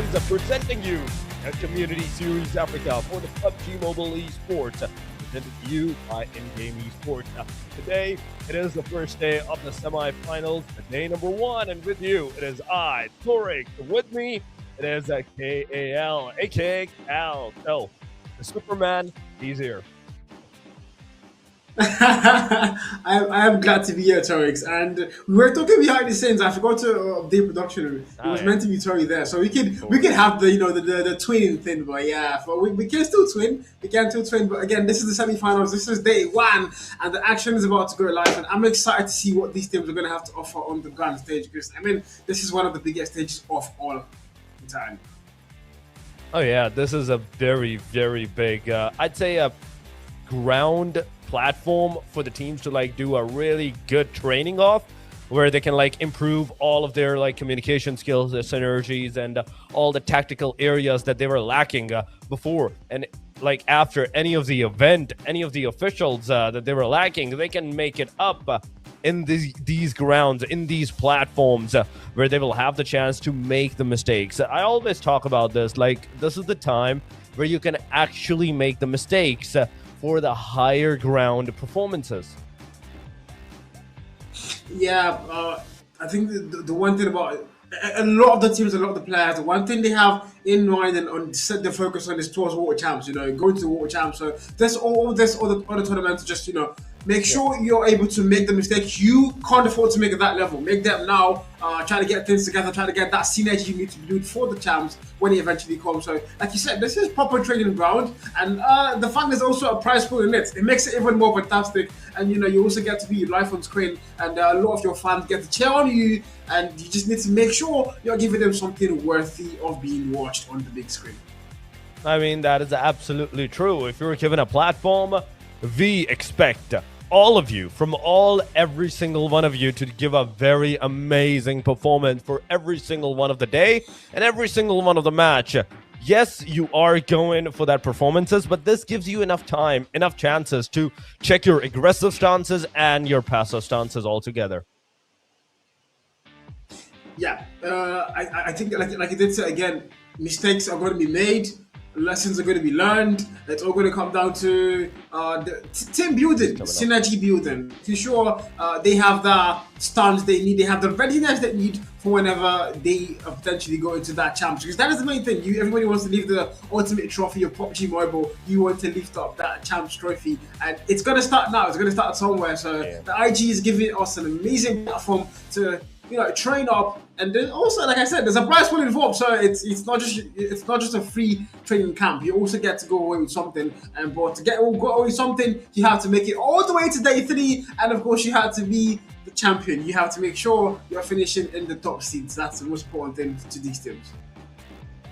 ZENZ presenting you a Community Series Africa for the PUBG Mobile Esports, presented to you by InGame Esports. Today, it is the first day of the semifinals, day number 1, and with you, it is I, Torik. With me, it is KAL, aka Cal. So, the Superman, he's here. I am glad to be here, Torix. And we were talking behind the scenes. I forgot to update production. It was meant to be Tori there, so we could have the the twinning thing. But yeah, we can still twin. We can still twin. But again, this is the semifinals. This is day 1, and the action is about to go live. And I'm excited to see what these teams are going to have to offer on the grand stage, because I mean, this is one of the biggest stages of all time. Oh yeah, this is a very, very big. I'd say a ground platform for the teams to like do a really good training off, where they can like improve all of their like communication skills, their synergies, and all the tactical areas that they were lacking before. And like after any of the event, any of the officials that they were lacking, they can make it up in these grounds, in these platforms, where they will have the chance to make the mistakes. I always talk about this, like this is the time where you can actually make the mistakes for the higher ground performances. Yeah, I think the one thing about a lot of the teams, a lot of the players, the one thing they have in mind and on set the focus on is towards water champs. You know, going to the water champs. So there's all this other tournaments. Just make sure you're able to make the mistakes. You can't afford to make it that level. Make them now. Try to get things together. Try to get that synergy you need to build for the champs when they eventually come. So, like you said, this is proper training ground, and the fact there's also a prize pool in it. It makes it even more fantastic. And you also get to be live on screen, and a lot of your fans get to cheer on you. And you just need to make sure you're giving them something worthy of being watched on the big screen. I mean, that is absolutely true. If you're given a platform, we expect all of you, from every single one of you, to give a very amazing performance for every single one of the day and every single one of the match. Yes, you are going for that performances, but this gives you enough time, enough chances to check your aggressive stances and your passive stances all together. Yeah, I think like you did say again, mistakes are going to be made. Lessons are going to be learned. It's all going to come down to the team building, synergy building. For sure, they have the stance they need. They have the readiness they need for whenever they potentially go into that champs. Because that is the main thing. Everybody wants to leave the ultimate trophy of PUBG Mobile. You want to lift up that champs trophy, and it's going to start now. It's going to start somewhere. So the IGE is giving us an amazing platform to train up, and then also, like I said, there's a prize pool involved, so it's not just a free training camp. You also get to go away with something, but to go away with something, you have to make it all the way to day 3, and of course, you have to be the champion. You have to make sure you're finishing in the top seeds. That's the most important thing to these teams.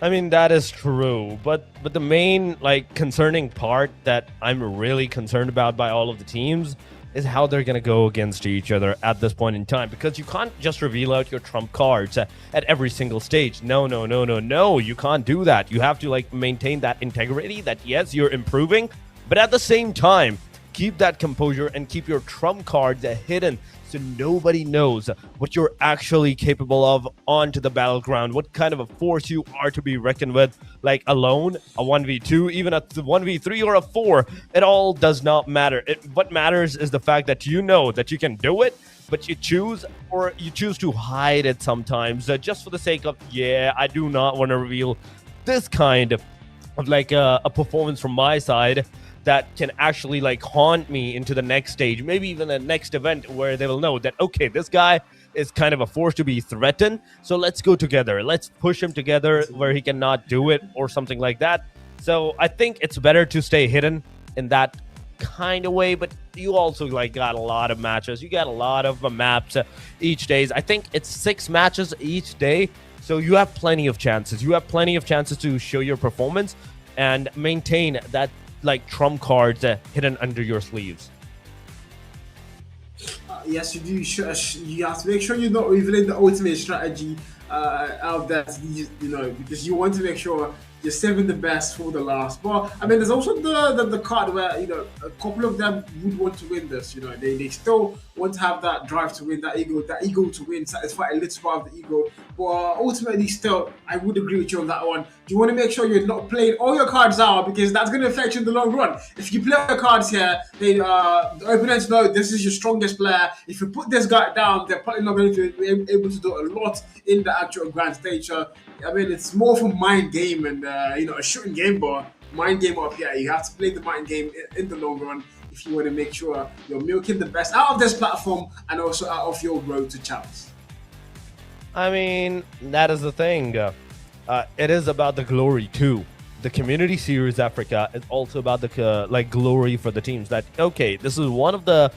I mean, that is true, but the main concerning part that I'm really concerned about by all of the teams is how they're going to go against each other at this point in time, because you can't just reveal out your trump cards at every single stage. No, you can't do that. You have to maintain that integrity that yes, you're improving, but at the same time, keep that composure and keep your trump cards hidden, so nobody knows what you're actually capable of onto the battleground, what kind of a force you are to be reckoned with, alone, a 1v2, even a 1v3 or a 4. It all does not matter. What matters is the fact that you know that you can do it, but you choose to hide it sometimes, just for the sake of, yeah, I do not want to reveal this kind of a performance from my side that can actually haunt me into the next stage, maybe even the next event, where they will know that, okay, this guy is kind of a force to be threatened, so let's go together, let's push him together where he cannot do it or something like that. So I think it's better to stay hidden in that kind of way, but you also got a lot of matches, you got a lot of maps each days. I think it's 6 matches each day, so you have plenty of chances. You have plenty of chances to show your performance and maintain that trump cards hidden under your sleeves. Yes, you do. You have to make sure you're not revealing the ultimate strategy out there, because you want to make sure You're saving the best for the last. But I mean, there's also the card where a couple of them would want to win this. They still want to have that drive to win, that ego to win, satisfy a little part of the ego. But ultimately, still, I would agree with you on that one. You want to make sure you're not playing all your cards out because that's going to affect you in the long run. If you play all your cards here, the opponents know this is your strongest player. If you put this guy down, they're probably not going to be able to do a lot in the actual grand stage. So, I mean, it's more of a mind game and a shooting game, but mind game up here. You have to play the mind game in the long run if you want to make sure you're milking the best out of this platform and also out of your road to champs. I mean, that is the thing. It is about the glory too. The Community Series Africa is also about the glory for the teams. That okay, this is one of the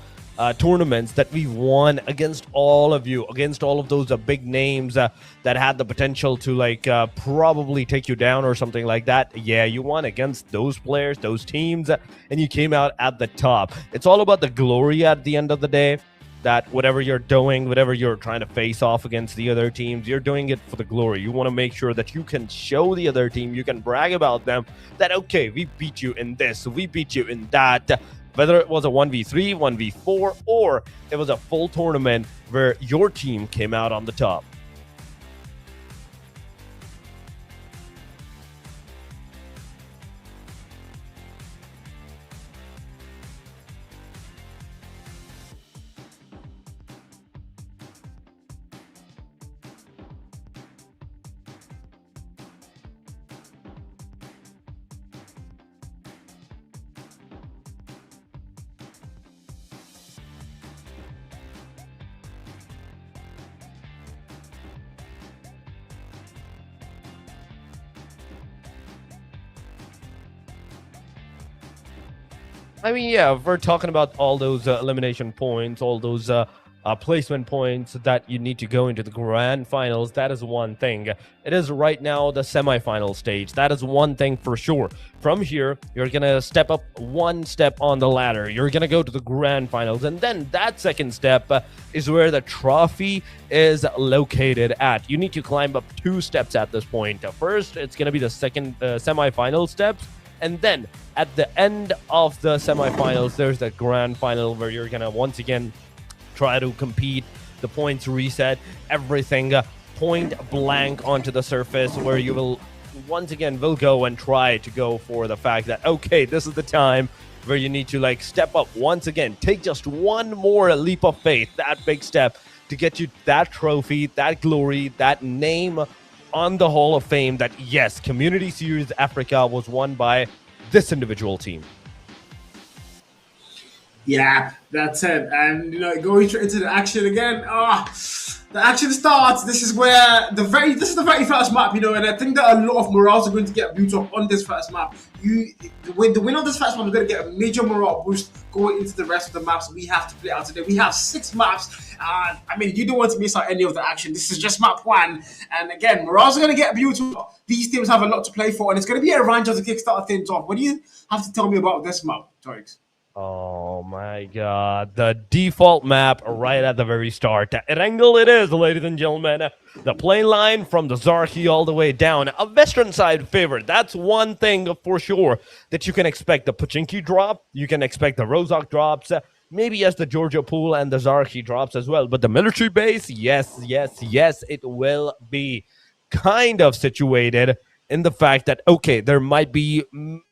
tournaments that we won against all of you, against all of those big names that had the potential to probably take you down or something like that. Yeah, you won against those players, those teams, and you came out at the top. It's all about the glory at the end of the day. That whatever you're doing, whatever you're trying to face off against the other teams, you're doing it for the glory. You want to make sure that you can show the other team, you can brag about them, that, okay, we beat you in this, we beat you in that. Whether it was a 1v3, 1v4, or it was a full tournament where your team came out on the top. I mean, yeah, if we're talking about all those elimination points, all those placement points that you need to go into the grand finals, that is one thing. It is right now the semifinal stage. That is one thing for sure. From here, you're going to step up one step on the ladder. You're going to go to the grand finals. And then that second step is where the trophy is located at. You need to climb up 2 steps at this point. First, it's going to be the second semifinal steps. And then at the end of the semifinals, there's the grand final where you're going to once again try to compete. The points reset, everything point blank onto the surface where you will once again will go and try to go for the fact that, okay, this is the time where you need to step up once again. Take just one more leap of faith, that big step to get you that trophy, that glory, that name on the Hall of Fame that, yes, Community Series Africa was won by this individual team. Yeah, that's it. And going straight into the action again. The action starts. This is the very first map, and I think that a lot of morals are going to get built up on this first map. The winner of this first map is going to get a major morale boost going into the rest of the maps we have to play out today. We have 6 maps. I mean, you don't want to miss out any of the action. This is just map 1. And again, morals are going to get built up. These teams have a lot to play for, and it's going to be a Erangel to kickstart things off. What do you have to tell me about this map, Tarek? Oh my god, the default map right at the very start. Erangel it is, ladies and gentlemen. The play line from the Zarki all the way down. A Western side favorite. That's one thing for sure that you can expect. The Pachinki drop, you can expect the Rozak drops, maybe yes, the Georgia Pool and the Zarki drops as well. But the military base, yes, it will be kind of situated in the fact that, okay, there might be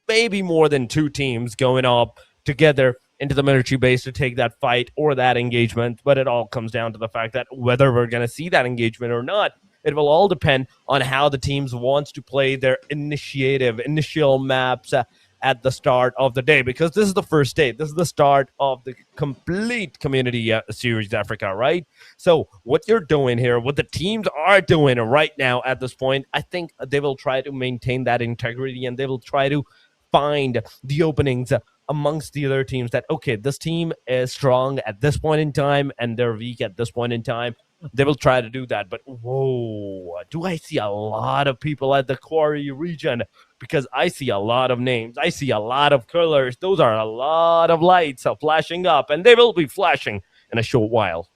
maybe more than 2 teams going up together into the military base to take that fight or that engagement, but it all comes down to the fact that whether we're going to see that engagement or not, it will all depend on how the teams wants to play their initial maps at the start of the day, because this is the first day. This is the start of the complete Community Series Africa, right? So what you're doing here, what the teams are doing right now at this point, I think they will try to maintain that integrity and they will try to find the openings amongst the other teams that, okay, this team is strong at this point in time and they're weak at this point in time. They will try to do that. But, whoa, do I see a lot of people at the Quarry region? Because I see a lot of names. I see a lot of colors. Those are a lot of lights flashing up, and they will be flashing in a short while.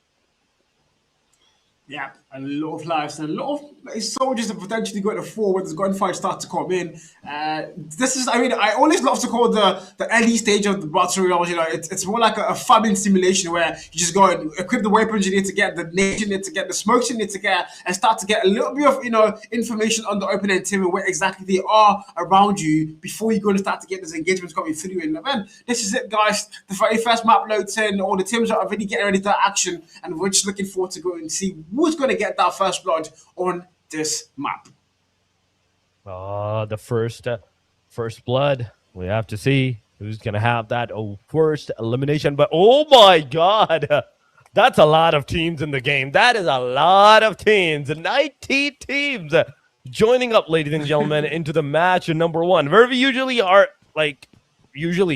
Yeah, A lot of lives and a lot of soldiers that potentially got a four when the gunfight starts to come in. This is, I mean, I always love to call the early stage of the battle royale. You know, it's more like a famine simulation where you just go and equip the weapons you need to get, the nades you need to get, the smokes you need to get, and start to get a little bit of information on the opponent team and where exactly they are around you before you're going to start to get these engagements coming through. And then this is it, guys. The very first map loads in, all the teams are already getting ready to action, and we're just looking forward to go and see who's going to get that first blood on this map. The first blood. We have to see who's gonna have that first elimination. But oh my god, that's a lot of teams in the game. That is a lot of teams. 19 teams joining up, ladies and gentlemen, into the match number one. Where we usually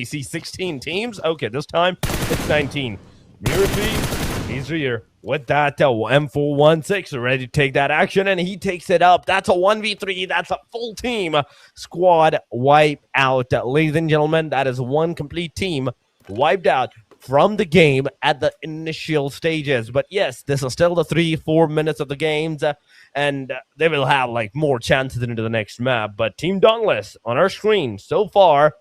see 16 teams. Okay, this time it's 19. Mirafi, he's here with that M416 ready to take that action, and he takes it up. That's a 1v3. That's a full team squad wipe out. Ladies and gentlemen, that is one complete team wiped out from the game at the initial stages. But yes, this is still the 3-4 minutes of the games, and they will have like more chances into the next map. But Team Dauntless on our screen so far,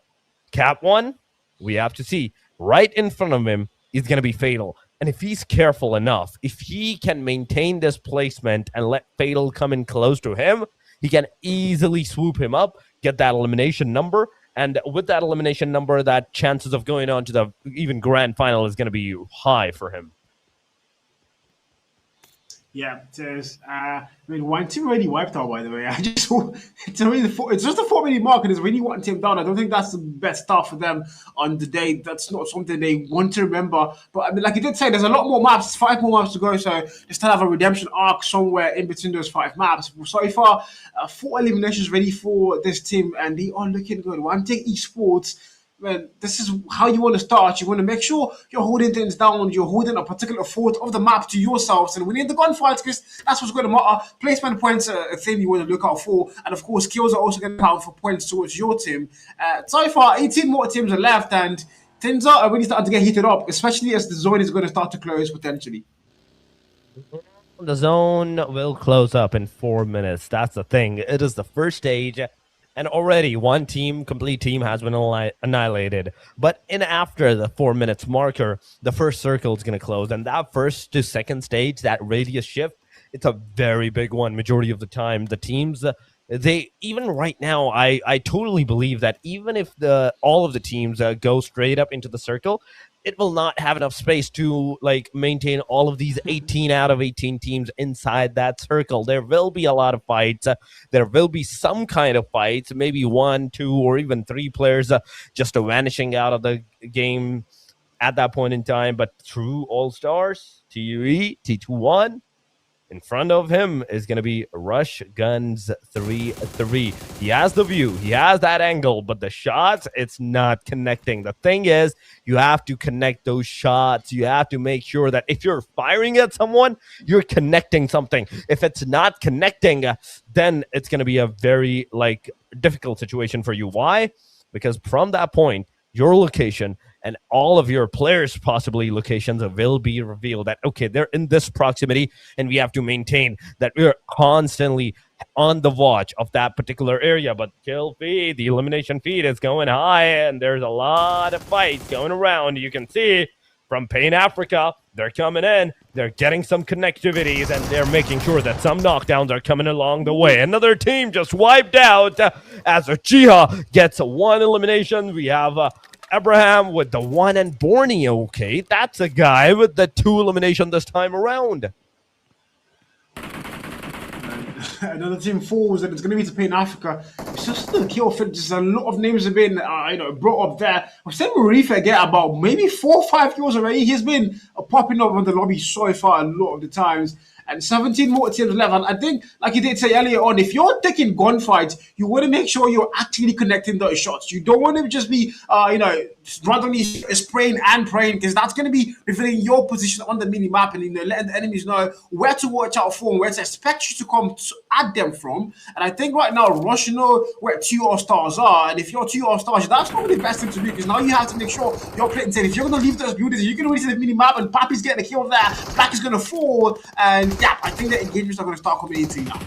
Cap 1, we have to see right in front of him is going to be Fatal. And if he's careful enough, if he can maintain this placement and let Fatal come in close to him, he can easily swoop him up, get that elimination number. And with that elimination number, that chances of going on to the even grand final is going to be high for him. Yeah, it is. I mean, one team already wiped out, by the way. I just it's just a 4-minute mark, and it's really one team down. I don't think that's the best start for them on the day. That's not something they want to remember. But I mean, like you did say, there's a lot more maps, 5 more maps to go. So they still have a redemption arc somewhere in between those 5 maps. So far, 4 eliminations ready for this team, and they are looking good. One thing, Esports. Man, this is how you want to start. You want to make sure you're holding things down. You're holding a particular fourth of the map to yourselves. And we need the gunfights because that's what's going to matter. Placement points are a thing you want to look out for. And of course, kills are also going to count for points towards your team. So far, 18 more teams are left. And things are really starting to get heated up, especially as the zone is going to start to close potentially. The zone will close up in 4 minutes. That's the thing. It is the first stage. And already one complete team has been annihilated. But after the 4 minutes marker, the first circle is going to close. And that first to second stage, that radius shift, it's a very big one. Majority of the time, the teams, they even right now, I totally believe that even if all of the teams go straight up into the circle, it will not have enough space to like maintain all of these 18 out of 18 teams inside that circle. There will be a lot of fights. There will be some kind of fights, maybe 1, 2, or even 3 players just vanishing out of the game at that point in time. But true all-stars, TUE, T21, in front of him is going to be Rush Guns 3-3. He has the view. He has that angle, but the shots, it's not connecting. The thing is, you have to connect those shots. You have to make sure that if you're firing at someone, you're connecting something. If it's not connecting, then it's going to be a very difficult situation for you. Why? Because from that point, your location and all of your players' possibly locations will be revealed that, okay, they're in this proximity, and we have to maintain that we're constantly on the watch of that particular area. But kill feed, the elimination feed is going high, and there's a lot of fights going around. You can see from Pain Africa, they're coming in, they're getting some connectivities, and they're making sure that some knockdowns are coming along the way. Another team just wiped out as Jiha gets 1 elimination. We have Abraham with the 1 and Borneo. Okay, that's a guy with the 2 elimination this time around. Another team falls, and it's going to be to Pain Africa. It's just the kill fit. Just a lot of names have been brought up there. I've seen Marifa forget about maybe 4 or 5 years already. He's been popping up on the lobby so far a lot of the times. And 17 more teams left. And I think, like you did say earlier on, if you're taking gunfights, you want to make sure you're actually connecting those shots. You don't want to just be, randomly spraying and praying, because that's going to be revealing your position on the mini map and letting the enemies know where to watch out for and where to expect you to come at them from. And I think right now, Rush know where 2 all-stars are. And if you're 2 all-stars, that's probably the best thing to do, because now you have to make sure you're playing safe. If you're going to leave those buildings, you're going to reach the mini map and Papi's getting a kill there, Black is going to fall, and gap. I think the engagements are going to start coming into now.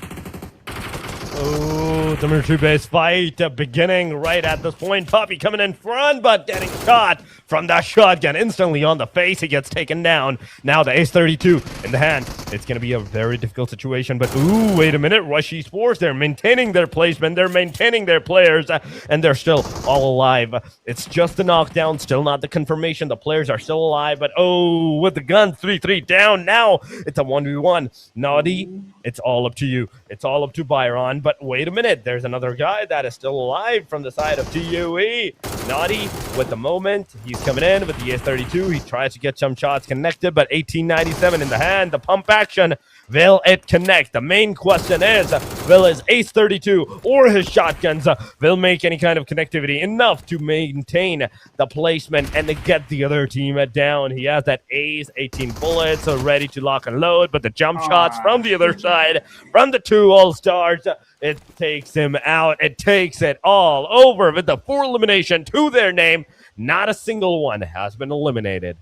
Oh, the military-based fight beginning right at this point. Poppy coming in front, but getting shot from that shotgun instantly on the face. He gets taken down. Now the Ace-32 in the hand. It's going to be a very difficult situation, but ooh, wait a minute. Rush Esports, they're maintaining their placement. They're maintaining their players, and they're still all alive. It's just the knockdown, still not the confirmation. The players are still alive, but oh, with the gun, 3-3 down. Now it's a 1v1. Naughty, it's all up to you. It's all up to Byron. But wait a minute, there's another guy that is still alive from the side of TUE. Naughty with the moment. He's coming in with the S32. He tries to get some shots connected, but 1897 in the hand. The pump action. Will it connect? The main question is, will his Ace-32 or his shotguns will make any kind of connectivity enough to maintain the placement and to get the other team down? He has that Ace, 18 bullets, ready to lock and load, but the jump shots from the other side, from the two All-Stars, it takes him out. It takes it all over with the 4 elimination to their name. Not a single one has been eliminated.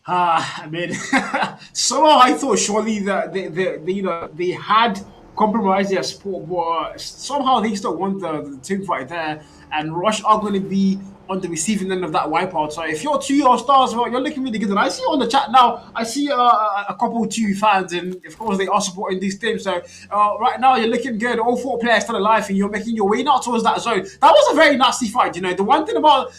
I mean, somehow I thought surely that they had compromised their sport, but somehow they still won the team fight there, and Rush are going to be on the receiving end of that wipeout. So if you're 2 All-Stars, well, you're looking really good. And I see on the chat now, I see a couple of 2 fans, and of course they are supporting these teams. So right now you're looking good. All 4 players still alive, and you're making your way now towards that zone. That was a very nasty fight. You know, the one thing about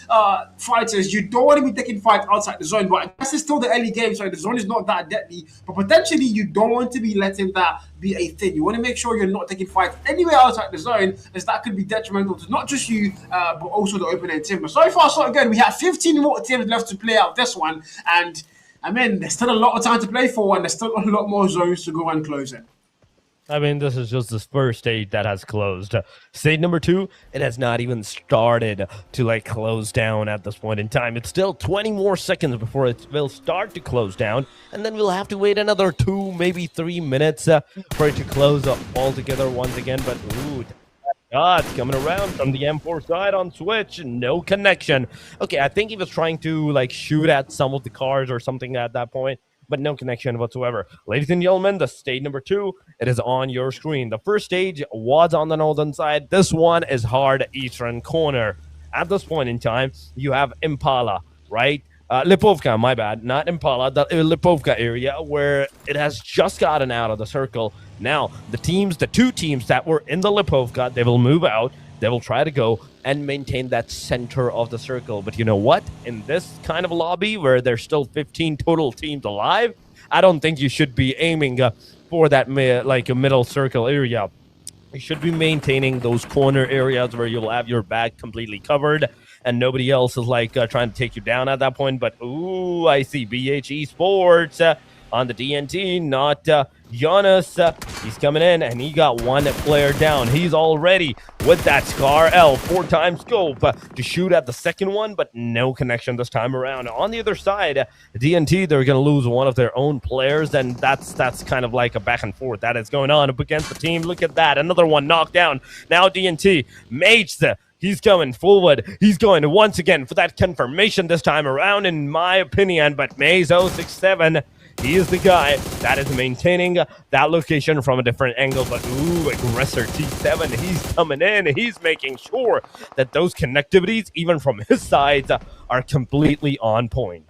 fights is you don't want to be taking fights outside the zone, but I guess it's still the early game, so the zone is not that deadly. But potentially you don't want to be letting that be a thing. You want to make sure you're not taking fights anywhere outside the zone, as that could be detrimental to not just you, but also the opponent team. But so far, so good. We have 15 more teams left to play out this one, and I mean, there's still a lot of time to play for, and there's still a lot more zones to go and close it. I mean, this is just the first stage that has closed. Stage number 2, it has not even started to close down at this point in time. It's still 20 more seconds before it will start to close down, and then we'll have to wait another 2, maybe 3 minutes for it to close all together once again. But ooh, shots coming around from the M4 side on Switch. No connection. Okay, I think he was trying to shoot at some of the cars or something at that point, but no connection whatsoever. Ladies and gentlemen, the stage number 2, it is on your screen. The first stage was on the northern side. This one is hard eastern corner. At this point in time, you have Impala, right? Lipovka, my bad, not Impala, the Lipovka area where it has just gotten out of the circle. Now, the 2 teams that were in the Lipovka, they will move out. They will try to go and maintain that center of the circle. But you know what? In this kind of lobby where there's still 15 total teams alive, I don't think you should be aiming for that a middle circle area. You should be maintaining those corner areas where you'll have your back completely covered and nobody else is trying to take you down at that point. But ooh, I see BH Esports on the DNT, not Giannis. He's coming in and he got 1 player down. He's already with that Scar L 4x scope to shoot at the second one, but no connection this time around. On the other side, DNT, they're going to lose one of their own players, and that's kind of like a back and forth that is going on up against the team. Look at that, another one knocked down. Now DNT, Mage, he's going forward. He's going once again for that confirmation this time around, in my opinion, but Maze 067, he is the guy that is maintaining that location from a different angle. But ooh, Aggressor T7, he's coming in. He's making sure that those connectivities, even from his sides, are completely on point.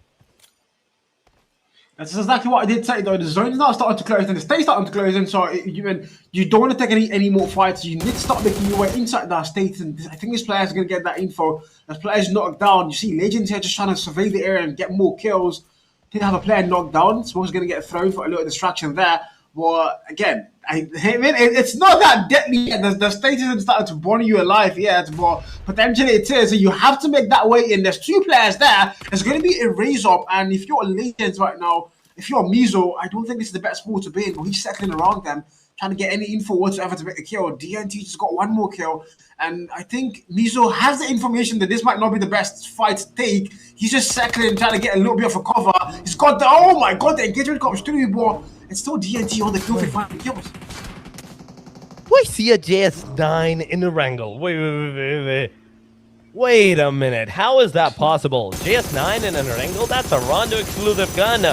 That's exactly what I did say, though. The zone's now starting to close, and the state's starting to close in. So you don't want to take any more fights. You need to start making your way inside that state. And I think this player's going to get that info. As players knocked down, you see Legends here just trying to survey the area and get more kills. Didn't have a player knocked down, so he's going to get thrown for a little distraction there. But again, it's not that deadly yet. The state isn't starting to burn you alive yet, but potentially it is. So you have to make that way in. There's 2 players there. There's going to be a raise up, and if you're a Legends right now, if you're Mizo, I don't think this is the best sport to be in. But he's circling around them, trying to get any info whatsoever to make a kill. DNT just got 1 more kill, and I think Mizo has the information that this might not be the best fight to take. He's just circling, trying to get a little bit of a cover. He's got the, oh my god, the engagement comes through, but it's still DNT on the kill for 5 kills. We see a JS9 in Erangel. Wait a minute. How is that possible? JS9 in an Erangel? That's a Rondo exclusive gun.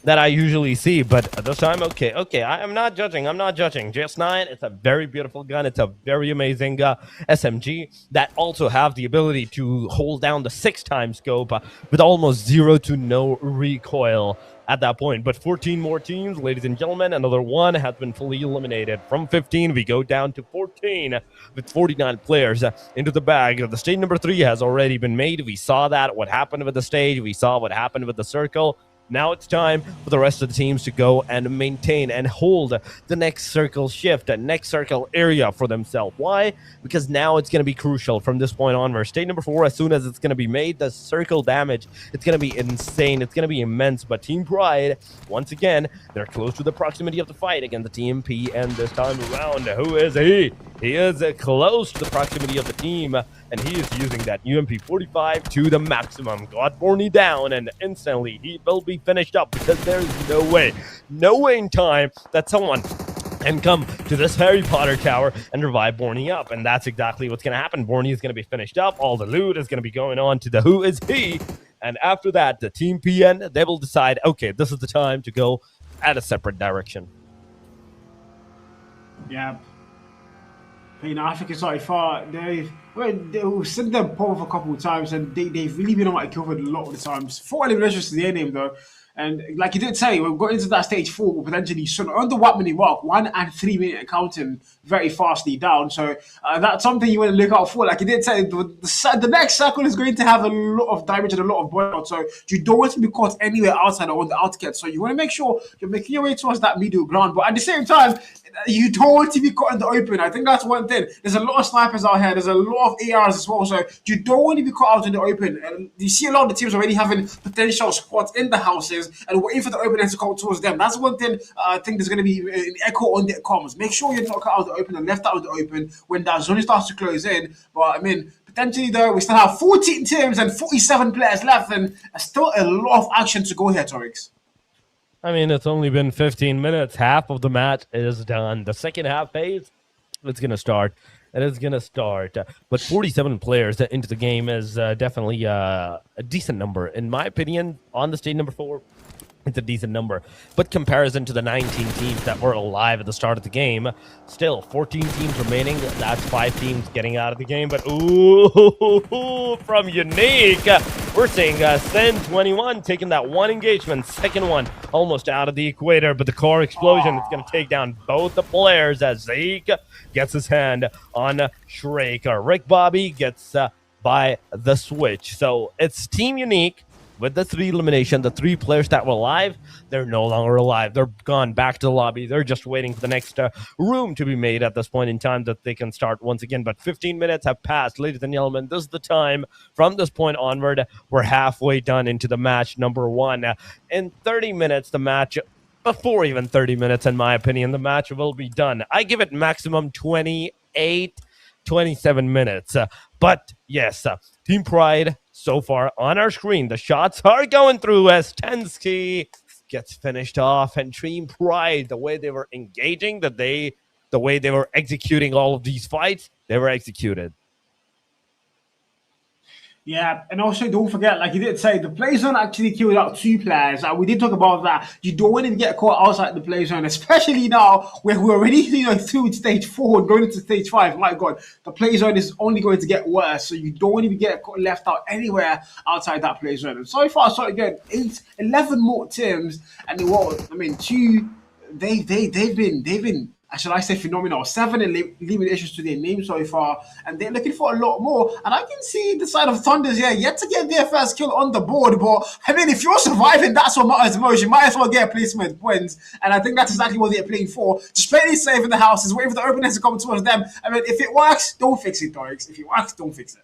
that I usually see, but this time, okay, I am not judging. I'm not judging. JS9, it's a very beautiful gun. It's a very amazing SMG that also have the ability to hold down the 6x scope with almost 0 to no recoil at that point. But 14 more teams, ladies and gentlemen. Another one has been fully eliminated. From 15, we go down to 14 with 49 players into the bag. The stage number 3 has already been made. We saw that, what happened with the stage. We saw what happened with the circle. Now it's time for the rest of the teams to go and maintain and hold the next circle shift, the next circle area for themselves. Why? Because now it's going to be crucial from this point onward. Stage number 4, as soon as it's going to be made, the circle damage, it's going to be insane. It's going to be immense. But Team Pride, once again, they're close to the proximity of the fight against the Team PN this time around. Who is he? He is close to the proximity of the team, and he is using that UMP45 to the maximum. Got Borny down, and instantly he will be finished up because there's no way in time that someone can come to this Harry Potter tower and revive Borny up. And that's exactly what's going to happen. Borny is going to be finished up. All the loot is going to be going on to the Who Is He. And after that, the Team PN, they will decide, okay, this is the time to go at a separate direction. Yeah. You know, I think it's like far they've sent them both a couple of times, and they've really been on my covered a lot of the times. 4 eliminations to their name though, and like you did say, we've got into that stage 4, we'll potentially soon under 1 minute mark, 1 and 3 minute counting very fastly down. So that's something you want to look out for. Like you did say, the next circle is going to have a lot of damage and a lot of burnout, so you don't want to be caught anywhere outside or on the outskirts. So you want to make sure you're making your way towards that middle ground, but at the same time, you don't want to be caught in the open. I think that's one thing. There's a lot of snipers out here. There's a lot of ARs as well. So you don't want to be caught out in the open. And you see a lot of the teams already having potential spots in the houses and waiting for the openers to come towards them. That's one thing I think there's going to be an echo on the comms. Make sure you're not caught out in the open and left out in the open when that zone starts to close in. But I mean, potentially though, we still have 14 teams and 47 players left, and still a lot of action to go here, Torix. I mean, it's only been 15 minutes. Half of the match is done. The second half phase, it's going to start. It is going to start. But 47 players into the game is definitely a decent number. In my opinion, on the stage number 4, it's a decent number. But comparison to the 19 teams that were alive at the start of the game, still 14 teams remaining. That's 5 teams getting out of the game. But ooh, from Unique, we're seeing ZENZ 21 taking that one engagement, second one almost out of the equator. But the core explosion is going to take down both the players as Zeke gets his hand on Shrek. Rick Bobby gets by the switch. So it's Team Unique. With the 3 elimination, the 3 players that were alive, they're no longer alive. They're gone back to the lobby. They're just waiting for the next room to be made at this point in time that they can start once again. But 15 minutes have passed, ladies and gentlemen. This is the time. From this point onward, we're halfway done into the match number 1. In 30 minutes, the match, before even 30 minutes, in my opinion, the match will be done. I give it maximum 28, 27 minutes. But yes, Team Pride, so far on our screen, the shots are going through as Tensky gets finished off, and Team Pride, the way they were engaging, the way they were executing all of these fights, they were executed. Yeah, and also don't forget, like you did say, the play zone actually killed out 2 players. We did talk about that. You don't want to get caught outside the play zone, especially now where we're already through stage 4 and going into stage 5. My God, the play zone is only going to get worse. So you don't want to get left out anywhere outside that play zone. And so far, so good. 11 more teams, and I mean, 2. They've been. Should I say phenomenal? 7 eliminations to their name so far, and they're looking for a lot more. And I can see the side of Thunders here yet to get their first kill on the board. But I mean, if you're surviving, that's what matters most. You might as well get a placement points, and I think that's exactly what they're playing for. Just play it safe in the houses, wait for the openers to come towards them. I mean, if it works, don't fix it, Dorix. If it works, don't fix it.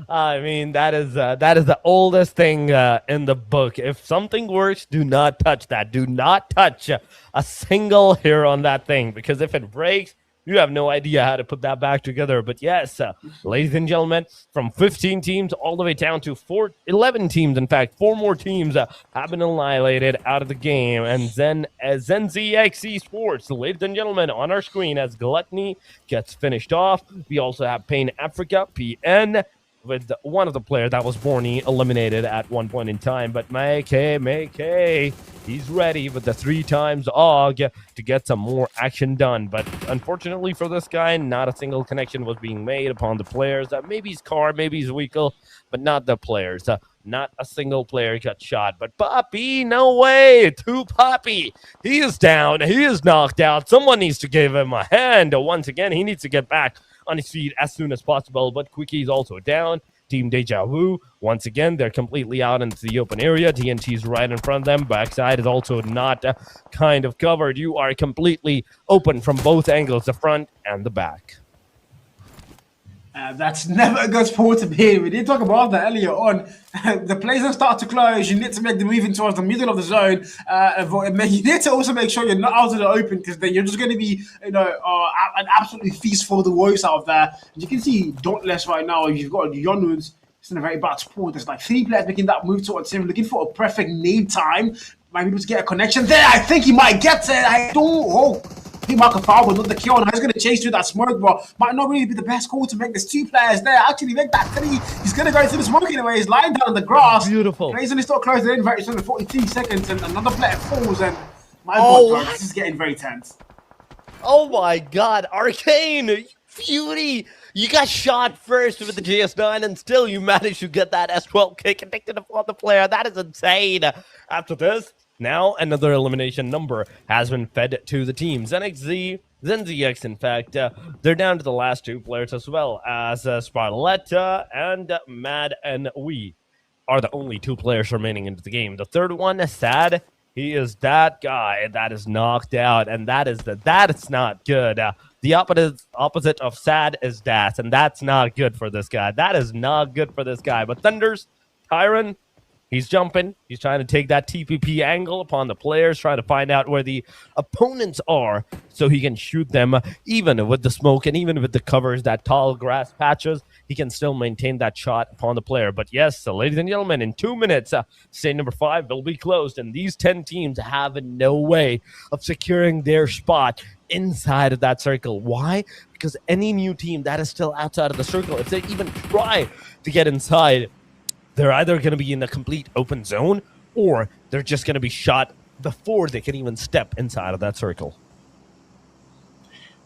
I mean, that is the oldest thing in the book. If something works, do not touch that. Do not touch a single hair on that thing, because if it breaks, you have no idea how to put that back together. But yes, ladies and gentlemen, from 15 teams all the way down to 11 teams. In fact, 4 more teams have been annihilated out of the game. And ZENZ Esports, ladies and gentlemen, on our screen as Gluttony gets finished off. We also have Pain Africa, PN, with one of the players that was Borny eliminated at one point in time. But Make, he's ready with the 3 times AUG to get some more action done. But unfortunately for this guy, not a single connection was being made upon the players. Maybe his car, maybe his vehicle, but not the players. Not a single player got shot. But Poppy, no way. 2 Poppy. He is down. He is knocked out. Someone needs to give him a hand. Once again, he needs to get back on his feet as soon as possible. But Quickie is also down. Team DEJAVU, once again, they're completely out into the open area. TNT's right in front of them. Backside is also not kind of covered. You are completely open from both angles, the front and the back. That's never a good sport to be in. We did talk about that earlier on. The plays don't start to close. You need to make the move towards the middle of the zone. You need to also make sure you're not out of the open, because then you're just going to be, an absolutely feast for the woes out there. And you can see Dauntless right now. You've got Yonuns. It's in a very bad spot. There's like 3 players making that move towards him, looking for a perfect name time. Might be able to get a connection there. I think he might get it. I don't hope. He might have foul, but not the kill. He's going to chase through that smoke, but might not really be the best call to make. There's 2 players there. Actually, make that 3. He's going to go through the smoke anyway. He's lying down on the grass. Beautiful. He's only still closing in very soon, 42 seconds, and another player falls. And my God, this is getting very tense. Oh my God, Arcane, Fury, you got shot first with the GS9, and still you managed to get that S12 kick addicted upon the player. That is insane. After this, now another elimination number has been fed to the team. ZENZ, ZENZ, in fact, they're down to the last 2 players as well as Sparletta and Mad, and we are the only 2 players remaining into the game. The third one is Sad. He is that guy that is knocked out, and that is not good. The opposite of Sad is Das, and that's not good for this guy. That is not good for this guy. But Thunder's Tyron, he's jumping. He's trying to take that TPP angle upon the players, trying to find out where the opponents are so he can shoot them. Even with the smoke and even with the covers, that tall grass patches, he can still maintain that shot upon the player. But yes, so ladies and gentlemen, in 2 minutes, stage number 5 will be closed, and these 10 teams have no way of securing their spot inside of that circle. Why? Because any new team that is still outside of the circle, if they even try to get inside, they're either going to be in a complete open zone, or they're just going to be shot before they can even step inside of that circle.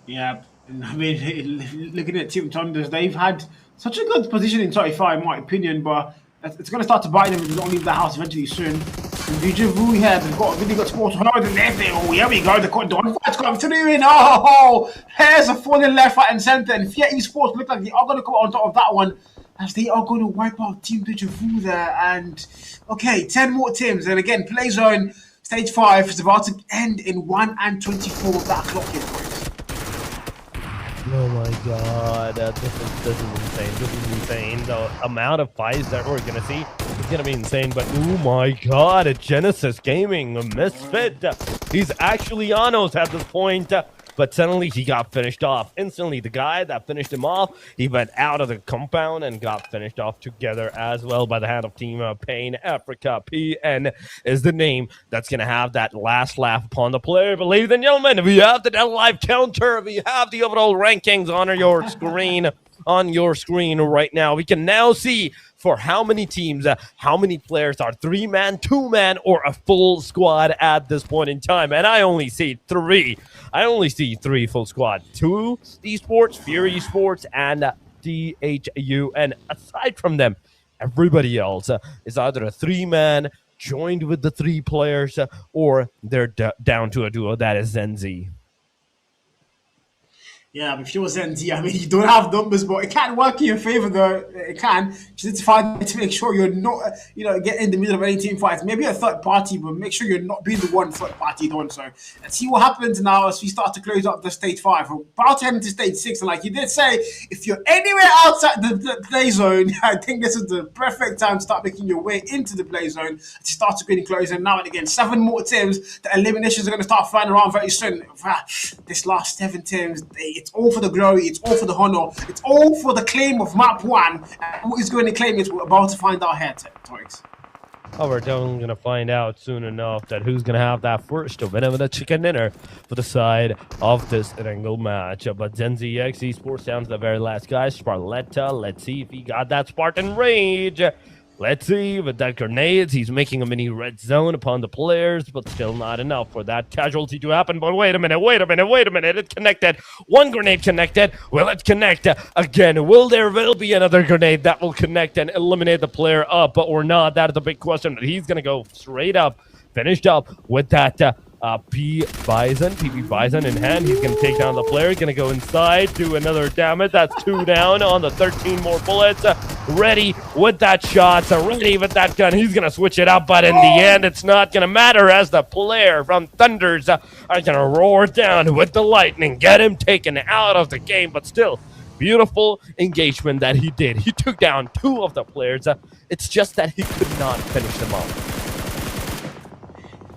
Yeah, I mean, looking at Team Thunders, they've had such a good position in 35, in my opinion, but it's going to start to bite them if they don't leave the house eventually soon. And DEJAVU here, they've got a really good sport to hold in there. Oh, here we go. The one fight's coming through. Oh, here's a falling left, right, and center. And Fiat Esports look like they are going to come on top of that one, as they are going to wipe out Team DEJAVU there. And okay, 10 more teams. And again, play zone stage 5 is about to end in 1:24 of that clock is. Oh my God, this is insane. This is insane. The amount of fights that we're gonna see is gonna be insane. But oh my God, a Genesis Gaming, a Misfit. He's actually on us at this point. But suddenly he got finished off. Instantly, the guy that finished him off, he went out of the compound and got finished off together as well by the hand of Team Pain Africa. PN is the name that's going to have that last laugh upon the player. But ladies and gentlemen, we have the live counter. We have the overall rankings on your screen. On your screen right now, we can now see for how many teams, how many players are 3-man, 2-man, or a full squad at this point in time. And I only see 3. I only see 3 full squad. 2 Esports, Fury Esports, and DHU. And aside from them, everybody else is either a 3-man joined with the 3 players, or they're down to a duo that is ZENZ. Yeah, but if you're ZENZ, I mean, you don't have numbers, but it can work in your favor, though. It can. You just need to find a way to make sure you're not, get in the middle of any team fights. Maybe a third party, but make sure you're not being the one third party doing so. Let's see what happens now as we start to close up the stage 5. We're about to head into stage 6, and like you did say, if you're anywhere outside the play zone, I think this is the perfect time to start making your way into the play zone to start to getting close. And now and again, 7 more teams. The eliminations are going to start flying around very soon. This last 7 teams, it's all for the glory, it's all for the honor, it's all for the claim of map 1. And who is going to claim it? We're about to find out here, Torix. Oh, we're definitely going to find out soon enough that who's going to have that first win of the chicken dinner for the side of this Erangel match. But ZENZ Esports sounds the very last guy. Sparletta, let's see if he got that Spartan Rage. Let's see, with that grenades, he's making a mini red zone upon the players, but still not enough for that casualty to happen. But wait a minute, it connected. One grenade connected. Will it connect again? Will there be another grenade that will connect and eliminate the player up or not? That is the big question. He's going to go straight up, finished up with that PP Bison in hand. He's going to take down the player. Going to go inside, do another damage. That's 2 down on the 13 more bullets. Ready with that shot. Ready with that gun. He's going to switch it up, but in the end, it's not going to matter as the player from Thunders are going to roar down with the lightning. Get him taken out of the game, but still, beautiful engagement that he did. He took down 2 of the players. It's just that he could not finish them off.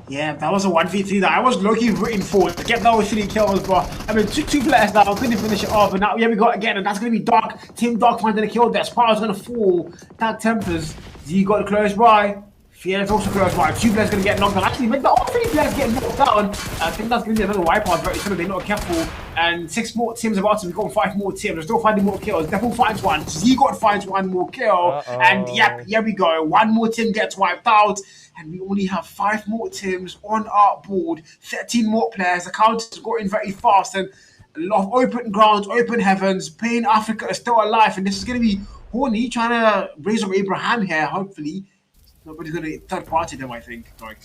Yeah, that was a 1v3 that I was lucky rooting for to get that with 3 kills, but I mean, two players now couldn't finish it off, and now here we go again, and that's going to be Dark. Team Dark finding a kill there. Sparrow's going to fall. DARKTEMPERS. Z got close by. Fear's also close by. 2 players going to get knocked down. Actually, make all 3 players get knocked down. I think that's going to be another wipeout, but it's going to be not careful. And 6 more teams about to become 5 more teams. We're still finding more kills. Devil finds one. Z got finds 1 more kill. And yep, here we go. 1 more team gets wiped out. And we only have 5 more teams on our board. 13 more players. The count is going very fast. And a lot of open grounds, open heavens. Pain Africa is still alive. And this is going to be Horny trying to raise up Abraham here, hopefully. Nobody's going to third party them, I think. Like,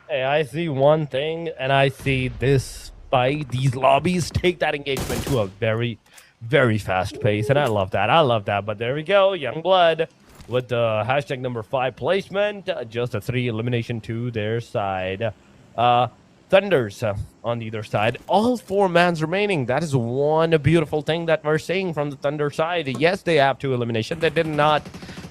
hey, I see one thing, and I see this fight, these lobbies take that engagement to a very, very fast pace, and I love that. But there we go, Youngblood with the hashtag number 5 placement, just a 3 elimination to their side. Thunders on either side, all 4 mans remaining. That is one beautiful thing that we're seeing from the Thunder side. Yes, they have 2 eliminations. They did not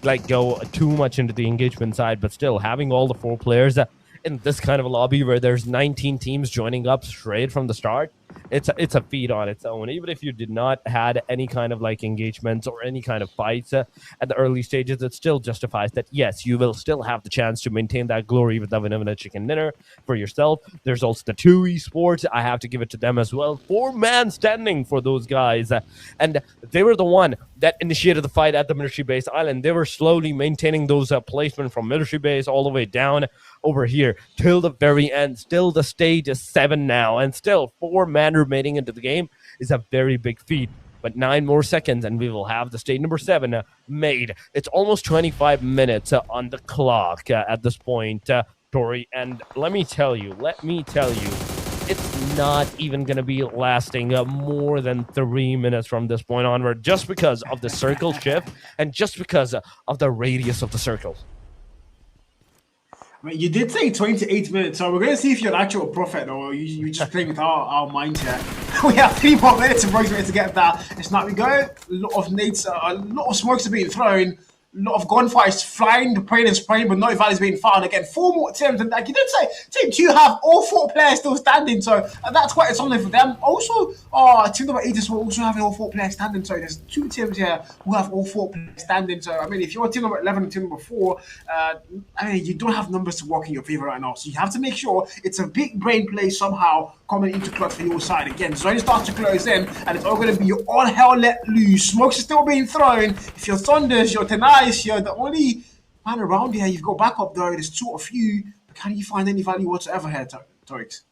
like go too much into the engagement side, but still having all the 4 players in this kind of a lobby where there's 19 teams joining up straight from the start, it's a feat on its own. Even if you did not had any kind of like engagements or any kind of fights at the early stages, it still justifies that yes, you will still have the chance to maintain that glory with the win of a chicken dinner for yourself. There's also the 2 esports. I have to give it to them as well. 4-man standing for those guys, and they were the one that initiated the fight at the military base island. They were slowly maintaining those placement from military base all the way down over here till the very end. Still, the stage is 7 now, and still 4 men remaining into the game is a very big feat. But 9 more seconds, and we will have the stage number 7 made. It's almost 25 minutes on the clock at this point, Tori. And let me tell you, it's not even going to be lasting more than 3 minutes from this point onward, just because of the circle shift and just because of the radius of the circle. I mean, you did say 28 minutes, so we're going to see if you're an actual prophet or you just playing with our mind here. We have 3 more minutes approximately to get that. It's not we go. A lot of nades, a lot of smokes are being thrown. A lot of gunfires flying, the plane is spraying, but no valleys being found. Again, 4 more teams, and like you did say, team 2 have all 4 players still standing, so that's quite something for them. Also, team number 8 is also having all 4 players standing, so there's 2 teams here who have all 4 players standing. So I mean, if you're team number 11 and team number 4, I mean, you don't have numbers to work in your favor right now, so you have to make sure it's a big brain play somehow coming into clutch for your side. Again, zone starts to close in, and it's all going to be all hell let loose. Smokes are still being thrown. If you're Thunders, you're Tenais, you're the only man around here. You've got backup though. There's 2 of you. Can you find any value whatsoever here, Torix?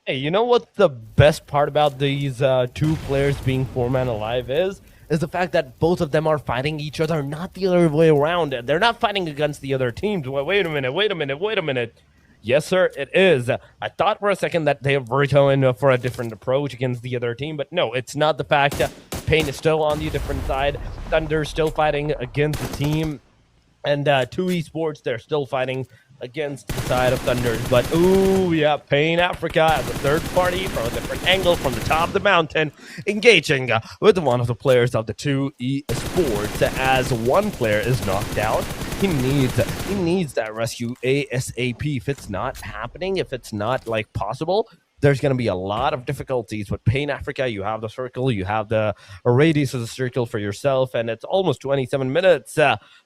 Hey, you know what the best part about these 2 players being 4-man alive is the fact that both of them are fighting each other, not the other way around. They're not fighting against the other teams. Wait a minute. Yes, sir, it is. I thought for a second that they were going for a different approach against the other team, but no, it's not the fact that Pain is still on the different side. Thunder's still fighting against the team. And 2 esports, they're still fighting against the side of Thunders. But, ooh, yeah, Pain Africa as a third party from a different angle from the top of the mountain, engaging with one of the players of the 2 esports. As one player is knocked out, he needs that rescue ASAP. If it's not happening, if it's not, like, possible, there's going to be a lot of difficulties with Pain Africa. You have the circle, you have the radius of the circle for yourself, and it's almost 27 minutes.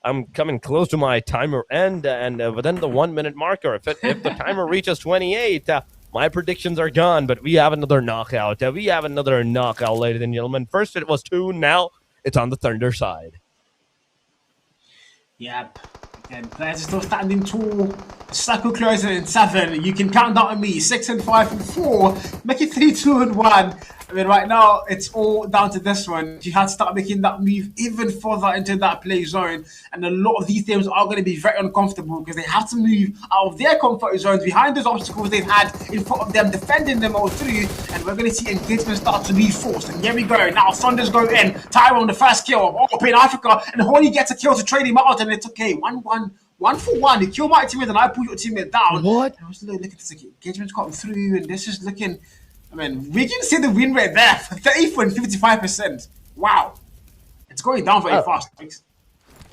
I'm coming close to my timer end, and within the 1 minute marker, if the timer reaches 28, my predictions are gone. But we have another knockout. Ladies and gentlemen. First it was 2, now it's on the Thunder side. Yep. Again, players are still standing tall. Circle closing in 7. You can count down on me. 6 and 5 and 4. Make it 3, 2 and 1. I mean, right now it's all down to this one. You have to start making that move even further into that play zone, and a lot of these teams are going to be very uncomfortable because they have to move out of their comfort zones behind those obstacles they've had in front of them, defending them all through. And we're going to see engagement start to be forced. And here we go. Now Thunders go in. Tyrone the first kill. Up in Africa, and Holy gets a kill to trade him out, and it's okay. 1-1. 1 for 1. You kill my teammate and I pull your teammate down. What? I was looking at this engagement's coming through, and this is looking. I mean, we can see the win rate there for 34 and 55%. Wow. It's going down very fast.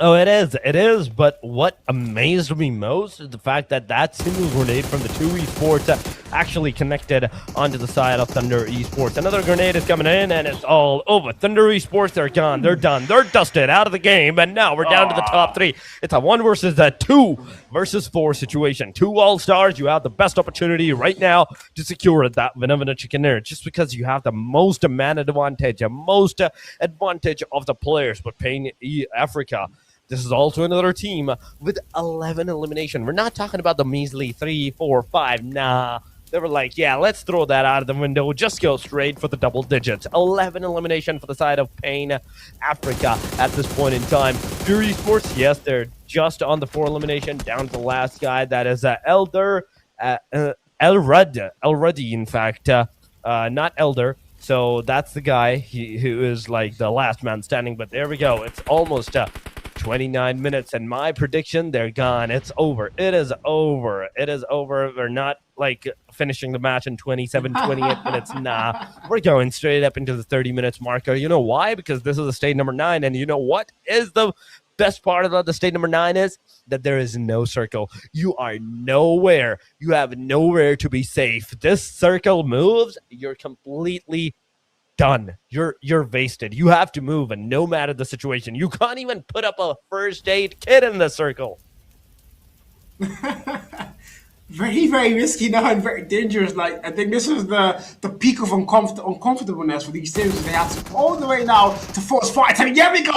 Oh, it is. But what amazed me most is the fact that that single grenade from the 2 esports actually connected onto the side of Thunder Esports. Another grenade is coming in, and it's all over. Thunder Esports, they're gone. They're done. They're dusted out of the game, and now we're down to the top 3. It's a 1 versus a 2 versus 4 situation. 2 all-stars. You have the best opportunity right now to secure that Vinavina chicken dinner, just because you have the most man advantage, the most advantage of the players. But Pain Africa, this is also another team with 11 elimination. We're not talking about the measly 3, 4, 5. Nah. They were like, yeah, let's throw that out of the window. Just go straight for the double digits. 11 elimination for the side of Pain Africa at this point in time. Fury Esports, yes, they're just on the 4 elimination, down to the last guy. That is Elruddy, in fact. Not Elder. So that's the guy who is like the last man standing. But there we go. It's almost 29 minutes, and my prediction, they're gone. It's over. It is over. We're not like finishing the match in 27, 28 minutes. Nah, we're going straight up into the 30 minutes marker. You know why? Because this is the stage number 9, and you know what is the best part about the stage number 9 is that there is no circle. You are nowhere. You have nowhere to be safe. This circle moves, you're completely done. You're wasted. You have to move, and no matter the situation, you can't even put up a first aid kit in the circle. Very, very risky now and very dangerous. Like, I think this is the peak of uncomfortableness for these teams. They have to all the way now to force fight. And here we go.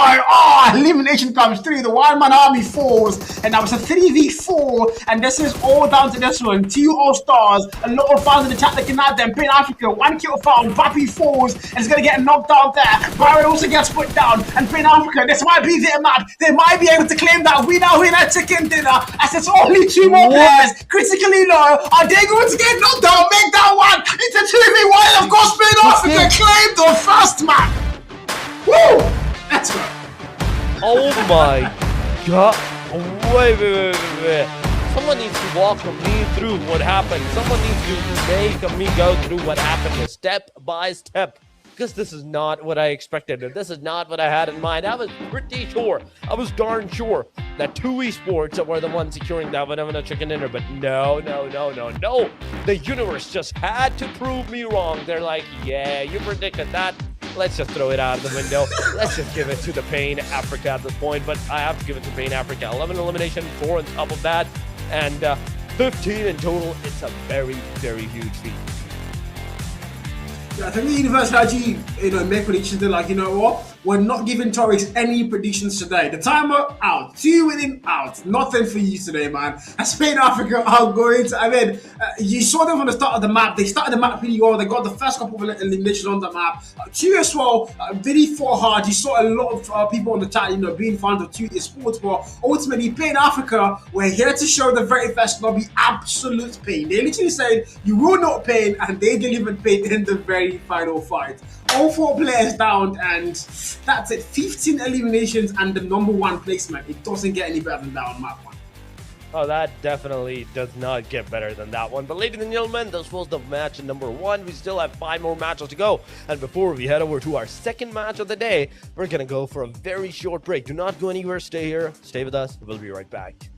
Elimination comes through. The one-man army falls. And now it's a 3v4. And this is all down to this one. 2 all-stars. A lot of fans in the chat looking at them. Pain Africa, 1 kill found. Bappy falls. And it's going to get knocked out there. Byron also gets put down. And Pain Africa, this might be their map. They might be able to claim that winner chicken dinner. As it's only 2 more players. Critically low. Are they going to get knocked down? Make that one. It's a 2v1. Of course, Pain Africa claimed the first map. Woo! Let's go. Oh my god. Wait. Someone needs to walk me through what happened. Someone needs to make me go through what happened step by step. Because this is not what I expected. This is not what I had in mind. I was pretty sure. I was darn sure that 2 esports were the ones securing that Vinavina chicken dinner. But no. The universe just had to prove me wrong. They're like, yeah, you predicted that. Let's just throw it out of the window. Let's just give it to the Pain Africa at this point. But I have to give it to Pain Africa. 11 elimination, 4 on top of that. And 15 in total. It's a very, very huge feat. Yeah, I think the universe had you make predictions. They're like, you know what? We're not giving Torres any predictions today. The timer out. 2 winning out. Nothing for you today, man. As Pain Africa are going to, you saw them from the start of the map. They started the map pretty well. They got the first couple of eliminations on the map. 2 as well, really fought hard. You saw a lot of people on the chat, being fans of 2 esports. But ultimately, Pain Africa, we're here to show the very first lobby absolute pain. They literally said, you will not pain, and they delivered pain in the very final fight. All 4 players down, and that's it. 15 eliminations and the number 1 placement. It doesn't get any better than that on map 1. Oh, that definitely does not get better than that one. But ladies and gentlemen, this was the match number 1. We still have 5 more matches to go. And before we head over to our second match of the day, we're going to go for a very short break. Do not go anywhere. Stay here. Stay with us. We'll be right back.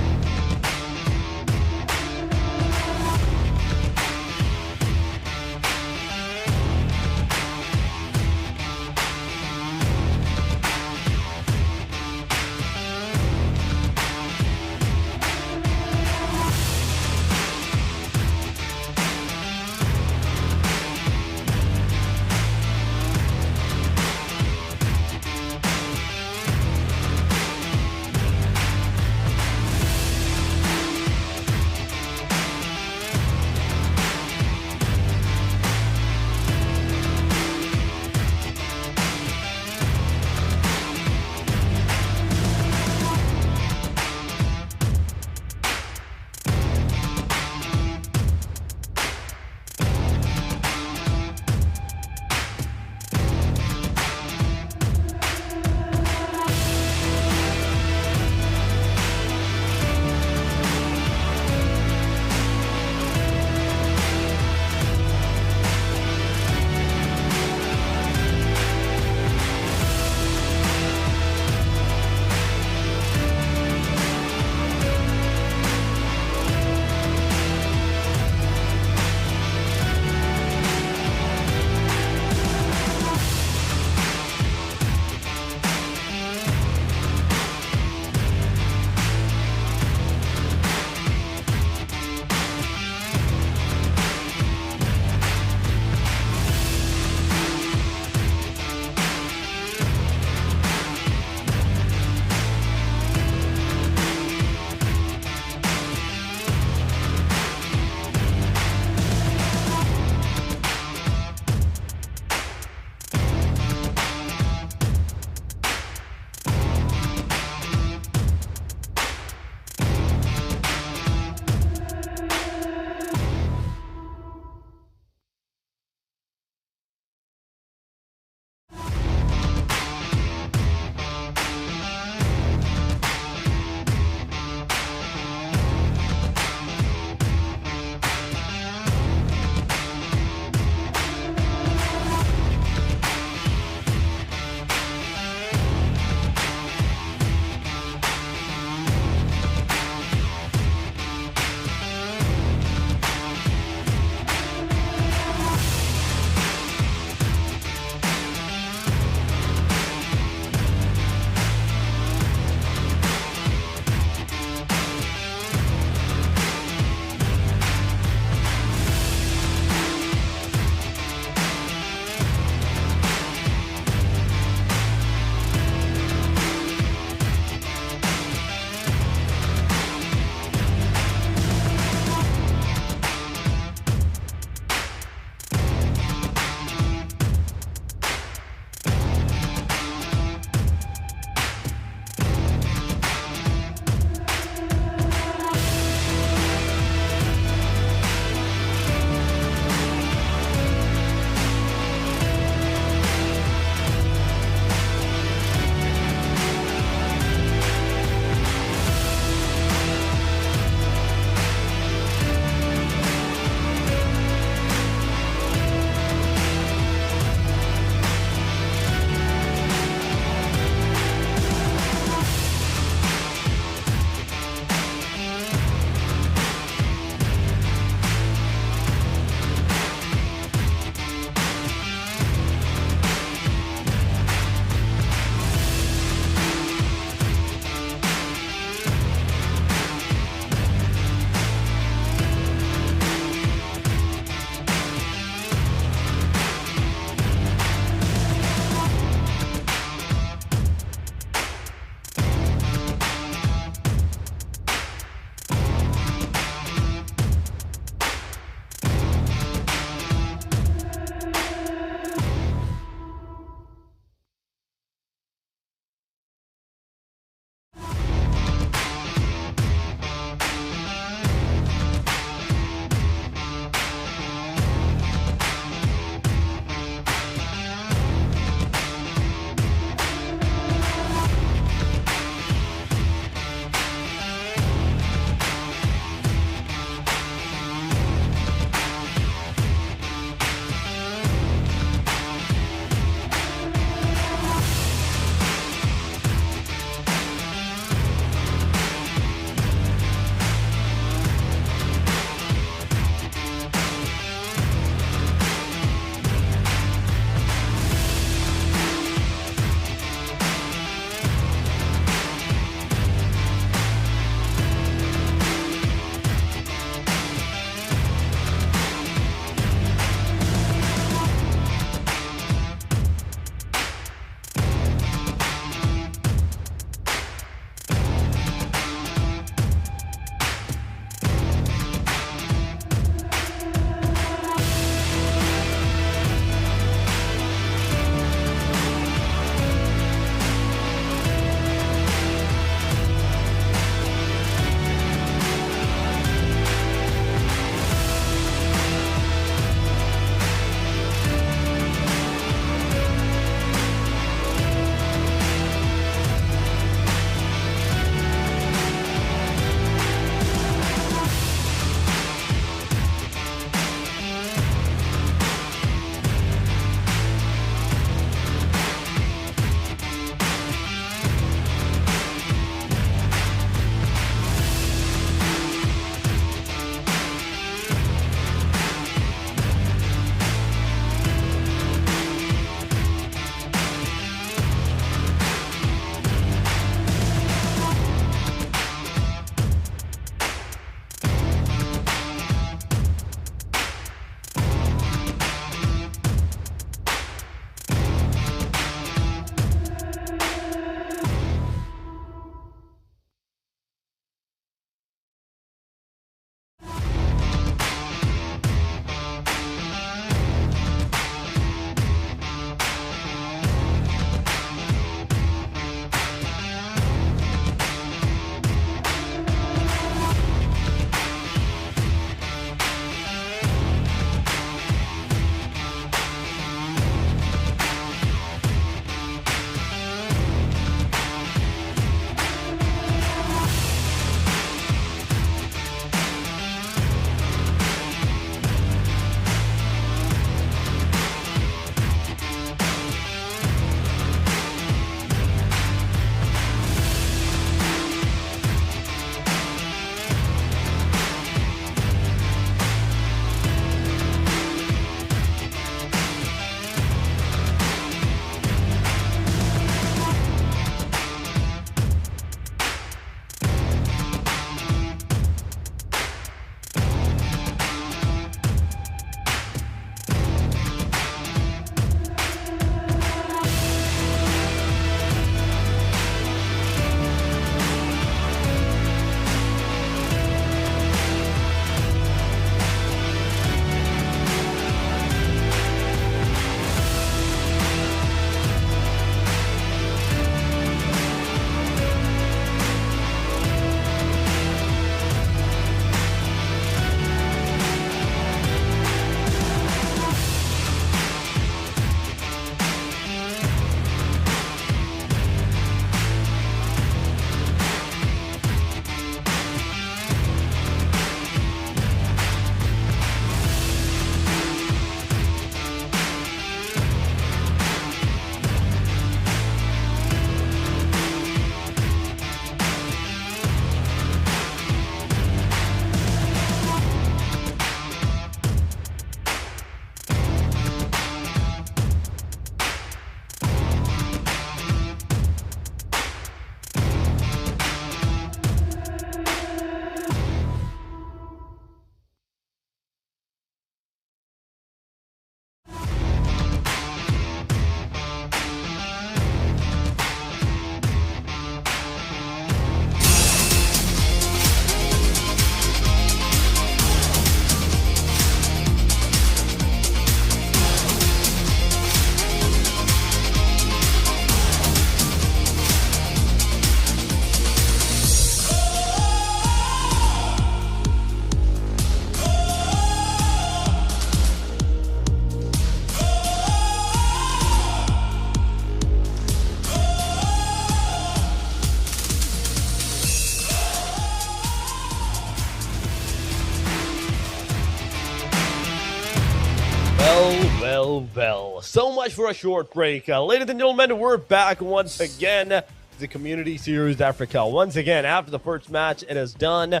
Well. So much for a short break. Ladies and gentlemen, we're back once again. The Community Series Africa. Once again, after the first match, it is done.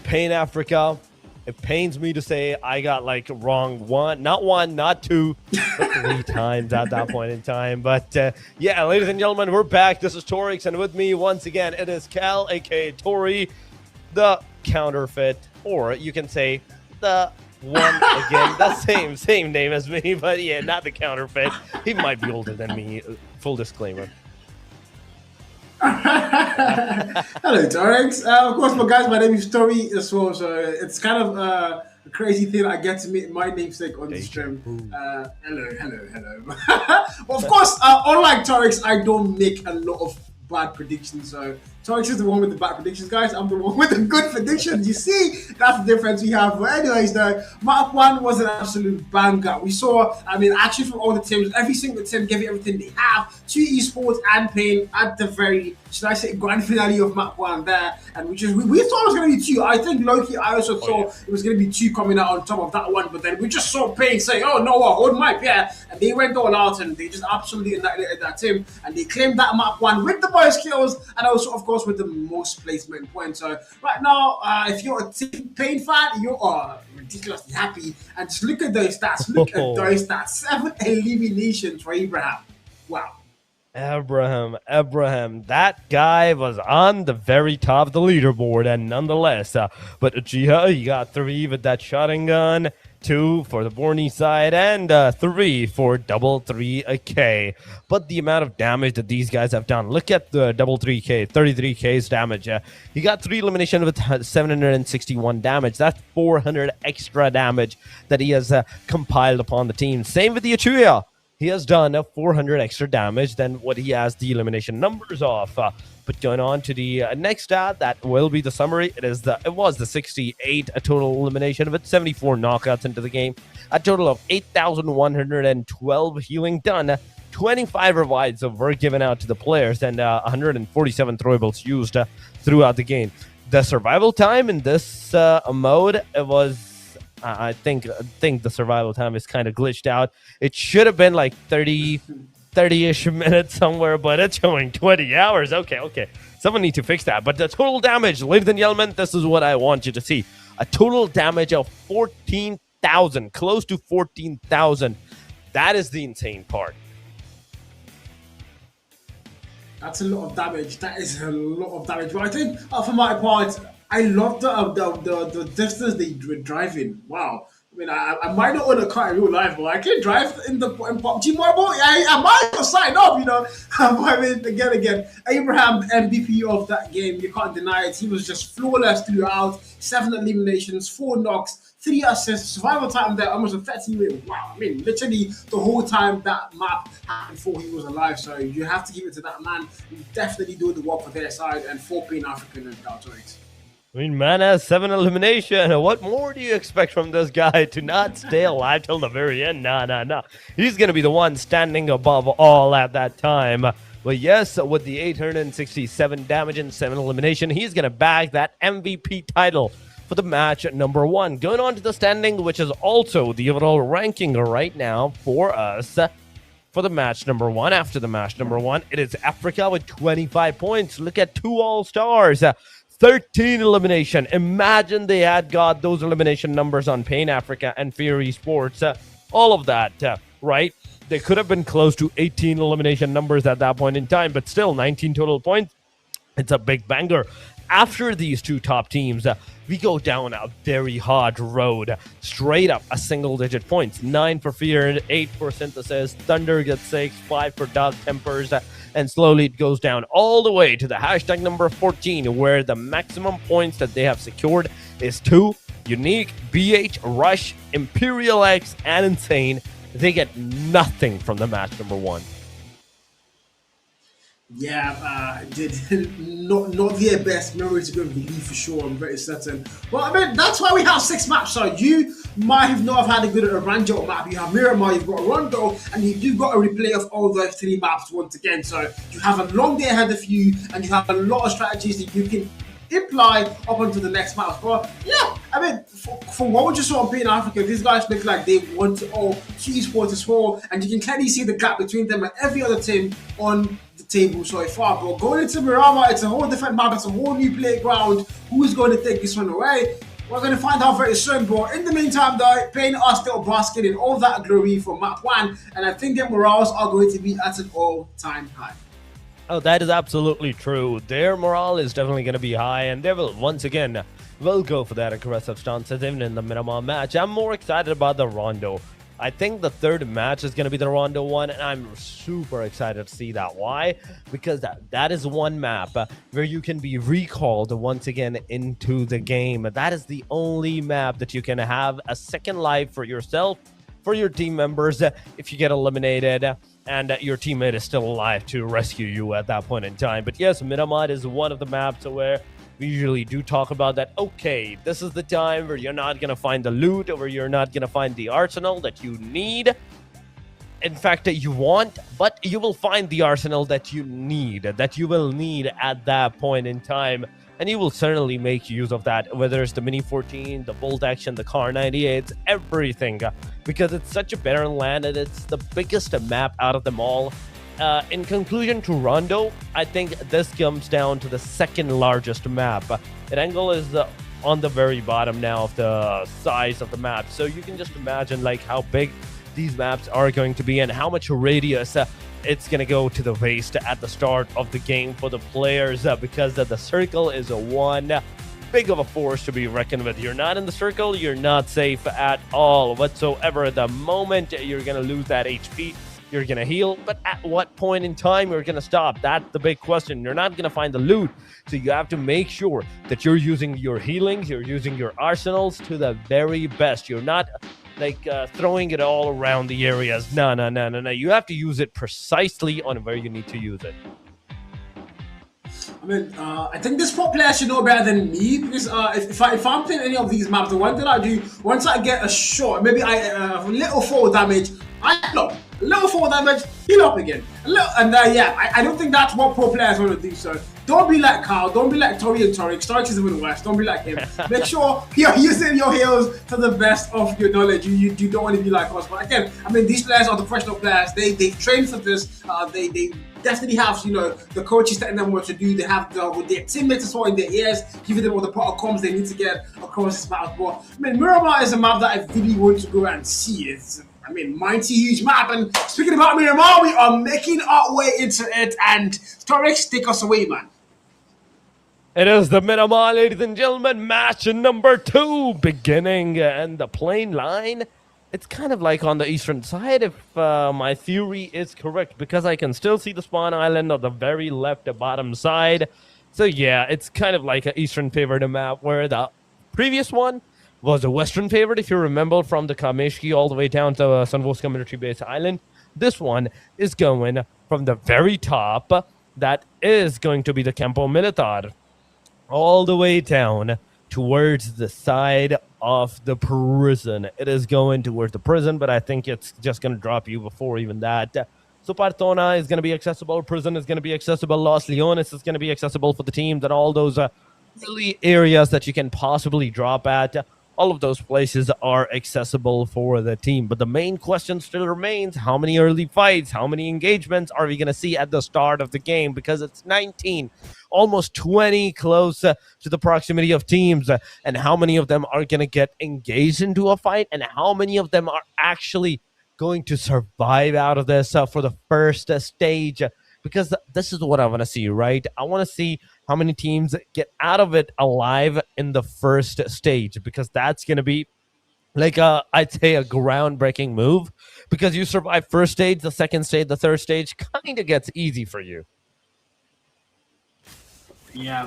Pain Africa. It pains me to say I got wrong one, not two, but 3 times at that point in time. But yeah, ladies and gentlemen, we're back. This is Torix, and with me once again, it is Cal, aka Tori, the counterfeit, or you can say the one again, the same name as me, but yeah, not the counterfeit. He might be older than me. Full disclaimer. Hello, Torix. Of course, guys, my name is Tori as well, so it's kind of a crazy thing I get to meet my namesake on the stream. Hello. Well, of course, unlike Torix, I don't make a lot of bad predictions, so Torix is the one with the bad predictions, guys. I'm the one with the good predictions. You see, that's the difference we have. But anyways, the Map 1 was an absolute banger. We saw, actually from all the teams, every single team gave it everything they have. 2 Esports and Pain at the very, should I say, grand finale of Map 1 there. And we thought it was going to be 2. I think low-key, I also thought it was going to be 2 coming out on top of that one. But then we just saw Pain say, oh, no, hold my pair. And they went all out and they just absolutely annihilated that team. And they claimed that Map 1 with the boys' kills and also, of course, with the most placement points. So right now, if you're a Pain fan, you are ridiculously happy. And just look at those stats. Look at those stats. 7 eliminations for Abraham. Wow. Abraham, that guy was on the very top of the leaderboard, and nonetheless, but Jiha, you got 3 with that shotgun gun, 2 for the Borneo side, and 3 for double 3K. But the amount of damage that these guys have done, look at the double 3K, 33K's damage. He got 3 elimination with 761 damage. That's 400 extra damage that he has compiled upon the team. Same with the Achuya. He has done 400 extra damage than what he has the elimination numbers of. But going on to the next stat, that will be the summary. It was the 68 total elimination with 74 knockouts into the game. A total of 8,112 healing done. 25 revives were given out to the players, and 147 throwables used throughout the game. The survival time in this mode, it was, I think the survival time is kind of glitched out. It should have been like 30-ish minutes somewhere, but it's showing 20 hours. Okay. Someone needs to fix that. But the total damage, ladies and gentlemen, this is what I want you to see. A total damage of 14,000, close to 14,000. That is the insane part. That's a lot of damage. That is a lot of damage. But I think, for my part, I love the distance they were driving. Wow. I might not own a car in real life, but I can drive in PUBG Mobile. I might as well sign up, again, Abraham, MVP of that game, you can't deny it. He was just flawless throughout. 7 eliminations, 4 knocks, 3 assists, survival time there, almost a 30 minute. Wow, literally the whole time that map happened before he was alive. So you have to give it to that man. He's definitely doing the work for their side and for Pain African and Daltorics. Man has 7 elimination. What more do you expect from this guy to not stay alive till the very end? Nah. He's going to be the one standing above all at that time. But yes, with the 867 damage and 7 elimination, he's going to bag that MVP title for the match number 1. Going on to the standing, which is also the overall ranking right now for us. For the match number 1, after the match number 1, it is Africa with 25 points. Look at 2 all-stars. 13 elimination. Imagine they had got those elimination numbers on Pain Africa and Fear Esports. All of that, right? They could have been close to 18 elimination numbers at that point in time, but still 19 total points. It's a big banger. After these 2 top teams, we go down a very hard road. Straight up a single-digit points. 9 for Fear, 8 for Synthesis. Thunder gets 6, 5 for DARKTEMPERS. And slowly it goes down all the way to the hashtag number 14, where the maximum points that they have secured is 2. Unique, BH, Rush, IMPERIALX, and Insane. They get nothing from the match number 1. Yeah, did not their best memory to go and believe for sure. I'm very certain. Well, that's why we have 6 maps. So you might not have had a good Erangel map. You have Miramar, you've got Rondo, and you've got a replay of all those 3 maps once again. So you have a long day ahead of you, and you have a lot of strategies that you can imply up onto the next map. But yeah, I mean, for what we just saw in Africa, these guys look like they want to all to esports as well, and you can clearly see the gap between them and every other team on the table so far. But going into Miramar, it's a whole different map, it's a whole new playground. Who's going to take this one away? We're going to find out very soon, but in the meantime, though, Pain are still basking in all that glory from map 1, and I think their morals are going to be at an all-time high. Oh, that is absolutely true. Their morale is definitely going to be high, and they will, once again, will go for that aggressive stance even in the Miramar match. I'm more excited about the Rondo. I think the third match is going to be the Rondo one, and I'm super excited to see that. Why? Because that is one map where you can be recalled once again into the game. That is the only map that you can have a second life for yourself, for your team members, if you get eliminated and your teammate is still alive to rescue you at that point in time. But yes, Miramar is one of the maps where we usually do talk about that. Okay, this is the time where you're not going to find the loot, or where you're not going to find the arsenal that you need. In fact, that you want, but you will find the arsenal that you need, that you will need at that point in time. And you will certainly make use of that, whether it's the Mini 14, the Bolt Action, the Car 98, everything. Because it's such a better land, and it's the biggest map out of them all. In conclusion to Rondo, I think this comes down to the second largest map. Erangel is on the very bottom now of the size of the map. So you can just imagine like how big these maps are going to be and how much radius it's going to go to the waste at the start of the game for the players, because the circle is one big of a force to be reckoned with. You're not in the circle, you're not safe at all whatsoever. The moment you're going to lose that HP, you're going to heal, but at what point in time you're going to stop? That's the big question. You're not going to find the loot, so you have to make sure that you're using your healings, you're using your arsenals to the very best. You're not like throwing it all around the areas. No. You have to use it precisely on where you need to use it. I mean, I think this pro player should know better than me, because if I'm playing any of these maps, the one that I do, once I get a shot, maybe a little fall damage, I heal up. A little fall damage, heal up again. Yeah, I don't think that's what pro players want to do. So don't be like Carl, don't be like Tori and Torix. Torix is even worse. Don't be like him. Make sure you're using your heals to the best of your knowledge. You don't want to be like us. But again, I mean, these players are the professional players. They've trained for this. They definitely have, the coaches telling them what to do. They have their teammates as well in their ears, giving them all the protocols they need to get across this map. But I mean, Miramar is a map that I really want to go and see. It's, mighty huge map. And speaking about Miramar, we are making our way into it. And Storix, take us away, man. It is the Miramar, ladies and gentlemen, match number 2 beginning, and the plain line. It's kind of like on the eastern side, if my theory is correct, because I can still see the spawn island on the very left bottom side. So yeah, it's kind of like an eastern favored map, where the previous one was a western favorite, if you remember, from the Kameshki all the way down to Sunvoska military base island. This one is going from the very top, that is going to be the Campo Militar, all the way down towards the side of the prison. It is going towards the prison, but I think it's just going to drop you before even that. So Partona is going to be accessible, prison is going to be accessible, Los Leones is going to be accessible for the teams, and all those early areas that you can possibly drop at. All of those places are accessible for the team. But the main question still remains, how many early fights, how many engagements are we going to see at the start of the game? Because it's 19, almost 20 close to the proximity of teams. And how many of them are going to get engaged into a fight? And how many of them are actually going to survive out of this for the first stage? Because this is what I want to see, right? I want to see how many teams get out of it alive in the first stage, because that's going to be like I'd say a groundbreaking move, because you survive first stage, the second stage, the third stage kind of gets easy for you. Yeah,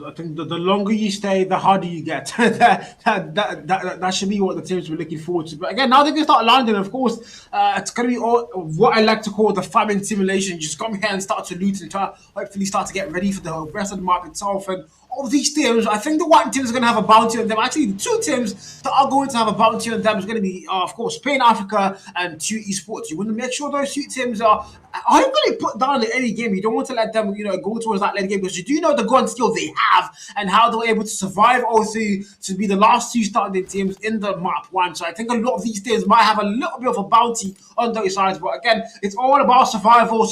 I think the longer you stay, the harder you get. that should be what the teams were looking forward to. But again, now they can start landing. Of course, it's going to be all what I like to call the famine simulation. Just come here and start to loot and hopefully start to get ready for the rest of the map itself. And of these teams, I think the one team is going to have a bounty on them. Actually, the two teams that are going to have a bounty on them is going to be, of course, Spain Africa and 2 Esports. You want to make sure those two teams are going to put down in any game. You don't want to let them, go towards that late game because you do know the gun skill they have and how they were able to survive also to be the last 2 starting teams in the map 1. So I think a lot of these teams might have a little bit of a bounty on those sides. But again, it's all about survival,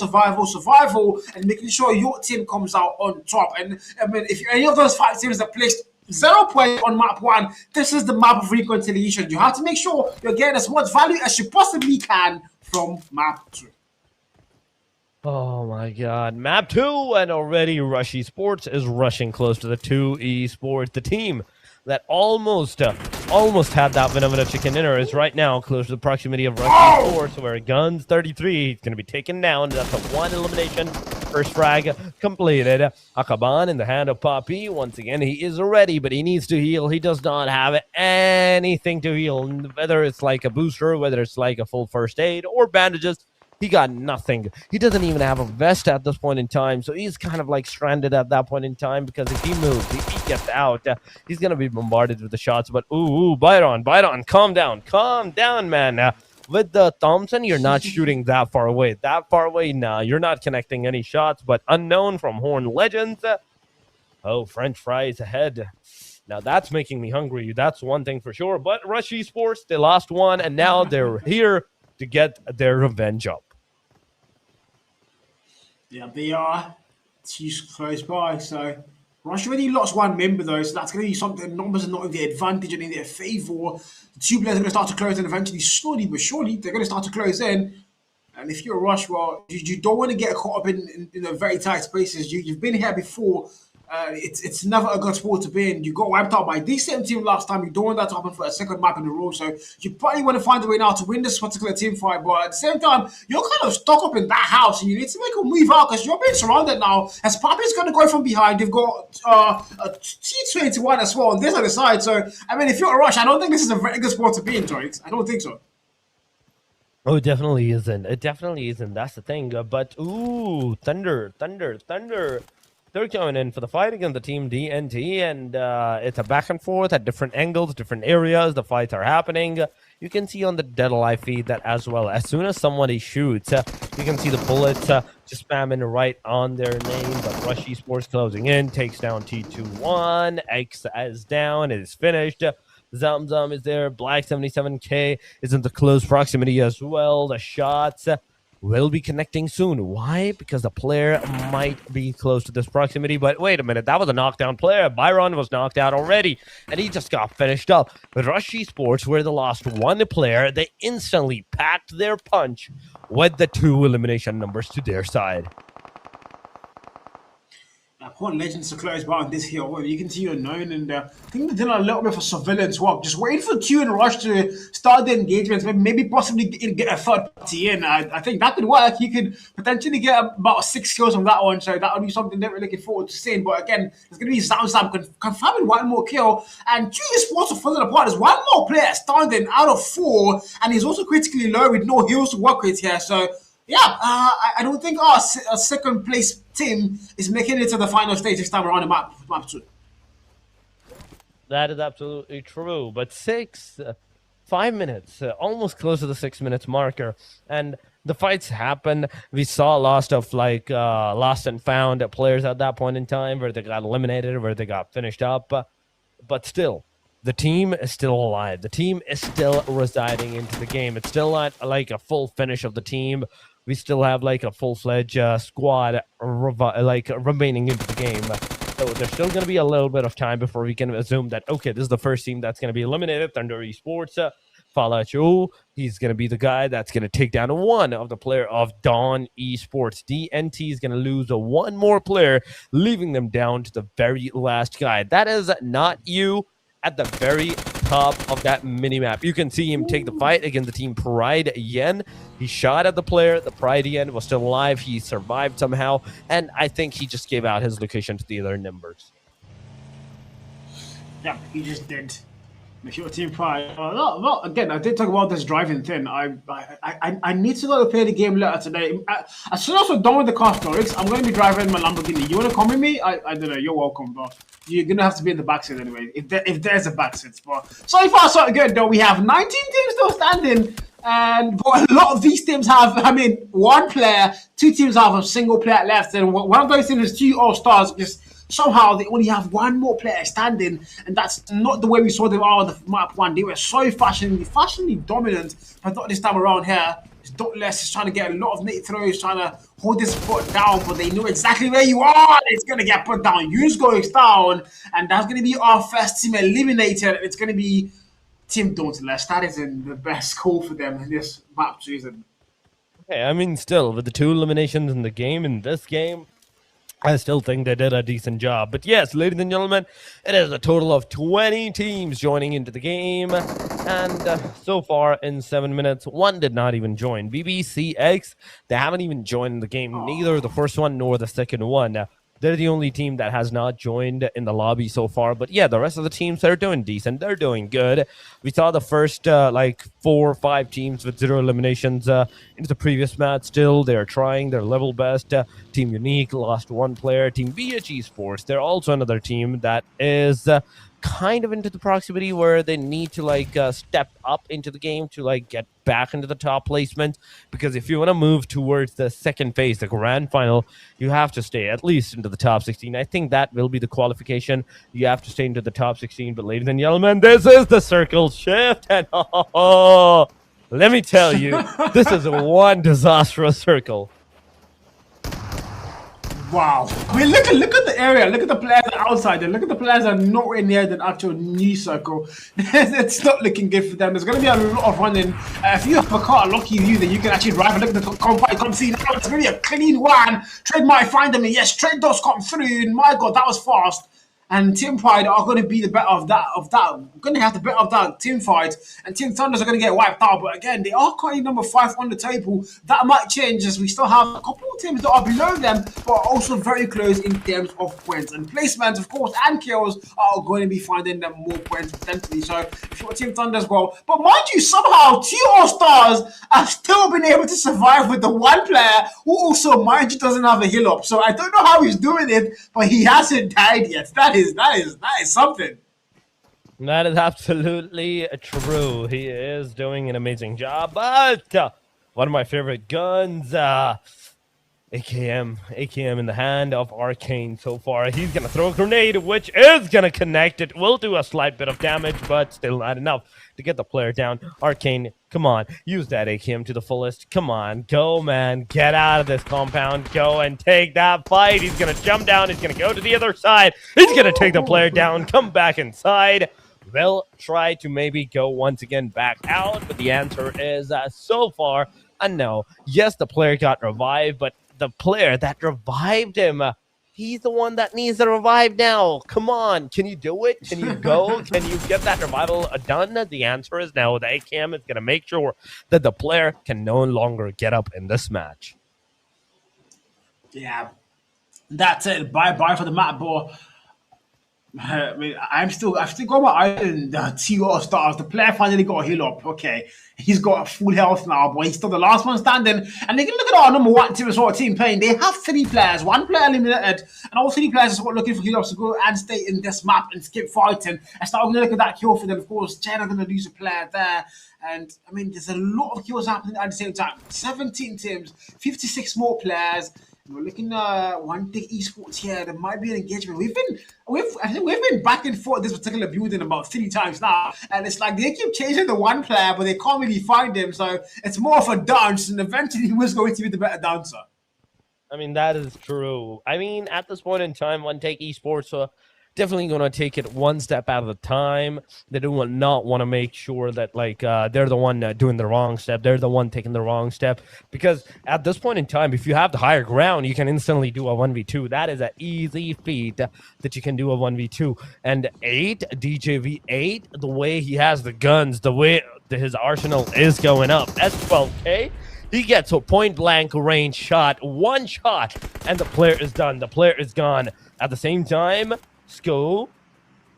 and making sure your team comes out on top. And I mean, if any of those 5 teams that placed 0 points on map 1, this is the map of reconciliation. You have to make sure you're getting as much value as you possibly can from map 2. Oh my god, map 2, and already Rush Esports is rushing close to the 2 Esports. The team that almost had that Vanilla chicken dinner is right now close to the proximity of Rush Esports, where Guns 33 is going to be taken down. That's a 1 elimination. First frag completed. Akaban in the hand of Poppy. Once again, he is ready, but he needs to heal. He does not have anything to heal, whether it's like a booster, whether it's like a full first aid, or bandages. He got nothing. He doesn't even have a vest at this point in time, so he's kind of like stranded at that point in time, because if he moves, if he gets out, he's going to be bombarded with the shots. But ooh, bite on, calm down, man. With the Thompson, you're not shooting that far away. Nah, you're not connecting any shots. But Unknown from Horn Legends. Oh, French fries ahead. Now that's making me hungry. That's one thing for sure. But Rush Esports, they lost 1, and now they're here to get their revenge up. Yeah, they are. She's close by, so Russia already lost 1 member though, so that's going to be something. Numbers are not in their advantage and in their favour. The 2 players are going to start to close in eventually, slowly but surely, they're going to start to close in. And if you're a Rush, well, you don't want to get caught up in the very tight spaces. You've been here before. It's never a good sport to be in. You got wiped out by this same team last time. You don't want that to happen for a second map in a row. So you probably want to find a way now to win this particular team fight. But at the same time, you're kind of stuck up in that house, and you need to make a move out because you're being surrounded now. As Papi's going to go from behind, you've got a T21 as well on this other side. So I mean, if you're a Rush, I don't think this is a very good sport to be in, Joyce. I don't think so. Oh, it definitely isn't. That's the thing. But ooh, Thunder. They're coming in for the fight against the team DNT, and it's a back and forth at different angles, different areas. The fights are happening. You can see on the Dead Alive feed that as well. As soon as somebody shoots, you can see the bullets just spamming right on their name. But Rush Esports closing in, takes down T21. X is down. It is finished. Zamzam is there. Black 77K is in the close proximity as well. The shots will be connecting soon. Why? Because the player might be close to this proximity. But wait a minute, that was a knockdown player. Byron was knocked out already, and he just got finished up. But Rush Esports, where they lost 1 player, they instantly packed their punch with the 2 elimination numbers to their side. Horn Legends are close by on this here. Well, you can see Unknown, and I think they're doing a little bit of a surveillance work. Just waiting for Q and Rush to start the engagements, maybe possibly get a third party in. I think that could work. You could potentially get about 6 kills on that one, so that would be something that we're looking forward to seeing. But again, there's going to be Zamzam confirming 1 more kill, and 2 Esports are falling apart. There's 1 more player standing out of 4, and he's also critically low with no heals to work with here. So yeah, I don't think our second place team is making it to the final stage this time around in map 2. That is absolutely true. But 5 minutes, almost close to the 6 minutes marker, and the fights happen. We saw lots of lost and found players at that point in time, where they got eliminated, where they got finished up. But still, the team is still alive. The team is still residing into the game. It's still not like a full finish of the team. We still have like a full-fledged squad remaining into the game. So there's still going to be a little bit of time before we can assume that, okay, this is the first team that's going to be eliminated. Thunder Esports, Falacho, he's going to be the guy that's going to take down 1 of the player of Dawn Esports. DNT is going to lose 1 more player, leaving them down to the very last guy. That is not you at the very top of that mini-map. You can see him take the fight against the team Pride Yen. He shot at the player. The Pride Yen was still alive. He survived somehow, and I think he just gave out his location to the other members. Yeah, he just did. If you're Team Pride, well, again, I did talk about this driving thing. I need to go play the game later today. As soon as we're done with the car stories, I'm going to be driving my Lamborghini. You want to come with me? I don't know. You're welcome, but you're going to have to be in the backseat anyway, if there's a backseat. But so far, so good, though. We have 19 teams still standing. And a lot of these teams have, I mean, one player, two teams have a single player left. And one of those teams is two All-Stars. Just somehow they only have one more player standing, and that's not the way we saw them on the map one. They were so fashionably dominant, but not this time around here. It's DAUNTLESS is trying to get a lot of net throws, trying to hold this foot down, but they know exactly where you are. It's going to get put down. Use goes down, and that's going to be our first team eliminated. It's going to be Team DAUNTLESS. That is in the best call for them in this map season. Okay, I mean, still, with the 2 eliminations in the game, in this game, I still think they did a decent job. But yes, ladies and gentlemen, it is a total of 20 teams joining into the game. And so far, in 7 minutes, one did not even join. BBCX, they haven't even joined the game, neither the first one nor the second one. They're the only team that has not joined in the lobby so far. But yeah, the rest of the teams, they're doing decent. They're doing good. We saw the first, 4 or 5 teams with 0 eliminations into the previous match. Still, they're trying their level best. Team Unique lost 1 player. Team Esports, they're also another team that is kind of into the proximity where they need to step up into the game to get back into the top placement, because if you want to move towards the second phase, the grand final, you have to stay at least into the top 16. I think that will be the qualification. You have to stay into the top 16. But ladies and gentlemen, this is the circle shift, and let me tell you, this is one disastrous circle. Wow. I mean, look at the area. Look at the players outside there. Look at the players that are nowhere near the actual new circle. It's not looking good for them. There's going to be a lot of running. If you have a car, lucky you, then you can actually drive and look at the come see now. It's going to be a clean one. Trade might find them. And yes, Trade does come through. And my God, that was fast. And Team Pride are going to be the better of that. We're going to have the better of that team fight. And Team Thunders are going to get wiped out. But again, they are currently number 5 on the table. That might change as we still have a couple of teams that are below them, but are also very close in terms of points. And placements, of course, and kills are going to be finding them more points potentially. So if you're Team Thunders, well. But mind you, somehow, 2 All-Stars have still been able to survive with the one player who also, mind you, doesn't have a heal up. So I don't know how he's doing it, but he hasn't died yet. That is something. That is absolutely true. He is doing an amazing job. But one of my favorite guns, AKM in the hand of Arcane so far. He's going to throw a grenade, which is going to connect. It will do a slight bit of damage, but still not enough to get the player down. Arcane, come on. Use that AKM to the fullest. Come on. Go, man. Get out of this compound. Go and take that fight. He's going to jump down. He's going to go to the other side. He's going to take the player down. Come back inside. They'll try to maybe go once again back out, but the answer is so far a no. Yes, the player got revived, but the player that revived him, he's the one that needs the revive now. Come on. Can you do it? Can you go? Can you get that revival done? The answer is no. The AKM is going to make sure that the player can no longer get up in this match. Yeah, that's it. Bye for the map, boy. I mean, I've still got my eye on the 2 All-Stars. The player finally got a heal up. Okay, he's got full health now, but he's still the last one standing. And they can look at our number 1 team as well, team playing. They have 3 players, 1 player eliminated, and all 3 players are looking for heal ups to go and stay in this map and skip fighting. And start going to look at that kill for them. Of course, China going to lose a player there. And I mean, there's a lot of kills happening at the same time. 17 teams, 56 more players. We're looking at one big esports here. There might be an engagement. We've been back and forth this particular building about 3 times now, and it's like they keep chasing the one player, but they can't really find him. So it's more of a dance, and eventually who's going to be the better dancer? I mean, that is true. I mean, at this point in time, One Take Esports definitely going to take it one step at a time. They do not want to make sure that they're the one doing the wrong step. They're the one taking the wrong step, because at this point in time, if you have the higher ground, you can instantly do a 1v2. That is an easy feat that you can do a 1v2. And DJV 8, the way he has the guns, the way his arsenal is going up, S12K, he gets a point-blank range shot, 1 shot, and the player is done. The player is gone. At the same time, Sko,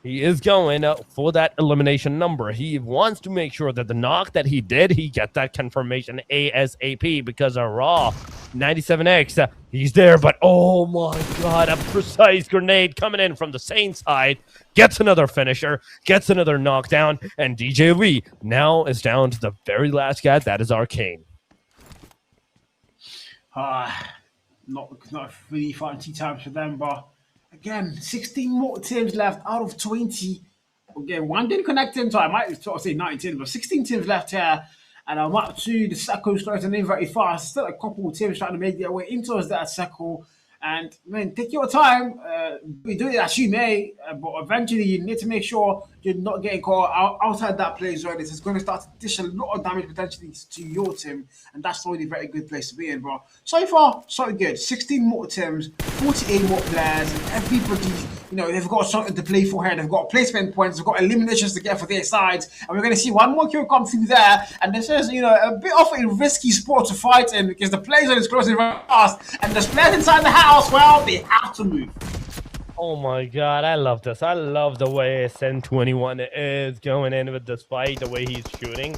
He is going for that elimination number. He wants to make sure that the knock that he did, he gets that confirmation ASAP because a raw 97X, he's there, but oh my god, a precise grenade coming in from the same side, gets another finisher, gets another knockdown, and DJV now is down to the very last guy, that is Arcane. Not really fancy times for them, but again, 16 more teams left out of 20. Again, one didn't connect in, so I might sort of say 19, but 16 teams left here. And I'm up to the circle starting in very fast. Still a couple of teams trying to make their way into that circle. And man, take your time. We do it as you may, but eventually you need to make sure you're not getting caught outside that play zone. This is going to start to dish a lot of damage potentially to your team, and that's already a very good place to be in, bro. So far, so good. 16 more teams, 48 more players, and everybody, you know, they've got something to play for here. They've got placement points, they've got eliminations to get for their sides, and we're going to see one more kill come through there. And this is, you know, a bit of a risky sport to fight in because the play zone is closing very fast, and there's players inside the house. Well, they have to move. Oh my god, I love this. I love the way SN21 is going in with this fight, the way he's shooting.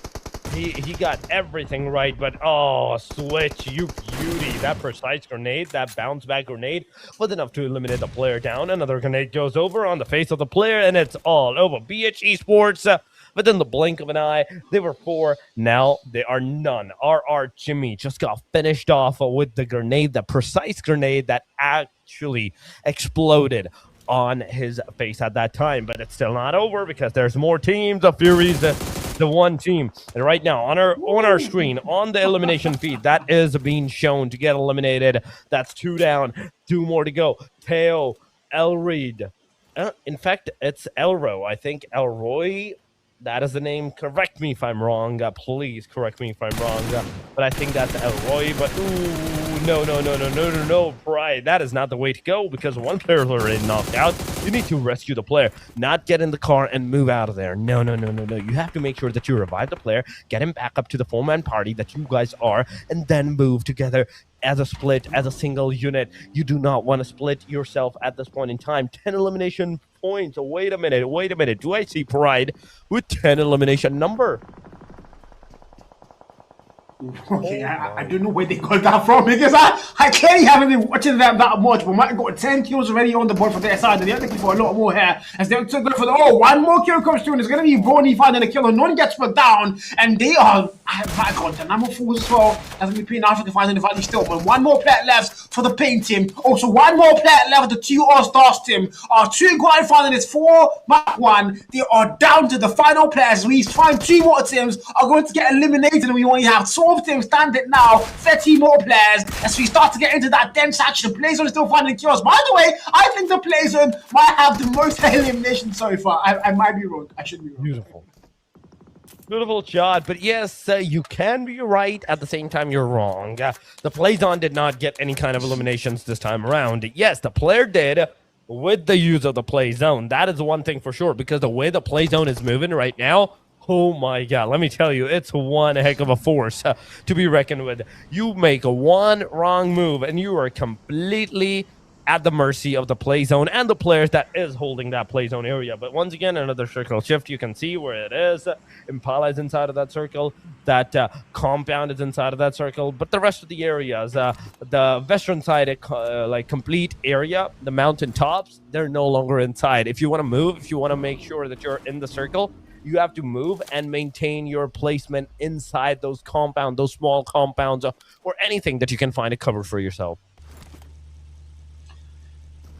He got everything right, but oh, switch, you beauty. That precise grenade, that bounce back grenade was enough to eliminate the player down. Another grenade goes over on the face of the player, and it's all over. BH Esports, within the blink of an eye, they were 4. Now they are none. RR Jimmy just got finished off with the grenade, the precise grenade that actually exploded on his face at that time. But it's still not over because there's more teams. The Furies, the one team. And right now on our screen, on the elimination feed, that is being shown to get eliminated. That's 2 down, 2 more to go. Teo, Elreed. In fact, it's Elro. I think Elroy. That is the name. Correct me if I'm wrong. Please correct me if I'm wrong. But I think that's Elroy. But ooh, no, Pride. That is not the way to go because one player is already knocked out. You need to rescue the player, not get in the car and move out of there. No. You have to make sure that you revive the player, get him back up to the 4-man party that you guys are, and then move together as a split, as a single unit. You do not want to split yourself at this point in time. 10 elimination points. Wait a minute. Do I see Pride with 10 elimination number? Okay, I don't know where they got that from because I clearly haven't been watching them that much, but might got 10 kills already on the board for their side, and they're looking for a lot more here as they're so good for the one more kill comes through, and it's going to be Bonnie finding a kill, and no one gets put down, and they are back on to number 4 as well. That's going to be pretty Africa finding the valley still, but one more player left for the paint team. Also, one more player left for the 2 All-Stars team. 2 grand finalists, 4 Mark 1. They are down to the final players. We find 2 more teams are going to get eliminated, and we only have 12 teams standing now, 30 more players as we start to get into that dense action. The play zone is still finding kills. By the way, I think the play zone might have the most eliminations so far. I might be wrong. I should be wrong. Beautiful shot, but yes, you can be right. At the same time, you're wrong. The play zone did not get any kind of eliminations this time around. Yes, the player did with the use of the play zone. That is one thing for sure, because the way the play zone is moving right now, oh my god, let me tell you, it's one heck of a force to be reckoned with. You make one wrong move and you are completely at the mercy of the play zone and the players that is holding that play zone area. But once again, another circle shift. You can see where it is. Impala is inside of that circle. That compound is inside of that circle. But the rest of the areas, the western side, like complete area, the mountain tops, they're no longer inside. If you want to move, if you want to make sure that you're in the circle, you have to move and maintain your placement inside those compounds, those small compounds, or anything that you can find a cover for yourself.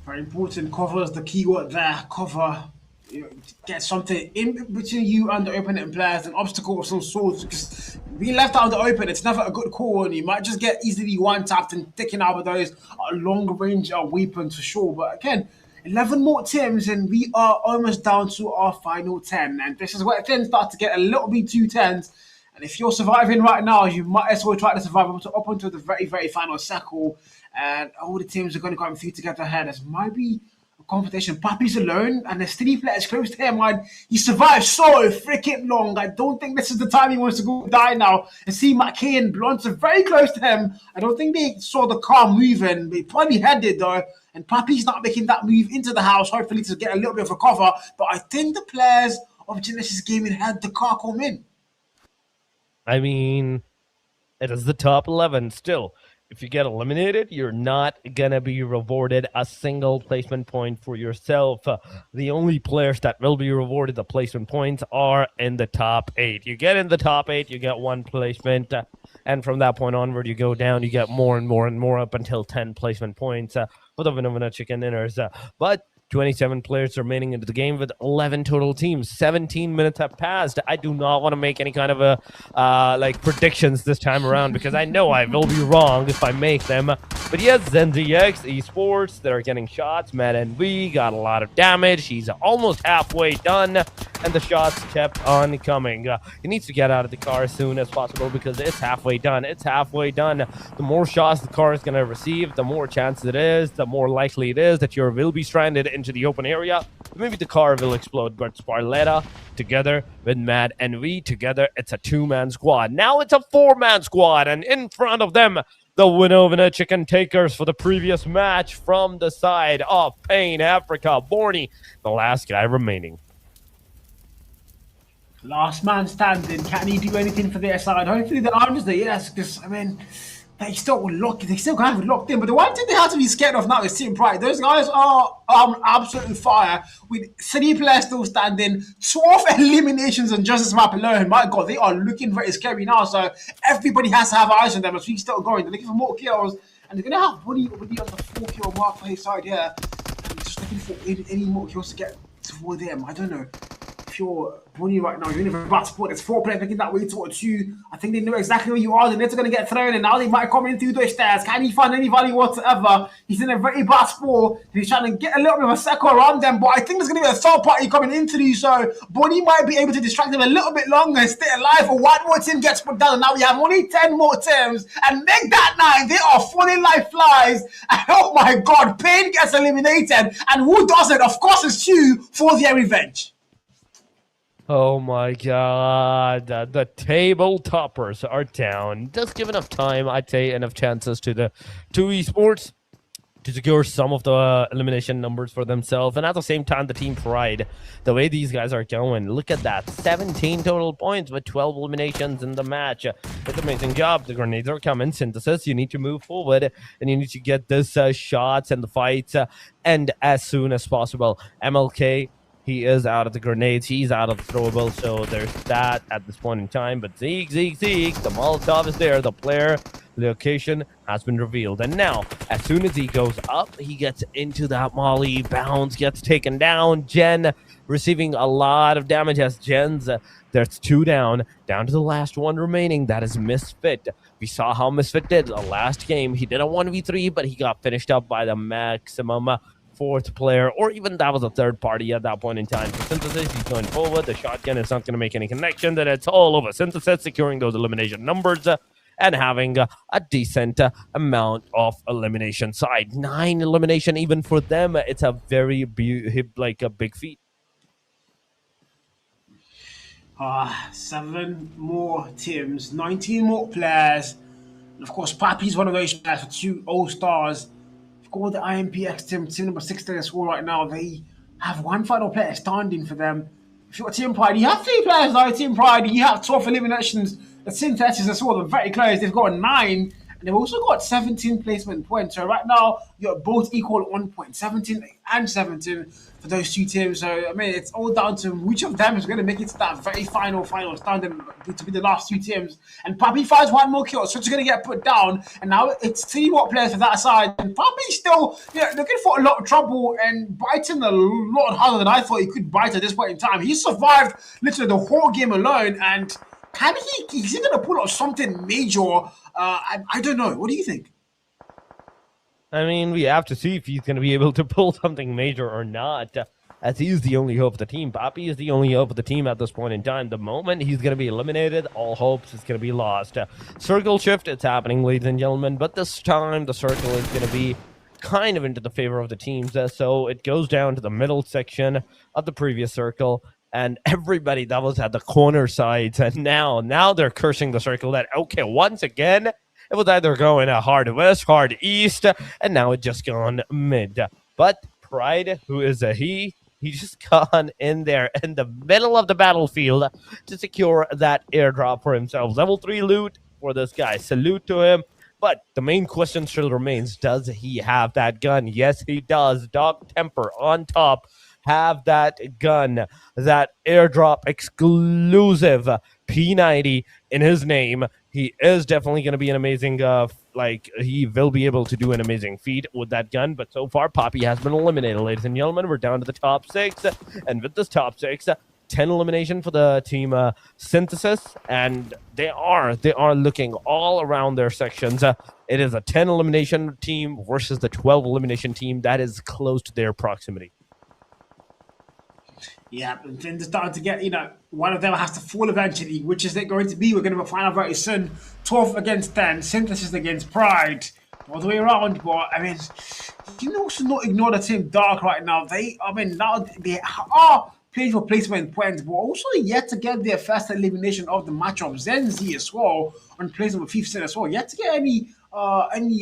Very important. Cover is the keyword there. Cover. You know, get something in between you and the opponent players, an obstacle of some sort. Because being left out in the open, it's never a good call, and you might just get easily one-tapped and taken out with those long-range weapons for sure. But again, 11 more teams, and we are almost down to our final 10. And this is where things start to get a little bit too tense. And if you're surviving right now, you might as well try to survive up until the very, very final circle. And all the teams are going to come through together here. This might be confrontation. Papi's alone, and there's 3 players close to him, and he survived so freaking long. I don't think this is the time he wants to go die now. And see McKay and Blunt are very close to him. I don't think they saw the car moving. They probably headed though. And Papi's not making that move into the house, hopefully to get a little bit of a cover. But I think the players of Genesis Gaming had the car come in. I mean, it is the top 11 still. If you get eliminated, you're not going to be rewarded a single placement point for yourself. The only players that will be rewarded the placement points are in the top 8. You get in the top 8, you get 1 placement. And from that point onward, you go down, you get more and more and more up until 10 placement points for the winner chicken dinners. But 27 players remaining into the game with 11 total teams. 17 minutes have passed. I do not want to make any kind of a predictions this time around because I know I will be wrong if I make them. But yes, ZENZ Esports, they're getting shots. Matt and we got a lot of damage. He's almost halfway done, and the shots kept on coming. He needs to get out of the car as soon as possible because it's halfway done. It's halfway done. The more shots the car is going to receive, the more chances it is, the more likely it is that you will be stranded into the open area. Maybe the car will explode, but Sparletta together with Matt and we together, it's a 2-man squad. Now it's a 4-man squad, and in front of them, the Winovina Chicken Takers for the previous match from the side of Pain Africa. Borny, the last guy remaining. Last man standing. Can he do anything for their side? Hopefully the arms there, yes, because I mean they still have it locked in. But the one thing they have to be scared of now is Team Pride. Those guys are absolutely fire. With 3 players still standing, 12 eliminations on just this map alone. My God, they are looking very scary now. So everybody has to have eyes on them as we still going. They're looking for more kills, and they're gonna have Woody on the 4-kill mark for his side here. And just looking for any more kills to get toward them. I don't know. If you're Bonnie right now, you're in a very bad spot. There's 4 players making that way towards you. I think they know exactly where you are. The nets are going to get thrown, and now they might come in through those stairs. Can he find any value whatsoever? He's in a very bad spot. He's trying to get a little bit of a circle around them, but I think there's going to be a third party coming into these, so Bonnie might be able to distract them a little bit longer and stay alive. Or 1 more team gets put down, and now we have only 10 more teams. And make that 9. They are fully life flies. And oh my God, Pain gets eliminated. And who does it? Of course, it's you for their revenge. Oh my God, the table toppers are down. Just give enough time, I'd say, enough chances to the 2 esports to secure some of the elimination numbers for themselves. And at the same time, the Team Pride, the way these guys are going, look at that. 17 total points with 12 eliminations in the match. It's an amazing job. The grenades are coming. Synthesis, you need to move forward, and you need to get this shots and the fights and as soon as possible. MLK, he is out of the grenades. He's out of the throwable. So there's that at this point in time. But Zeke, the Molotov is there. The player, the location has been revealed. And now, as soon as he goes up, he gets into that molly. Bounce gets taken down. Jen receiving a lot of damage as Jen's. There's 2 down to the last one remaining. That is Misfit. We saw how Misfit did the last game. He did a 1v3, but he got finished up by the maximum 4th player, or even that was a 3rd party at that point in time. For Synthesis, he's going forward. The shotgun is not going to make any connection. Then it's all over Synthesis, securing those elimination numbers and having a decent amount of elimination side. 9 elimination, even for them, it's a very a big feat. 7 more teams, 19 more players. And of course, Papi's one of those players with 2 all-stars. Got the IMPERIALX team number 6 in the score right now. They have 1 final player standing for them. If you're Team Pride, you have 3 players now. Team Pride, you have 12 eliminations. The Synthesis as well, they're very close. They've got 9, and they've also got 17 placement points. So right now, you're both equal at 1 point, 17 and 17 for those 2 teams. So I mean, it's all down to which of them is going to make it to that very final standing to be the last 2 teams. And Papi finds 1 more kill, so it's going to get put down. And now it's 3 more players for that side. And Papi's still looking for a lot of trouble and biting a lot harder than I thought he could bite at this point in time. He survived literally the whole game alone, and is he going to pull off something major? I don't know. What do you think? I mean, we have to see if he's going to be able to pull something major or not, as he is the only hope of the team. Papi is the only hope of the team at this point in time. The moment he's going to be eliminated, all hopes is going to be lost. Circle shift, it's happening, ladies and gentlemen, but this time the circle is going to be kind of into the favor of the teams. So it goes down to the middle section of the previous circle, and everybody that was at the corner sides, and now they're cursing the circle that, okay, once again, it was either going hard west, hard east, and now it just gone mid. But Pride, who is a he just gone in there in the middle of the battlefield to secure that airdrop for himself. Level 3 loot for this guy. Salute to him. But the main question still remains, does he have that gun? Yes, he does. Dark Temper on top. Have that gun, that airdrop exclusive P90 in his name. He is definitely going to be an amazing, he will be able to do an amazing feat with that gun. But so far, Poppy has been eliminated, ladies and gentlemen. We're down to the top 6. And with this top 6, 10 elimination for the team Synthesis, and they are looking all around their sections. It is a 10 elimination team versus the 12 elimination team that is close to their proximity. Yeah, and things are starting to get, one of them has to fall eventually. Which is it going to be? We're going to find out very soon. 12 against 10, Synthesis against Pride. All the way around, but I mean, you can also not ignore the team Dark right now. Now they are playing for placement points, but also yet to get their first elimination of the matchup. ZENZ as well on place number 15 as well. Yet to get any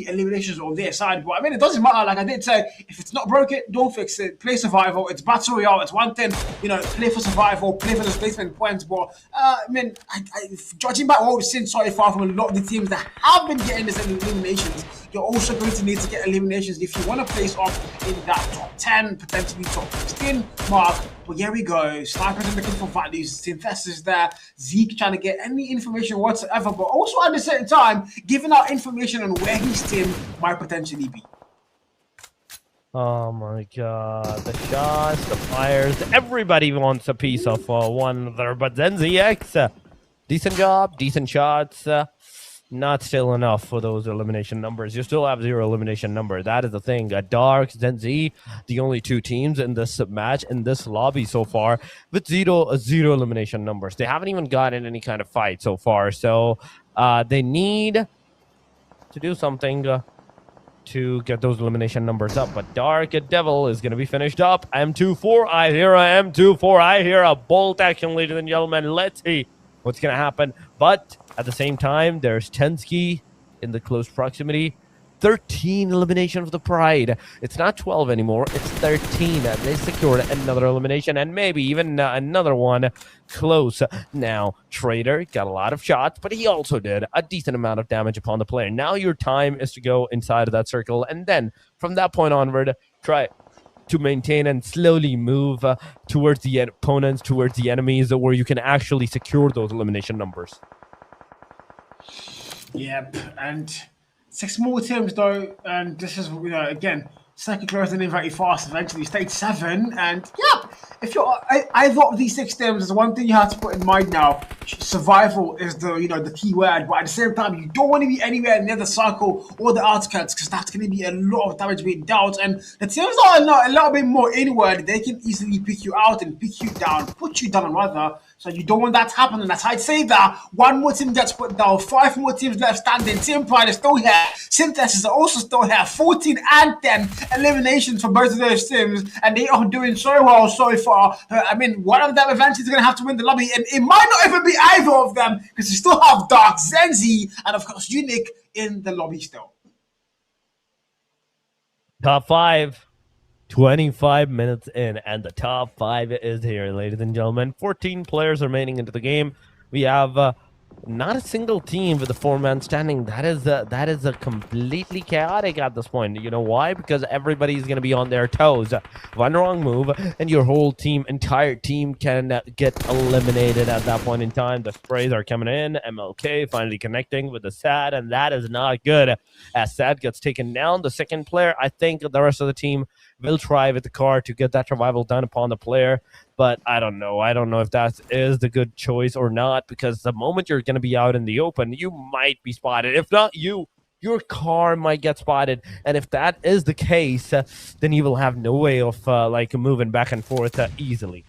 eliminations on their side. But I mean, it doesn't matter. Like I did say, if it's not broken, don't fix it. Play survival. It's battle royale. It's one thing. Play for survival. Play for displacement points. But judging by what we've seen so far from a lot of the teams that have been getting these eliminations, you're also going to need to get eliminations if you want to place off in that top 10, potentially top 16 mark. But here we go. Snipers are looking for values. Synthesis there. Zeke trying to get any information whatsoever, but also at the same time, giving out information on where his team might potentially be. Oh my god. The shots, the fires. Everybody wants a piece of one another, but then ZX. Decent job, decent shots. Not still enough for those elimination numbers. You still have 0 elimination number. That is the thing. Dark, ZENZ, the only 2 teams in this match, in this lobby so far, with zero elimination numbers. They haven't even gotten any kind of fight so far. So they need to do something to get those elimination numbers up. But Dark Devil is going to be finished up. M24, I hear a M24. I hear a bolt action, ladies and gentlemen. Let's see what's going to happen. But at the same time, there's Tensky in the close proximity. 13 elimination for the Pride. It's not 12 anymore. It's 13. They secured another elimination and maybe even another one close. Now, Trader got a lot of shots, but he also did a decent amount of damage upon the player. Now your time is to go inside of that circle, and then from that point onward, try to maintain and slowly move towards the opponents, towards the enemies, where you can actually secure those elimination numbers. Yep, and 6 more teams though, and this is, again, second closing in very fast, eventually stage 7, and yeah, if you're either of these 6 teams, there's one thing you have to put in mind now. Survival is the key word, but at the same time, you don't want to be anywhere near the circle or the outskirts, because that's going to be a lot of damage being dealt, and the teams that are a little bit more inward, they can easily pick you out and pick you down, put you down rather. So you don't want that to happen, and that's how I'd say that. 1 more team gets put down, 5 more teams left standing. Team Pride is still here. Synthesis are also still here. 14 and 10 eliminations for both of those teams, and they are doing so well so far. I mean, one of them eventually is going to have to win the lobby, and it might not even be either of them, because you still have Dark, ZENZ, and of course Unique in the lobby still. Top 5. 25 minutes in, and the top 5 is here, ladies and gentlemen. 14 players remaining into the game. We have not a single team with a 4-man standing. That is a completely chaotic at this point. You know why? Because everybody's going to be on their toes. One wrong move, and your whole entire team can get eliminated at that point in time. The sprays are coming in. MLK finally connecting with the SAD, and that is not good. As SAD gets taken down, the second player, I think the rest of the team will try with the car to get that survival done upon the player, but I don't know. I don't know if that is the good choice or not, because the moment you're going to be out in the open, you might be spotted. If not you, your car might get spotted, and if that is the case, then you will have no way of Yeah. moving back and forth easily.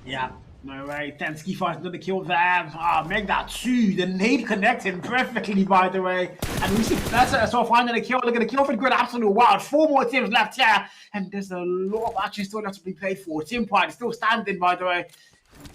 Yeah. No way, Tensky finds another kill there. Make that 2. The nade connecting perfectly, by the way. And we see Blesser as well finding a kill. Look at the kill for good, absolute wild. 4 more teams left here. And there's a lot of action still left to be played for. Team Pride is still standing, by the way.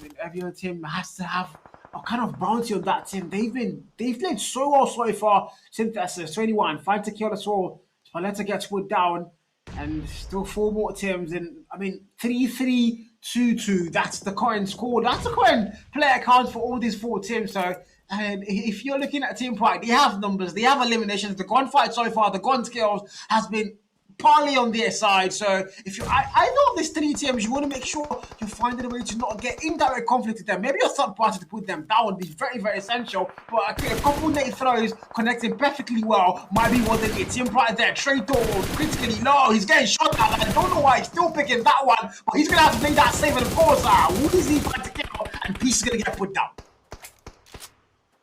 And every other team has to have a kind of bounty on that team. They've played so well so far. Synthesis 21, 5 to kill us all. Spaletta gets put down. And still 4 more teams. And I mean, 3-3. 2-2, that's the current score. That's the current player count for all these 4 teams. So, and if you're looking at Team Pride, they have numbers, they have eliminations. The gunfight so far, the gun skills has been partly on their side. So, if you, I know these 3 teams, you want to make sure you're finding a way to not get indirect conflict with them. Maybe a third party to put them down would be very, very essential. But I think a couple nade throws connecting perfectly well might be what they need. Team Pride there, Traitor critically low. He's getting shot at. I don't know why he's still picking that one, but he's gonna have to make that save. And of course, who is he trying to kill? And Peace is gonna get put down.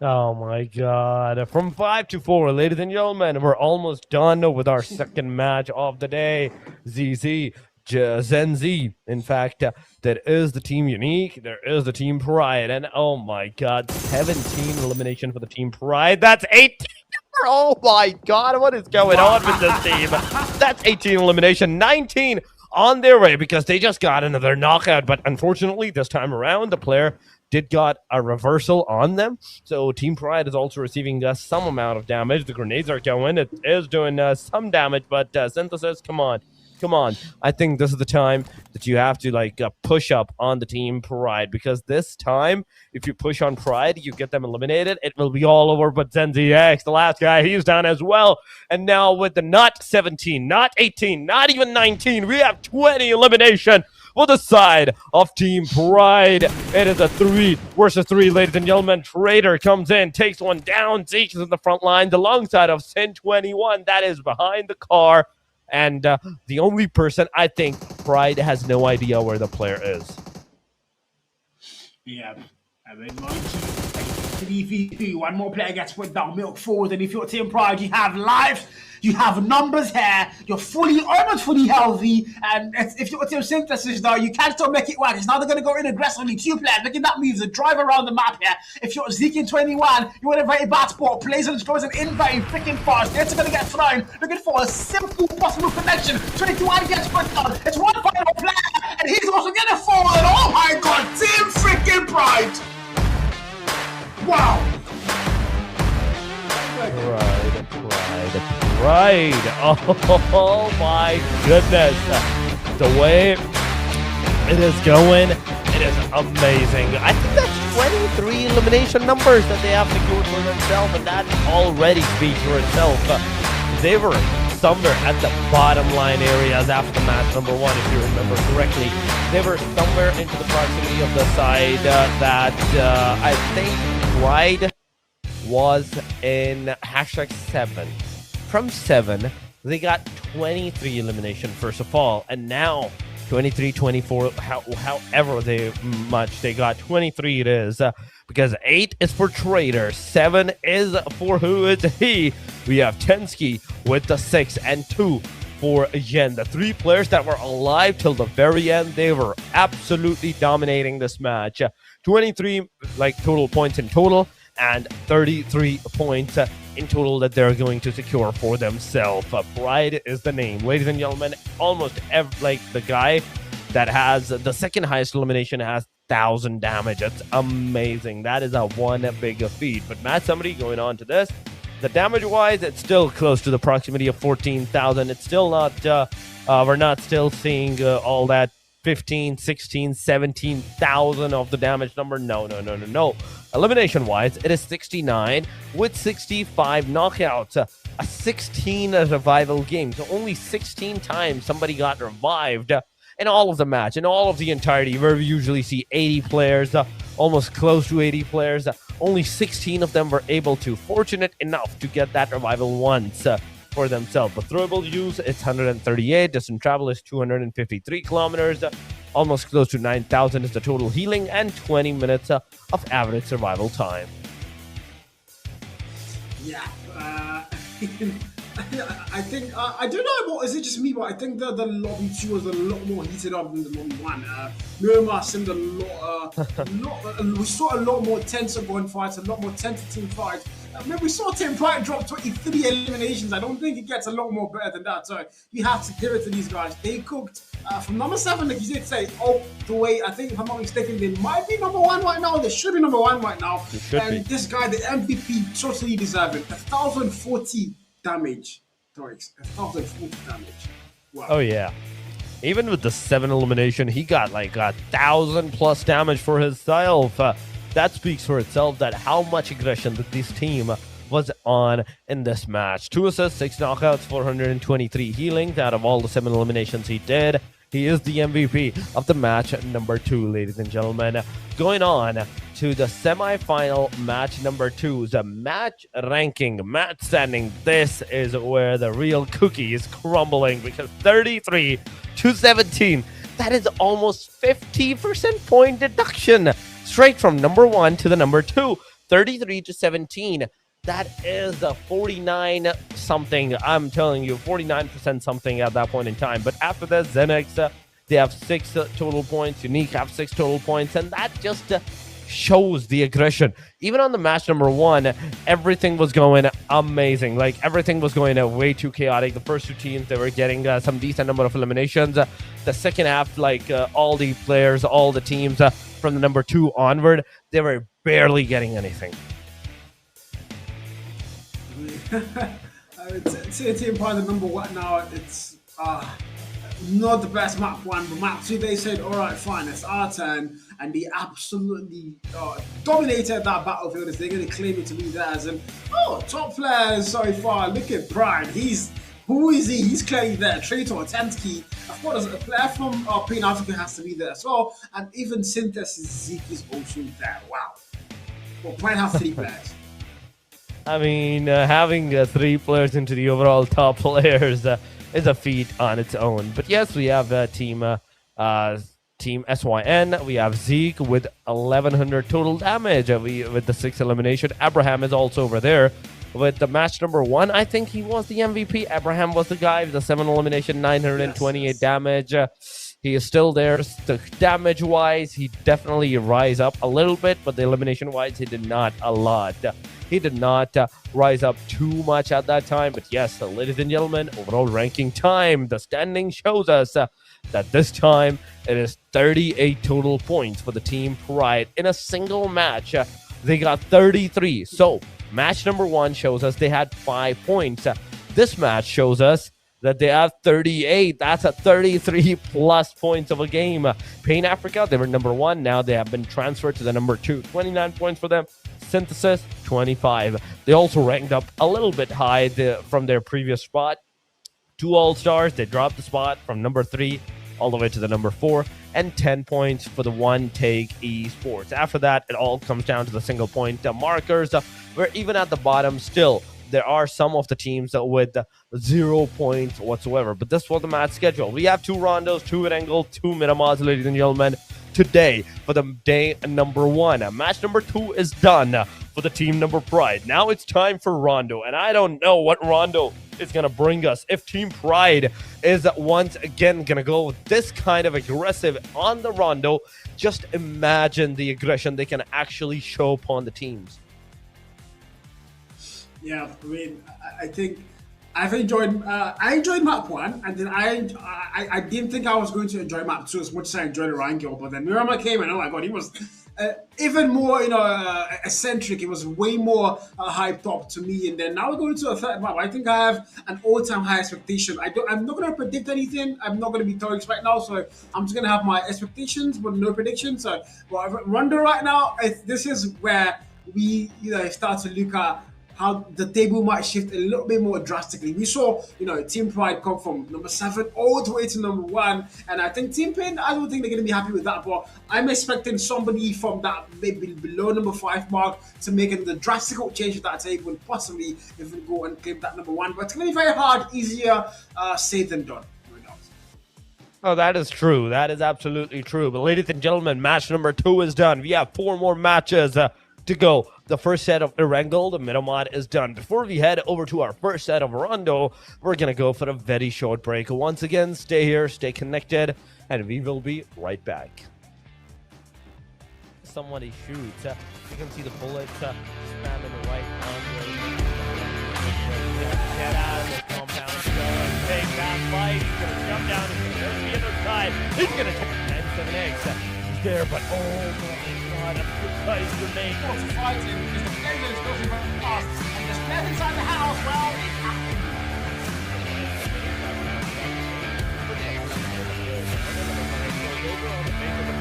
Oh my god. From 5 to 4, ladies and gentlemen, we're almost done with our second match of the day. ZENZ. In fact, there is the Team Unique, there is the Team Pride, and oh my god, 17 elimination for the Team Pride. That's 18. Oh my god, what is going on with this team? That's 18 elimination, 19 on their way because they just got another knockout. But unfortunately, this time around, the player did got a reversal on them. So Team Pride is also receiving some amount of damage. The grenades are going. It is doing some damage, but Synthesis, come on. Come on. I think this is the time that you have to like push up on the Team Pride, because this time, if you push on Pride, you get them eliminated. It will be all over. But ZENZ, the last guy, he's down as well. And now with the not 17, not 18, not even 19, we have 20 elimination for the side of Team Pride. It is a 3 versus 3, ladies and gentlemen. Trader comes in, takes one down. Zeke is in the front line alongside of Sin 21. That is behind the car. And the only person, I think, Pride has no idea where the player is. Yeah, I mean, 3v2, one more player gets put down, milk forward, and if you're Team Pride, you have lives, you have numbers here, you're almost fully healthy, and if you're Team Synthesis, though, you can still make it work. It's now they're going to go in aggressively, 2 players, making that move, to drive around the map here. If you're Zeke in 21, you're in a very bad spot, plays and throws an in very freaking fast, they're going to get thrown, looking for a simple possible connection. 21 gets put down, it's one final player, and he's also going to fall, and oh my god, Team freaking Pride! Wow! Pride. Oh my goodness. The way it is going, it is amazing. I think that's 23 elimination numbers that they have secured for themselves, and that already speaks for itself. They were somewhere at the bottom line areas after the match number 1, if you remember correctly. They were somewhere into the proximity of the side that I think Pride was in #7. From 7, they got 23 elimination first of all, and now 23, 24, however much they got, 23 it is, because 8 is for Trader, 7 is for who is he. We have Tensky with the 6 and 2 for Yen. The 3 players that were alive till the very end, they were absolutely dominating this match. 23 like total points in total, and 33 points in total that they're going to secure for themselves. Pride is the name, ladies and gentlemen. Almost like the guy that has the second highest elimination has 1,000 damage. That's amazing. That is a one big feat. But Matt, somebody going on to this, the damage wise, it's still close to the proximity of 14,000. It's still not we're not still seeing all that 15, 16, 17,000 of the damage number. No. Elimination wise, it is 69 with 65 knockouts. A 16 revival game. So only 16 times somebody got revived in all of the match, in all of the entirety, where we usually see 80 players, almost close to 80 players. Only 16 of them were able to, fortunate enough to get that revival once for themselves. But throwable use, it's 138. Distant travel is 253 kilometers. Almost close to 9,000 is the total healing, and 20 minutes of average survival time. Yeah, I think I don't know about is it just me, but I think the lobby 2 was a lot more heated up than the lobby 1. Miramar seemed a we saw a lot more tense going fights, a lot more tense team fights. I mean, we saw Team Pride drop 23 eliminations. I don't think it gets a lot more better than that. So you have to give it to these guys. They cooked from number 7, like you did say, all the way. I think if I'm not mistaken, they might be number 1 right now. They should be number 1 right now. And this guy, the MVP, totally deserved it. 1,040 damage. Sorry, 1,040 damage. Wow. Oh yeah. Even with the 7 elimination, he got like 1,000 plus damage for himself. That speaks for itself that how much aggression that this team was on in this match. 2 assists, 6 knockouts, 423 healings out of all the 7 eliminations he did. He is the MVP of the match number 2, ladies and gentlemen. Going on to the semi-final match number 2, the match ranking, match standing. This is where the real cookie is crumbling because 33-17. That is almost 50% point deduction straight from number 1 to the number 2. 33-17. That is a 49 something. I'm telling you, 49% something at that point in time. But after that, ZENZ, they have 6 total points. Unique have 6 total points. And that just shows the aggression. Even on the match number 1, everything was going amazing. Like, everything was going way too chaotic. The first 2 teams, they were getting some decent number of eliminations. The second half, like, all the players, all the teams from the number 2 onward, they were barely getting anything. I would say Team Pride the number 1 now. It's not the best map 1, but map 2 they said, all right, fine, it's our turn, and they absolutely dominated that battlefield. They're going to claim it to be theirs. And top players so far. Look at Pride. Who is he? He's clearly there. Traitor, Tansky. Of course, a player from Pan Africa has to be there as well, and even Synthesis Zeke is also there. Wow. Well, Pride have 3 players. I mean, having 3 players into the overall top players is a feat on its own. But yes, we have team SYN. We have Zeke with 1,100 total damage with the 6 elimination. Abraham is also over there with the match number 1. I think he was the MVP. Abraham was the guy with the 7 elimination, 928 damage. He is still there. The damage-wise, he definitely rise up a little bit, but the elimination-wise, he did not a lot. He did not rise up too much at that time. But yes, ladies and gentlemen, overall ranking time, the standing shows us that this time it is 38 total points for the Team Pride in a single match. They got 33. So match number 1 shows us they had 5 points. This match shows us that they have 38. That's a 33 plus points of a game. Pan Africa, they were number 1. Now they have been transferred to the number 2. 29 points for them. Synthesis, 25. They also ranked up a little bit high from their previous spot. 2 All-Stars, they dropped the spot from number 3 all the way to the number 4. And 10 points for the One Take Esports. After that, it all comes down to the single point markers. We're even at the bottom still. There are some of the teams with 0 points whatsoever. But this was the match schedule. We have 2 Rondos, 2 Erangel, 2 Miramars, ladies and gentlemen, today for the day number 1. Match number 2 is done for the team number Pride. Now it's time for Rondo. And I don't know what Rondo is going to bring us. If Team Pride is once again going to go with this kind of aggressive on the Rondo, just imagine the aggression they can actually show upon the teams. Yeah, I mean, I think I enjoyed map 1, and then I didn't think I was going to enjoy map 2 as much as I enjoyed Erangel, but then Miramar came and oh my god, he was even more eccentric. He was way more hyped up to me. And then now we're going to a third map. I think I have an all-time high expectation. I'm not going to predict anything. I'm not going to be Torix right now, so I'm just going to have my expectations but no predictions. So Rondo right now, this is where we start to look at how the table might shift a little bit more drastically. We saw, Team Pride come from number 7 all the way to number 1, and I think Team Pin, I don't think they're going to be happy with that, but I'm expecting somebody from that maybe below number 5 mark to make the drastic change to that table and possibly even go and claim that number 1. But it's going to be very hard, easier said than done. Oh, that is true. That is absolutely true. But ladies and gentlemen, match number 2 is done. We have 4 more matches to go the first set of Erangel, the Miramar, is done. Before we head over to our first set of Rondo, we're gonna go for a very short break. Once again, stay here, stay connected, and we will be right back. Somebody shoots. You can see the bullets spamming right on the get out of the compound, go and take that fight. He's gonna jump down, he's gonna go to the other side. He's gonna take 97X. He's there, but oh my god, a precise grenade. What's fighting is the player is going very fast, and the player inside the house, well,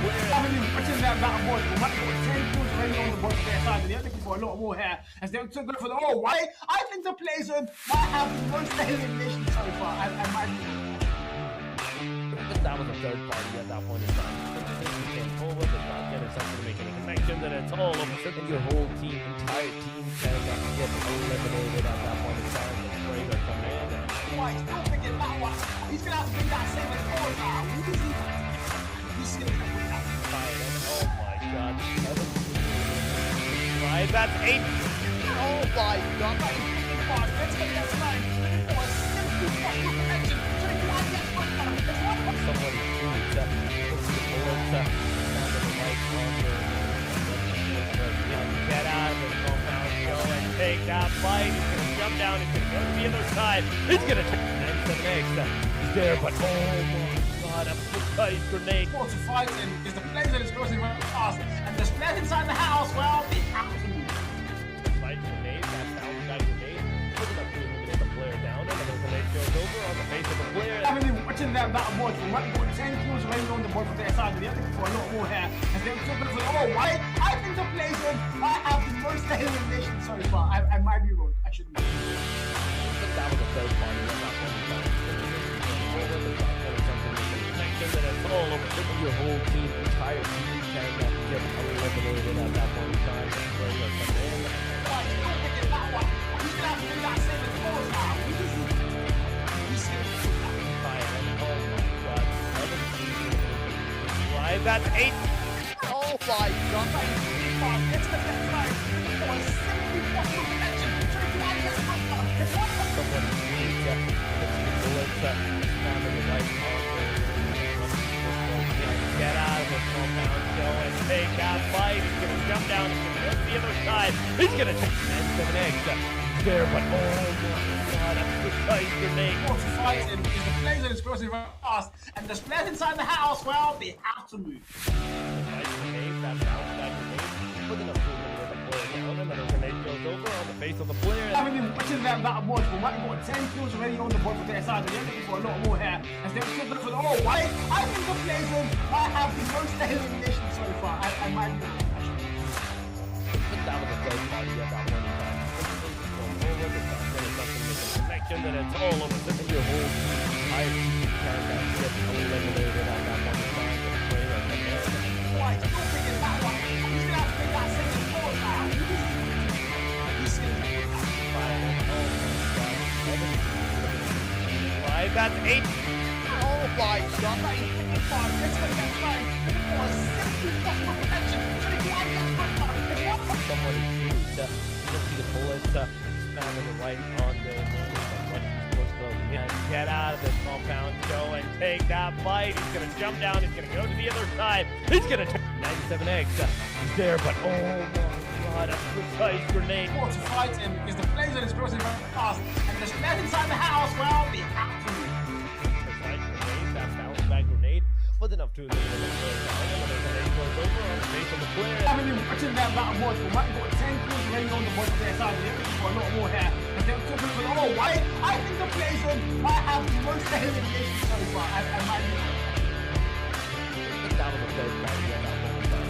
I haven't even written that battle board. We might go 10 kills already on the board for their side, and they're looking for a lot more here. As they're still going for the white. I think the players might have the most elimination so far. I might be. That was a third party at that point in time. He came forward, they're not getting something to make any connections, and it's all over. And your whole team, entire team, kind of gets eliminated at that point in time. The Sprayer come in. White, don't forget that one. He's going to have to bring that same as all now. He's going to bring that. Oh my god. Right, that's 8. Oh my god. Let's get that line. Somebody shoots the bullets down to the right corner. Get out of the compound, go and take that fight. He's going to jump down, he's going to go to the other side. He's going to take 97X. He's there, but oh my god, a precise grenade. What's fighting is the player that is closing very fast, and the player inside the house, well, they have to move. Right grenade, that sounds like grenade. Look at that to eliminate the player down, and the grenade goes over on the face of the player. I haven't even watching that battle board. We might go 10 kills already on the board for their side, and they're looking for a lot more here. And they're still going for the white. I think the players might have the most elimination so far. I might be wrong. I shouldn't be. That was a third party at that point in time. And it's all over. Look at your whole team, entire team, kind of get eliminated at that point in time. Where you're coming in. White, don't forget that one. He's going to have to bring that same as all now. He's going to put that. Right, that's 8. Oh my god. Let's get that flag. For a simply possible connection. Someone needs the bullets down to the right corner. Get out of the compound, go and take that fight. He's going to jump down, he's going to go to the other side. He's going to take 97X. He's there, but oh my god, a precise grenade. What's fighting is the player that is closing very fast, and the players inside the house, well, they have to move. Nice grenade, that bounce back grenade. Put enough movement with the player down, another grenade goes over on the face of the player. I haven't even watching that battle board. We might go 10 kills already on the board for their side, and they're looking for a lot more here. As they're still going for the white. I think the players might have the most elimination so far. I might be wrong. That was a third party at that point in time. Connection, and it's all over. Look at your whole team, entire team, kind of get eliminated at that point in time. The Sprayer come in. White, don't forget that one. He's going to have to bring that same as all now. He's going to put that. Right, that's 8. Oh my god. Let's get that flag. For a simply possible connection. Somebody shoots. You can see the bullets spamming the right on the get out of this compound, go and take that fight. He's going to jump down, he's going to go to the other side. He's going to take 97X. He's there, but oh my god, a precise grenade. What's fighting is the player that is closing very fast, and the player inside the house, well, they have to move. Precise grenade, that bounce back grenade was enough to eliminate the player down. Another grenade goes over on the face of the player. I haven't even watching that battle board. We might go 10 kills already on the board for their side, and they're looking for a lot more here. And they're still going for the white. I think the players might have the most elimination so far. I might be wrong. That was a third party at that point in time.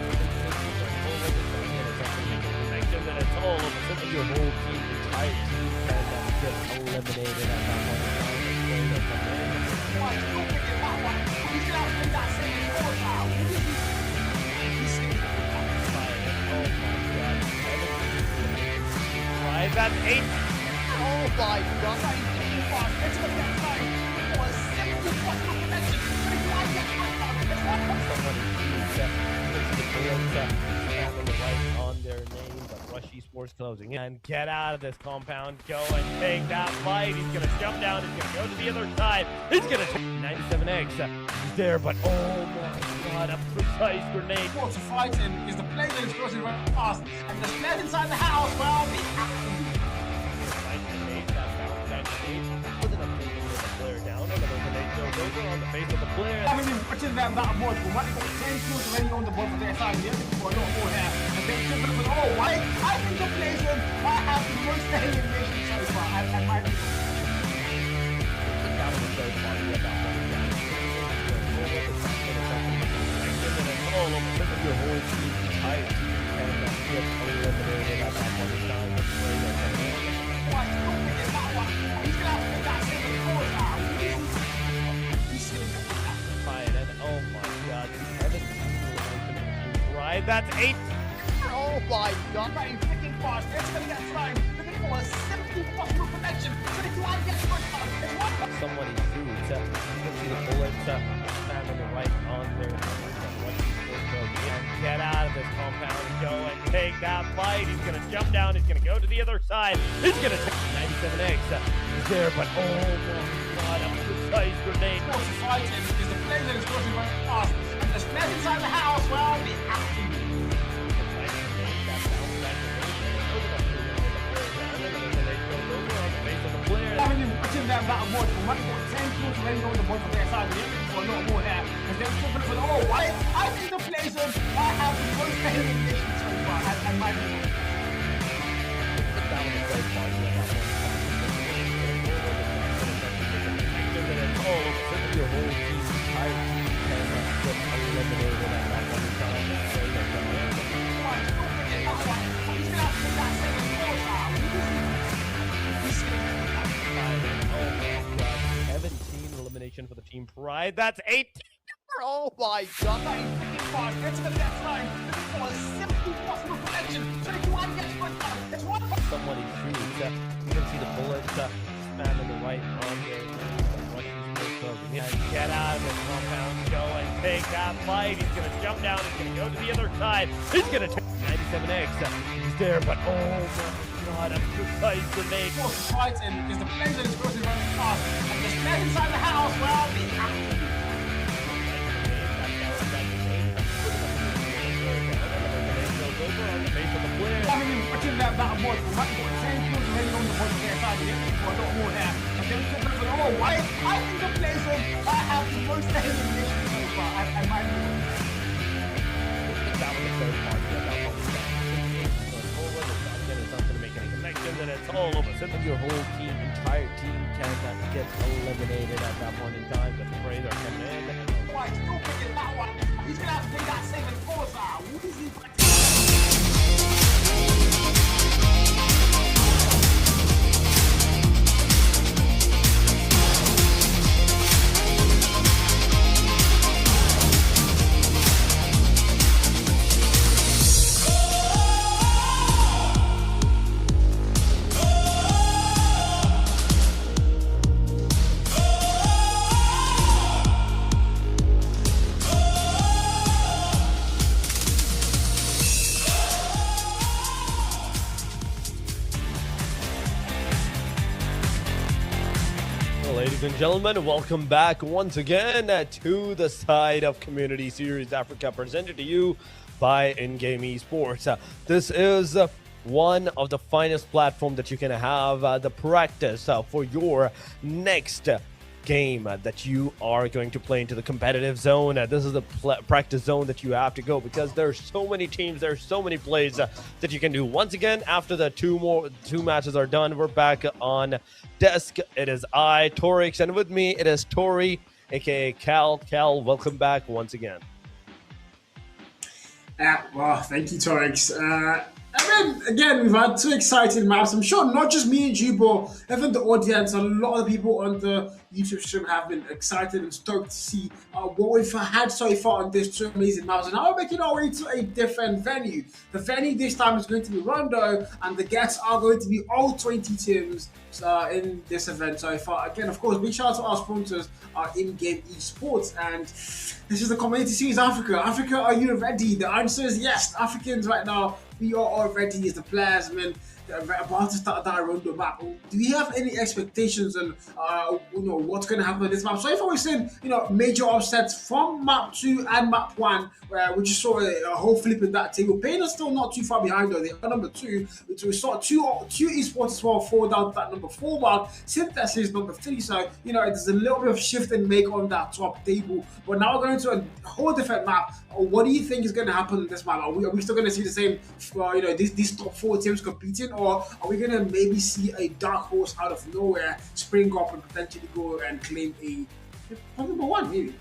And it's all over. Look at your whole team, entire team, kind of get eliminated at that point in time. The Sprayer come in. White, don't forget that one. He's going to have to bring that same as all now. He's going to put that. Oh my god. Right, that's 8. Oh my god. Let's get that flag. For a simply possible connection. Somebody shoots the bullets on the right on their name, but Rushy's Esports closing in. And get out of this compound. Go and take that fight. He's going to jump down. He's going to go to the other side. He's going to take 97X. He's there, but oh my god, a precise grenade. Esports are fighting because the player is crossing very fast. And the players inside the house, well, the on the face of the player. I mean, watching them that much, but when they got 10 kills already on the board for their side, they're looking for a lot more here. And they're tripping with, oh, why? I think the players might have the most elimination so far. I might be. That was so funny about all of your whole team, entire team, and get eliminated at that point in time. Why? Don't forget that one. He's going to have to make that second four now. Oh my god, 17 right? That's 8. Oh my god, very freaking fast. They're going to get slime. Looking for a 70 possible connection. So if you want to get first time, it's one. Somebody shoots. You can see the bullets stand on the right on there. And get out of this compound. Go and take that fight. He's going to jump down. He's going to go to the other side. He's going to take 97X. He's there, but oh my god, a precise grenade. Esports are fighting because the player is crossing very fast. And the players inside the house, well, the action. I mean, watching them that much, but when they got 10 kills already on the board for their side, they're looking for a lot more here. And they're tripping with, oh, why? I think the players might have the most elimination so far. I might be. That was a great part of that one. All of your whole team, entire team, can get eliminated at that one time. Oh my god, 17 elimination for the team Pride. That's 8. Oh my god. Somebody shoots. You can see the bullets stand on the right on there. And get out of this compound. Go and take that fight. He's going to jump down. He's going to go to the other side. He's going to take 97X. He's there, but oh my god, a precise grenade. Esports are fighting because the player is crossing very fast. And the players inside the house, well, the action. I mean, watching them that much, but when they got 10 kills already on the board for their side, they're looking for a lot more here. And they're tripping with, oh, why? I think the players might have the most elimination so far. I might be. That was the third part of that one. It's not going to make any connections, and it's all over. Simply your whole team, entire team, cannot get eliminated at that point in time. The Braves are coming in. Why? Don't forget that one. He's going to have to take that second four now. What is he? Ladies and gentlemen, welcome back once again to the Side of Community Series Africa, presented to you by InGame Esports. This is one of the finest platforms that you can have the practice for your next game that you are going to play into the competitive zone. This is the practice zone that you have to go, because there's so many teams, there's so many plays that you can do. Once again, after the two matches are done, we're back on desk. It is I, Torix, and with me it is Tori, aka Cal. Cal, welcome back once again. Well, thank you, Torix. I mean, again, we've had 2 exciting maps. I'm sure not just me and you, but even the audience, a lot of people on the YouTube stream have been excited and stoked to see what we've had so far on this 2 amazing maps. And now we're making our way to a different venue. The venue this time is going to be Rondo, and the guests are going to be all 20 teams in this event so far. Again, of course, big shout out to our sponsors, InGame Esports, and this is the Community Series Africa. Africa, are you ready? The answer is yes. Africans right now we are already as the players, man, that are about to start that Rondo map. Do we have any expectations on what's going to happen on this map? So if I was saying major upsets from map 2 and map 1, we just saw a whole flip in that table. Pain is still not too far behind though. They are number 2, which we saw two esports as well fall down to that number 4 mark. Synthesis number 3. So there's a little bit of shift and make on that top table. But now we're going to a whole different map. What do you think is going to happen in this map? Are we still going to see the same, these top 4 teams competing, or are we going to maybe see a dark horse out of nowhere spring up and potentially go and claim a number 1 maybe?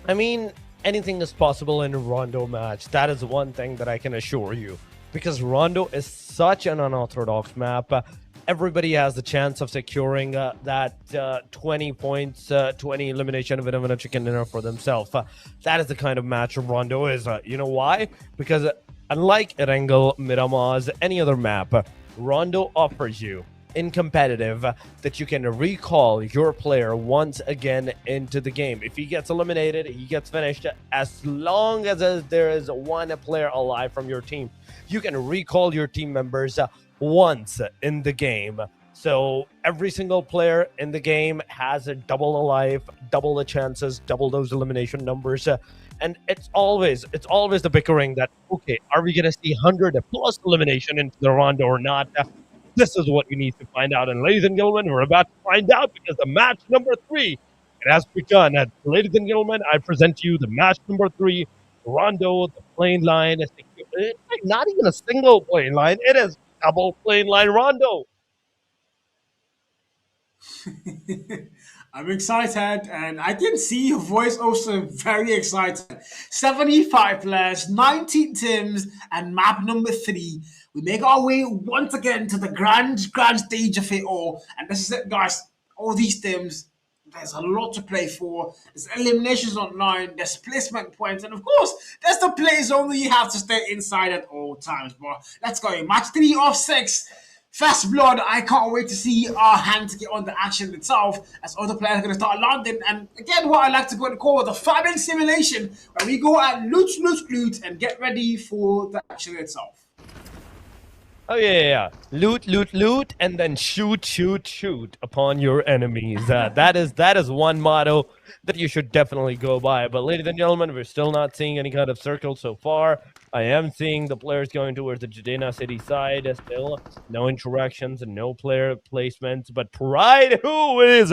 I mean, anything is possible in a Rondo match. That is one thing that I can assure you, because Rondo is such an unorthodox map. Everybody has the chance of securing that 20 points, 20 elimination of a chicken dinner for themselves. That is the kind of match Rondo is. You know why? Because unlike Erangel, Miramar's, any other map, Rondo offers you in competitive that you can recall your player once again into the game. If he gets eliminated, he gets finished. As long as there is one player alive from your team, you can recall your team members once in the game. So every single player in the game has a double alive, double the chances, double those elimination numbers. And it's always the bickering that, okay, are we going to see 100 plus elimination into the Rondo or not? This is what we need to find out. And ladies and gentlemen, we're about to find out, because the match number 3, it has begun. And ladies and gentlemen, I present to you the match number 3, Rondo, the plane line. It's not even a single plane line. It is double plane line Rondo. I'm excited, and I can see your voice also very excited. 75 players, 19 teams, and map number 3. We make our way once again to the grand stage of it all. And this is it, guys. All these teams, there's a lot to play for. There's eliminations online, there's placement points, and of course, there's the play zone that you have to stay inside at all times. But let's go. Match 3 of 6. First blood. I can't wait to see our hand to get on the action itself, as other players are going to start landing. And again, what I like to call the farming simulation, where we go and loot, and get ready for the action itself. Oh yeah. Loot, and then shoot upon your enemies. That is one motto that you should definitely go by. But ladies and gentlemen, we're still not seeing any kind of circle so far. I am seeing the players going towards the Jadena City side. Still no interactions and no player placements. But Pride, who is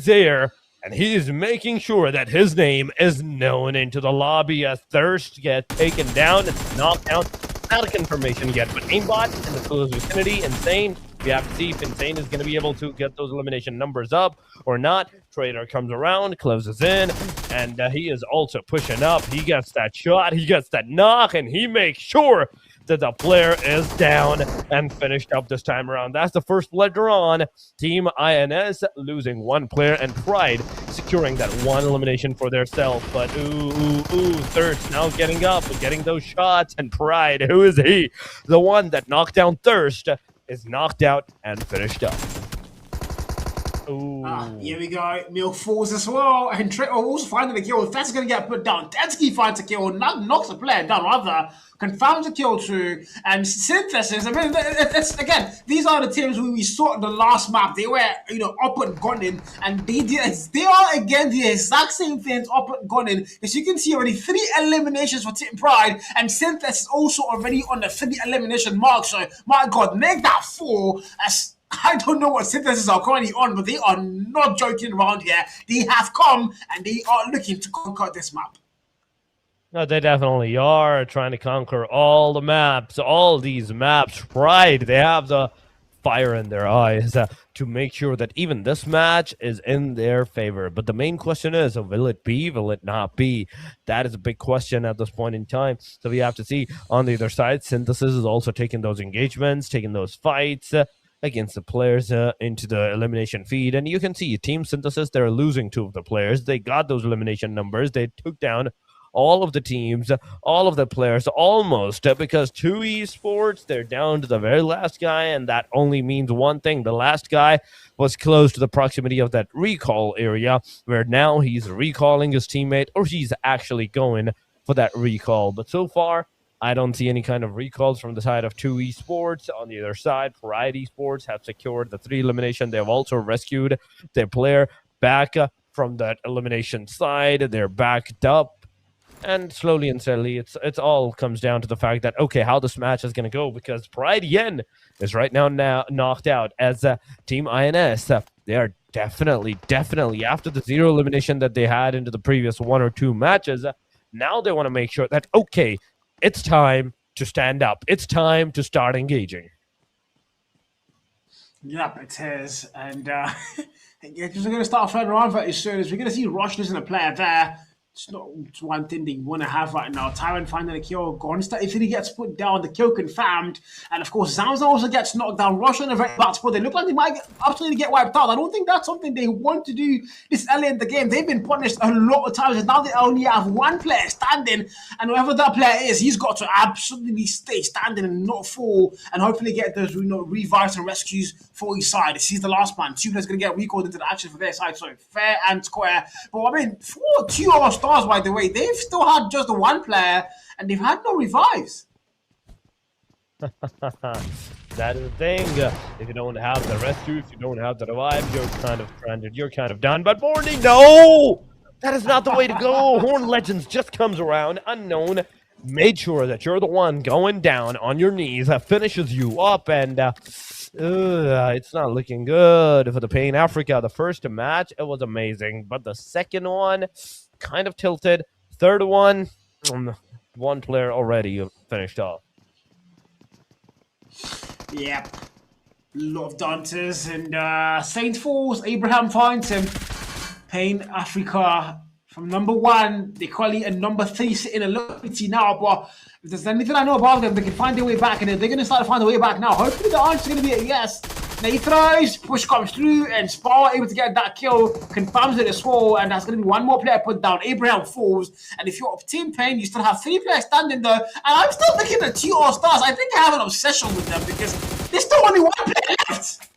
here. And he is making sure that his name is known into the lobby as Thirst gets taken down. It's knocked down. Not a confirmation yet, but aimbot in the close vicinity. Insane. We have to see if Insane is going to be able to get those elimination numbers up or not. Trader comes around, closes in, and he is also pushing up. He gets that shot, he gets that knock, and he makes sure that the player is down and finished up this time around. That's the first blood drawn. Team INS losing 1 player, and Pride securing that 1 elimination for theirself. But Thirst now getting up, getting those shots, and Pride, who is he? The one that knocked down Thirst is knocked out and finished up. Here we go. Mill falls as well, and Trey also finding the kill. That's going to get put down. Densky finds a kill, knocks the player down, rather confirms the kill too. And Synthesis, I mean, it's again, these are the teams we saw in the last map. They were, up and gunning, and they are again the exact same things, up and gunning. As you can see already, 3 eliminations for Team Pride, and Synthesis also already on the 3 elimination mark. So, my God, make that 4 as. I don't know what Synthesis are currently on, but they are not joking around here. They have come, and they are looking to conquer this map. No, they definitely are trying to conquer all the maps, all these maps. Pride, they have the fire in their eyes to make sure that even this match is in their favor. But the main question is, will it be, will it not be? That is a big question at this point in time. So we have to see on the other side. Synthesis is also taking those engagements, taking those fights against the players into the elimination feed. And you can see Team Synthesis, they're losing 2 of the players. They got those elimination numbers. They took down all of the teams, all of the players, almost, because 2 esports, they're down to the very last guy, and that only means one thing. The last guy was close to the proximity of that recall area, where now he's recalling his teammate, or he's actually going for that recall. But so far, I don't see any kind of recalls from the side of 2 Esports. On the other side, Pride Esports have secured the 3 elimination. They have also rescued their player back from that elimination side. They're backed up. And slowly and steadily, it's all comes down to the fact that, okay, how this match is going to go, because Pride Yen is right now knocked out as Team INS. They are definitely, after the 0 elimination that they had into the previous 1 or 2 matches, now they want to make sure that, okay, it's time to stand up. It's time to start engaging. Yep, it is. And yeah, we're going to start flying around very soon. As we're going to see Rush isn't a player there. It's not one thing they want to have right now. Tyron finding a kill. Gonsta, if he gets put down, the kill confirmed. And of course, ZENZ also gets knocked down. Rush in a very bad spot. They look like they might absolutely get wiped out. I don't think that's something they want to do this early in the game. They've been punished a lot of times. And now they only have one player standing. And whoever that player is, he's got to absolutely stay standing and not fall. And hopefully get those revives and rescues for his side. He's the last man. 2 players going to get recalled into the action for their side. So fair and square. But I mean, 2 stars, by the way, they've still had just 1 player and they've had no revives. That is the thing. If you don't have the rescue, if you don't have the revive, you're kind of stranded. You're kind of done. But Morning, no! That is not the way to go. Horn Legends just comes around, unknown, made sure that you're the one going down on your knees, finishes you up, and it's not looking good for the Pain Africa. The first match, it was amazing, but the second one, kind of tilted. Third one, 1 player already finished off. Yep. A lot of dancers and Saint Falls. Abraham finds him. Pain Africa from number 1. They call it a number 3 sitting a little bit now, but if there's anything I know about them, they can find their way back, and they're going to start to find their way back now. Hopefully the answer is going to be a yes. Now he throws, push comes through, and Spar able to get that kill, confirms it as well, and there's going to be 1 more player put down. Abraham falls, and if you're Team Pain, you still have 3 players standing there, and I'm still looking at 2 All-Stars. I think I have an obsession with them because there's still only 1 player left.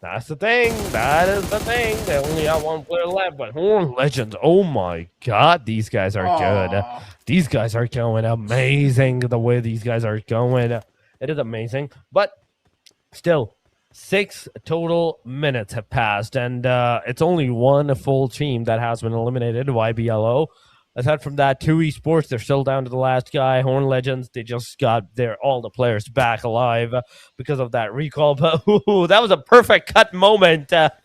That's the thing. That is the thing. They only have 1 player left, but Horn Legends, oh my god, these guys are good. These guys are going amazing. The way these guys are going, it is amazing. But still, 6 total minutes have passed, and it's only 1 full team that has been eliminated, YBLO. Aside from that, 2 Esports, they're still down to the last guy. Horn Legends, they just got all the players back alive because of that recall. But that was a perfect cut moment that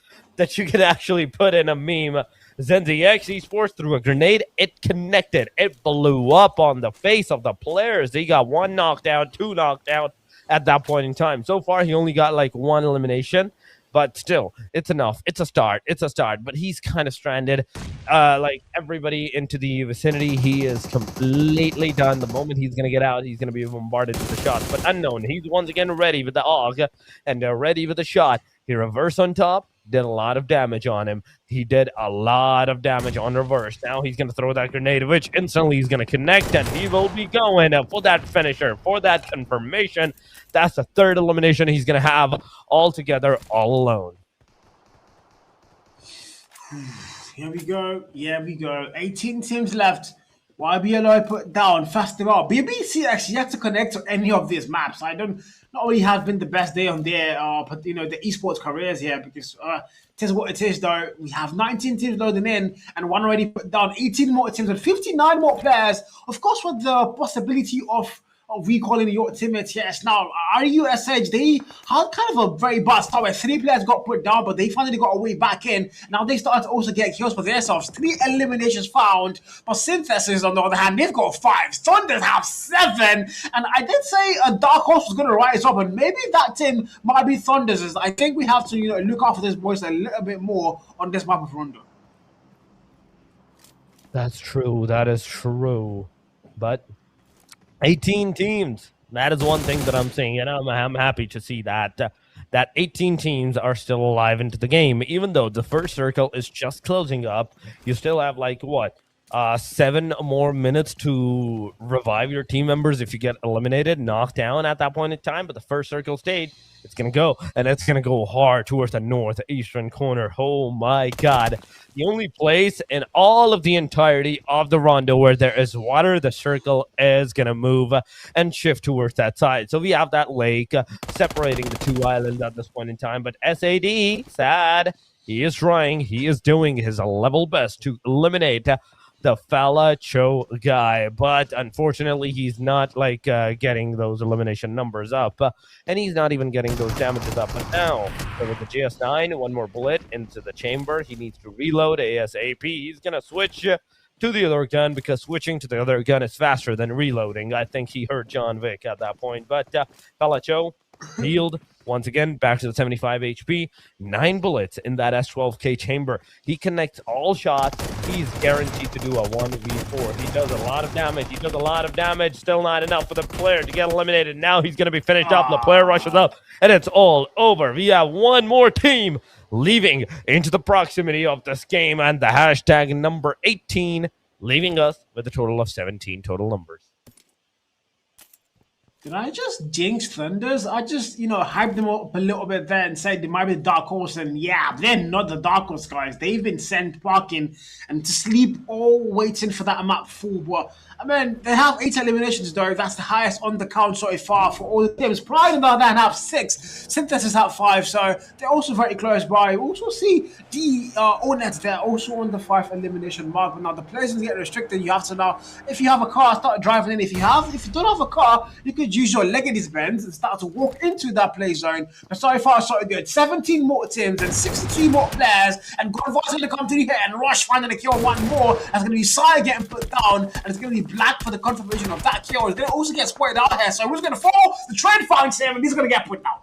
you can actually put in a meme. ZENZ Esports threw a grenade. It connected. It blew up on the face of the players. They got 1 knockdown, 2 knockdown at that point in time. So far, he only got like 1 elimination. But still, it's enough. It's a start. It's a start. But he's kind of stranded. Like everybody into the vicinity, he is completely done. The moment he's going to get out, he's going to be bombarded with the shots. But unknown, he's once again ready with the AUG and ready with the shot. He reversed on top, did a lot of damage on him. He did a lot of damage on reverse. Now he's going to throw that grenade, which instantly he's going to connect, and he will be going for that finisher, for that confirmation. That's the 3rd elimination he's going to have all together, all alone. Here we go. Here we go. 18 teams left. YBLO put down faster out. BBC actually had to connect to any of these maps. I don't not only have been the best day on their but the esports careers here, because it is what it is though. We have 19 teams loading in and 1 already put down, 18 more teams and 59 more players. Of course, with the possibility of recalling your teammates, yes. Now, RUSH, they had kind of a very bad start where 3 players got put down, but they finally got a way back in. Now they started to also get kills for themselves. 3 eliminations found, but Synthesis, on the other hand, they've got 5. Thunders have 7, and I did say a Dark Horse was going to rise up, and maybe that team might be Thunders. I think we have to look after these boys a little bit more on this map of Rondo. That's true. That is true. But 18 teams. That is one thing that I'm saying, and I'm happy to see that that 18 teams are still alive into the game, even though the first circle is just closing up. You still have like what, 7 more minutes to revive your team members if you get eliminated, knocked down at that point in time. But the first circle stage, it's going to go, and it's going to go hard towards the northeastern corner. Oh my God. The only place in all of the entirety of the Rondo where there is water, the circle is going to move and shift towards that side. So we have that lake separating the two islands at this point in time. But SAD, sad, he is trying, he is doing his level best to eliminate the Fala Cho guy, but unfortunately he's not like getting those elimination numbers up, and he's not even getting those damages up. But now, so with the GS9, one more bullet into the chamber, he needs to reload ASAP. He's gonna switch to the other gun because switching to the other gun is faster than reloading. I think he hurt John Vick at that point, but Fala Cho healed once again, back to the 75 HP, 9 bullets in that S12K chamber. He connects all shots. He's guaranteed to do a 1v4. He does a lot of damage. He does a lot of damage. Still not enough for the player to get eliminated. Now he's going to be finished up. The player rushes up, and it's all over. We have one more team leaving into the proximity of this game, and the hashtag number 18 leaving us with a total of 17 total numbers. Did I just jinx Thunders? I just, hyped them up a little bit there and said they might be the Dark Horse, and yeah, they're not the Dark Horse, guys. They've been sent parking and to sleep, all waiting for that map full. But I mean, they have 8 eliminations though. That's the highest on the count so far for all the teams. Pride and that have 6. Synthesis have 5, so they're also very close by. We also see the O-Nets, they're also on the 5 elimination mark. But now the players get restricted. You have to now, if you have a car, start driving in. If you don't have a car, you could use your leg in these bends and start to walk into that play zone. But so far, so good. 17 more teams and 62 more players, and Godfather's going to come to the hit and rush, finding a kill one more. That's going to be Sai getting put down, and it's going to be Black for the confirmation of that kill. It's going to also get spoiled out here. So who's going to fall? The trade finds him, and he's going to get put down.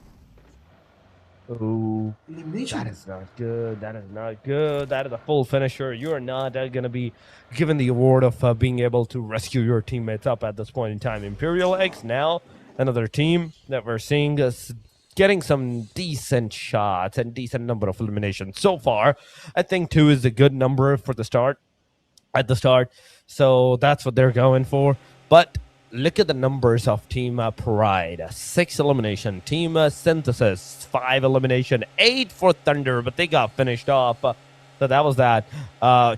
Oh, that is not good. That is not good. That is a full finisher. You're not going to be given the award of being able to rescue your teammates up at this point in time. IMPERIALX now, another team that we're seeing us getting some decent shots and decent number of eliminations so far. I think 2 is a good number for the start. At the start, so that's what they're going for. But look at the numbers of Team Pride. 6 elimination. Team Synthesis, 5 elimination. 8 for Thunder, but they got finished off. So that was that.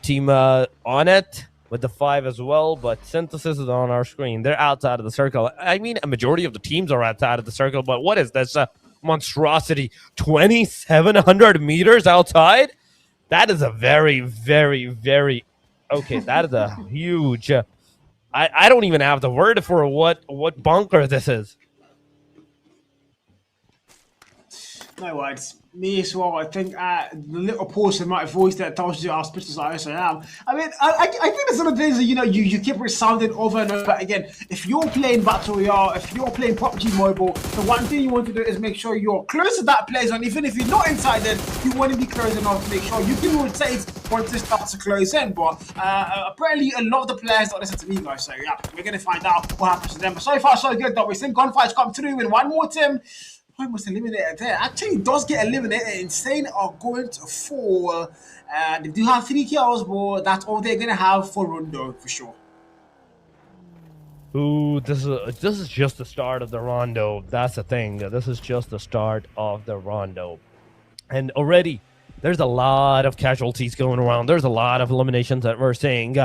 Team On It with the 5 as well, but Synthesis is on our screen. They're outside of the circle. I mean, a majority of the teams are outside of the circle, but what is this monstrosity? 2,700 meters outside? That is a very, very, very... Okay, that is a huge... I don't even have the word for what bunker this is. No words. Me as well. I think the little pause in my voice that tells you how suspicious I also am. I mean, I think it's one of the things that, you keep resounding over and over. But again, if you're playing Battle Royale, if you're playing PUBG Mobile, the one thing you want to do is make sure you're close to that play zone. Even if you're not inside it, you want to be close enough to make sure you can rotate once it starts to close in. But apparently, a lot of the players don't listen to me, guys. So yeah, we're going to find out what happens to them. But so far, so good, though. We're seeing gunfights come through in one more team. Almost eliminated there. Actually, does get eliminated. Insane are going to fall. They do have 3 kills, but that's all they're gonna have for Rondo for sure. Ooh, this is just the start of the Rondo. That's the thing. This is just the start of the Rondo, and already there's a lot of casualties going around. There's a lot of eliminations that we're seeing.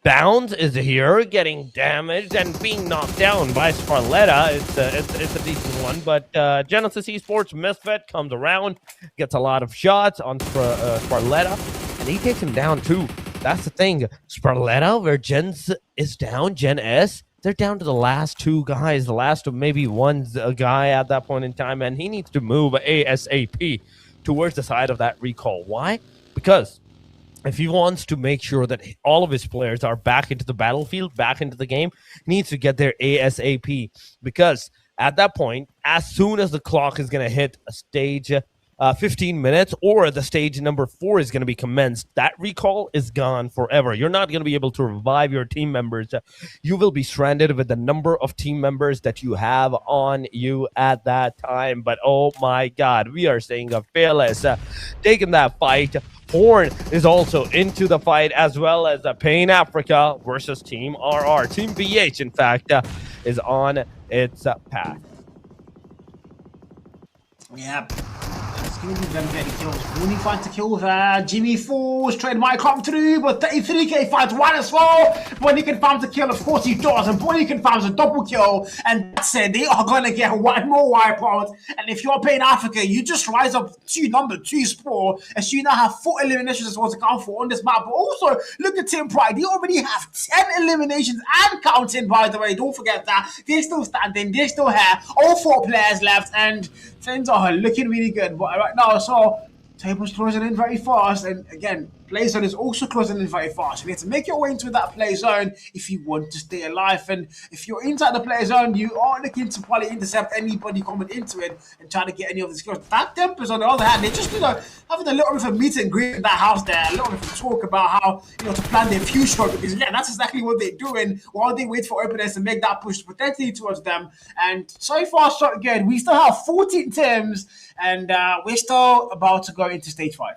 Bounds is here, getting damaged and being knocked down by Sparletta. It's a decent one, but Genesis Esports Misfit comes around, gets a lot of shots on Sparletta, and he takes him down too. That's the thing. Sparletta, where Gens is down, Gen S, they're down to the last 2 guys, the last of maybe one guy at that point in time, and he needs to move ASAP towards the side of that recall. Why? Because if he wants to make sure that all of his players are back into the battlefield, back into the game, he needs to get there ASAP. Because at that point, as soon as the clock is going to hit a stage 15 minutes or the stage number 4 is going to be commenced, that recall is gone forever. You're not going to be able to revive your team members. You will be stranded with the number of team members that you have on you at that time. But oh my God, we are seeing a Fearless taking that fight Horn is also into the fight, as well as Pain Africa versus Team RR. Team BH, in fact, is on its path. Yep. It's going to be them getting kills. Rooney finds the kill there. Jimmy Falls. Trade might come through, but 33k finds one as well. Bonnie confirms the kill. Of course he does. And Bonnie confirms a double kill. And that's it. They are going to get one more wipeout. And if you're playing Africa, you just rise up to number 2 spot. As you now have 4 eliminations as well to count for on this map. But also, look at Team Pride. They already have 10 eliminations and counting, by the way. Don't forget that. They're still standing. They're still here. All 4 players left. And things are looking really good, but right now, so table's closing in very fast, and again, play zone is also closing in very fast. You need to make your way into that play zone if you want to stay alive, and if you're inside the play zone, you are looking to probably intercept anybody coming into it and try to get any of the skills. DARKTEMPERS, on the other hand, they're just having a little bit of a meet and greet in that house there, a little bit of talk about how to plan their future, because yeah, that's exactly what they're doing while they wait for opponents to make that push potentially towards them. And so far, so good. We still have 14 teams, and we're still about to go into stage 5.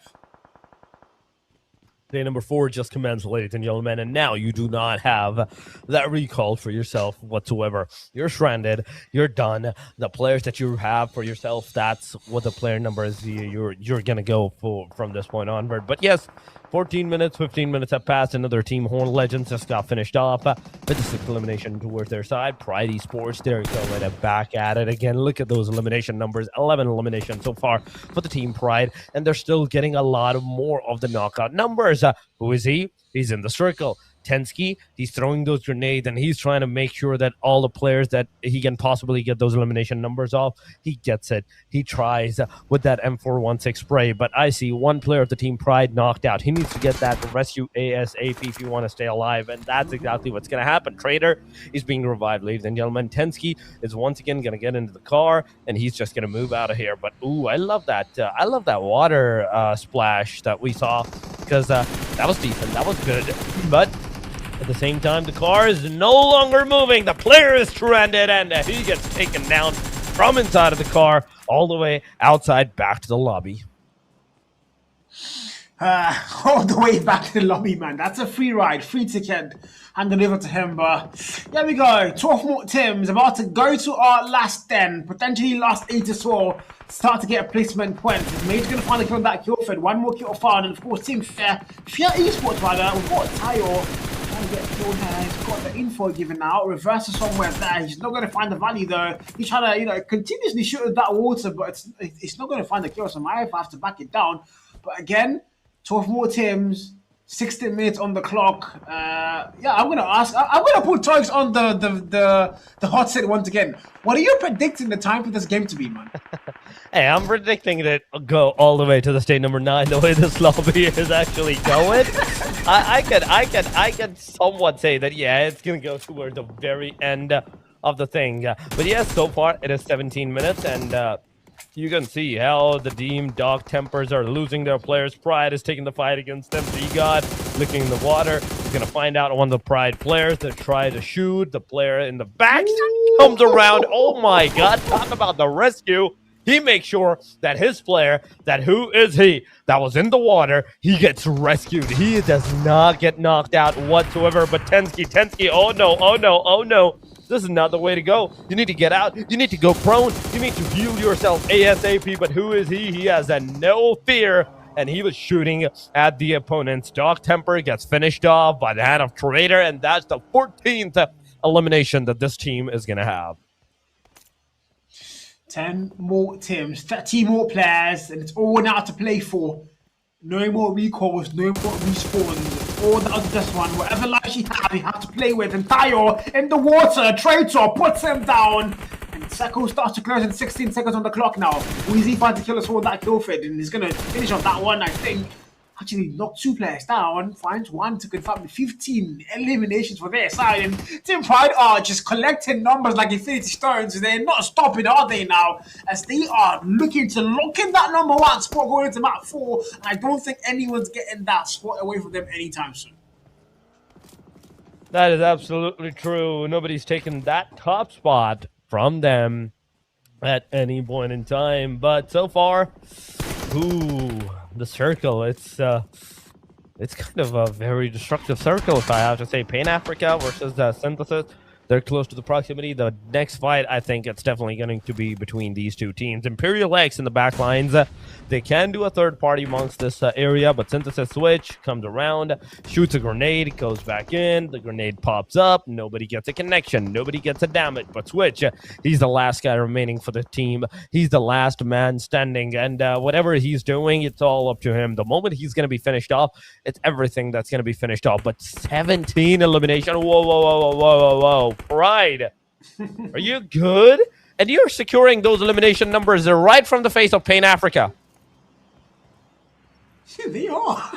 Day number 4 just commenced, ladies and gentlemen, and now you do not have that recall for yourself whatsoever. You're stranded. You're done. The players that you have for yourself, that's what the player number is you're going to go for from this point onward. But yes, 14 minutes, 15 minutes have passed. Another Team Horn Legends just got finished off. With the 6th elimination towards their side. Pride Esports, there you go, right back at it again. Look at those elimination numbers. 11 eliminations so far for the Team Pride, and they're still getting a lot more of the knockout numbers. Who is he? He's in the circle. Tensky, he's throwing those grenades, and he's trying to make sure that all the players that he can possibly get those elimination numbers off, he gets it. He tries with that M416 spray, but I see one player of the Team Pride knocked out. He needs to get that rescue ASAP if you want to stay alive, and that's exactly what's going to happen. Trader is being revived, ladies and gentlemen. Tensky is once again going to get into the car, and he's just going to move out of here. But ooh, I love that. I love that water splash that we saw, because that was decent. That was good, but at the same time, the car is no longer moving. The player is stranded, and he gets taken down from inside of the car all the way outside back to the lobby. All the way back to the lobby, man. That's a free ride, free ticket, handed over to him. But there we go. 12 more teams about to go to our last 10, potentially last 8 as well. Start to get a placement point. May's going to find a kill on that kill fed. One more kill found, and of course, Team Fair Esports, rather. We've got Tayo trying to get killed here. He's got the info given out. Reverses somewhere there. He's not going to find the value though. He's trying to, continuously shoot at that water, but it's not going to find the kill. So I have to back it down. But again, 12 more teams, 16 minutes on the clock. Yeah, I'm gonna ask. I'm gonna put Togs on the hot seat once again. What are you predicting the time for this game to be, man? Hey, I'm predicting that it'll go all the way to the state number 9. The way this lobby is actually going, I could somewhat say that yeah, it's gonna go towards the very end of the thing. But yes, so far it is 17 minutes, and you can see how the team DARKTEMPERS are losing their players. Pride is taking the fight against them. D-God licking in the water. He's going to find out one of the Pride players that try to shoot. The player in the back comes around. Oh my God, talk about the rescue. He makes sure that his player, who is he, that was in the water, he gets rescued. He does not get knocked out whatsoever. But Tensky, oh no. This is not the way to go. You need to get out. You need to go prone. You need to heal yourself ASAP. But who is he? He has no fear. And he was shooting at the opponents. DARKTEMPER gets finished off by the hand of Trader. And that's the 14th elimination that this team is going to have. 10 more teams, 30 more players. And it's all now to play for. No more recalls, no more respawns. All down to this one. Whatever life you have to play with. And Tayo in the water. Traitor puts him down. And Seko starts to close in 16 seconds on the clock now. Weezy finds the kill as well, that kill fed. And he's going to finish on that one, I think. Actually, knocked 2 players down. Finds 1 to confirm the 15 eliminations for their side. And Team Pride are just collecting numbers like Infinity Stones. They're not stopping, are they now? As they are looking to lock in that number 1 spot going into map 4. And I don't think anyone's getting that spot away from them anytime soon. That is absolutely true. Nobody's taken that top spot from them at any point in time. But so far, ooh, the circle. It's kind of a very destructive circle, if I have to say. Pain Africa versus Synthesis. They're close to the proximity. The next fight, I think it's definitely going to be between these two teams. IMPERIALX in the back lines. They can do a third party amongst this area, but Synthesis switch, comes around, shoots a grenade, goes back in. The grenade pops up. Nobody gets a connection. Nobody gets a damage. But Switch, he's the last guy remaining for the team. He's the last man standing. And whatever he's doing, it's all up to him. The moment he's going to be finished off, it's everything that's going to be finished off. But 17 elimination. Whoa, whoa, whoa, whoa, whoa, whoa, whoa. Pride, are you good? And you're securing those elimination numbers right from the face of Pain Africa. They are.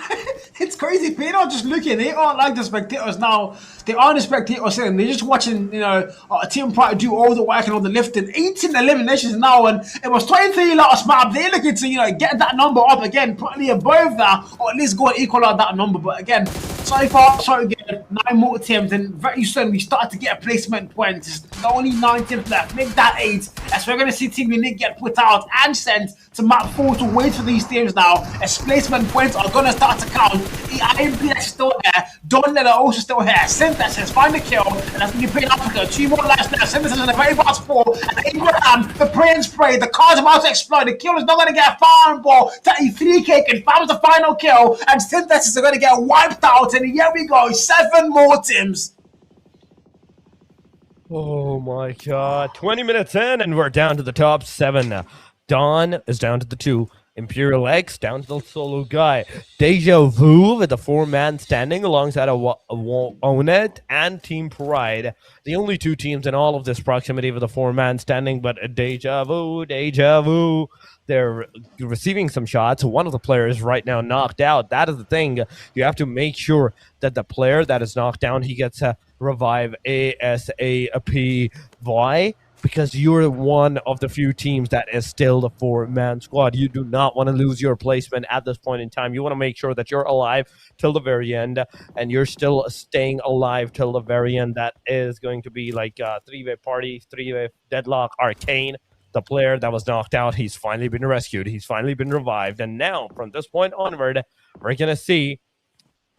It's crazy. They're not just looking. They aren't like the spectators now. They aren't the spectators sitting. They're just watching, you know, Team Pride do all the work and all the lifting. 18 eliminations now, and it was 23 last map. They're looking to, you know, get that number up again, probably above that, or at least go and equal out that number. But again, so far, so good. 9 more teams, and very soon we start to get a placement point. There's only 9 teams left. Make that 8. As we're going to see Team Unique get put out and sent to map 4 to wait for these teams now. As placement points are going to start to count. IMPERIALX is still there. DAUNTLESS are also still here. Synthesis find the kill, and that's going to be Pain Africa. 2 more lives now. Synthesis in the very last 4. And Abraham, the prey and spray. The car's about to explode. The kill is not going to get far on ball. 33k confirms the final kill, and Synthesis are going to get wiped out. And here we go. 7 more teams. Oh my god. 20 minutes in, and we're down to the top 7 now. Dawn is down to the 2. IMPERIALX down to the solo guy. DEJAVU with a 4-man standing alongside Own It and Team Pride. The only 2 teams in all of this proximity with a 4-man standing, but DEJAVU. They're receiving some shots. One of the players right now knocked out. That is the thing. You have to make sure that the player that is knocked down, he gets a revive ASAP. Why? Because you're one of the few teams that is still the 4-man squad. You do not want to lose your placement at this point in time. You want to make sure that you're alive till the very end, and you're still staying alive till the very end. That is going to be like a 3-way party, 3-way deadlock. Arcane, the player that was knocked out, he's finally been rescued. He's finally been revived. And now, from this point onward, we're going to see,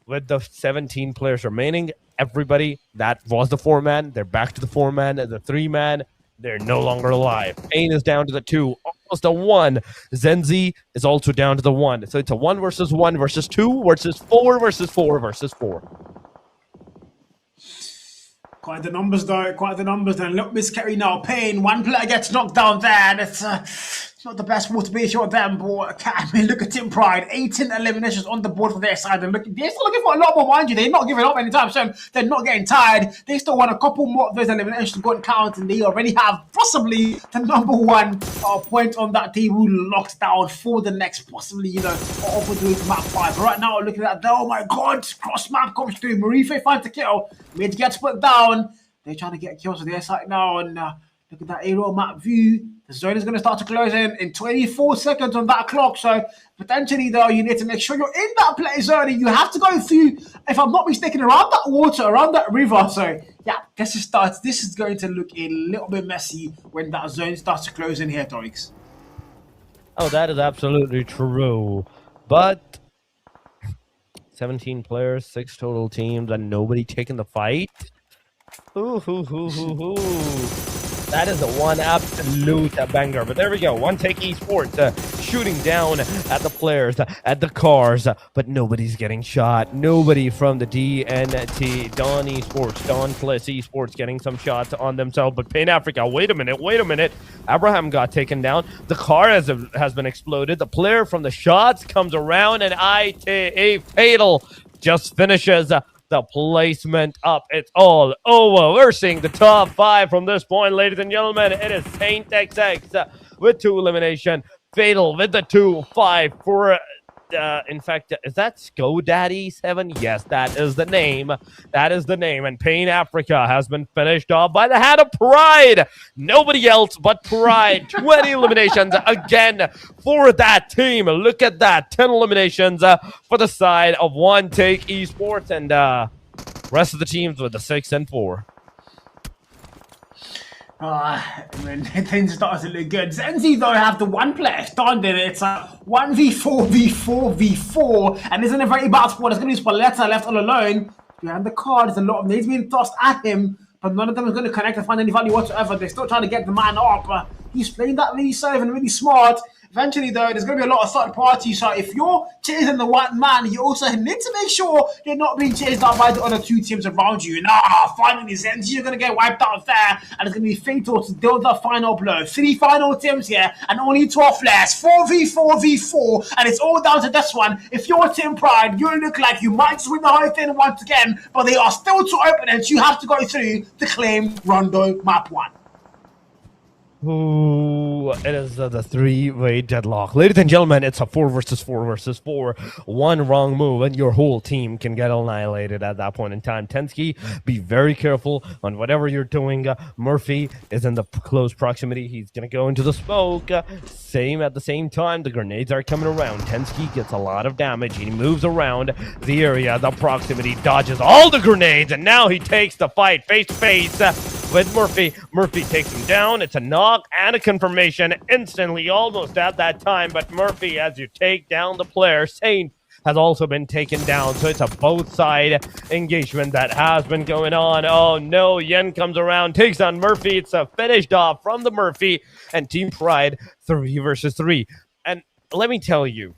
with the 17 players remaining, everybody that was the 4-man, they're back to the 4-man, the 3-man. They're no longer alive. Pain is down to the 2, almost a 1. ZENZ is also down to the 1. So it's a 1 versus 1 versus 2 versus 4 versus 4 versus 4. Quite the numbers, though. Quite the numbers. And look, Miss Kerry now. Pain. 1 player gets knocked down there. That's it's not the best motivation for them, but I mean, look at Team Pride. 18 eliminations on the board for their side. And look, they're still looking for a lot more, mind you. They're not giving up anytime soon. They're not getting tired. They still want a couple more of those eliminations to go and count, and they already have possibly the number 1 point on that table locked down for the next, possibly, you know, over to map 5. Right now, looking at that, oh my god, cross map comes through. Marife finds the kill. Mid gets put down. They're trying to get kills on their side now, and look at that aerial map view. The zone is going to start to close in 24 seconds on that clock. So potentially, though, you need to make sure you're in that play zone. And you have to go through, if I'm not mistaken, around that water, around that river. So yeah, this is going to look a little bit messy when that zone starts to close in here, Torix. Oh, that is absolutely true. But 17 players, 6 total teams, and nobody taking the fight. That is one absolute banger. But there we go. One take Esports shooting down at the players, at the cars, but nobody's getting shot. Nobody from the DNT, Dawn Esports, Dauntless Esports getting some shots on themselves. But Pain Africa, wait a minute. Abraham got taken down. The car has been exploded. The player from the shots comes around, and ITA Fatal just finishes the placement up. It's all over. We're seeing the top 5 from this point, ladies and gentlemen. It is Saint XX with 2 elimination. Fatal with the 2-5 for in fact, is that Skodaddy 7? Yes, that is the name. And Pain Africa has been finished off by the hand of Pride. Nobody else but Pride. 20 eliminations again for that team. Look at that. 10 eliminations for the side of One Take Esports, and rest of the teams with the 6 and 4. I mean, things started to look good. ZENZ though have the one player started. It's a 1v4v4v4, and isn't a very bad spot. It's going to be Spalletta left all alone behind the card. There's a lot of nades being tossed at him, but none of them is going to connect and find any value whatsoever. They're still trying to get the man up. He's playing that really safe and really smart. Eventually, though, there's going to be a lot of third parties. So if you're chasing the one man, you also need to make sure you're not being chased out by the other two teams around you. Finally, ZENZ, you're going to get wiped out there. And it's going to be fatal to deal the final blow. 3 final teams here and only 12 less. 4v4v4. And it's all down to this one. If you're Team Pride, you look like you might just win the whole thing once again. But they are still 2 opponents you have to go through to claim Rondo Map 1. Ooh, it is the 3-way deadlock. Ladies and gentlemen, it's a 4 versus 4 versus 4. One wrong move and your whole team can get annihilated at that point in time. Tensky, be very careful on whatever you're doing. Murphy is in the close proximity. He's going to go into the smoke. At the same time, the grenades are coming around. Tensky gets a lot of damage. He moves around the area, the proximity, dodges all the grenades, and now he takes the fight face to face with Murphy. Murphy takes him down. It's a knock and a confirmation instantly, almost at that time. But Murphy, as you take down the player, Saint has also been taken down. So it's a both-side engagement that has been going on. Oh no, Yen comes around, takes on Murphy. It's a finished off from the Murphy and Team Pride 3 versus 3. And let me tell you,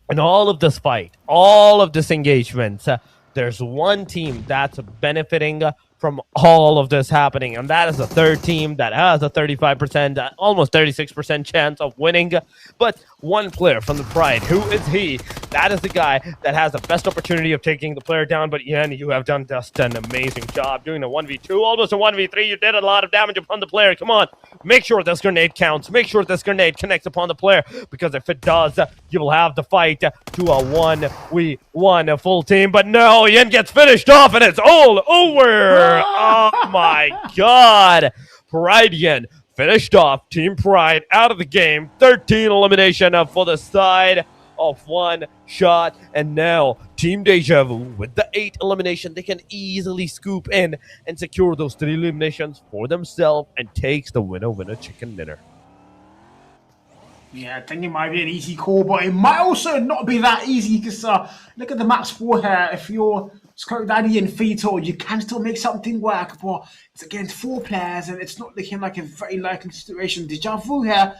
in all of this fight, all of this engagement, there's one team that's benefiting from all of this happening, and that is the third team that has a 35%, almost 36% chance of winning. But one player from the Pride, who is he? That is the guy that has the best opportunity of taking the player down. But Yen, you have done just an amazing job doing a 1v2, almost a 1v3. You did a lot of damage upon the player. Come on, make sure this grenade counts. Make sure this grenade connects upon the player, because if it does, you will have the fight to a 1v1 full team. But no, Yen gets finished off, and it's all over. Oh my god. Pride Yen finished off. Team Pride out of the game. 13 elimination for the side of one shot. And now Team DEJAVU with the 8 elimination, they can easily scoop in and secure those 3 eliminations for themselves and takes the winner chicken dinner. Yeah, I think it might be an easy call, but it might also not be that easy, because look at the maps for here. If you're Daddy and Fatal, you can still make something work, but it's against 4 players and it's not looking like a very likely situation. DEJAVU here,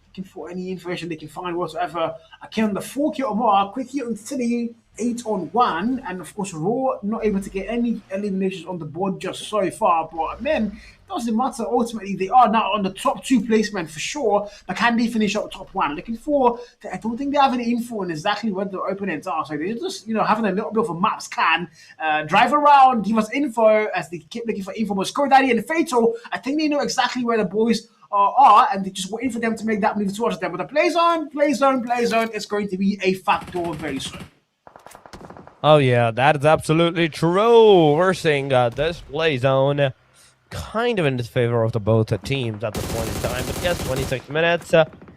looking for any information they can find whatsoever. Again, the 4 kill mark, quickly on 3, 8 on 1, and of course Raw not able to get any eliminations on the board just so far. But man, it doesn't matter. Ultimately, they are now on the top 2 placement for sure. But can they finish up top 1? Looking for, I don't think they have any info on exactly where the opponents are. So they're just, having a little bit of a map scan, drive around, give us info as they keep looking for info. But Daddy and Fatal, I think they know exactly where the boys are, and they're just waiting for them to make that move towards them. But the play zone is going to be a factor very soon. Oh yeah, that is absolutely true. We're seeing this play zone kind of in favor of the both teams at this point in time. But yes, 26 minutes.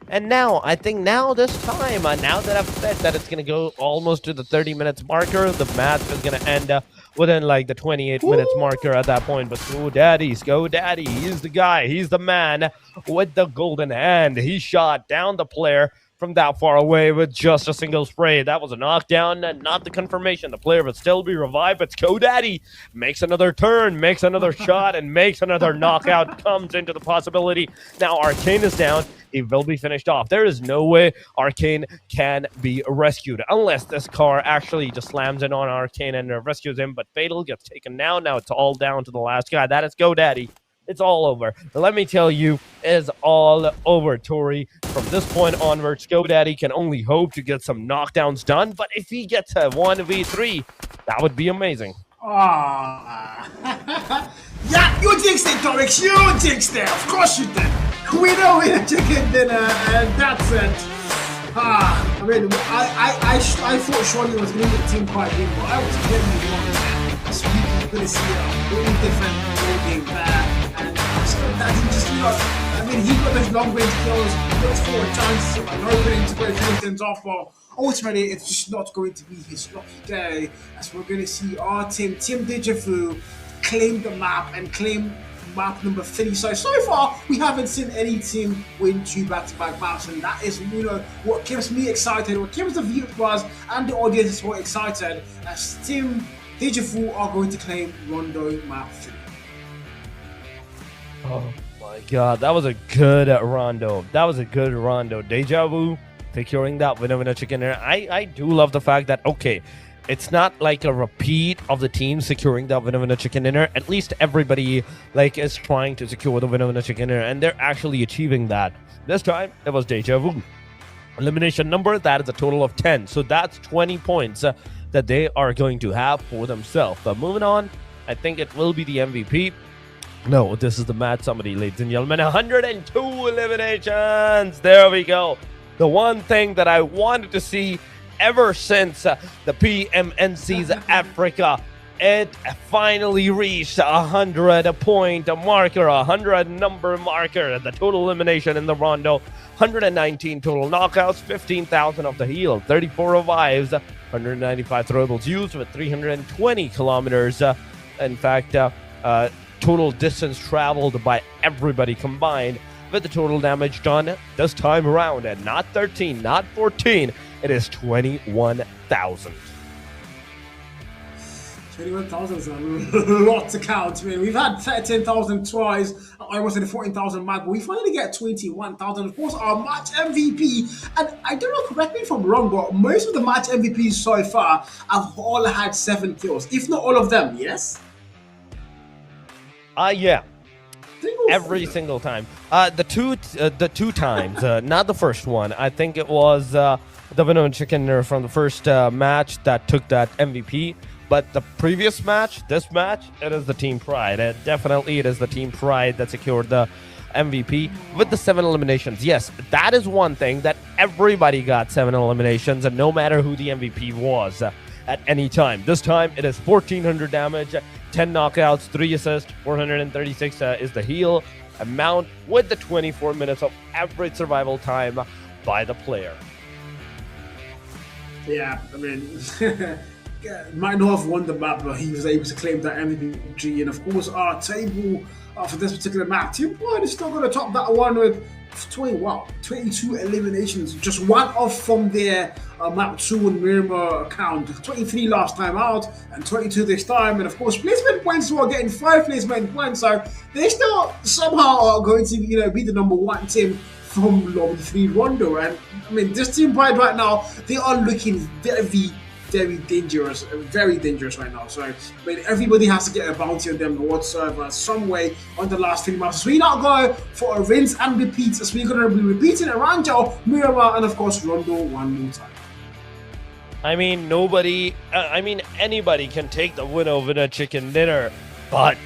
And now, I think this time, now that I've said that it's going to go almost to the 30 minutes marker, the match is going to end within like the 28 minutes marker at that point. But Go Daddy, he's the guy, he's the man with the golden hand. He shot down the player from that far away with just a single spray. That was a knockdown, not the confirmation. The player would still be revived, but Go Daddy makes another turn, makes another shot, and makes another knockout, comes into the possibility. Now Arcane is down. He will be finished off. There is no way Arcane can be rescued unless this car actually just slams in on Arcane and rescues him, but Fatal gets taken down. Now it's all down to the last guy. That is Go Daddy. It's all over. But let me tell you, it is all over, Tori. From this point onwards, Go Daddy can only hope to get some knockdowns done, but if he gets a 1v3, that would be amazing. Yeah, you jinxed it, Torix. You jinxed it. Of course you did. We know we're chicken dinner, and that's it. I mean, I thought Shawny was going to get Team Pride in, but I was clearly wrong there. So you're going to see a really different game there. And that he just, I mean, he got those long range kills, looks for a chance of an opening to break things off, but ultimately it's just not going to be his lucky day, as we're going to see our team, Team DEJAVU, claim the map and claim map number 3. So far, we haven't seen any team win 2 back-to-back maps, and that is, what keeps me excited, what keeps the viewers and the audience so excited, as Team DEJAVU are going to claim Rondo map 3. Oh my god, that was a good Rondo. That was a good Rondo. DEJAVU securing that winner chicken dinner. I do love the fact that, okay, it's not like a repeat of the team securing the winner chicken dinner. At least everybody is trying to secure the winner chicken dinner, and they're actually achieving that. This time it was DEJAVU. Elimination number, that is a total of 10. So that's 20 points that they are going to have for themselves. But moving on, I think it will be the MVP. No, this is the match summary, ladies and gentlemen. 102 eliminations. There we go. The one thing that I wanted to see ever since the PMNC's Africa, it finally reached 100-point marker, 100 number marker. The total elimination in the Rondo, 119 total knockouts, 15,000 of the heal, 34 revives, 195 throwables used with 320 kilometers. In fact, total distance traveled by everybody combined, with the total damage done this time around, and not 13, not 14, it is 21,000. 21,000 is a lot to count. I mean, we've had 13,000 twice, almost at the 14,000 mark, but we finally get 21,000. Of course, our match MVP, and I don't know, correct me if I'm wrong, but most of the match MVPs so far have all had 7 kills, if not all of them, yes? Yeah. Every single time. The two times, not the first one. I think it was the winner chicken from the first match that took that MVP. But the previous match, this match, it is the Team Pride. Definitely, it is the Team Pride that secured the MVP with the 7 eliminations. Yes, that is one thing, that everybody got 7 eliminations, and no matter who the MVP was at any time. This time, it is 1,400 damage, 10 knockouts, 3 assists, 436 is the heal amount, with the 24 minutes of average survival time by the player. Yeah, I mean, might not have won the map, but he was able to claim that MVP. And of course, our table for this particular map, Team Pride is still going to top that one with 22 eliminations, just one off from their map 2 and Miramar account. 23 last time out and 22 this time, and of course placement points who are getting 5 placement points, so they still somehow are going to be the number 1 team from lobby 3 Rondo. And I mean, this Team Pride right now, they are looking very dangerous right now. So I mean, everybody has to get a bounty on them whatsoever, some way on the last 3 maps. So we're not going for a rinse and repeat, so we're going to be repeating Erangel, Miramar, and of course Rondo one more time. I mean, anybody can take the winner chicken dinner, but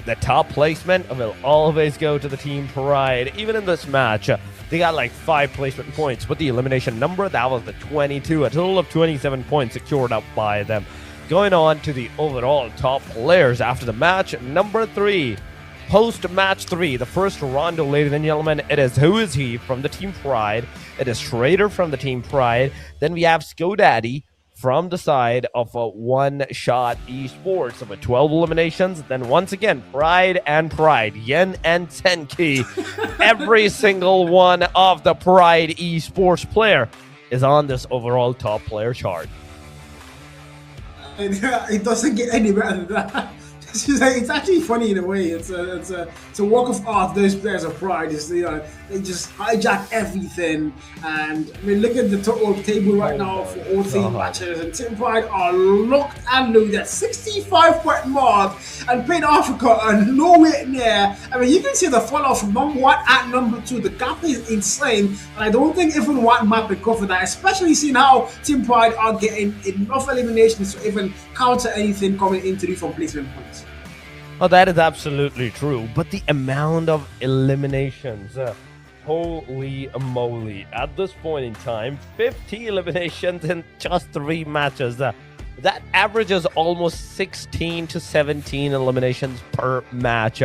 the top placement will always go to the Team Pride. Even in this match, they got like 5 placement points, with the elimination number, that was the 22, a total of 27 points secured up by them. Going on to the overall top players after the match, number 3, post-match 3, the first Rondo, ladies and gentlemen, it is Who Is He from the Team Pride, it is Schrader from the Team Pride, then we have Skodaddy from the side of a One Shot Esports with 12 eliminations. Then once again, Pride and Pride, Yen and Tenki. Every single one of the Pride Esports player is on this overall top player chart. It doesn't get any better than that. It's actually funny in a way. It's a work of art. Those players of Pride, they just hijack everything. And I mean, look at the total table right now for all 3 matches, and Team Pride are locked and loaded at 65-point mark, and Pain Africa are nowhere near. I mean, you can see the fall off from number 1 and number 2. The gap is insane, and I don't think even one map can cover that, especially seeing how Team Pride are getting enough eliminations to even counter anything coming into from placement points. Oh, that is absolutely true. But the amount of eliminations, holy moly. At this point in time, 50 eliminations in just 3 matches. That averages almost 16 to 17 eliminations per match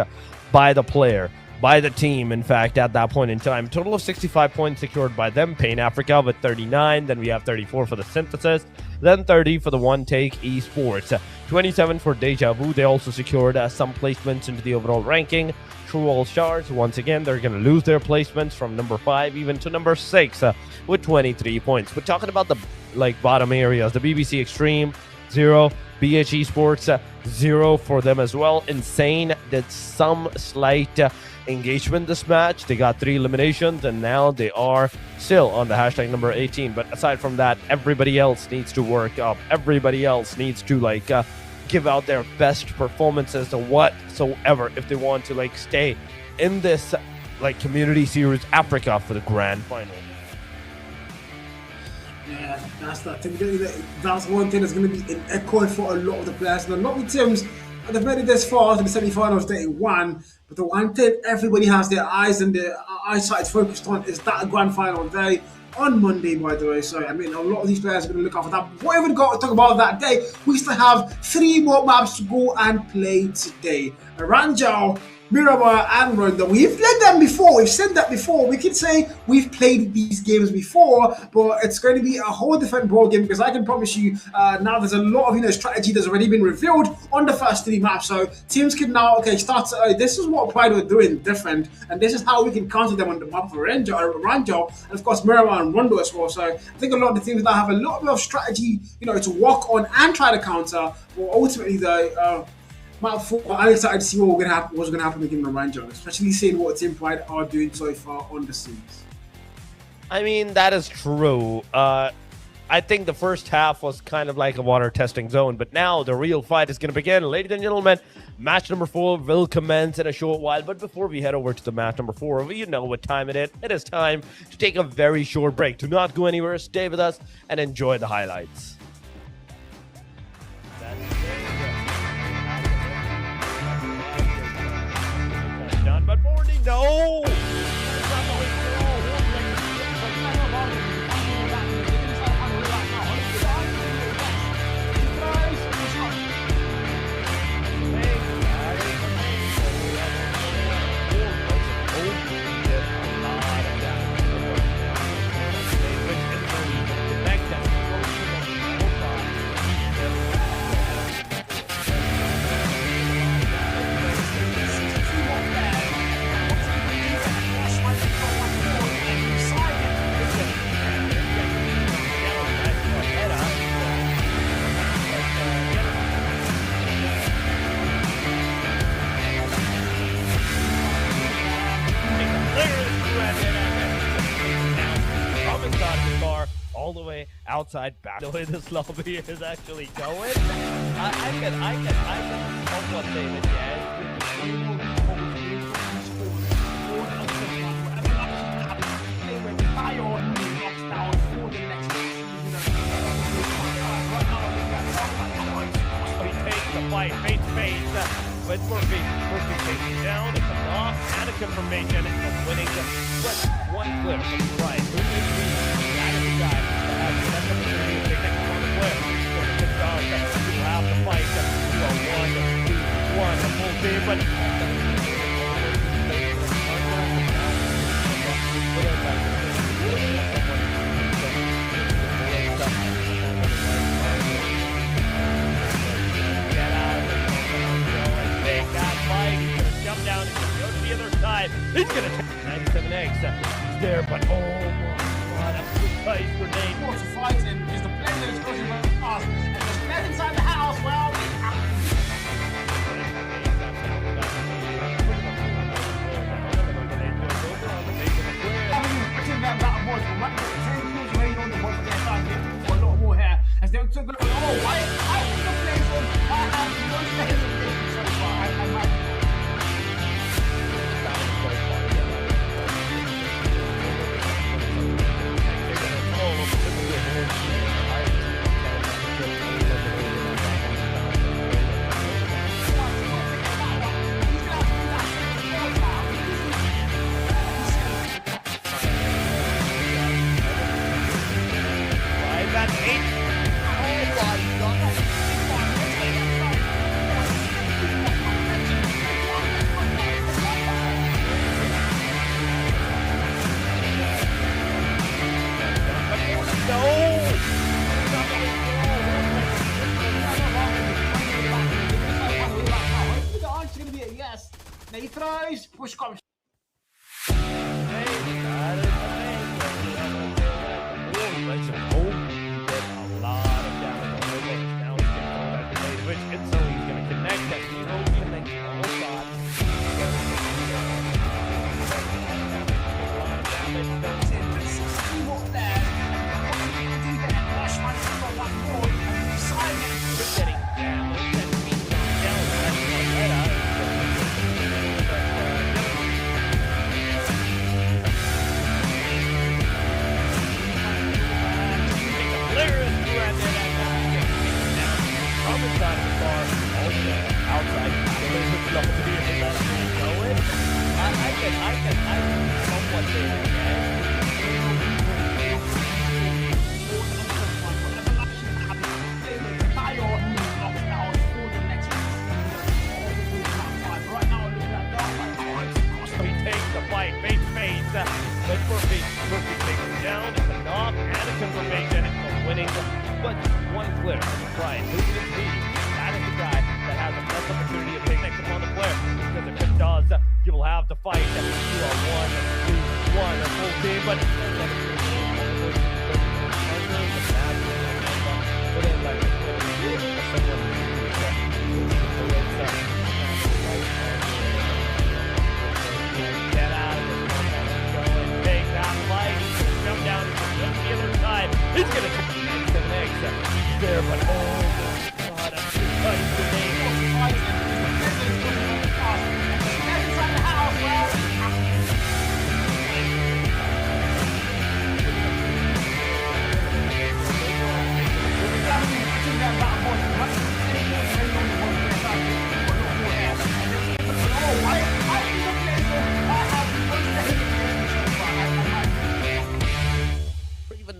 by the player. by the team, in fact, at that point in time. Total of 65 points secured by them. Pain Africa with 39. Then we have 34 for the Synthesis. Then 30 for the One Take Esports. 27 for DEJAVU. They also secured some placements into the overall ranking. True All Stars, once again, they're going to lose their placements from number 5 even to number 6 with 23 points. We're talking about the bottom areas. The BBC Extreme, 0. BH Esports, 0 for them as well. Insane did some slight engagement this match. They got 3 eliminations, and now they are still on the hashtag number 18. But aside from that, everybody else needs to work up. Everybody else needs to give out their best performances or whatsoever if they want to stay in this community series Africa for the grand final. Yeah, that's that thing. That's one thing that's going to be an echo for a lot of the players. Now, not the teams that have made it this far to the semi-finals that they won, but the one thing everybody has their eyes and their eyesight focused on is that grand final day on Monday, by the way. So, I mean, a lot of these players are going to look out for that. What have we got to talk about that day? We still have 3 more maps to go and play today. Erangel, Miramar and Rondo. We've played them before. We've said that before. We can say we've played these games before, but it's going to be a whole different ball game because I can promise you now there's a lot of strategy that's already been revealed on the first 3 maps. So teams can now start to, this is what Pride were doing different, and this is how we can counter them on the map of Erangel, and of course Miramar and Rondo as well. So I think a lot of the teams now have a lot bit of strategy, to work on and try to counter. But ultimately, though. I'm excited to see what's going to happen against Erangel, especially seeing what Team Pride are doing so far on the scenes. I mean, that is true. I think the first half was kind of like a water testing zone, but now the real fight is going to begin. Ladies and gentlemen, match number 4 will commence in a short while, but before we head over to the match number 4, you know what time it is. It is time to take a very short break. Do not go anywhere, stay with us, and enjoy the highlights. But Morty, no! All the way outside back. The way this lobby is actually going, I can somewhat say that he takes the fight face to face with Murphy. Murphy takes it down. It's a loss and a confirmation of winning with 1 clip from the right. Who is that is the guy that has the best opportunity to take next on the clip. So it's to have the fight to a 1-2-1 the full team, but down, he's going to go to the other side. He's going to take 97X. He's there, but oh my god, that's a precise grenade. What's fighting is the player that is causing the pass. And there's players inside the house, well, as they took it, oh, why? I think the players on, I have no players so far. I'm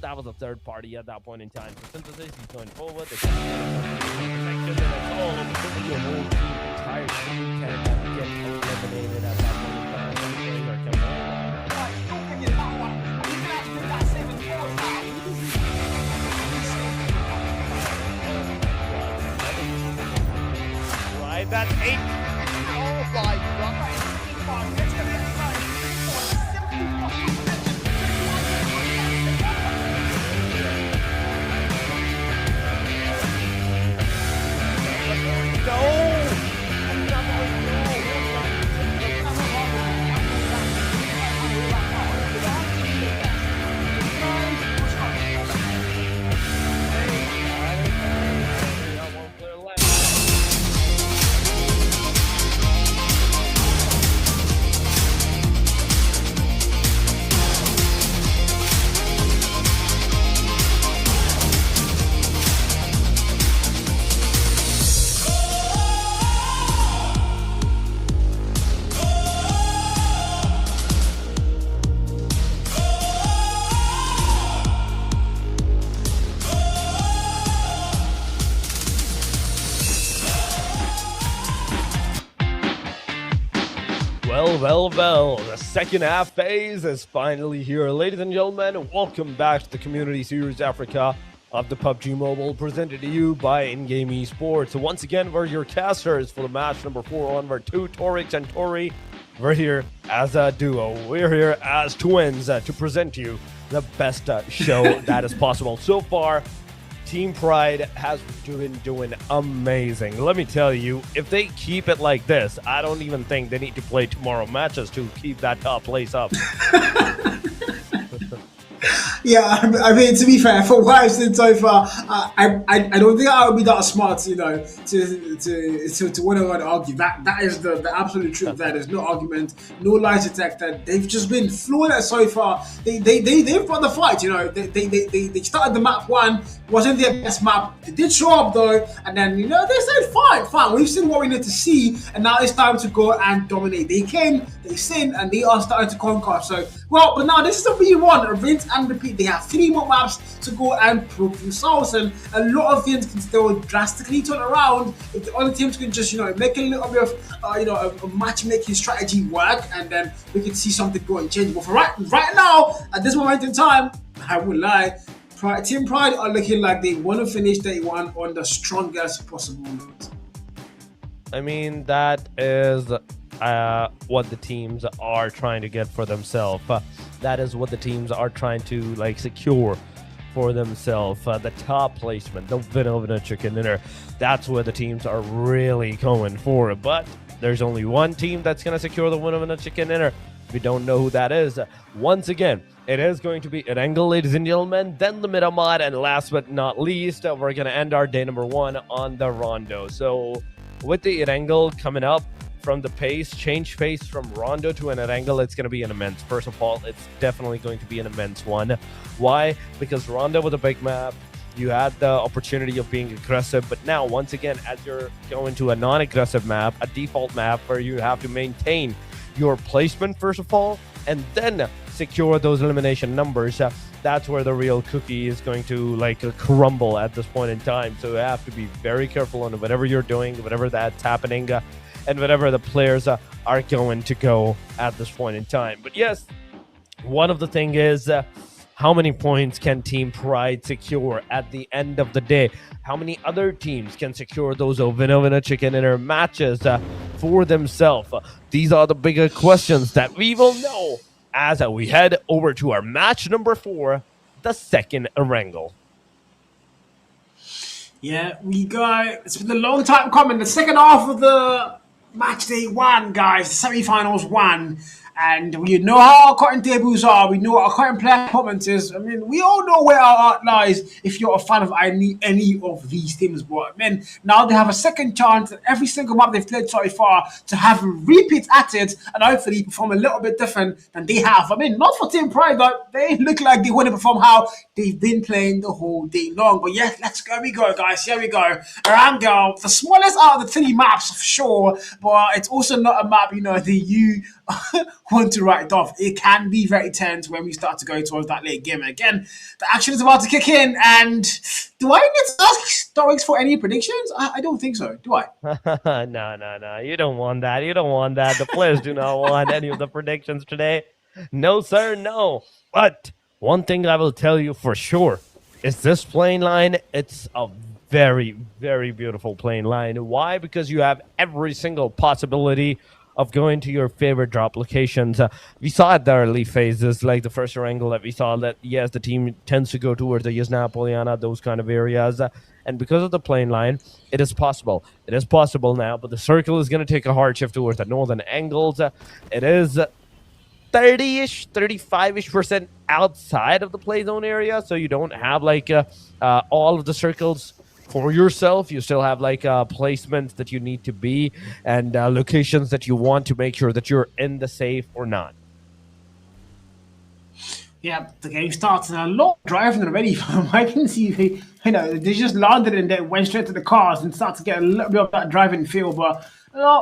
That was a third party at that point in time. So Synthesis, he's going forward. They can the whole team, entire team can get eliminated at that point in time. Right, that's 8. Oh my God. Well, the second half phase is finally here. Ladies and gentlemen, welcome back to the Community Series Africa of the PUBG Mobile, presented to you by InGame Esports. So once again, we're your casters for the match number 4 on our 2, Torix and Tori. We're here as a duo. We're here as twins to present you the best show that is possible. So far, Team Pride has been doing amazing. Let me tell you, if they keep it like this, I don't even think they need to play tomorrow matches to keep that top place up. Yeah, I mean, to be fair, for what I've seen so far, I don't think I would be that smart, you know, to want to argue. That is the absolute truth. There's no argument, no lie detected. They've just been flawless so far. They've got the fight, you know. They started the map 1, wasn't their best map. They did show up though, and then, you know, they said fine. We've seen what we need to see, and now it's time to go and dominate. They came, they sinned, and they are starting to conquer. So, well, but now this is a V1, a rinse and repeat. They have 3 more maps to go and prove themselves, and a lot of things can still drastically turn around if the other teams can just, you know, make a little bit of, you know, a matchmaking strategy work, and then we can see something go and change. But for right now, at this moment in time, I won't lie, Team Pride are looking like they want to finish day 1 on the strongest possible note. I mean, that is what the teams are trying to get for themselves. That is what the teams are trying to like secure for themselves. The top placement, the winner chicken dinner. That's where the teams are really going for. But there's only one team that's going to secure the winner chicken dinner. We don't know who that is. Once again, it is going to be Erangel, ladies and gentlemen, then the Miramar, and last but not least, we're going to end our day number 1 on the Rondo. So with the Erangel coming up from the change pace from Rondo to an Erangel, it's going to be an immense. First of all, it's definitely going to be an immense one. Why? Because Rondo with a big map, you had the opportunity of being aggressive, but now, once again, as you're going to a non-aggressive map, a default map where you have to maintain your placement first of all, and then secure those elimination numbers, that's where the real cookie is going to like crumble at this point in time. So you have to be very careful on whatever you're doing, whatever that's happening, and whatever the players are going to go at this point in time. But yes, one of the thing is how many points can Team Pride secure at the end of the day? How many other teams can secure those winner chicken dinner matches for themselves? These are the bigger questions that we will know as we head over to our match number 4, the second Erangel. Yeah, we got. It's been a long time coming. The second half of the match day 1, guys. The semi-finals 1. And we know how our current debuts are. We know what our current player performance is. I mean, we all know where our art lies if you're a fan of any of these teams. But, man, now they have a second chance at every single map they've played so far to have a repeat at it and hopefully perform a little bit different than they have. I mean, not for Team Pride, but they look like they want to perform how they've been playing the whole day long. But, yeah, here we go, guys. Here we go. Erangel, the smallest out of the 3 maps, for sure. But it's also not a map, that you want to write off. It can be very tense when we start to go towards that late game. Again, the action is about to kick in, and do I need to ask Stoics for any predictions? I don't think so. Do I? No. You don't want that. You don't want that. The players do not want any of the predictions today. No, sir, no. But one thing I will tell you for sure is this playing line, it's a very, very beautiful playing line. Why? Because you have every single possibility of going to your favorite drop locations. We saw at the early phases, like the first Erangel that we saw, that yes, the team tends to go towards the Yasna, Poliana, those kind of areas. And because of the plane line, it is possible. It is possible now, but the circle is going to take a hard shift towards the northern angles. It is 30-ish, 35-ish% outside of the play zone area, so you don't have like all of the circles for yourself. You still have like placements that you need to be and locations that you want to make sure that you're in the safe or not. Yeah, the game starts and a lot of driving already. I can see they just landed and then went straight to the cars and start to get a little bit of that driving feel. But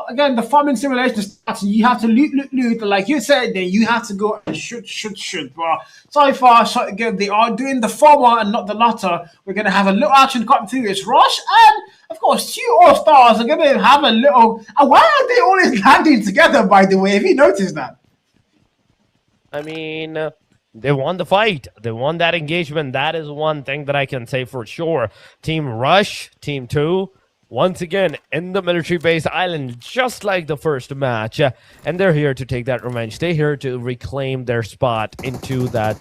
again, the farming simulation starts. You have to loot. Like you said, then you have to go and shoot. But so far, so good. They are doing the former and not the latter. We're gonna have a little action coming through. It's Rush and of course 2 All-Stars are gonna have a little. Why are they always landing together? By the way, have you noticed that? I mean, they won the fight. They won that engagement. That is one thing that I can say for sure. Team Rush, Team 2. Once again, in the military base island, just like the first match. And they're here to take that revenge. They're here to reclaim their spot into that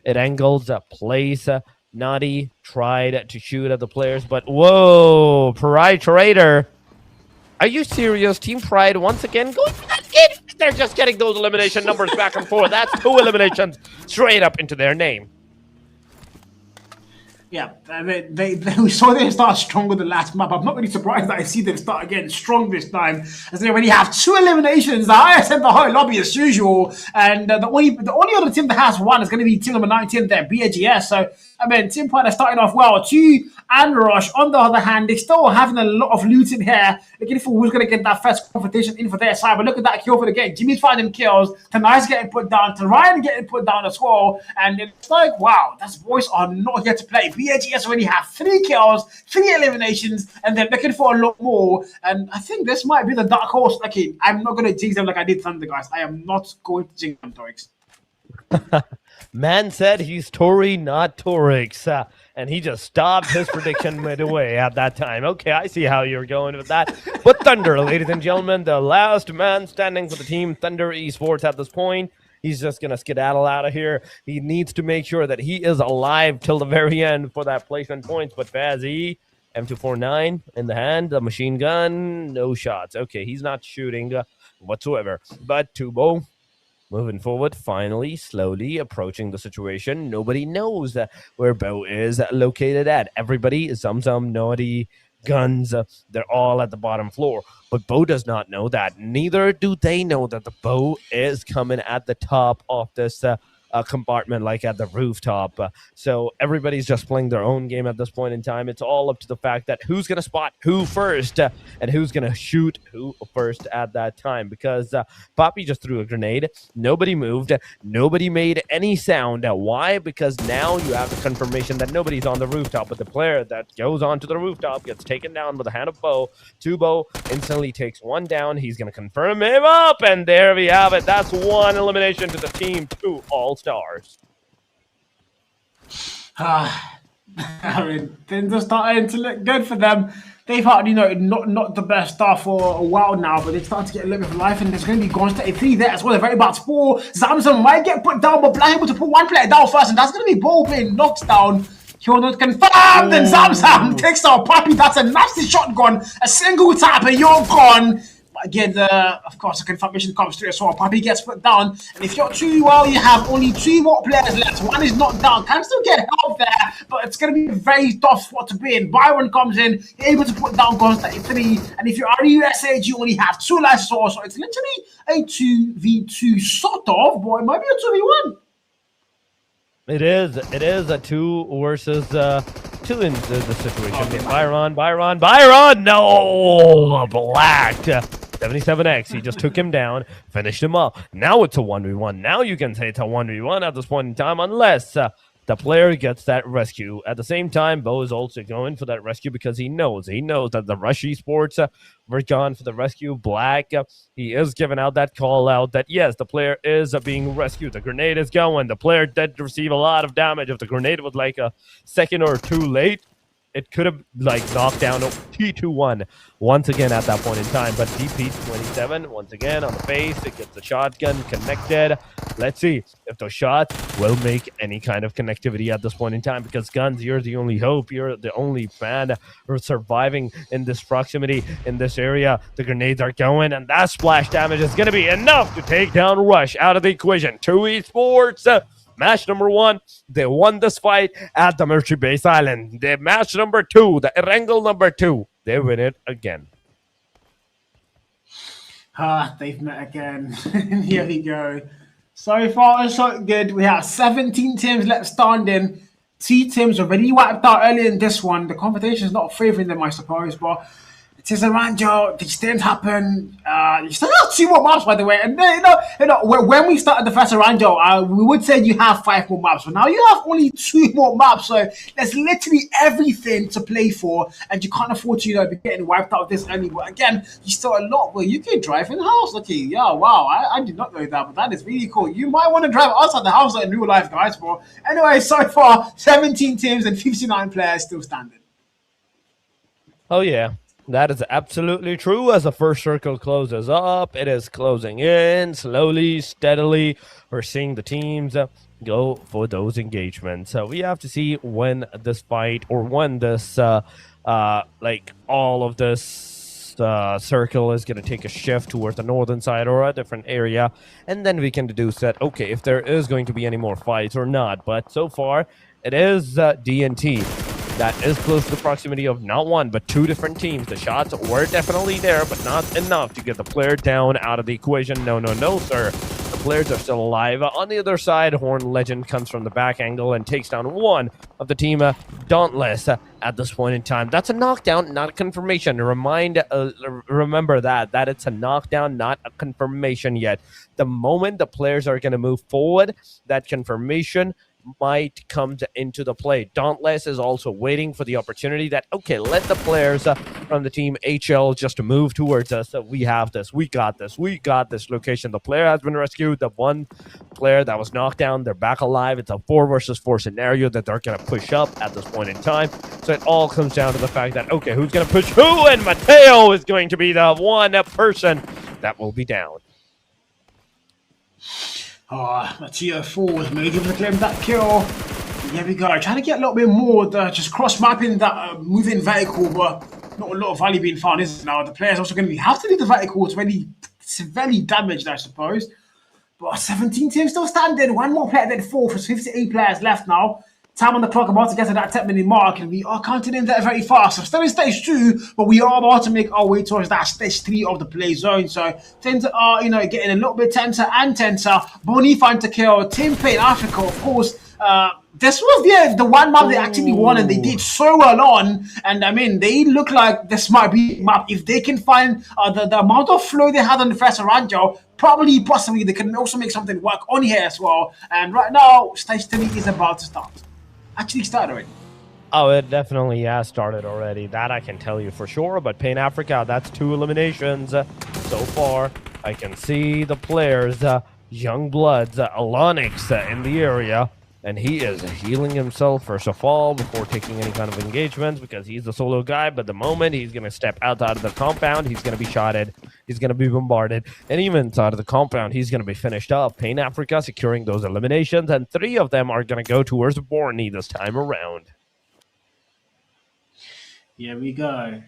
Erangel's place. Naughty tried to shoot at the players, but whoa, Pride Trader. Are you serious? Team Pride once again going for that kid. They're just getting those elimination numbers back and forth. That's 2 eliminations straight up into their name. Yeah, we saw them start strong with the last map. I'm not really surprised that I see them start again strong this time, as they already have 2 eliminations. The highest in the whole lobby as usual, and the only other team that has 1 is going to be team number 19 there, BAGS. So I mean, Team Pride are starting off well. 2 and Rush. On the other hand, they're still having a lot of loot in here, looking for who's going to get that first confrontation in for their side. But look at that kill for the game. Jimmy's finding kills. Tanai's getting put down. Ryan getting put down as well. And it's like, wow, those boys are not here to play. BAGS already have 3 kills, 3 eliminations, and they're looking for a lot more. And I think this might be the dark horse. Okay, I'm not going to jinx them like I did Thunder, guys. I am not going to jinx them, Torix. Man said he's Tory, not Torix. And he just stopped his prediction midway at that time. Okay, I see how you're going with that. But Thunder, ladies and gentlemen, the last man standing for the team Thunder Esports at this point. He's just going to skedaddle out of here. He needs to make sure that he is alive till the very end for that placement points. But Fazzy, M249 in the hand, the machine gun, no shots. Okay, he's not shooting whatsoever. But Tubo moving forward, finally, slowly approaching the situation. Nobody knows where Bo is located at. Everybody, Zamzam, Naughty, Guns, they're all at the bottom floor. But Bo does not know that. Neither do they know that the Bo is coming at the top of this compartment, like at the rooftop. So everybody's just playing their own game at this point in time. It's all up to the fact that who's going to spot who first and who's going to shoot who first at that time. Because Poppy just threw a grenade. Nobody moved. Nobody made any sound. Why? Because now you have the confirmation that nobody's on the rooftop. But the player that goes onto the rooftop gets taken down by the hand of Bo. Tubo instantly takes one down. He's going to confirm him up. And there we have it. That's one elimination to the team. 2 all-stars. I mean, things are starting to look good for them. They've had, you know, not the best start for a while now, but they're starting to get a little bit of life, and there's going to be Guns 33 there as well. A very bad score. Zamzam might get put down, but Blind able to put one player down first, and that's going to be Bo being knocked down. He'll not confirm. Then Zamzam takes out Poppy. That's a nasty shotgun. A single tap, and you're gone. Again, of course, the confirmation comes through as well. Poppy gets put down, and if you're too well, you have only 2 more players left. One is knocked down, can still get help there, but it's going to be a very tough spot to be in. Byron comes in, able to put down Guns 33, and if you're RUSAG, you only have 2 lives or so. It's literally a 2v2 sort of, but it might be a 2v1. It is a 2 versus 2 in the situation. Okay, Byron, no, blacked. 77X, he just took him down, finished him up. Now it's a 1v1. Now you can say it's a 1v1 at this point in time, unless the player gets that rescue. At the same time, Bo is also going for that rescue because he knows that the Rush Esports were gone for the rescue. Black, he is giving out that call out that yes, the player is being rescued. The grenade is going. The player did receive a lot of damage. If the grenade was like a second or 2 late, it could have like knocked down T21 once again at that point in time. But DP27 once again on the face, it gets the shotgun connected. Let's see if those shots will make any kind of connectivity at this point in time, because Guns, you're the only hope. You're the only fan surviving in this proximity, in this area. The grenades are going, and that splash damage is going to be enough to take down Rush out of the equation. 2 Esports. Match number 1, they won this fight at the Military Base Island. The match number 2, the Erangel number 2, they win it again. They've met again. Here we go. So far, so good. We have 17 teams left standing. 2 teams already wiped out early in this one. The competition is not favoring them, I suppose, but it is Erangel. These things happen. You still have 2 more maps, by the way. And you know, when we started the first Erangel, we would say you have 5 more maps, but now you have only 2 more maps. So there's literally everything to play for, and you can't afford to, be getting wiped out this early. But again, you still a lot where you can drive in house. Okay, yeah, wow, I did not know that, but that is really cool. You might want to drive outside the house in real life, guys. But anyway, so far 17 teams and 59 players still standing. Oh yeah. That is absolutely true. As the first circle closes up, it is closing in slowly, steadily. We're seeing the teams go for those engagements. So we have to see when this fight, or when this, like all of this circle is going to take a shift towards the northern side or a different area, and then we can deduce that, okay, if there is going to be any more fights or not. But so far, it is DNT that is close to the proximity of not 1 but 2 different teams. The shots were definitely there, but not enough to get the player down out of the equation. No, sir. The players are still alive. On the other side, Horn Legend comes from the back angle and takes down one of the team Dauntless at this point in time. That's a knockdown, not a confirmation. Remember that it's a knockdown, not a confirmation yet. The moment the players are going to move forward, that confirmation might come into the play. Dauntless is also waiting for the opportunity that, okay, let the players from the team HL just move towards us. We have this. We got this. We got this location. The player has been rescued. The one player that was knocked down, they're back alive. It's a 4 versus 4 scenario that they're going to push up at this point in time. So it all comes down to the fact that, okay, who's going to push who? And Mateo is going to be the one person that will be down. Mateo Falls maybe able to claim that kill. Here we go. Trying to get a little bit more, just cross-mapping that moving vertical, but not a lot of value being found, is it now? The player's also going to have to leave the vertical. It's really severely damaged, I suppose. But 17 teams still standing. One more player dead, 4 for 58 players left now. Time on the clock, about to get to that 10-minute mark, and we are counting in there very fast. So still in stage 2, but we are about to make our way towards that stage 3 of the play zone. So things are, getting a little bit tenser and tenser. Bonnie find to kill. Team Play in Africa, of course. This was the one map they actually won, and they did so well on. And I mean, they look like this might be a map. If they can find the amount of flow they had on the first Erangel, possibly they can also make something work on here as well. And right now, stage 3 is about to start. Actually started already. Oh, it definitely has started already. That I can tell you for sure. But Pain Africa, that's 2 eliminations so far. I can see the players, Young Bloods, Alonix in the area. And he is healing himself first of all before taking any kind of engagements because he's a solo guy. But the moment he's going to step outside of the compound, he's going to be shotted. He's going to be bombarded. And even inside of the compound, he's going to be finished up. Pain Africa securing those eliminations. And 3 of them are going to go towards Borney this time around. Here we go.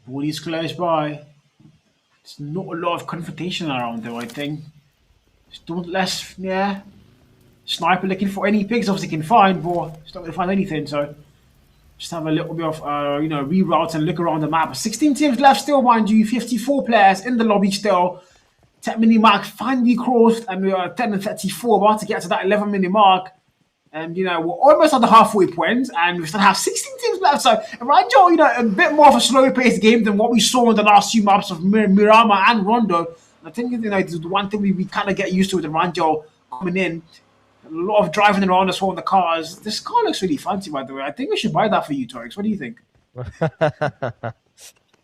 Borney's close by. There's not a lot of confrontation around though, I think. Just Dauntless, yeah. Sniper looking for any pigs obviously can find, but it's not going to find anything. So just have a little bit of reroute and look around the map. 16 teams left still, mind you. 54 players in the lobby still. 10-minute mark finally crossed, and we are 10 and 34, about to get to that 11-minute mark. And we're almost at the halfway point, and we still have 16 teams left. So Erangel, a bit more of a slow-paced game than what we saw in the last 2 maps of Miramar and Rondo. I think this is the one thing we kind of get used to with Erangel coming in. A lot of driving around as well in the cars. This car looks really fancy, by the way. I think we should buy that for you, Torix. What do you think?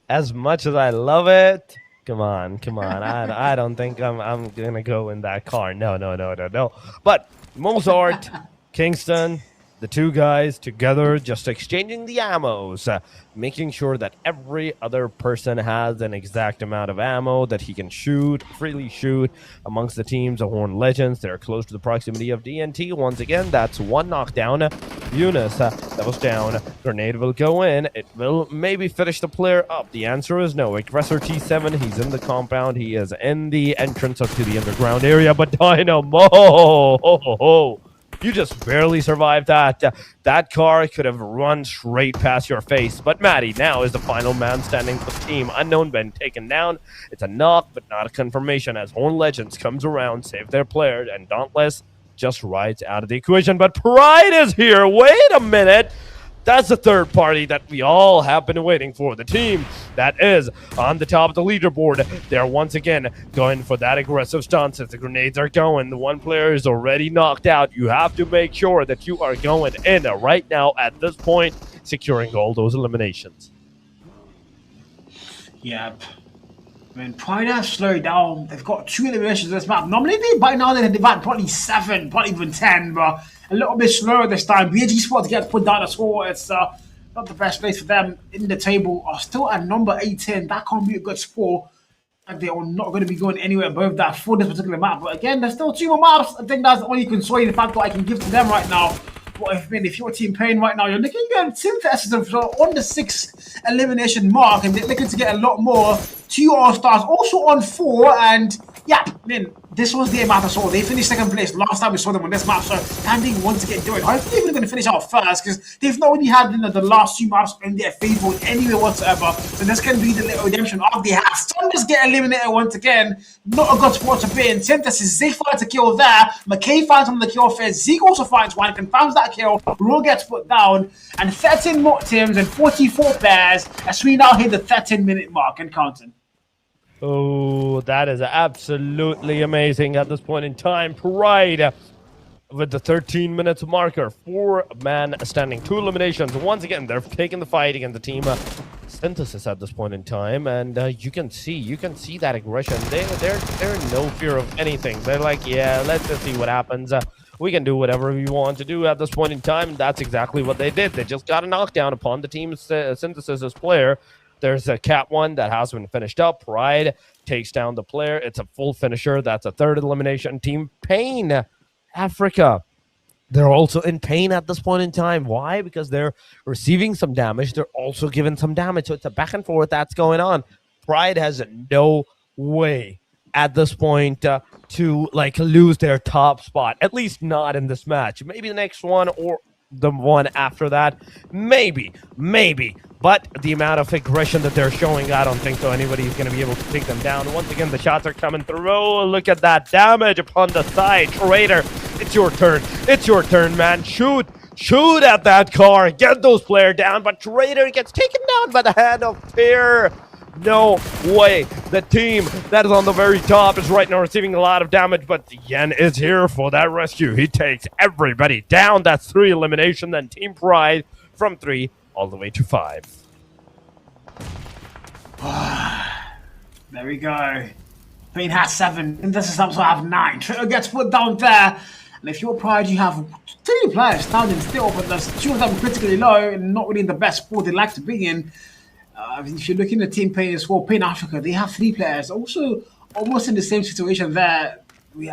As much as I love it, come on. I don't think I'm gonna go in that car. No. But Mozart, Kingston, the 2 guys together, just exchanging the ammos, making sure that every other person has an exact amount of ammo that he can freely shoot amongst the teams of Horned Legends. They're close to the proximity of DNT. Once again, that's 1 knockdown. Eunice, that was down. Grenade will go in. It will maybe finish the player up. The answer is no. Aggressor T7, he's in the compound. He is in the entrance up to the underground area, but Dynamo, you just barely survived that. That car could have run straight past your face. But Maddie now is the final man standing for the team. Unknown been taken down. It's a knock, but not a confirmation as Horned Legends comes around, save their player, and Dauntless just rides out of the equation. But Pride is here. Wait a minute. That's the 3rd party that we all have been waiting for. The team that is on the top of the leaderboard. They're once again going for that aggressive stance as the grenades are going. The 1 player is already knocked out. You have to make sure that you are going in right now at this point, securing all those eliminations. Yep. I mean, Pride have slowed down. They've got 2 eliminations in this map. Normally, by now they've had probably 7, probably even 10, but a little bit slower this time. BG Sports gets put down as well. It's not the best place for them in the table. Are still at number 18. That can't be a good score. And they are not going to be going anywhere above that for this particular map. But again, there's still 2 more maps. I think that's the only consoling factor I can give to them right now. But if you're Team Pain right now, you're looking at Synthesis on the 6th elimination mark, and they're looking to get a lot more. 2 All-Stars, also on 4, and yeah, I mean, this was their map as well. They finished 2nd place last time we saw them on this map, so can they once again do it? Hopefully they're going to finish out first, because they've not really had the last 2 maps in their favor anyway whatsoever, so this can be the little redemption of the hat. Some just get eliminated once again. Not a good spot to be in. Synthesis, Zeke finds a kill there. McKay finds on the kill first. Zeke also finds one, confirms that kill. Raw gets put down, and 13 more teams and 44 players as we now hit the 13-minute mark and counting. Oh, that is absolutely amazing at this point in time. Pride with the 13 minutes marker. 4-man standing, 2 eliminations. Once again, they're taking the fight against the team Synthesis at this point in time, and you can see that aggression. They're in no fear of anything. They're like, yeah, let's just see what happens. We can do whatever we want to do at this point in time. And that's exactly what they did. They just got a knockdown upon the team's Synthesis's player. There's a Cat 1 that has been finished up. Pride takes down the player. It's a full finisher. That's a 3rd elimination. Team Pain Africa, they're also in pain at this point in time. Why? Because they're receiving some damage. They're also giving some damage. So it's a back and forth that's going on. Pride has no way at this point to like lose their top spot. At least not in this match. Maybe the next one or the one after that. Maybe. But the amount of aggression that they're showing, I don't think so anybody's going to be able to take them down. Once again, the shots are coming through. Oh, look at that damage upon the side. Traitor, it's your turn. It's your turn, man. Shoot at that car. Get those players down. But Traitor gets taken down by the hand of Fear. No way. The team that is on the very top is right now receiving a lot of damage, but Yen is here for that rescue. He takes everybody down. That's 3 elimination. Then Team Pride from 3 all the way to 5. There we go. Pain has 7, and this is also have 9. Traitor gets put down there. And if you're Pride, you have 3 players standing still, but there's 2 of them critically low and not really in the best spot they like to be in. If you're looking at Team Pain as well, Pain Africa, they have 3 players, also almost in the same situation there.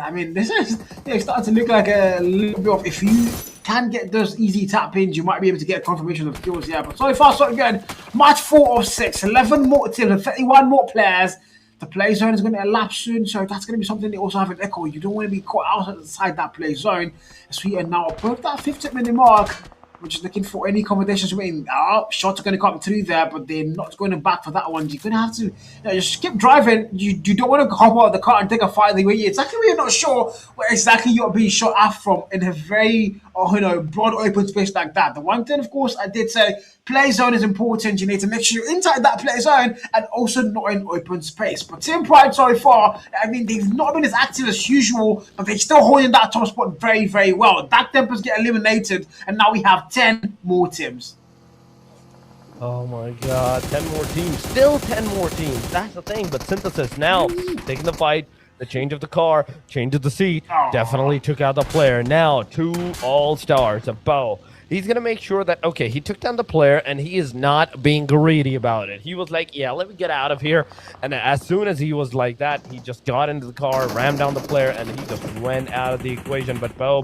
I mean, this is starting to look like a little bit of, if you can get those easy tap ins, you might be able to get confirmation of kills here. But so far, so good. Match 4 of 6, 11 more teams, and 31 more players. The play zone is going to elapse soon, so that's going to be something they also have an echo. You don't want to be caught outside that play zone. As we are now above that 50-minute mark. We're just looking for any accommodations waiting. Shots are going to come through there, but they're not going back for that one. You're going to have to just keep driving. You don't want to hop out of the car and take a fight the way exactly where you're not sure where exactly you're being shot at from in a very broad open space like that. The one thing, of course, I did say, play zone is important. You need to make sure you're inside that play zone and also not in open space. But Team Pride so far, I mean, they've not been as active as usual, but they're still holding that top spot very, very well. DARKTEMPERS get eliminated, and now we have 10 more teams. Oh my god, 10 more teams. Still 10 more teams. That's the thing. But Synthesis now taking the fight. The change of the car, change of the seat, definitely took out the player. Now, 2 all-stars, a bow. He's going to make sure that, okay, he took down the player, and he is not being greedy about it. He was like, yeah, let me get out of here. And as soon as he was like that, he just got into the car, rammed down the player, and he just went out of the equation. But Bo!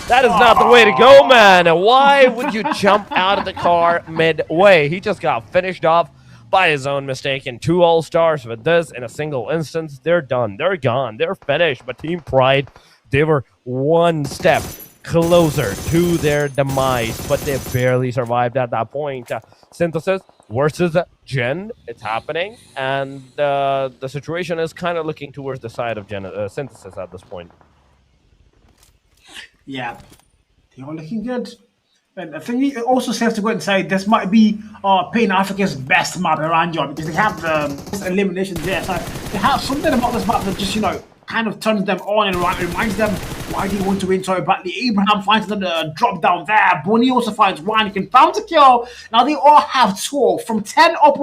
That is not the way to go, man. Why would you jump out of the car midway? He just got finished off by his own mistake, and 2 all-stars with this in a single instance. They're done. They're gone. They're finished. But Team Pride, they were 1 step closer to their demise, but they barely survived at that point. Synthesis versus Gen, it's happening, and the situation is kind of looking towards the side of Synthesis at this point. Yeah, they are looking good. And I think we also safe to go and say this might be Pain Africa's best map, Erangel, because they have the eliminations there. So they have something about this map that just, kind of turns them on and reminds them why they want to win so badly. Abraham finds another drop down there. Bonnie also finds one. He can found to kill. Now they all have 12. From 10 up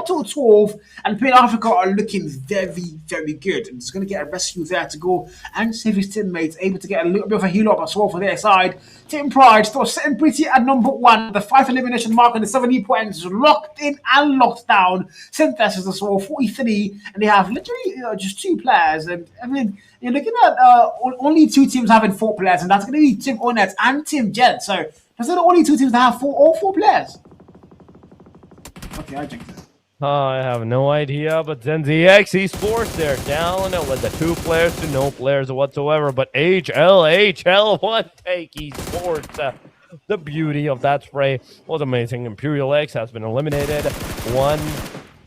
to 12. And Pain Africa are looking very, very good. And it's going to get a rescue there to go and save his teammates. Able to get a little bit of a heal up as well for their side. Team Pride still sitting pretty at number 1. The 5 elimination mark and the 70 points locked in and locked down. Synthesis as well, 43. And they have literally just 2 players. And I mean, you're looking at only 2 teams having 4 players, and that's going to be Team Onet and Team Jet. So those are the only 2 teams that have all 4 players. Okay, I jinxed it. I have no idea, but ZENZ Esports, they're down with the 2 players to no players whatsoever. But HL, one take Esports. The beauty of that spray was amazing. IMPERIALX has been eliminated. 1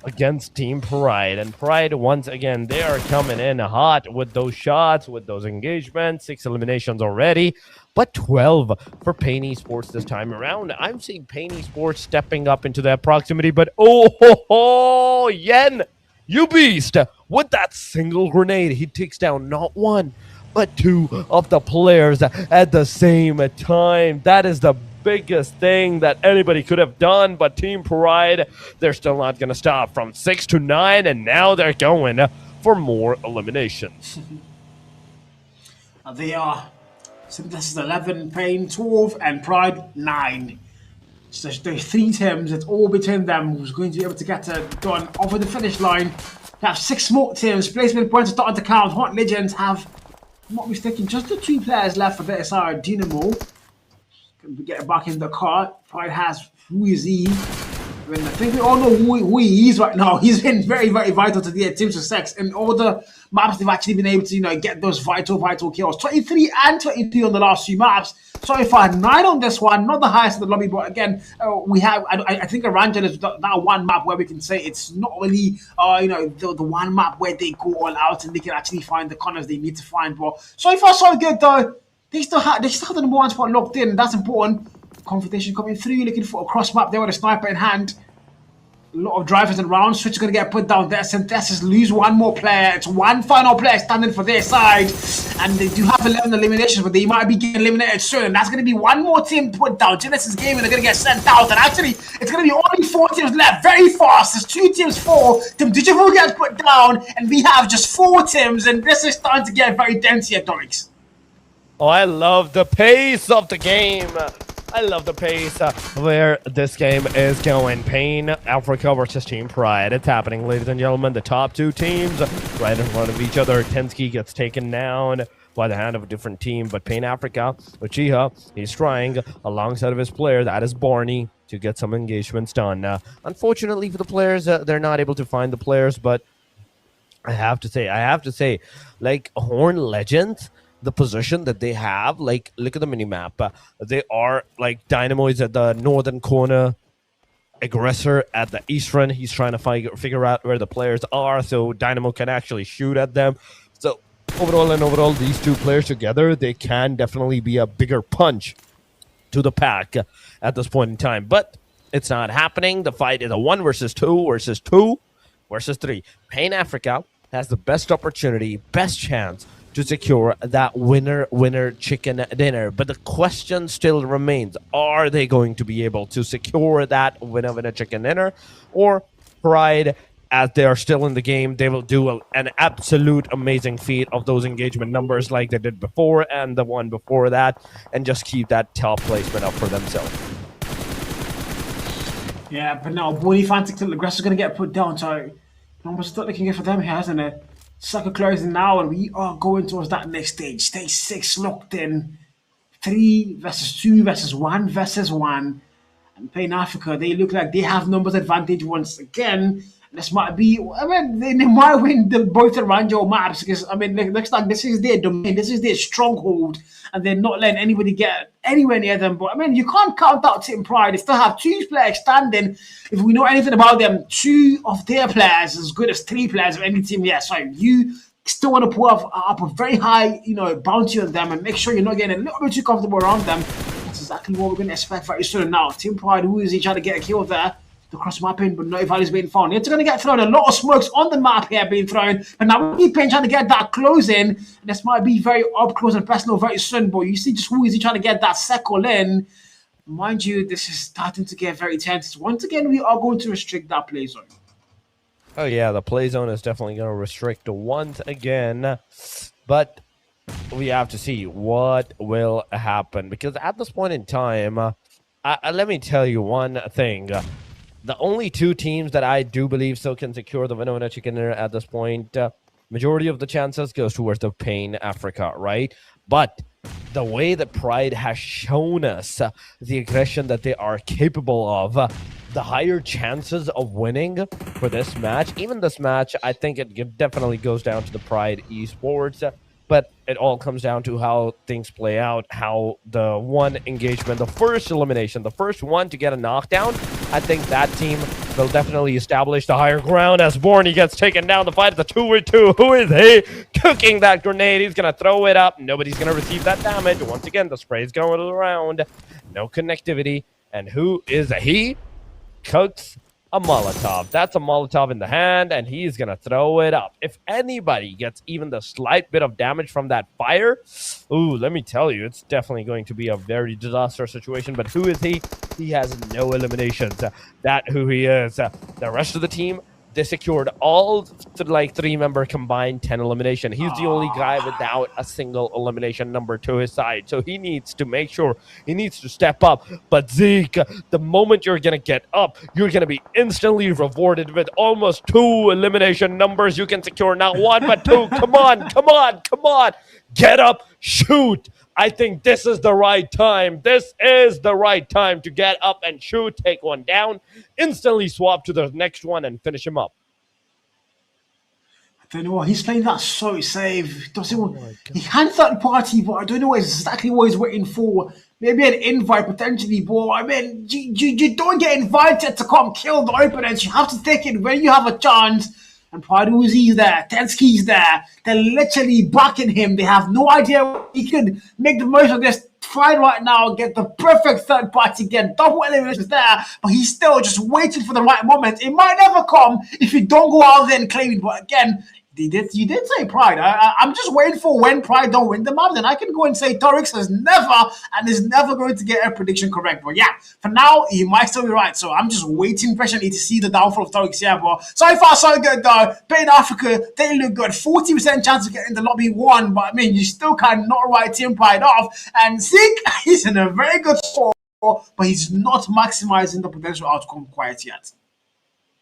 against Team Pride, and Pride once again, they are coming in hot with those shots, with those engagements. 6 eliminations already, but 12 for Pain Esports this time around. I'm seeing Pain Esports stepping up into that proximity, but Yen, you beast, with that single grenade. He takes down not 1 but 2 of the players at the same time. That is the biggest thing that anybody could have done, but Team Pride, they're still not going to stop. From 6 to 9, and now they're going for more eliminations. They are. So this is 11, Pain 12, and Pride 9. So there's 3 teams. It's all between them who's going to be able to get it done over the finish line. We have 6 more teams. Placement points are starting to count. Hot Legends have, if I'm not mistaken, just the 2 players left for their side. Dynamo can get back in the car. Pride has who is he? I mean, I think we all know who he is right now. He's been very, very vital to their team's success. In all the maps, they've actually been able to, get those vital kills. 23 and 22 on the last 2 maps. So far, 9 on this one. Not the highest in the lobby, but again, we have. I think Erangel is that one map where we can say it's not really, the one map where they go all out and they can actually find the corners they need to find. But so far, so good though. They still have the number 1 spot locked in. That's important. Confrontation coming through, looking for a cross map there with a sniper in hand. A lot of drivers and rounds. Switch is going to get put down there. Synthesis lose 1 more player. It's 1 final player standing for their side. And they do have 11 eliminations, but they might be getting eliminated soon. And that's going to be 1 more team put down. Genesis Gaming are going to get sent out. And actually, it's going to be only 4 teams left very fast. There's 2 teams, 4. Team DEJAVU gets put down. And we have just 4 teams. And this is starting to get very dense here, Dorix. Oh, I love the pace of the game. I love the pace where this game is going. Pain Africa versus Team Pride. It's happening, ladies and gentlemen. The top 2 teams right in front of each other. Tensky gets taken down by the hand of a different team, but Pain Africa, Uchiha, he's trying alongside of his player, that is Barney, to get some engagements done. Unfortunately for the players, they're not able to find the players, but I have to say, like Horn Legends, the position that they have, like, look at the minimap. They are, like, Dynamo is at the northern corner, Aggressor at the eastern. He's trying to figure out where the players are so Dynamo can actually shoot at them. So, overall, these 2 players together, they can definitely be a bigger punch to the pack at this point in time. But it's not happening. The fight is a 1 versus 2 versus 2 versus 3. Pain Africa has the best opportunity, best chance to secure that winner chicken dinner. But the question still remains, are they going to be able to secure that winner chicken dinner? Or Pride, as they are still in the game, they will do an absolute amazing feat of those engagement numbers like they did before and the one before that, and just keep that top placement up for themselves. Yeah, but now Bonnie Fantic till Aggressor is going to get put down, so numbers not looking good for them here, hasn't it? Circle closing now, and we are going towards that next stage. Stage 6 locked in. 3 versus 2 versus 1 versus 1. And Pain Africa, they look like they have numbers advantage once again. This might be, I mean, they might win both the Erangel maps because, I mean, looks like this is their domain, this is their stronghold, and they're not letting anybody get anywhere near them. But, I mean, you can't count out Team Pride. They still have 2 players standing. If we know anything about them, 2 of their players as good as 3 players of any team here. So you still want to put up a very high, bounty on them and make sure you're not getting a little bit too comfortable around them. That's exactly what we're going to expect very soon. Now, Team Pride, who is he trying to get a kill there? The cross mapping, but no values being found. It's going to get thrown. A lot of smokes on the map here being thrown. But now we Pain trying to get that close in. This might be very up close and personal very soon. But you see just who is he trying to get that circle in. Mind you, this is starting to get very tense. Once again, we are going to restrict that play zone. Oh yeah, the play zone is definitely going to restrict once again. But we have to see what will happen. Because at this point in time, let me tell you one thing. The only 2 teams that I do believe so can secure the winner chicken dinner at this point, majority of the chances goes towards the Pain Africa, right? But the way that Pride has shown us the aggression that they are capable of, the higher chances of winning for this match, even this match, I think it definitely goes down to the Pride Esports. But it all comes down to how things play out, how the one engagement, the first elimination, the first one to get a knockdown, I think that team will definitely establish the higher ground as Borny gets taken down. The fight is a 2v2. Who is he? Cooking that grenade. He's going to throw it up. Nobody's going to receive that damage. Once again, the spray's going around. No connectivity. And who is he? Cooks a Molotov. That's a Molotov in the hand, and he's going to throw it up. If anybody gets even the slight bit of damage from that fire, ooh, let me tell you, it's definitely going to be a very disastrous situation. But who is he? He has no eliminations. That who he is. The rest of the team, they secured all three-member combined 10 elimination. He's the only guy without a single elimination number to his side. So he needs to make sure, he needs to step up. But Zeke, the moment you're going to get up, you're going to be instantly rewarded with almost 2 elimination numbers. You can secure not 1, but 2. Come on, come on, come on. Get up, shoot. I think this is the right time. This is the right time to get up and shoot, take one down, instantly swap to the next one and finish him up. I don't know what he's playing that so safe. He had third party, but I don't know exactly what he's waiting for. Maybe an invite potentially, but I mean, you don't get invited to come kill the opponents. You have to take it when you have a chance. And Paduzi's there, Tensky's there. They're literally backing him. They have no idea he could make the most of this fight right now, get the perfect third party, get double eliminations there, but he's still just waiting for the right moment. It might never come if you don't go out there and claim it. But again, you did say Pride. I'm just waiting for when Pride don't win the map. Then I can go and say Torix has never and is never going to get a prediction correct. But yeah, for now, he might still be right. So I'm just waiting patiently to see the downfall of Torix here. But so far, so good though. Pain Africa, they look good. 40% chance of getting the lobby 1. But I mean, you still cannot write Team Pride off. And Zeke, he's in a very good spot, but he's not maximizing the potential outcome quite yet.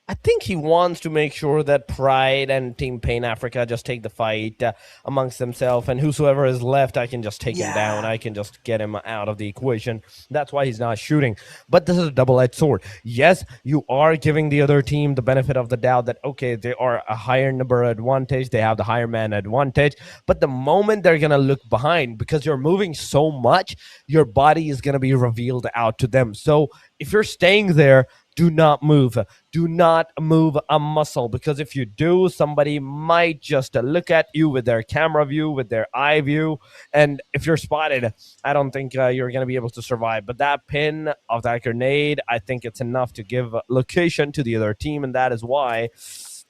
I think he wants to make sure that Pride and Team Pain Africa just take the fight amongst themselves, and whosoever is left, I can just take him down. I can just get him out of the equation. That's why he's not shooting. But this is a double-edged sword. Yes, you are giving the other team the benefit of the doubt that, okay, they are a higher number advantage. They have the higher man advantage. But the moment they're going to look behind, because you're moving so much, your body is going to be revealed out to them. So if you're staying there, do not move. Do not move a muscle, because if you do, somebody might just look at you with their camera view, with their eye view. And if you're spotted, I don't think you're going to be able to survive. But that pin of that grenade, I think it's enough to give location to the other team. And that is why...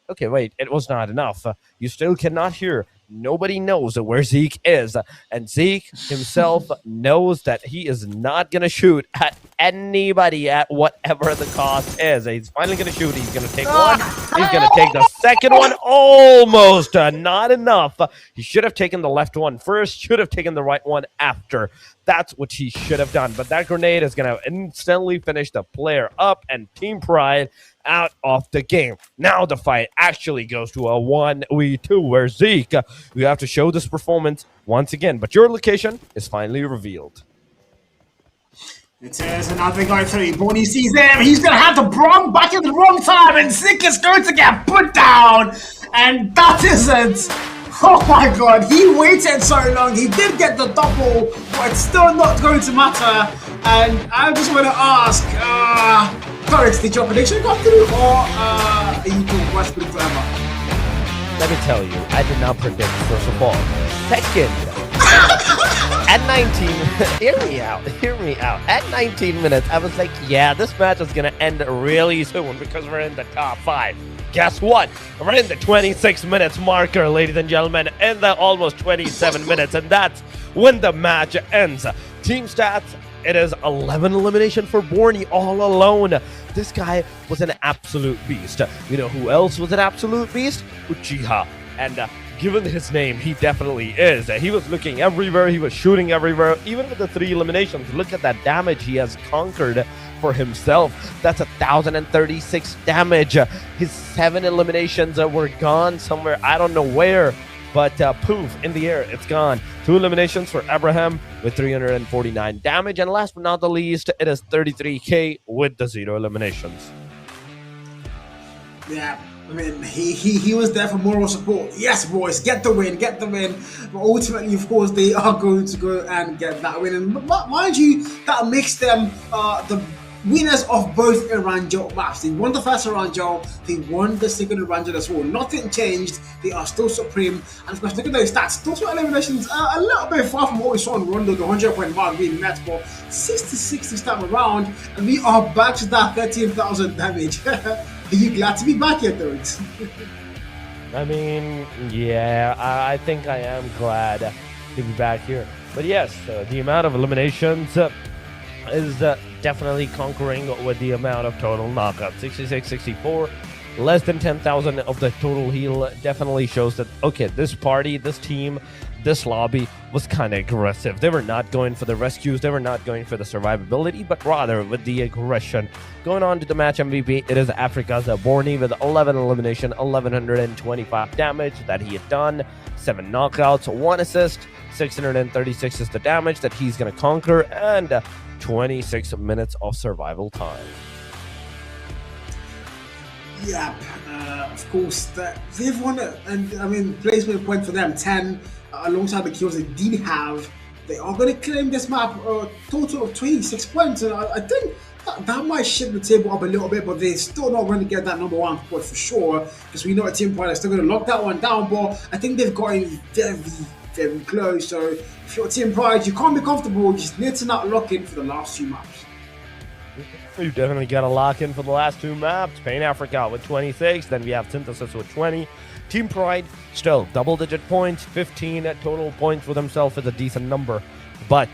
Okay, wait, it was not enough. You still cannot hear. Nobody knows where Zeke is. And Zeke himself knows that he is not going to shoot at anybody at whatever the cost is. He's finally going to shoot. He's going to take one. He's going to take the second one. Almost not enough. He should have taken the left one first. Should have taken the right one after. That's what he should have done. But that grenade is going to instantly finish the player up, and Team Pride out of the game. Now the fight actually goes to a 1v2 where Zeke, you have to show this performance once again, but your location is finally revealed. It is another guy through. Bonnie sees him. He's going to have the Brom back at the wrong time, and Zeke is going to get put down. And that isn't. Oh my god, he waited so long. He did get the double, but it's still not going to matter. And I just want to ask, Torix, did your prediction go through, or are you too much predict forever? Let me tell you, I did not predict, first of all. Second, at 19, hear me out. At 19 minutes, I was like, yeah, this match is going to end really soon because we're in the top 5. Guess what? We're in the 26 minutes marker, ladies and gentlemen, in the almost 27 minutes, and that's when the match ends. Team stats, it is 11 elimination for Borny all alone. This guy was an absolute beast. You know who else was an absolute beast? Uchiha. And given his name, he definitely is. He was looking everywhere. He was shooting everywhere. Even with the 3 eliminations, look at that damage he has conquered for himself. That's 1,036 damage. His 7 eliminations were gone somewhere. I don't know where. But poof, in the air, it's gone. 2 eliminations for Abraham with 349 damage. And last but not the least, it is 33k with the 0 eliminations. Yeah, I mean, he was there for moral support. Yes, boys, get the win, get the win. But ultimately, of course, they are going to go and get that win. And mind you, that makes them the winners of both Erangel maps. They won the first Erangel, they won the second Erangel as well. Nothing changed, they are still supreme. And of course, look at those stats. Those were eliminations a little bit far from what we saw on Rondo, the 100-point mark being met for 66 this time around. And we are back to that 13,000 damage. Are you glad to be back here, though? I mean, yeah, I think I am glad to be back here. But yes, the amount of eliminations is definitely conquering with the amount of total knockouts. 66, 64, less than 10,000 of the total heal definitely shows that, okay, this party, this team, this lobby was kind of aggressive. They were not going for the rescues, they were not going for the survivability, but rather with the aggression. Going on to the match MVP, it is Africa's Borny with 11 elimination, 1125 damage that he had done, 7 knockouts, 1 assist, 636 is the damage that he's going to conquer, and 26 minutes of survival time. Yeah, of course, they've won it, and I mean, placement point for them 10 alongside the kills they did have. They are going to claim this map a total of 26 points, and I think that might shift the table up a little bit, but they're still not going to get that number 1 spot for sure, because we know a Team Pride is still going to lock that one down, but I think they've gotten very, very close. So if you're Team Pride, you can't be comfortable, you just need to not lock in for the last 2 maps. You definitely got to lock in for the last 2 maps. Pain Africa with 26, then we have Synthesis with 20. Team Pride, still double-digit points, 15 total points for themselves is a decent number. But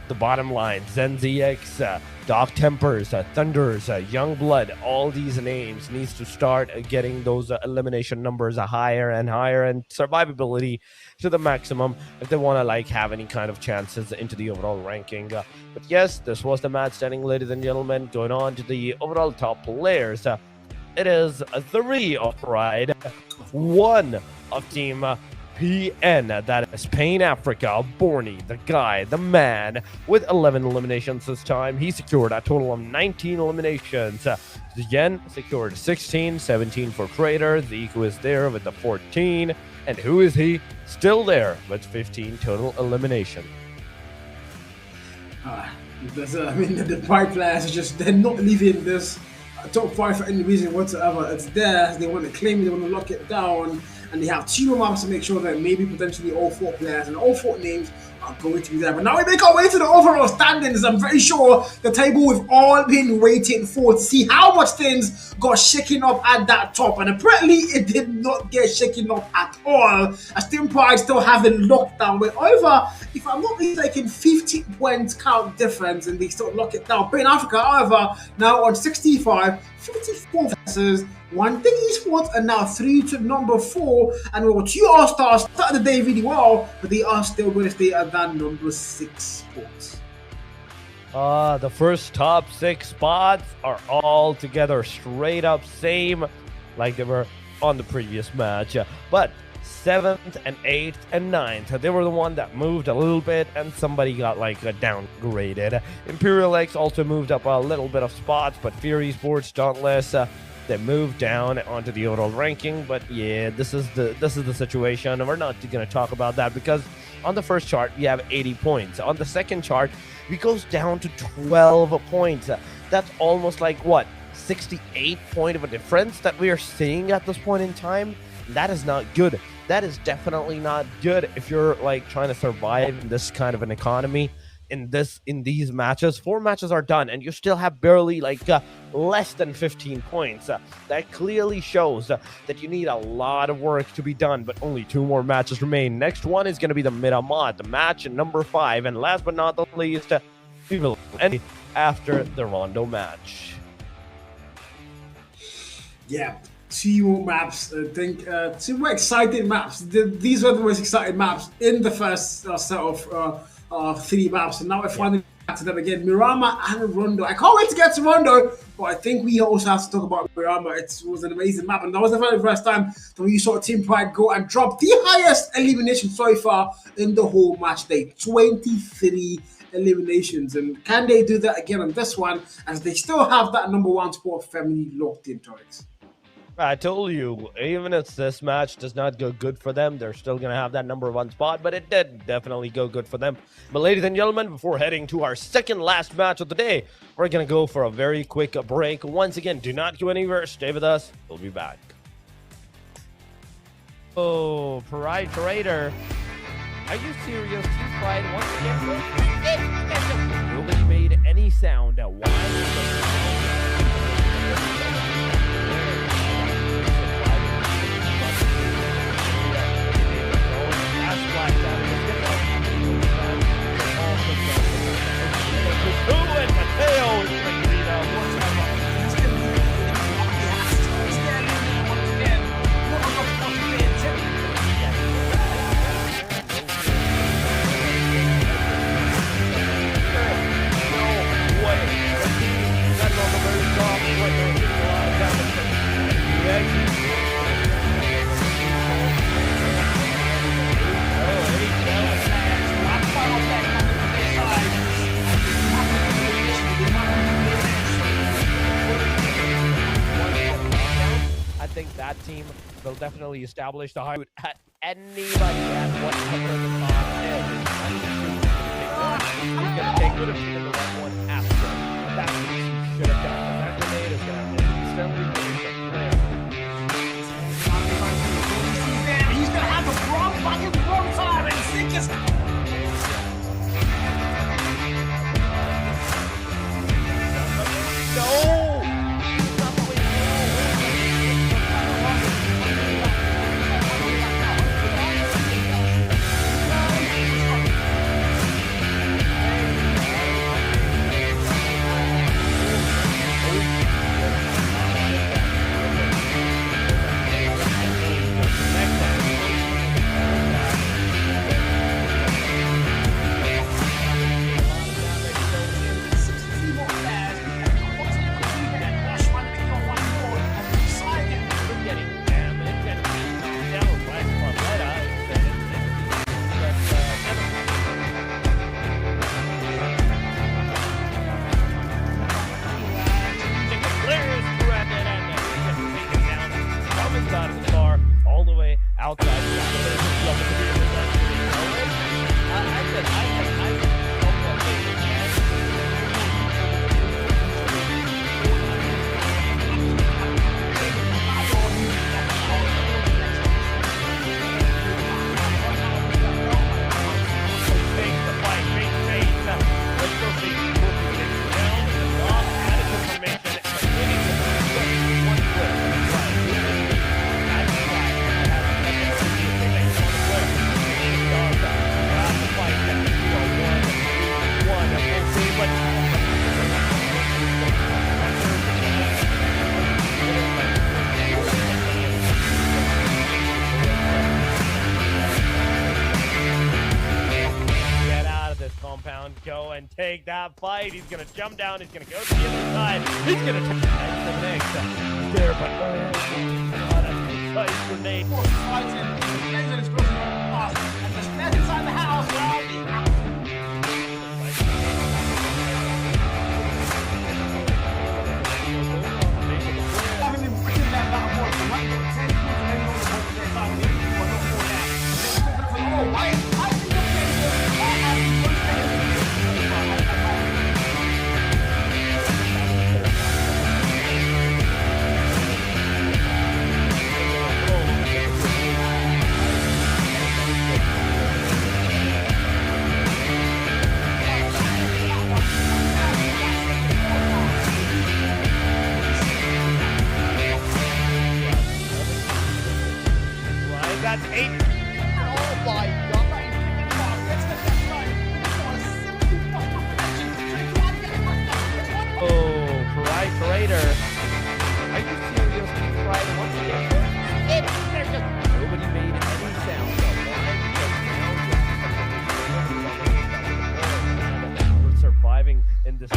the bottom line, ZENZ, DARKTEMPERS, Thunders, Youngblood, all these names needs to start getting those elimination numbers higher and higher, and survivability to the maximum if they want to like have any kind of chances into the overall ranking. But yes, this was the match standing, ladies and gentlemen. Going on to the overall top players, it is 3 of Pride, 1 of Team PN, that is Pain Africa, Borny, the guy, the man, with 11 eliminations this time. He secured a total of 19 eliminations. Yen secured 16, 17 for Trader. Zico is there with the 14. And who is he? Still there with 15 total elimination. I mean, the Pride players are just, they're not leaving this top 5 for any reason whatsoever. It's theirs, they want to claim it, they want to lock it down. And they have 2 more maps to make sure that maybe potentially all 4 players and all 4 names are going to be there. But now we make our way to the overall standings. I'm very sure the table we've all been waiting for to see how much things got shaken up at that top. And apparently it did not get shaken up at all. As Team Pride still have the lockdown with over, if I'm not mistaken, 50 points count difference, and they still lock it down. Pain Africa, however, now on 65, 54 versus 1 thing Esports, and now 3 to number 4, and we were 2 All-Stars started the day really well, but they are still going to stay at that number 6 spots. The first top 6 spots are all together straight up same like they were on the previous match, but 7th and 8th and 9th, they were the one that moved a little bit, and somebody got like downgraded. IMPERIALX also moved up a little bit of spots, but Esports, Dauntless, they moved down onto the overall ranking. But yeah, this is the situation. We're not going to talk about that because on the first chart we have 80 points. On the second chart we goes down to 12 points. That's almost like what, 68 point of a difference that we are seeing at this point in time. That is not good. That is definitely not good if you're like trying to survive in this kind of an economy. In these matches, 4 matches are done and you still have barely like less than 15 points. That clearly shows that you need a lot of work to be done, but only 2 more matches remain. Next one is going to be the Miramar, the match number 5, and last but not the least, we will end after the Rondo match. Yeah, 2 more maps. I think 2 more exciting maps. These were the most exciting maps in the first set of 3 maps, and now we're finally back to them again. Miramar and Rondo. I can't wait to get to Rondo, but I think we also have to talk about Miramar. It was an amazing map, and that was the very first time that we saw Team Pride go and drop the highest elimination so far in the whole match day, 23 eliminations. And can they do that again on this one, as they still have that number 1 spot firmly locked into it? I told you, even if this match does not go good for them, they're still going to have that number 1 spot, but it did definitely go good for them. But ladies and gentlemen, before heading to our second last match of the day, we're going to go for a very quick break. Once again, do not go anywhere. Stay with us. We'll be back. Oh, Pride Trader. Are you serious? Team Pride once again? Nobody made any sound. Why? I think that team will definitely establish the high at anybody at whatever the top is. He's going to take good of the right one after. That's what he should have done. That grenade is going to instantly finish the play. He's going to have the wrong fucking wrong time and sink his... No! Go and take that fight. He's gonna jump down. He's gonna go to the other side. He's gonna take the next. There, but what a precise grenade. And the snap inside the house. Having been freaking that back and forth, the right foot, 10 points, and then on the point, there's not maybe one, not more that. Oh, why? I think that's 8. oh my god, oh, Pride Trader. Are you serious? Pride once again? There's just nobody made any sound. We're surviving in this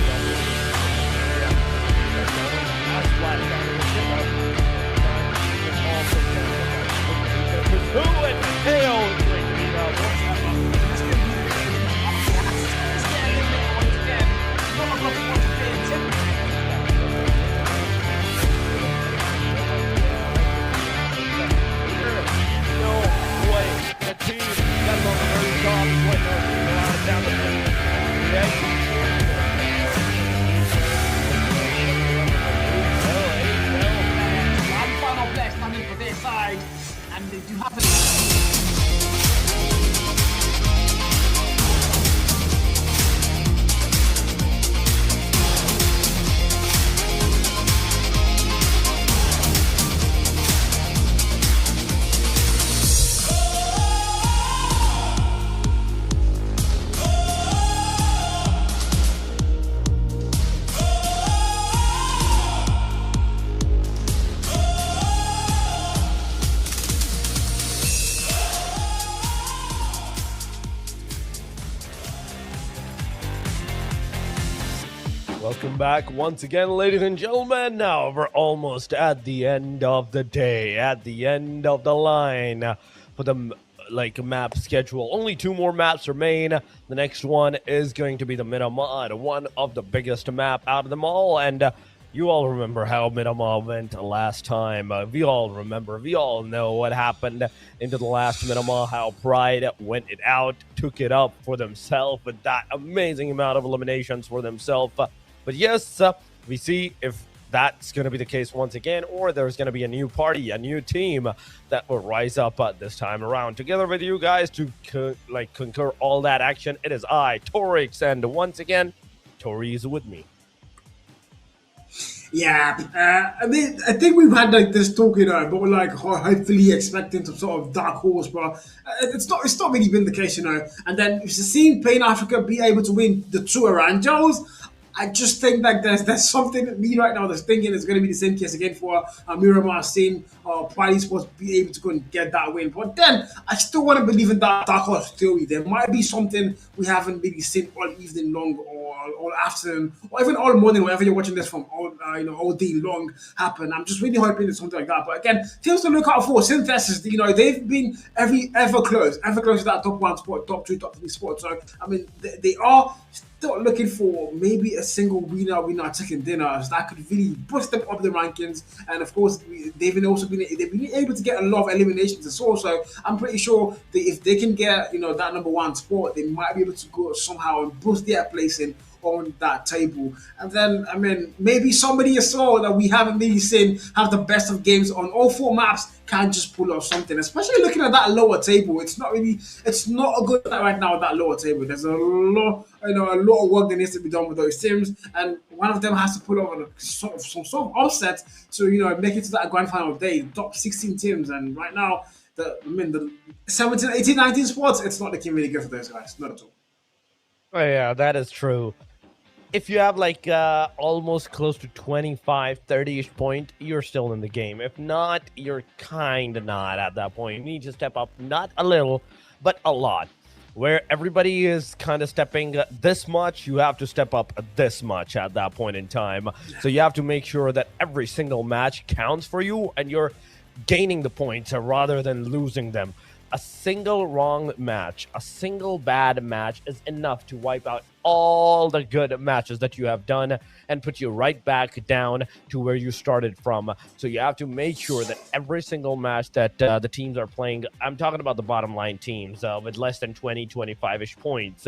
pursue it. You have a Welcome back once again, ladies and gentlemen. Now we're almost at the end of the day, at the end of the line for the map schedule. Only 2 more maps remain. The next one is going to be the Miramar, one of the biggest map out of them all. And you all remember how Miramar went last time. We all remember. We all know what happened into the last Miramar, how Pride went it out, took it up for themselves with that amazing amount of eliminations for themselves. But yes, we see if that's going to be the case once again, or there's going to be a new party, a new team that will rise up this time around. Together with you guys to concur all that action, it is I, Torix, and once again, Tori is with me. Yeah, I mean, I think we've had like this talk, but we're like hopefully expecting some sort of dark horse, but it's not really been the case, And then seeing Pain Africa be able to win the 2 Erangels, I just think that there's something that me right now that's thinking it's going to be the same case again for Miramar, seeing Pride Esports be able to go and get that win. But then I still want to believe in that dark horse theory. There might be something we haven't really seen all evening long or all afternoon or even all morning, wherever you're watching this from, all day long happen. I'm just really hoping it's something like that. But again, things to look out for. Synthesis, they've been ever close to that top 1 spot, top 2, top 3 spot. So I mean, they are still looking for maybe a single winner chicken dinners that could really boost them up the rankings. And of course, they've been able to get a lot of eliminations as well. So I'm pretty sure that if they can get that number 1 spot, they might be able to go somehow and boost their placing on that table. And then, I mean, maybe somebody as well that we haven't really seen have the best of games on all 4 maps can just pull off something, especially looking at that lower table. It's not a good night right now at that lower table. There's a lot of work that needs to be done with those teams, and one of them has to pull off some sort of offset to make it to that grand final day, top 16 teams. And right now, the 17, 18, 19 spots, it's not looking really good for those guys, not at all. Oh yeah, that is true. If you have almost close to 25, 30-ish point, you're still in the game. If not, you're kind of not at that point. You need to step up, not a little, but a lot. Where everybody is kind of stepping this much, you have to step up this much at that point in time. So you have to make sure that every single match counts for you and you're gaining the points rather than losing them. A single wrong match, a single bad match is enough to wipe out all the good matches that you have done and put you right back down to where you started from. So you have to make sure that every single match that the teams are playing, I'm talking about the bottom line teams with less than 20, 25-ish points.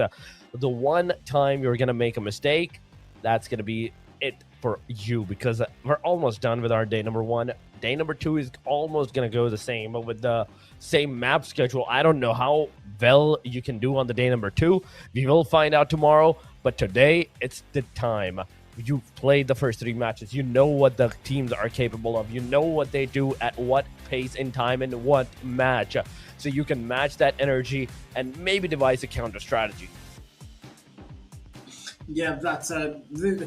The one time you're going to make a mistake, that's going to be it for you, because we're almost done with our day number 1. Day number 2 is almost going to go the same, but with the same map schedule. I don't know how well you can do on the day number 2. We will find out tomorrow, but today it's the time. You've played the first 3 matches. You know what the teams are capable of. You know what they do at what pace in time and what match. So you can match that energy and maybe devise a counter strategy. Yeah, that's the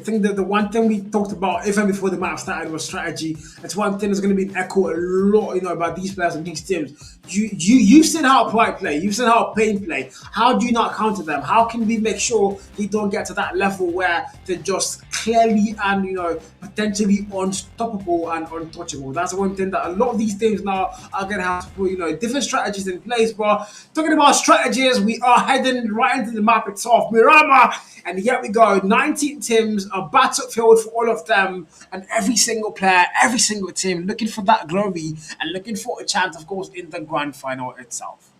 thing. That the one thing we talked about even before the match started was strategy. That's one thing that's going to be an echo a lot, about these players and these teams. You said how Pride play. You said how Pain play. How do you not counter them? How can we make sure they don't get to that level where they're just clearly and potentially unstoppable and untouchable? That's one thing that a lot of these teams now are going to have to put different strategies in place. But talking about strategies, we are heading right into the map itself, Miramar. And here we go, 19 teams, a battlefield for all of them, and every single player, every single team looking for that glory and looking for a chance, of course, in the grand final itself.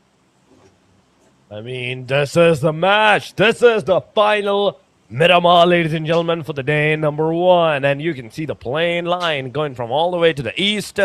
I mean, this is the match. This is the final Miramar, ladies and gentlemen, for the day number 1. And you can see the plain line going from all the way to the east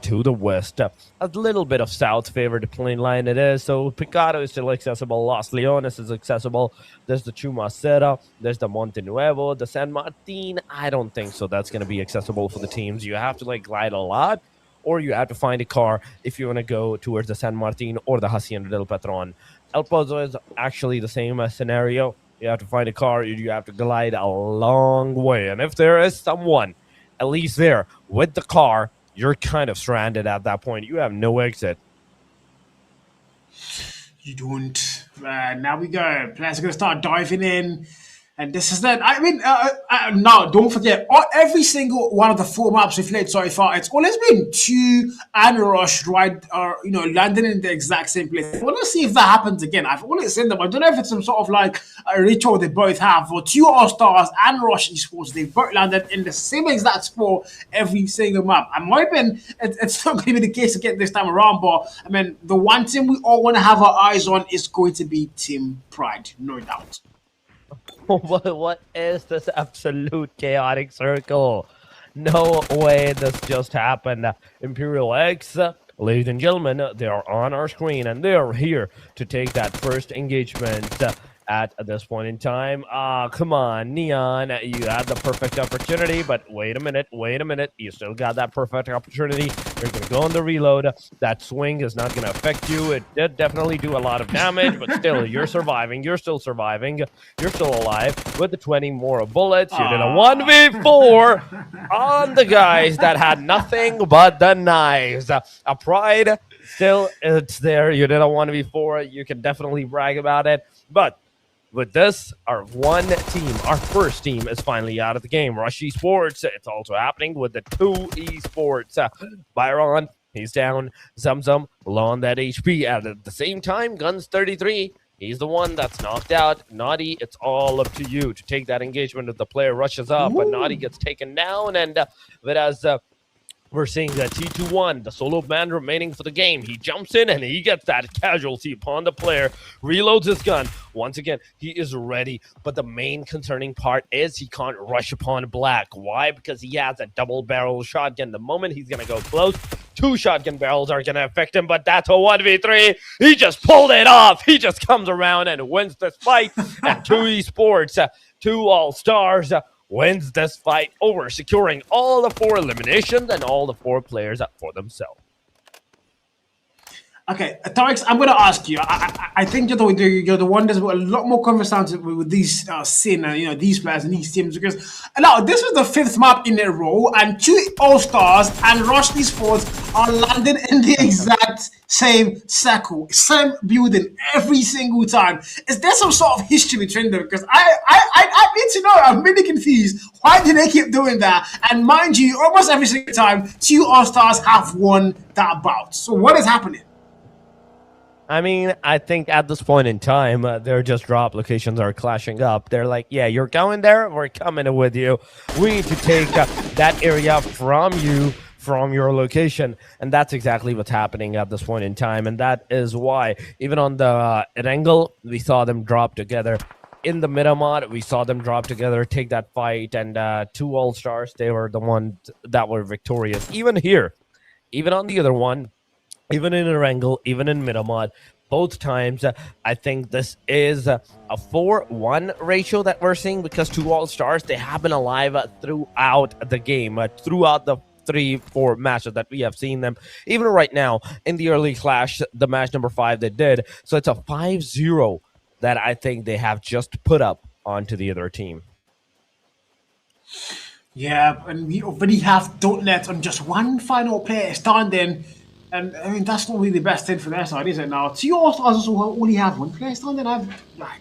to the west. A little bit of south favored plane line it is. So Picado is still accessible. Los Leones is accessible. There's the Chumacera. There's the Monte Nuevo. The San Martin. I don't think so. That's going to be accessible for the teams. You have to like glide a lot, or you have to find a car if you want to go towards the San Martin or the Hacienda del Patron. El Pozo is actually the same scenario. You have to find a car. You have to glide a long way. And if there is someone, at least there, with the car, you're kind of stranded at that point. You have no exit. You don't. Now we go. Players are going to start diving in. And this is that. I mean, now don't forget, every single one of the 4 maps we've played so far, it's always been 2 and Rush, right? Landing in the exact same place. I want to see if that happens again. I've always seen them. I don't know if it's some sort of like a ritual they both have. For 2 All-Stars and Rush Esports, they both landed in the same exact spot every single map. I'm hoping it's not going to be the case again this time around, but I mean, the one team we all want to have our eyes on is going to be Team Pride, no doubt. What is this absolute chaotic circle? No way this just happened. IMPERIALX, ladies and gentlemen, they are on our screen and they are here to take that first engagement at this point in time. Come on, Neon, you had the perfect opportunity, but wait a minute, you still got that perfect opportunity. You're going to go on the reload. That swing is not going to affect you. It did definitely do a lot of damage, but still, you're surviving. You're still surviving. You're still alive with the 20 more bullets. You did a 1v4 on the guys that had nothing but the knives. A Pride, still, it's there. You did a 1v4. You can definitely brag about it, but with this, our first team is finally out of the game. Rush Esports, it's also happening with the 2 Esports. Byron, he's down. Zamzam, low on that HP. At the same time, Guns 33, he's the one that's knocked out. Naughty, it's all up to you to take that engagement if the player rushes up. But Naughty gets taken down, and whereas we're seeing that T21, the solo man remaining for the game. He jumps in and he gets that casualty upon the player, reloads his gun. Once again, he is ready. But the main concerning part is he can't rush upon Black. Why? Because he has a double barrel shotgun. The moment he's going to go close, 2 shotgun barrels are going to affect him. But that's a 1v3. He just pulled it off. He just comes around and wins this fight. And 2 Esports, 2 All-Stars, wins this fight over securing all the 4 eliminations and all the 4 players for themselves. Okay, Tarek, I'm going to ask you. I think you're the one that's a lot more conversant with these Sin and these players and these teams, because now this was the 5th map in a row, and 2 All-Stars and Rush Esports are landing in the exact same circle, same building every single time. Is there some sort of history between them? Because I need to know. I'm really confused. Why do they keep doing that? And mind you, almost every single time, 2 All-Stars have won that bout. So what is happening? I mean, I think at this point in time, their just drop locations are clashing up. They're like, yeah, you're going there, we're coming with you. We need to take that area from you, from your location. And that's exactly what's happening at this point in time. And that is why, even on the Erangel, we saw them drop together. In the Miramar, we saw them drop together, take that fight. And 2 All-Stars, they were the ones that were victorious. Even here, even on the other one, even in Erangel, even in Miramar, both times, I think this is a 4-1 ratio that we're seeing, because 2 All-Stars, they have been alive throughout the game, throughout the 3-4 matches that we have seen them. Even right now, in the early clash, the match number 5 they did. So it's a 5-0 that I think they have just put up onto the other team. Yeah, and we already have Dauntless on just 1 final player standing. And I mean, that's not really the best thing for their side, is it? Now, 2 All-Stars also only have 1 player standing. I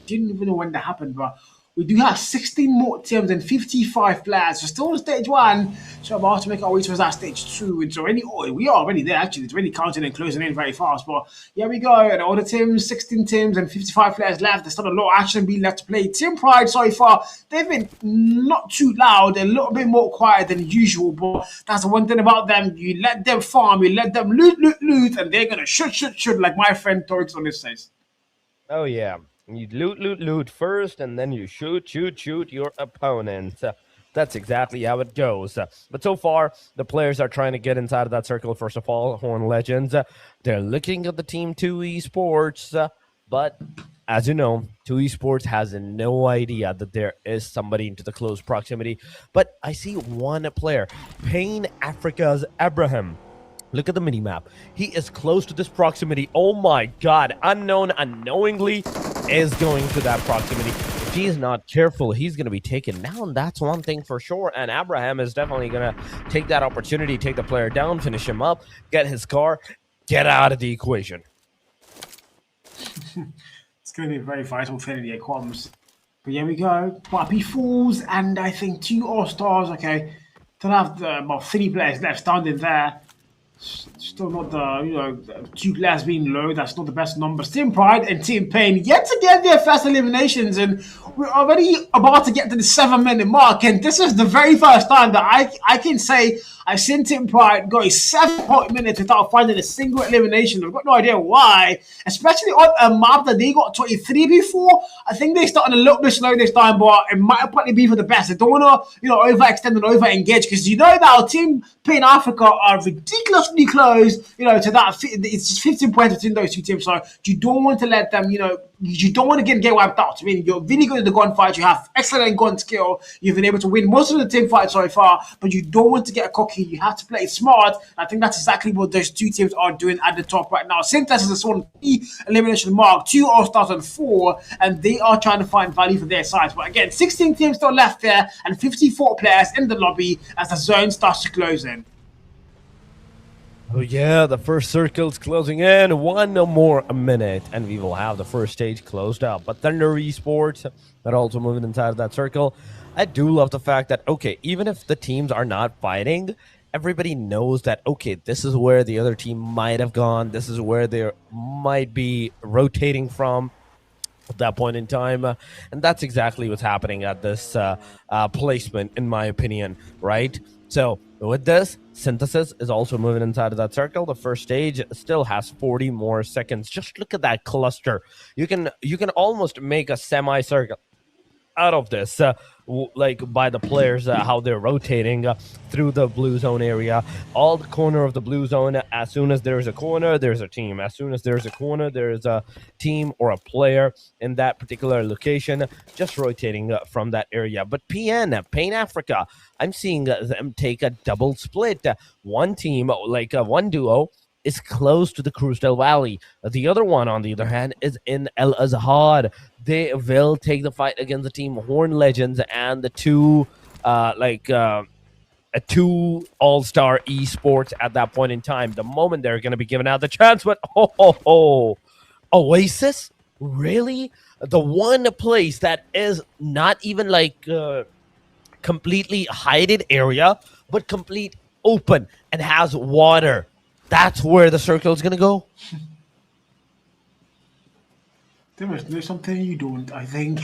didn't even know when that happened, but we do have 16 more teams and 55 players. We're still on stage 1, so I'm about to make our way towards that stage 2. It's already, we are already there, actually. It's already counting and closing in very fast. But here we go. And all the teams, 16 teams and 55 players left. There's still a lot of action being left to play. Team Pride so far, they've been not too loud, a little bit more quiet than usual. But that's the one thing about them. You let them farm, you let them loot, and they're going to shoot, like my friend Torix on this says. Oh, yeah. You loot first, and then you shoot your opponent. That's exactly how it goes. But so far, the players are trying to get inside of that circle. First of all, Horn Legends. They're looking at the team 2 Esports. But as you know, 2 Esports has no idea that there is somebody into the close proximity. But I see one player, Pain Africa's Abraham. Look at the mini-map. He is close to this proximity. Oh my god. Unknown unknowingly is going to that proximity. If he is not careful, he's going to be taken down. That's one thing for sure. And Abraham is definitely going to take that opportunity, take the player down, finish him up, get his car, get out of the equation. It's going to be a very vital thing in the comms. But here we go. Puppy Falls, and I think 2 All-Stars. Okay. They'll have about 3 players left standing there. Still not the 2 players being low. That's not the best numbers. Team Pride and Team Pain yet to get their first eliminations, and we're already about to get to the 7-minute mark. And this is the very first time that I can say I've seen Team Pride go 7 minutes without finding a single elimination. I've got no idea why, especially on a map that they got 23 before. I think they started a little bit slow this time, but it might probably be for the best. They don't want to overextend and over-engage, because that our Team Pain Africa are ridiculously close, to that. It's just 15 points between those 2 teams, so you don't want to let them, you don't want to get wiped out. I mean, you're really good at the gunfight, you have excellent gun skill, you've been able to win most of the team fights so far, but you don't want to get cocky, you have to play smart. I think that's exactly what those 2 teams are doing at the top right now. Synthesis is on the elimination mark, 2 All-Stars and 4, and they are trying to find value for their sides. But again, 16 teams still left there, and 54 players in the lobby as the zone starts to close in. Oh yeah, the first circle's closing in. 1 more minute, and we will have the first stage closed up. But Thunder Esports, they're also moving inside of that circle. I do love the fact that, okay, even if the teams are not fighting, everybody knows that, okay, this is where the other team might have gone. This is where they might be rotating from at that point in time. And that's exactly what's happening at this placement, in my opinion, right? So with this, Synthesis is also moving inside of that circle. The first stage still has 40 more seconds. Just look at that cluster. You can almost make a semicircle out of this, like by the players, how they're rotating through the blue zone area. All the corner of the blue zone, as soon as there's a corner, there's a team. As soon as there's a corner, there's a team or a player in that particular location, just rotating from that area. But Pain Africa, I'm seeing them take a double split. One team, like one duo, is close to the Crusdale Valley. The other one, on the other hand, is in El Azhar. They will take the fight against the team Horn Legends and the 2 2 All-Star Esports at that point in time. The moment they're going to be given out the chance, but Oasis? Really? The one place that is not even like completely hidden area, but complete open and has water. That's where the circle is going to go. There must be something you don't, I think.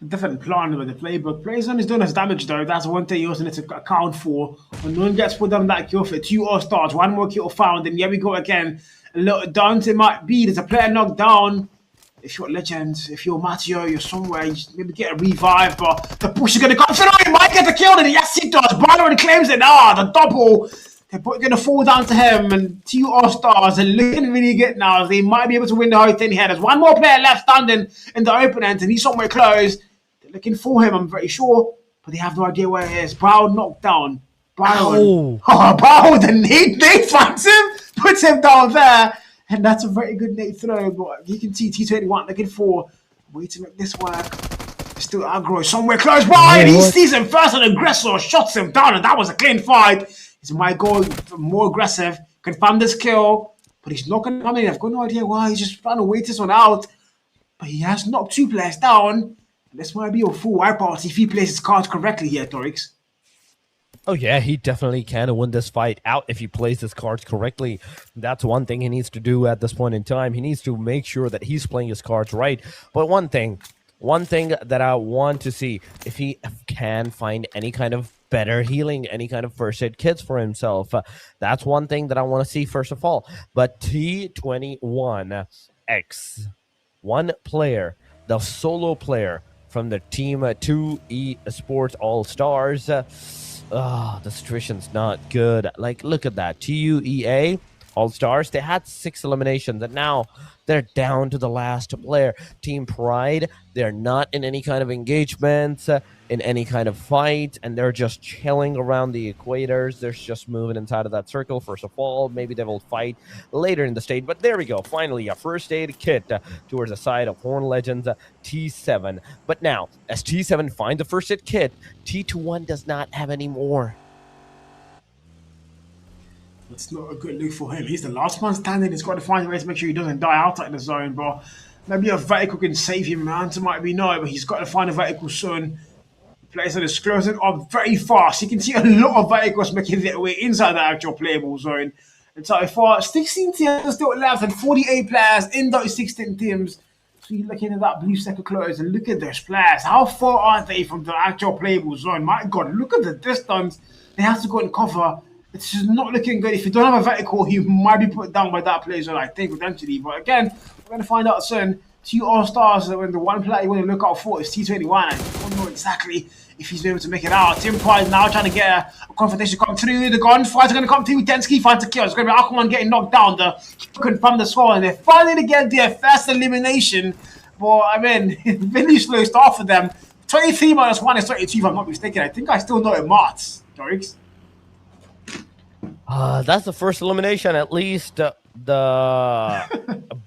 Different plan with the playbook. Playzone is doing us damage though. That's one thing you also need to account for. When no one gets put down that kill for 2 All-Stars, 1 more kill found, and here we go again. A little daunting might be. There's a player knocked down. If you're Legends, if you're Matteo, you're somewhere, you maybe get a revive, but the push is going to come through. He might get the kill, and yes, he does. Byron claims it. The double. They're going to fall down to him, and 2 All-Stars are looking really good now. They might be able to win the whole thing here. There's 1 more player left standing in the open end, and he's somewhere close. They're looking for him, I'm very sure, but they have no idea where he is. Brown knocked down. Brown, the nade finds him, puts him down there, and that's a very good nade throw. But you can see T21 looking for a way to make this work. Still aggro somewhere close by, and he sees him first, and aggressor shots him down, and that was a clean fight. He might go more aggressive, confirm this kill, but he's not going to come in. I've got no idea why. He's just trying to wait this one out. But he has knocked 2 players down. And this might be a full wipeout if he plays his cards correctly here, Torix. Oh yeah, he definitely can win this fight out if he plays his cards correctly. That's one thing he needs to do at this point in time. He needs to make sure that he's playing his cards right. But one thing that I want to see, if he can find any kind of better healing, any kind of first aid kits for himself. That's one thing that I want to see first of all. But T21X, one player, the solo player from the Team 2 Esports All-Stars. The situation's not good. Like, look at that. TUEA All-Stars, they had 6 eliminations, and now they're down to the last player. Team Pride, they're not in any kind of engagements, in any kind of fight, and they're just chilling around the equators. They're just moving inside of that circle, first of all. Maybe they will fight later in the stage, but there we go. Finally, a first aid kit towards the side of Horn Legends T7. But now, as T7 finds the first aid kit, T21 does not have any more. It's not a good look for him. He's the last man standing. He's got to find a way to make sure he doesn't die outside the zone, but maybe a vertical can save him. The answer might be no, but he's got to find a vertical soon. Players that is closing up very fast. You can see a lot of vehicles making their way inside the actual playable zone. And so far, 16 teams are still left and 48 players in those 16 teams. So you're looking at that blue sector close and look at those players. How far are they from the actual playable zone? My God, look at the distance. They have to go and cover. It's just not looking good. If you don't have a vertical, you might be put down by that player zone, I think, potentially. But again, we're going to find out soon. 2 All-Stars, when the one player you want to look out for is T21. I don't know exactly if he's able to make it out. Team Pride now trying to get a confrontation come through. The gunfights are going to come through. Densky finds a kill. It's going to be Aquaman getting knocked down. The confirm the score, and they're finally get their first elimination. But I mean, it's really slow start for them. 23 minus 1 is 32, if I'm not mistaken. I think I still know it marks, Dorix. That's the first elimination. At least the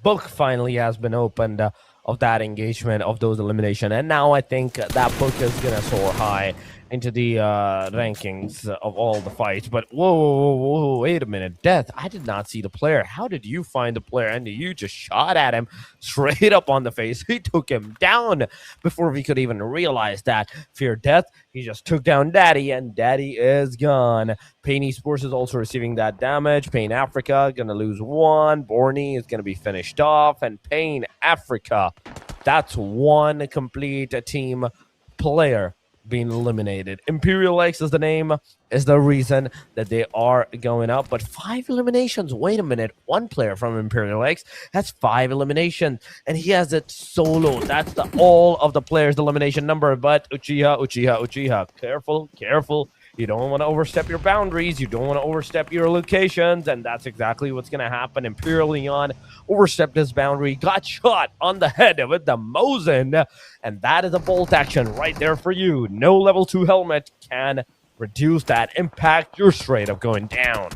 book finally has been opened of that engagement, of those elimination, and now I think that book is gonna soar high into the rankings of all the fights. But whoa, wait a minute, Death, I did not see the player. How did you find the player? And you just shot at him straight up on the face. He took him down before we could even realize that. Fear Death, he just took down Daddy, and Daddy is gone. Pain Esports is also receiving that damage. Pain Africa gonna lose 1. Borny is gonna be finished off, and Pain Africa, that's 1 complete team player being eliminated. IMPERIALX is the name, is the reason that they are going up. But 5 eliminations. Wait a minute. 1 player from IMPERIALX has 5 eliminations, and he has it solo. That's the all of the players' elimination number. But Uchiha, careful. You don't want to overstep your boundaries. You don't want to overstep your locations. And that's exactly what's going to happen. Imperial Leon overstepped his boundary, got shot on the head with the Mosin. And that is a bolt action right there for you. No level 2 helmet can reduce that impact. You're straight up going down.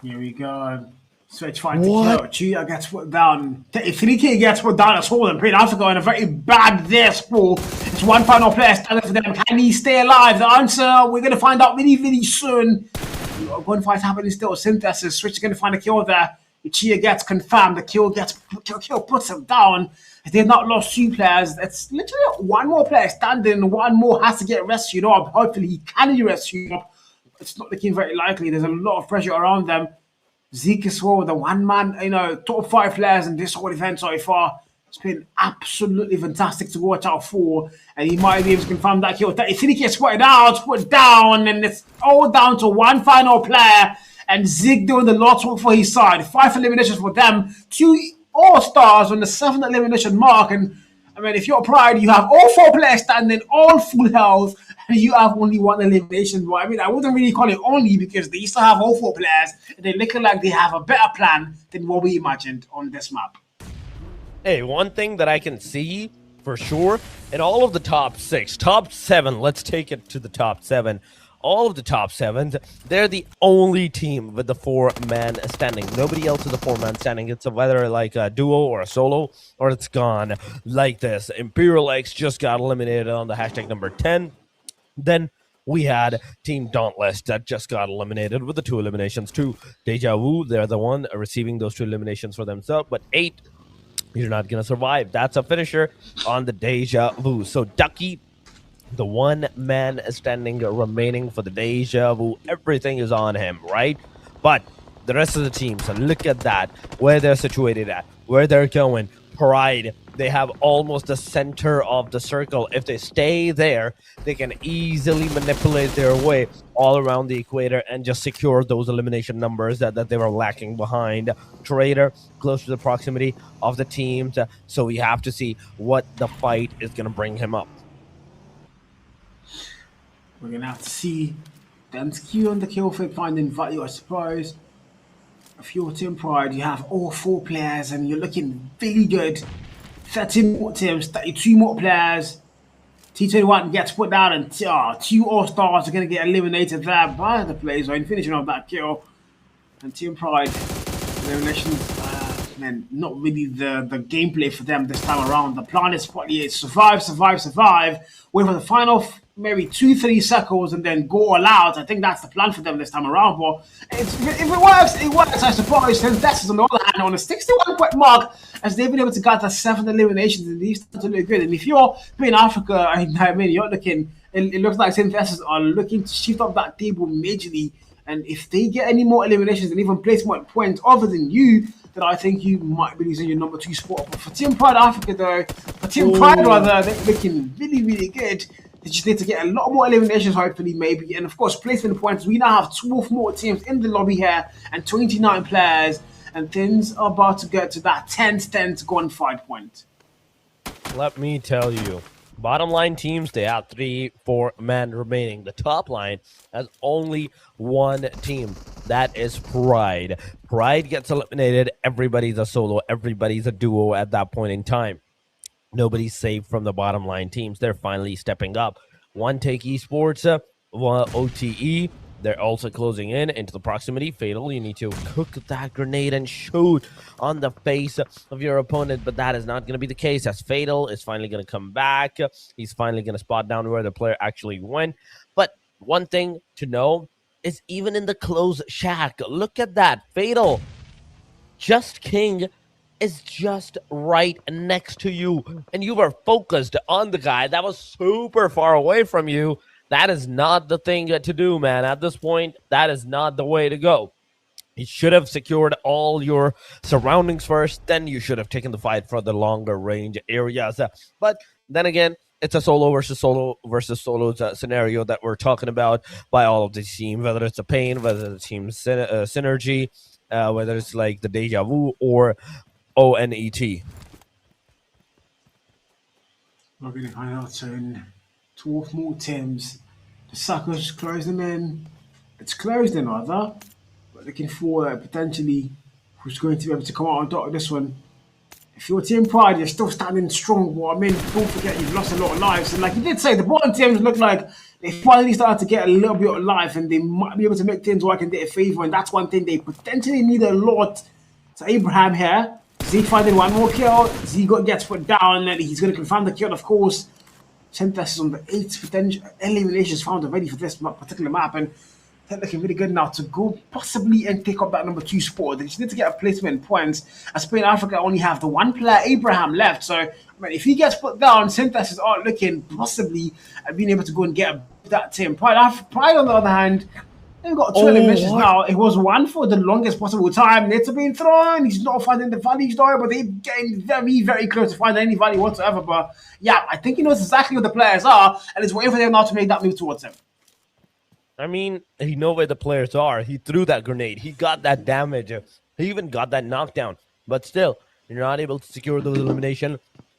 Here we go. Switch fight to kill. Chia gets put down. If Finiki gets put down as well, then Pain Africa in a very bad there sport. It's 1 final player standing for them. Can he stay alive? The answer we're going to find out really soon. Gunfight happening still. Synthesis. Switch is going to find a kill there. Chia gets confirmed. The kill puts him down. They've not lost 2 players. It's literally 1 more player standing. 1 more has to get rescued up. Hopefully he can be rescued up. It's not looking very likely. There's a lot of pressure around them. Zeke as well, the 1-man, top 5 players in this whole event so far. It's been absolutely fantastic to watch out for, and he might be able to confirm that kill. If he gets put down, and it's all down to 1 final player, and Zeke doing the Lord's work for his side. 5 eliminations for them, 2 All-Stars on the 7th elimination mark, and I mean, if you're Pride, you have all 4 players standing, all full health, and you have only 1 elimination. But I mean, I wouldn't really call it only because they still have all 4 players, and they look like they have a better plan than what we imagined on this map. Hey, one thing that I can see for sure, in all of the top 6, top 7, let's take it to the top 7. All of the top 7s, they're the only team with the 4-man standing. Nobody else is a 4-man standing. It's whether like a duo or a solo, or it's gone like this. IMPERIALX just got eliminated on the hashtag number 10. Then we had Team Dauntless that just got eliminated with the 2 eliminations too. DEJAVU, they're the one receiving those 2 eliminations for themselves. But 8, you're not going to survive. That's a finisher on the DEJAVU. So Ducky, the 1-man standing remaining for the DEJAVU, everything is on him, right? But the rest of the teams, so look at that, where they're situated at, where they're going. Pride, They have almost the center of the circle. If they stay there, they can easily manipulate their way all around the equator and just secure those elimination numbers that they were lacking behind. Trader close to the proximity of the teams, so we have to see what the fight is going to bring him up. We're going to have to see Den's Q on the kill feed finding value, I suppose. If you're Team Pride, you have all 4 players and you're looking really good. 13 more teams, 32 more players. T21 gets put down and 2 All-Stars are going to get eliminated there by the play zone, finishing off that kill. And Team Pride, eliminations, man, not really the gameplay for them this time around. The plan is probably survive, wait for the final maybe 2-3 circles and then go all out. I think that's the plan for them this time around. But if it works, it works, I suppose. And that's on the other hand on a 61-point mark, as they've been able to gather 7 eliminations, and these start to look good. And if you're playing Africa, I mean, you're looking, it looks like ZENZ are looking to shift up that table majorly. And if they get any more eliminations and even placement points other than you, then I think you might be losing your number 2 spot. But for Team Pride Africa, though, for Team Pride rather, they're looking really, really good. They just need to get a lot more eliminations, hopefully, maybe. And of course, placement points. We now have 12 more teams in the lobby here and 29 players. And things are about to get to that 10-10 gunfight point. Let me tell you. Bottom line teams, they have 3-4 men remaining. The top line has only 1 team. That is Pride. Pride gets eliminated. Everybody's a solo. Everybody's a duo at that point in time. Nobody's safe from the bottom line teams. They're finally stepping up. One take Esports, one OTE. They're also closing in into the proximity. Fatal, you need to cook that grenade and shoot on the face of your opponent, but that is not going to be the case, as Fatal is finally going to come back. He's finally going to spot down where the player actually went. But one thing to know is even in the close shack, look at that. Fatal, Just King is just right next to you, and you were focused on the guy that was super far away from you. That is not the thing to do, man. At this point, that is not the way to go. You should have secured all your surroundings first, then you should have taken the fight for the longer range areas. But then again, it's a solo versus solo scenario that we're talking about by all of the teams, whether it's a Pain, whether it's team Synergy, whether it's like the DEJAVU or ONET. We're going to find out soon. 12 more teams. The suckers close them in. It's closed in, rather. But looking for potentially who's going to be able to come out on top of this one. If you're Team Pride, you're still standing strong. But I mean, don't forget you've lost a lot of lives. And like you did say, the bottom teams look like they finally started to get a little bit of life, and they might be able to make things work in their favor. And that's one thing they potentially need a lot. So Abraham here. Z finding one more kill. Z gets put down, and he's going to confirm the kill, of course. ZENZ is on the 8th potential eliminations found already for this particular map, and they're looking really good now to go possibly and take up that number 2 spot. They just need to get a placement points. As Spain Africa only have the 1 player, Abraham, left. So, I mean, if he gets put down, ZENZ is all looking possibly at being able to go and get that team. Pride, on the other hand, they've got 2 eliminations now. It was 1 for the longest possible time. Nets are being thrown. He's not finding the value story, but they're getting very, very close to finding any value whatsoever. But yeah, I think he knows exactly what the players are, and it's waiting for them now to make that move towards him. I mean, he knows where the players are. He threw that grenade. He got that damage. He even got that knockdown. But still, you're not able to secure those elimination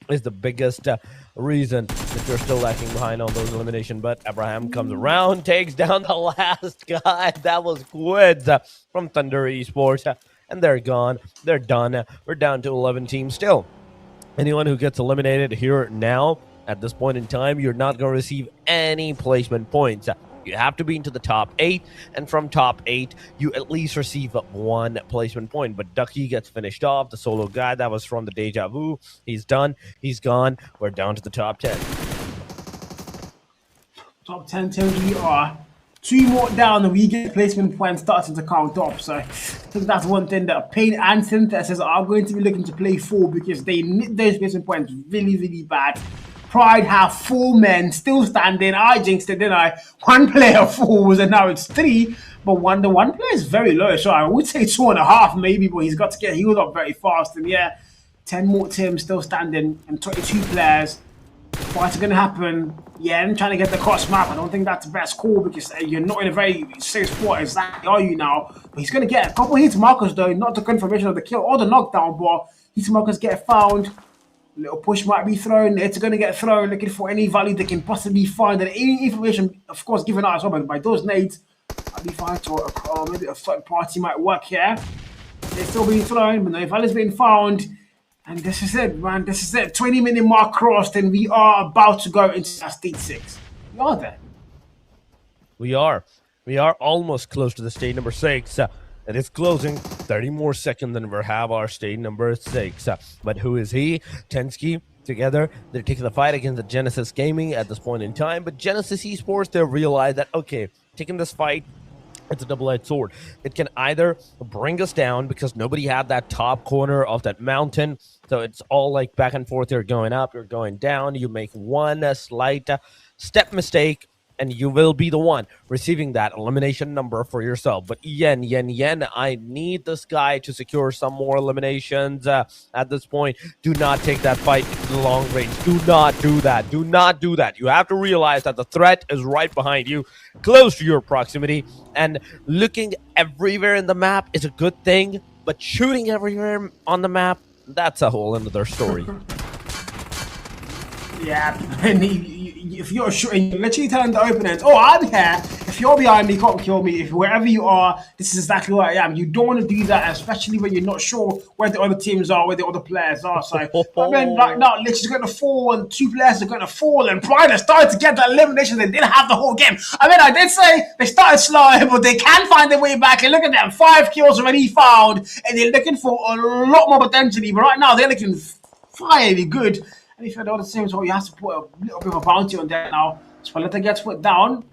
is the biggest reason that you're still lacking behind on those elimination. But Abraham comes around, takes down the last guy. That was Quids from Thunder Esports. And they're gone. They're done. We're down to 11 teams still. Anyone who gets eliminated here now, at this point in time, you're not going to receive any placement points. You have to be into the top 8, and from top 8, you at least receive 1 placement point. But Ducky gets finished off. The solo guy that was from the DEJAVU, he's done. He's gone. We're down to the top 10. Top 10 teams we are. 2 more down, and we get placement points starting to count up. So I think that's one thing that Pain and ZENZ are going to be looking to play for, because they need those placement points really, really bad. Pride have 4 men still standing. I jinxed it, didn't I? 1 player falls, and now it's 3. But the 1 player is very low, so I would say 2.5 maybe, but he's got to get healed up very fast. And yeah, 10 more teams still standing and 22 players. What's going to happen? Yeah, I'm trying to get the cross map. I don't think that's the best call because you're not in a very safe spot exactly, are you now? But he's going to get a couple hit markers though, not the confirmation of the kill or the knockdown, but hit markers get found. A little push might be thrown. It's going to get thrown, looking for any value they can possibly find. And any information, of course, given out as well, but by those nades, I'll be fine. Or maybe a third party might work here. They're still being thrown, but no value's being found. And this is it, man. This is it. 20-minute mark crossed, and we are about to go into stage 6. We are there. We are. We are almost close to the stage number 6. It is closing. 30 more seconds and we'll have our stage number 6. But who is he? Tensky. Together, they're taking the fight against the Genesis Gaming at this point in time. But Genesis Esports, they realize that, okay, taking this fight, it's a double-edged sword. It can either bring us down because nobody had that top corner of that mountain. So it's all like back and forth. You're going up, you're going down. You make one slight step mistake, and you will be the one receiving that elimination number for yourself. But Yen, I need this guy to secure some more eliminations at this point. Do not take that fight to the long range. Do not do that. Do not do that. You have to realize that the threat is right behind you, close to your proximity, and looking everywhere in the map is a good thing, but shooting everywhere on the map, that's a whole another story. Yeah, and if you're shooting, you're literally telling the opponent, oh, I'm here. If you're behind me, you can't kill me. If wherever you are, this is exactly where I am. You don't want to do that, especially when you're not sure where the other teams are, where the other players are. So, I mean, right now, literally going to fall, and 2 players are going to fall, and Pride has started to get the elimination. They didn't have the whole game. I mean, I did say they started slow, but they can find their way back. And look at them, 5 kills already found, and they're looking for a lot more potentially. But right now, they're looking fiery good. And if you're the other team, so you have to put a little bit of a bounty on that now. Spaletta gets put down.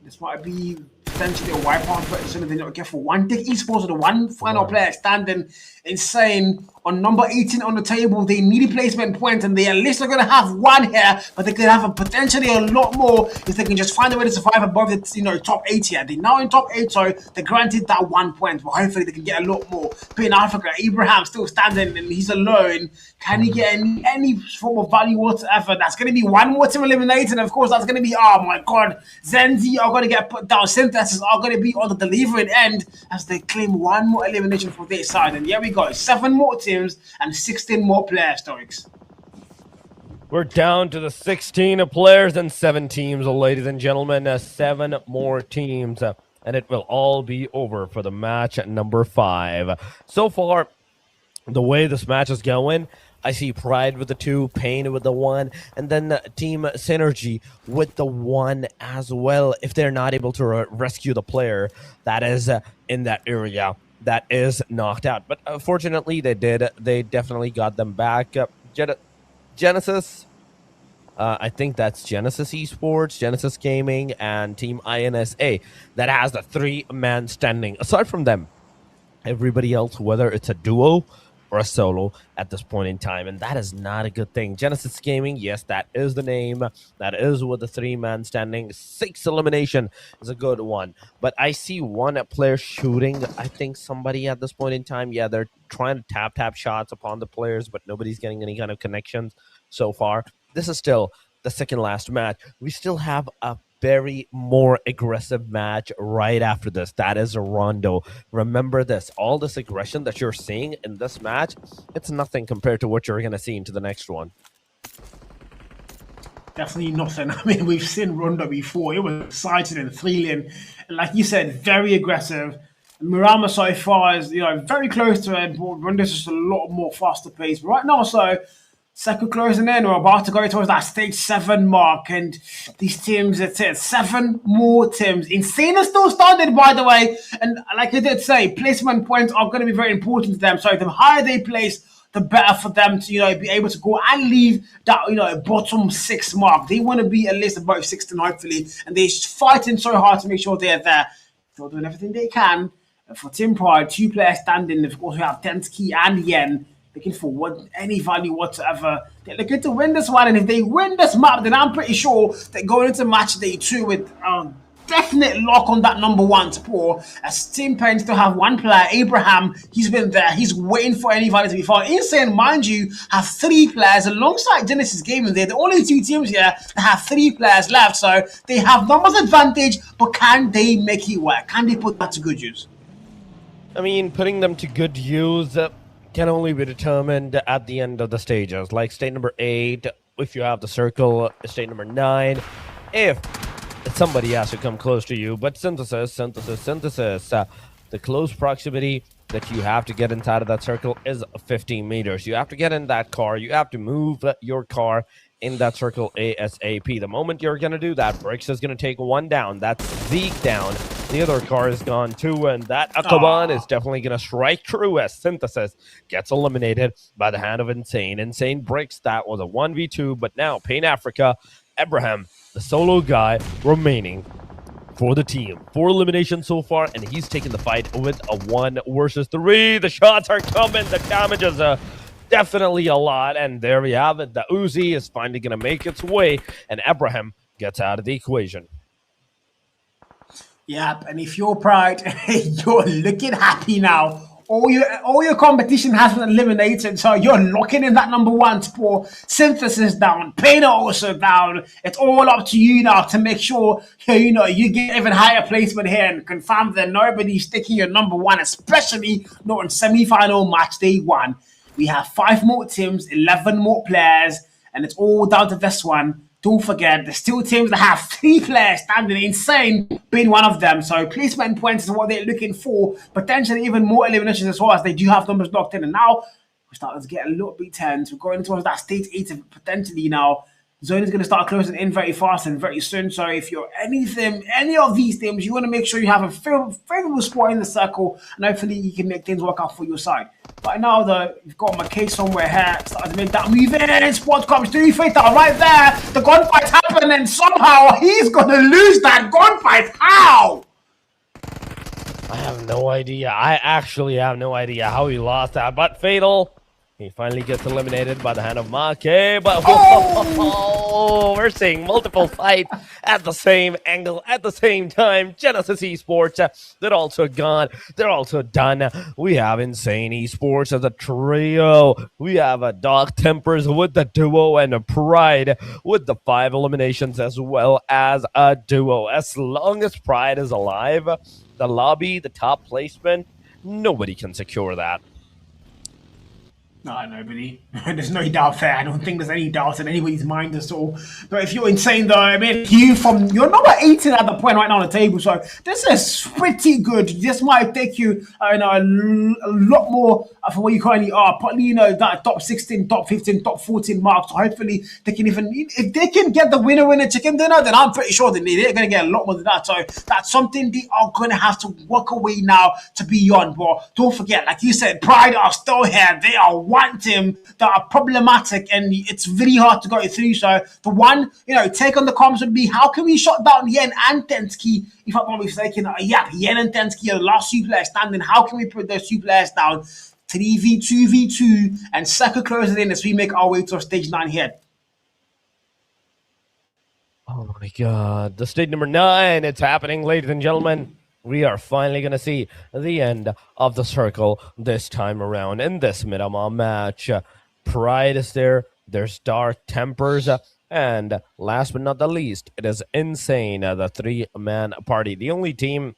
This might be potentially a wipe out for something they don't get for one tick. Esports are the one final player standing insane on number 18 on the table. They need a placement point, and they at least are going to have 1 here, but they could have potentially a lot more if they can just find a way to survive above the top 8 here. They're now in top 8, so they're granted that 1 point, but hopefully they can get a lot more. But in Africa, Abraham still standing, and he's alone. Can he get any form of value whatsoever? That's going to be 1 more team eliminated, and of course that's going to be, oh my god, ZENZ are going to get put down. Synthesis are going to be on the delivering end as they claim 1 more elimination for their side. And here we go, 7 more teams and 16 more players, Stoics. We're down to the 16 players and 7 teams, ladies and gentlemen. 7 more teams, and it will all be over for the match at number 5. So far, the way this match is going, I see Pride with the 2, Pain with the 1, and then Team Synergy with the 1 as well. If they're not able to rescue the player that is in that area that is knocked out. But fortunately, they did. They definitely got them back. Genesis, I think that's Genesis Esports, Genesis Gaming, and Team INSA that has the 3-man standing. Aside from them, everybody else, whether it's a duo or a solo at this point in time, and that is not a good thing. Genesis Gaming, yes, that is the name. That is with the 3-man standing. 6 elimination is a good one. But I see 1 player shooting, I think somebody at this point in time. Yeah, they're trying to tap shots upon the players, but nobody's getting any kind of connections so far. This is still the second last match. We still have a very more aggressive match right after this. That is a Rondo. Remember this, all this aggression that you're seeing in this match, it's nothing compared to what you're going to see into the next one. Definitely nothing. I mean, we've seen Rondo before. It was exciting and thrilling. And like you said, very aggressive. Miramar so far is, very close to it, but Rondo's just a lot more faster paced. But right now, so second closing in, we're about to go towards that stage 7 mark, and these teams, it's it, 7 more teams. Insane is still standing, by the way, and like I did say, placement points are going to be very important to them. So the higher they place, the better for them to be able to go and leave that bottom 6 mark. They want to be at least above 16, hopefully, and they're fighting so hard to make sure they're there. They're doing everything they can. And for Team Pride, 2 players standing. Of course, we have Tensky and Yen, looking for any value whatsoever. They're looking to win this one, and if they win this map, then I'm pretty sure they're going into match day 2 with definite lock on that number 1 spot. As Team Pain still have one player, Abraham. He's been there. He's waiting for anybody to be found. Insane, mind you, have 3 players alongside Genesis Gaming. They're the only 2 teams here that have 3 players left. So they have numbers advantage, but can they make it work? Can they put that to good use? I mean, putting them to good use can only be determined at the end of the stages. Like stage number 8, if you have the circle, stage number 9, if somebody has to come close to you. But synthesis, the close proximity that you have to get inside of that circle is 15 meters. You have to get in that car. You have to move your car in that circle ASAP. The moment you're going to do that, Bricks is going to take 1 down. That's Zeke down. The other car is gone too, and that Akaban is definitely going to strike true as Synthesis gets eliminated by the hand of Insane. Insane Bricks, that was a 1v2, but now Pain Africa, Abraham, the solo guy remaining for the team. 4 eliminations so far, and he's taking the fight with a 1 versus 3. The shots are coming. The damage is definitely a lot, and there we have it. The Uzi is finally going to make its way, and Abraham gets out of the equation. Yep, and if you're Pride, you're looking happy now. All your competition has been eliminated, so you're locking in that number 1 spot. Synthesis down, Painter also down. It's all up to you now to make sure you get even higher placement here and confirm that nobody's sticking your number 1, especially not in semi-final match day 1. We have 5 more teams, 11 more players, and it's all down to this one. Don't forget, there's still teams that have 3 players standing, Insane being one of them. So placement points is what they're looking for. Potentially even more eliminations as well, as they do have numbers locked in. And now we're starting to get a little bit tense. We're going towards that stage 8 of potentially now. Zone is going to start closing in very fast and very soon. So if you're any of these teams, you want to make sure you have a favorable spot in the circle, and hopefully you can make things work out for your side. Right now, though, you've got McKay somewhere here, starting to make that move in, and Sport comes through, Fatal right there. The gunfight's happening, and somehow he's going to lose that gunfight. How? I have no idea. I actually have no idea how he lost that, but Fatal, he finally gets eliminated by the hand of Make, but we're seeing multiple fights at the same angle, at the same time. Genesis Esports, they're also gone. They're also done. We have Insane Esports as a trio. We have a DARKTEMPERS with the duo and a Pride with the 5 eliminations as well as a duo. As long as Pride is alive, the lobby, the top placement, nobody can secure that. No, nobody. There's no doubt there. I don't think there's any doubt in anybody's mind at all. But if you're Insane, though, I mean, you're number 18 at the point right now on the table. So this is pretty good. This might take you, a lot more from what you currently are. Probably, that top 16, top 15, top 14 mark. So hopefully they can if they can get the winner chicken dinner, then I'm pretty sure they're going to get a lot more than that. So that's something they are going to have to walk away now to be on. But don't forget, like you said, Pride are still here. They are one team that are problematic, and it's very hard to go through. So the one, take on the comms would be, how can we shut down Yen and Tensky? If I'm not mistaken, Yen and Tensky are the last 2 players standing. How can we put those 2 players down? 3v2v2 and circle closing in as we make our way to stage 9 here. Oh my god, the stage number 9, it's happening, ladies and gentlemen. We are finally going to see the end of the circle this time around in this Miramar match. Pride is there. There's DARKTEMPERS. And last but not the least, it is Insane, the 3-man party. The only team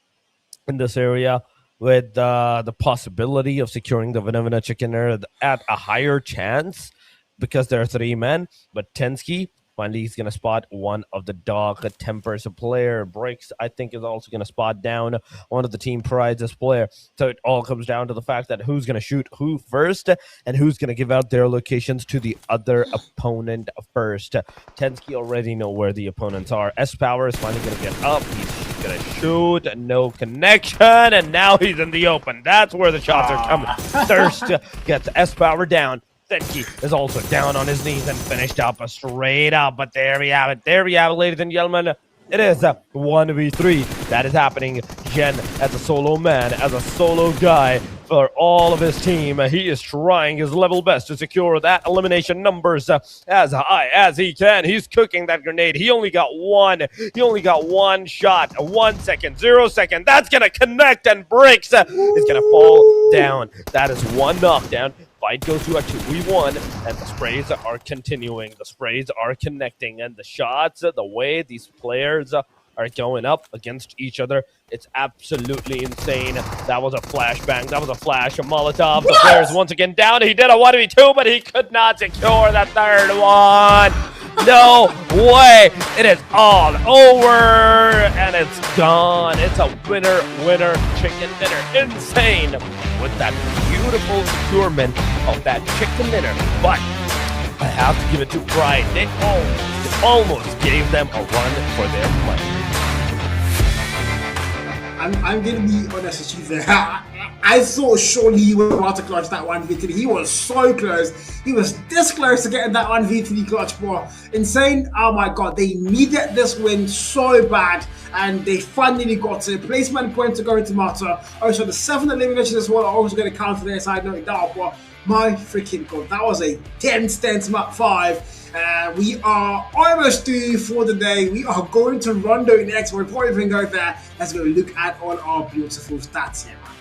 in this area with the possibility of securing the Vinavina Chicken at a higher chance because there are 3 men. But Tensky, finally, he's going to spot one of the DARKTEMPERS player. Breaks, I think, is also going to spot down one of the Team Pride's player. So it all comes down to the fact that who's going to shoot who first and who's going to give out their locations to the other opponent first. Tensky already know where the opponents are. S-Power is finally going to get up. He's going to shoot. No connection. And now he's in the open. That's where the shots are coming. Thirst gets S-Power down. Tensky is also down on his knees and finished up straight up. But there we have it. There we have it, ladies and gentlemen. It is a 1v3 that is happening. Jen as a solo man, as a solo guy for all of his team. He is trying his level best to secure that elimination numbers as high as he can. He's cooking that grenade. He only got one. He only got one shot. 1 second, 0 second. That's going to connect and breaks. It's going to fall down. That is one knockdown. Fight goes to a 2v1, and the sprays are continuing. The sprays are connecting, and the shots, the way these players are going up against each other, it's absolutely insane. That was a flashbang. That was a flash, a Molotov. The players once again down. He did a 1v2, but he could not secure the third one. No way. It is all over, and it's gone. It's a winner, winner, chicken dinner. Insane with that beautiful securement of that chicken dinner. But I have to give it to Pride. They almost gave them a run for their money. I'm gonna be honest with you there. I thought surely he was about to clutch that 1v3. He was so close. He was this close to getting that 1v3 clutch, bro. Insane. Oh my god, they needed this win so bad, and they finally got it. Placement points are going to matter. Also, the 7 eliminations as well are also going to count for their side, note down. But my freaking god, that was a tense map 5. We are almost due for the day. We are going to Rondo next. But before we even go there, let's go look at all our beautiful stats here, man.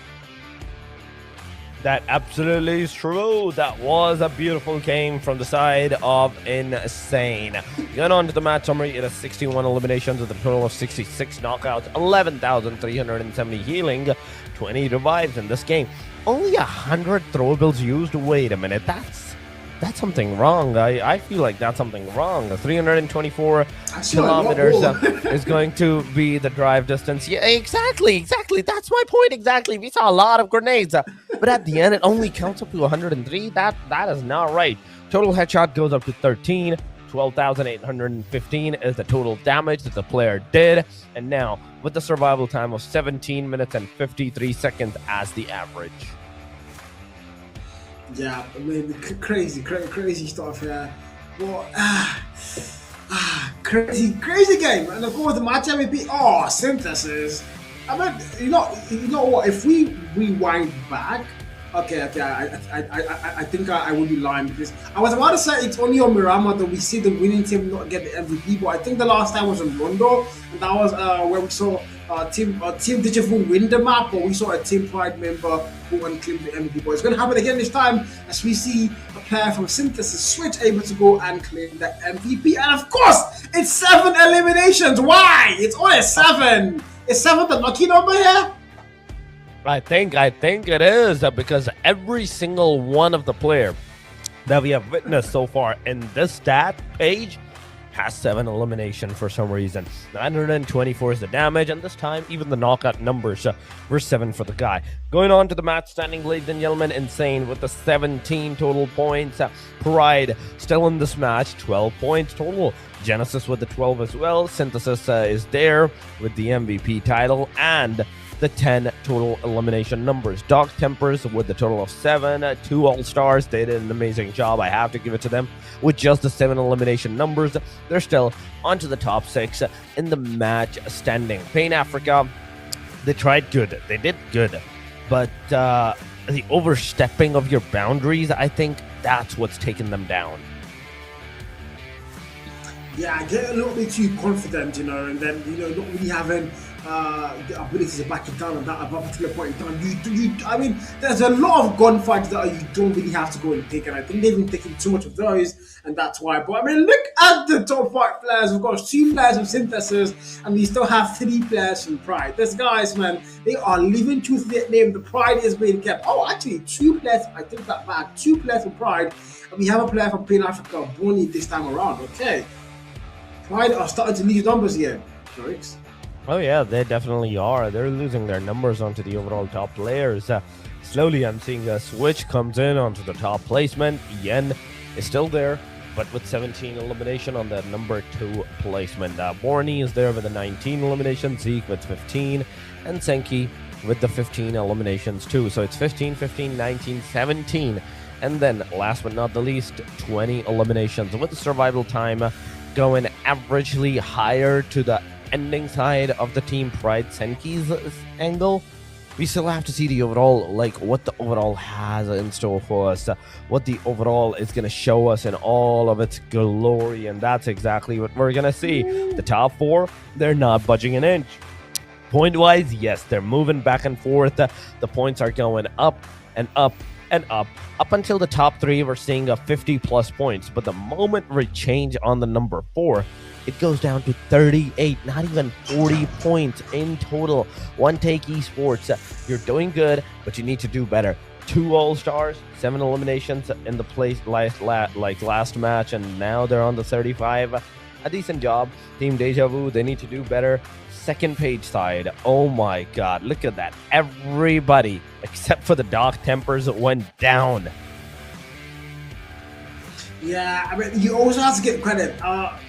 That absolutely is true. That was a beautiful game from the side of Insane. Going on to the match summary, it has 61 eliminations with a total of 66 knockouts, 11,370 healing, 20 revives in this game. Only 100 throwables used. Wait a minute, that's something wrong. I feel like that's something wrong. 324 kilometers is going to be the drive distance. Yeah, exactly. That's my point. Exactly. We saw a lot of grenades, but at the end, it only counts up to 103. That is not right. Total headshot goes up to 13. 12,815 is the total damage that the player did. And now, with the survival time of 17 minutes and 53 seconds as the average. Yeah, I mean, crazy stuff here. Well, crazy game. And of course, the match MVP. Oh, synthesis. I mean, you know what? If we rewind back, okay. I think I would be lying because I was about to say it's only on Miramar that we see the winning team not get the MVP. But I think the last time was on Rondo, and that was where we saw Team DEJAVU win the map, but we saw a Team Pride member who unclaimed the MVP. But it's going to happen again this time as we see a player from Synthesis Switch able to go and claim the MVP. And of course, it's 7 eliminations. Why? It's only 7. Is 7 the lucky number here? I think it is because every single one of the player that we have witnessed so far in this stat page has 7 elimination for some reason. 924 is the damage, and this time even the knockout numbers were 7 for the guy. Going on to the match standing, ladies and gentlemen, Insane with the 17 total points. Pride still in this match, 12 points total. Genesis with the 12 as well. Synthesis is there with the MVP title and the 10 total elimination numbers. DARKTEMPERS with the total of 7, 2 all-stars. They did an amazing job. I have to give it to them. With just the 7 elimination numbers, they're still onto the top 6 in the match standing. Pain Africa, they tried good. They did good. But the overstepping of your boundaries, I think that's what's taken them down. Yeah, I get a little bit too confident, and then, not really having the ability to back it down at that particular point in time. I mean, there's a lot of gunfights that you don't really have to go and take, and I think they've been taking too much of those, and that's why. But I mean, look at the top 5 players. We've got 2 players from Synthesis, and we still have 3 players from Pride. These guys, man, they are living true to their name. The Pride is being kept. Oh, actually, 2 players. I take that back. 2 players from Pride, and we have a player from Pain Africa, Bonnie, this time around. Okay. Pride are starting to lose numbers here, Jorix. Oh yeah, they definitely are. They're losing their numbers onto the overall top players. Slowly, I'm seeing a switch comes in onto the top placement. Yen is still there, but with 17 elimination on the number 2 placement. Borny is there with the 19 eliminations, Zeke with 15, and Senki with the 15 eliminations too. So it's 15, 15, 19, 17. And then, last but not the least, 20 eliminations with the survival time going averagely higher to the ending side of the Team Pride Senki's angle, we still have to see the overall, like what the overall has in store for us, what the overall is going to show us in all of its glory, and that's exactly what we're going to see. The top four, they're not budging an inch. Point-wise, yes, they're moving back and forth. The points are going up and up and up until the top three. We're seeing a 50+ points, but the moment we change on the number 4, it goes down to 38, not even 40 points in total. One Take Esports, you're doing good, but you need to do better. 2 All-Stars, 7 eliminations in the last match, and now they're on the 35. A decent job. Team DEJAVU, they need to do better. Second page side, oh my god, look at that. Everybody, except for the DARKTEMPERS, went down. Yeah, I mean, you also have to get credit.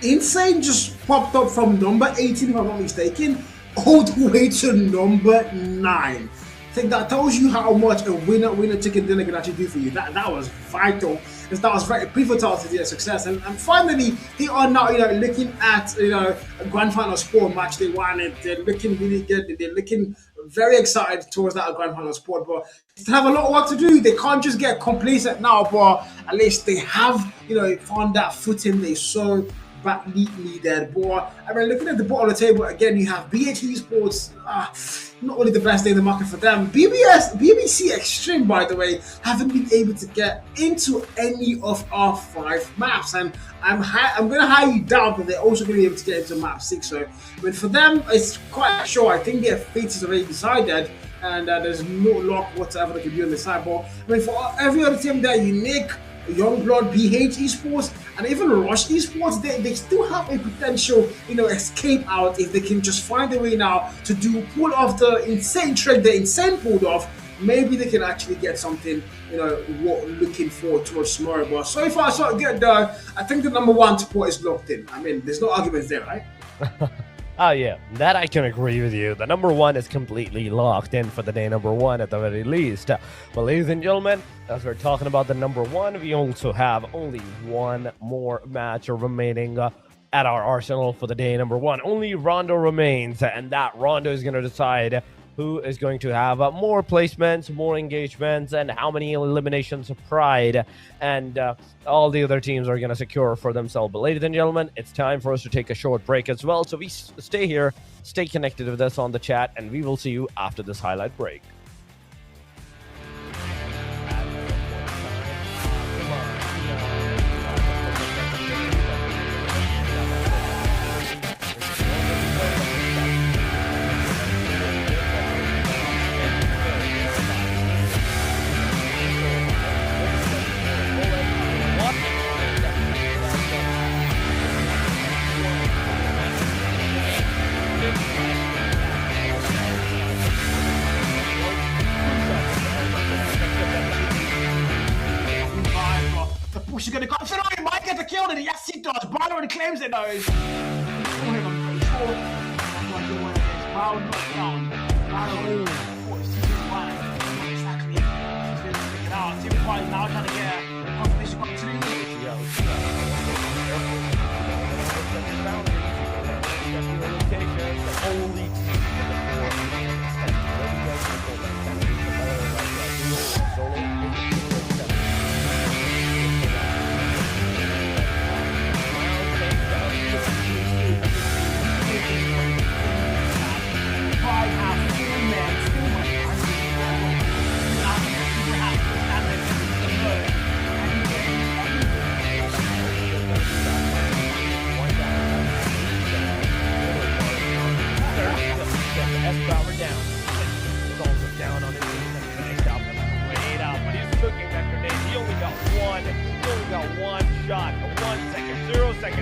Insane just popped up from number 18, if I'm not mistaken, all the way to number 9. I think that tells you how much a winner chicken dinner can actually do for you. That was vital. That was very pivotal to their success. And finally, they are now, looking at, a grand final sport match they won. And they're looking really good. They're looking very excited towards that grand final sport, but they have a lot of work to do. They can't just get complacent now, but at least they have, found that footing they so badly needed. But I mean, looking at the bottom of the table again, you have BH Esports, not really the best day in the market for them. BBC XTREME, by the way, haven't been able to get into any of our 5 maps, and I'm going to highly doubt that they're also going to be able to get into map 6. So, I mean, for them, it's quite sure. I think their fate is already decided, and there's no luck whatsoever that can be on the side. But I mean, for every other team there, Unique, Youngblood, BH Esports, and even Rush Esports, they still have a potential, escape out if they can just find a way now to pull off the insane trick, the insane pulled off. Maybe they can actually get something, looking forward towards tomorrow. But so far, so good. I think the number 1 spot is locked in. I mean, there's no arguments there, right? Oh yeah, that I can agree with you. The number 1 is completely locked in for the day number 1 at the very least. But ladies and gentlemen, as we're talking about the number 1, we also have only one more match remaining at our arsenal for the day number 1. Only Rondo remains, and that Rondo is going to decide who is going to have more placements, more engagements, and how many eliminations of Pride and all the other teams are going to secure for themselves. But ladies and gentlemen, it's time for us to take a short break as well. So we stay here, stay connected with us on the chat, and we will see you after this highlight break. She's gonna go. So no, he might get the kill, and yes, he does. Brian already claims it, though. I'm pretty sure. Brown not down. Brown, exactly. He's gonna pick it out. Team Pride now trying to get confirmation opportunity.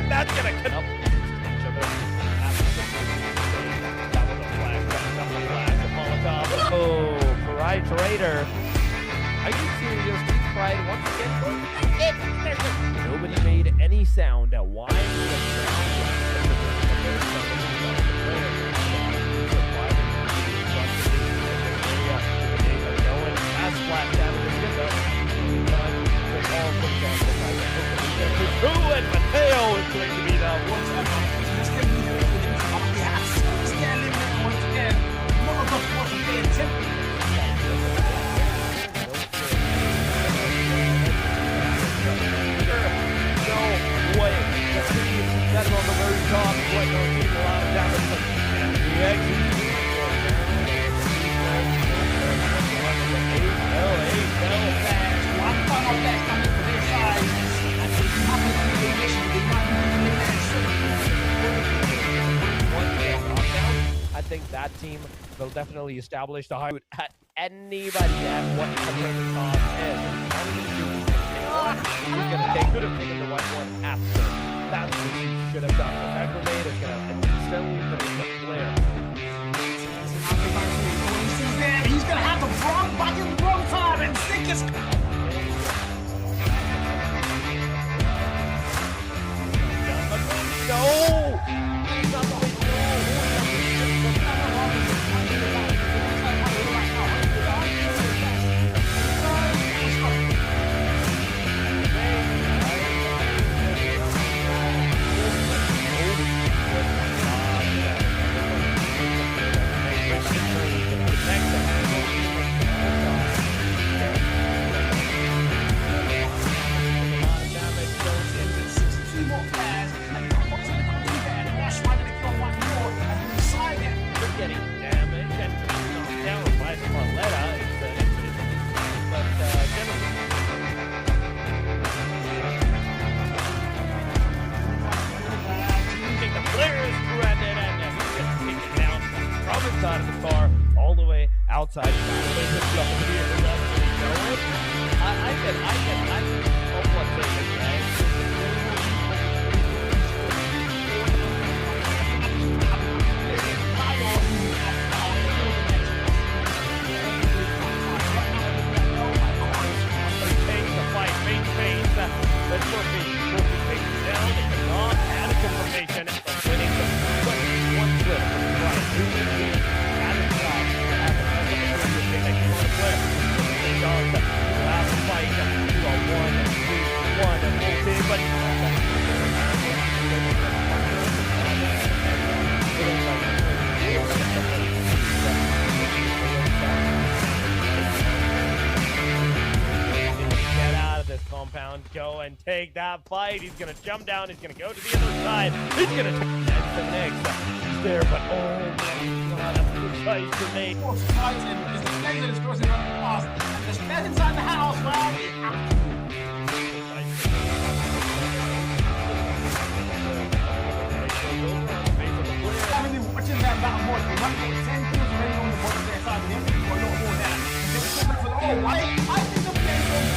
That's gonna cut up each other. Oh, Pride Trader. Are you serious? Pride once again. Nobody made any sound. Why? And Mateo is going to be the one. that team will definitely establish the height at anybody at what the tournament cost is. He's going to take good of the right one after. That's what he should have done. That grenade is going to instantly finish the flare. He's going to have to run back in the wrong time and stick his... No! Out of the car, all the way outside. I can almost say it, right? Take the fight, main phase. Let's go take down. They cannot add a confirmation. Winning the one slip. Right. Last fight, 1-2-1, full team, but get out of this compound, go and take that fight. He's gonna jump down, he's gonna go to the other side, he's gonna take the next. He's there, but oh my god, that's a precise grenade. Is crossing on the past. There's men inside the house, well, I mean, watching that battle more, the 1.10 kills already on the board there, side of him, or a lot more there. Oh, I think the place was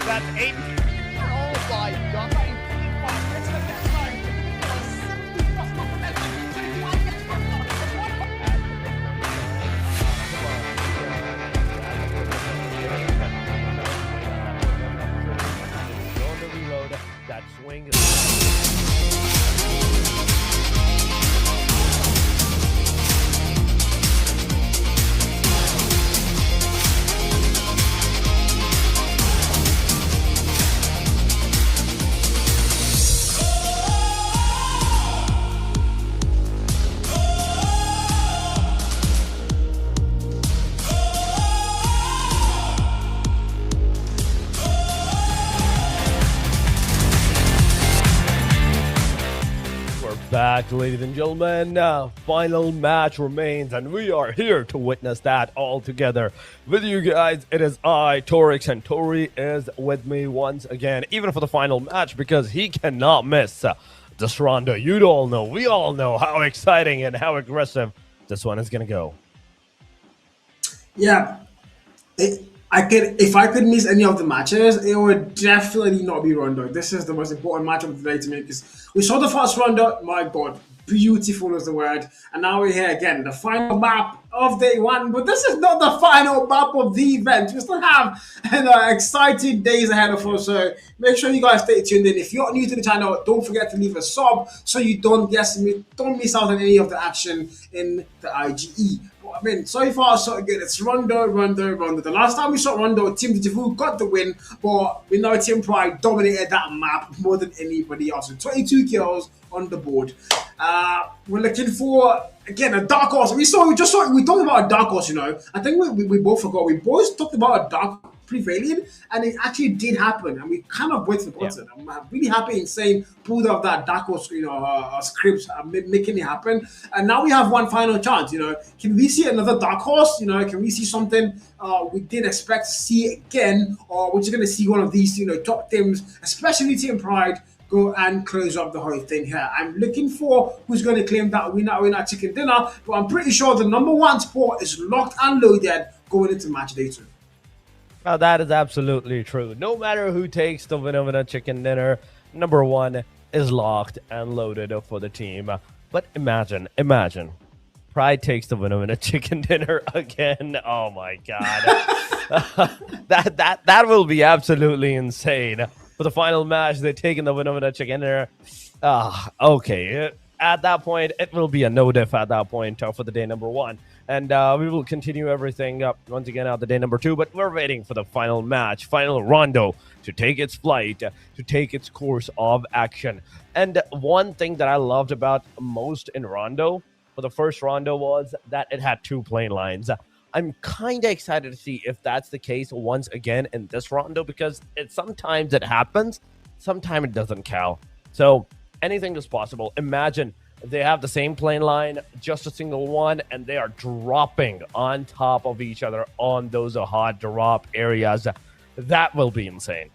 That's 8. Oh my god. Going to reload that swing. Back, ladies and gentlemen, final match remains, and we are here to witness that all together with you guys. It is I, Torix, and Tori is with me once again, even for the final match, because he cannot miss this Rondo. You all know, we all know how exciting and how aggressive this one is going to go. Yeah, if I could miss any of the matches, it would definitely not be Rondo. This is the most important match of the day to me because we saw the first Rondo. My God, beautiful is the word. And now we're here again, the final map of day one. But this is not the final map of the event. We still have exciting days ahead of us. So make sure you guys stay tuned in. If you're new to the channel, don't forget to leave a sub so you don't miss out on any of the action in the IGE. I mean, so far, so good. It's Rondo. The last time we saw Rondo, Team DEJAVU got the win, but we know Team Pride dominated that map more than anybody else with 22 kills on the board. We're looking for again, a dark horse. We talked about a dark horse, you know. I think we both forgot. We both talked about a dark prevailing, and it actually did happen, and we kind of went forgotten. I'm really happy in saying pulled off that dark horse, you know, script, making it happen. And now we have one final chance, you know. Can we see another dark horse? You know, can we see something we didn't expect to see again, or we're just gonna see one of these, you know, top teams, especially Team Pride, go and close up the whole thing here. I'm looking for who's going to claim that winner chicken dinner, but I'm pretty sure the #1 spot is locked and loaded going into match day 2. Well, that is absolutely true. No matter who takes the winner chicken dinner, #1 is locked and loaded for the team. But imagine, Pride takes the winner chicken dinner again. Oh my god, that will be absolutely insane. For the final match, they're taking the winner chicken dinner. Okay. At that point, it will be a no-diff at that point for the day #1. And we will continue everything up once again at the day #2. But we're waiting for the final match, final Rondo, to take its flight, to take its course of action. And one thing that I loved about most in Rondo, for the first Rondo, was that it had 2 plane lines. I'm kind of excited to see if that's the case once again in this Rondo, because sometimes it happens, sometimes it doesn't, Cal. So anything is possible. Imagine they have the same plane line, just a single one, and they are dropping on top of each other on those hard drop areas. That will be insane.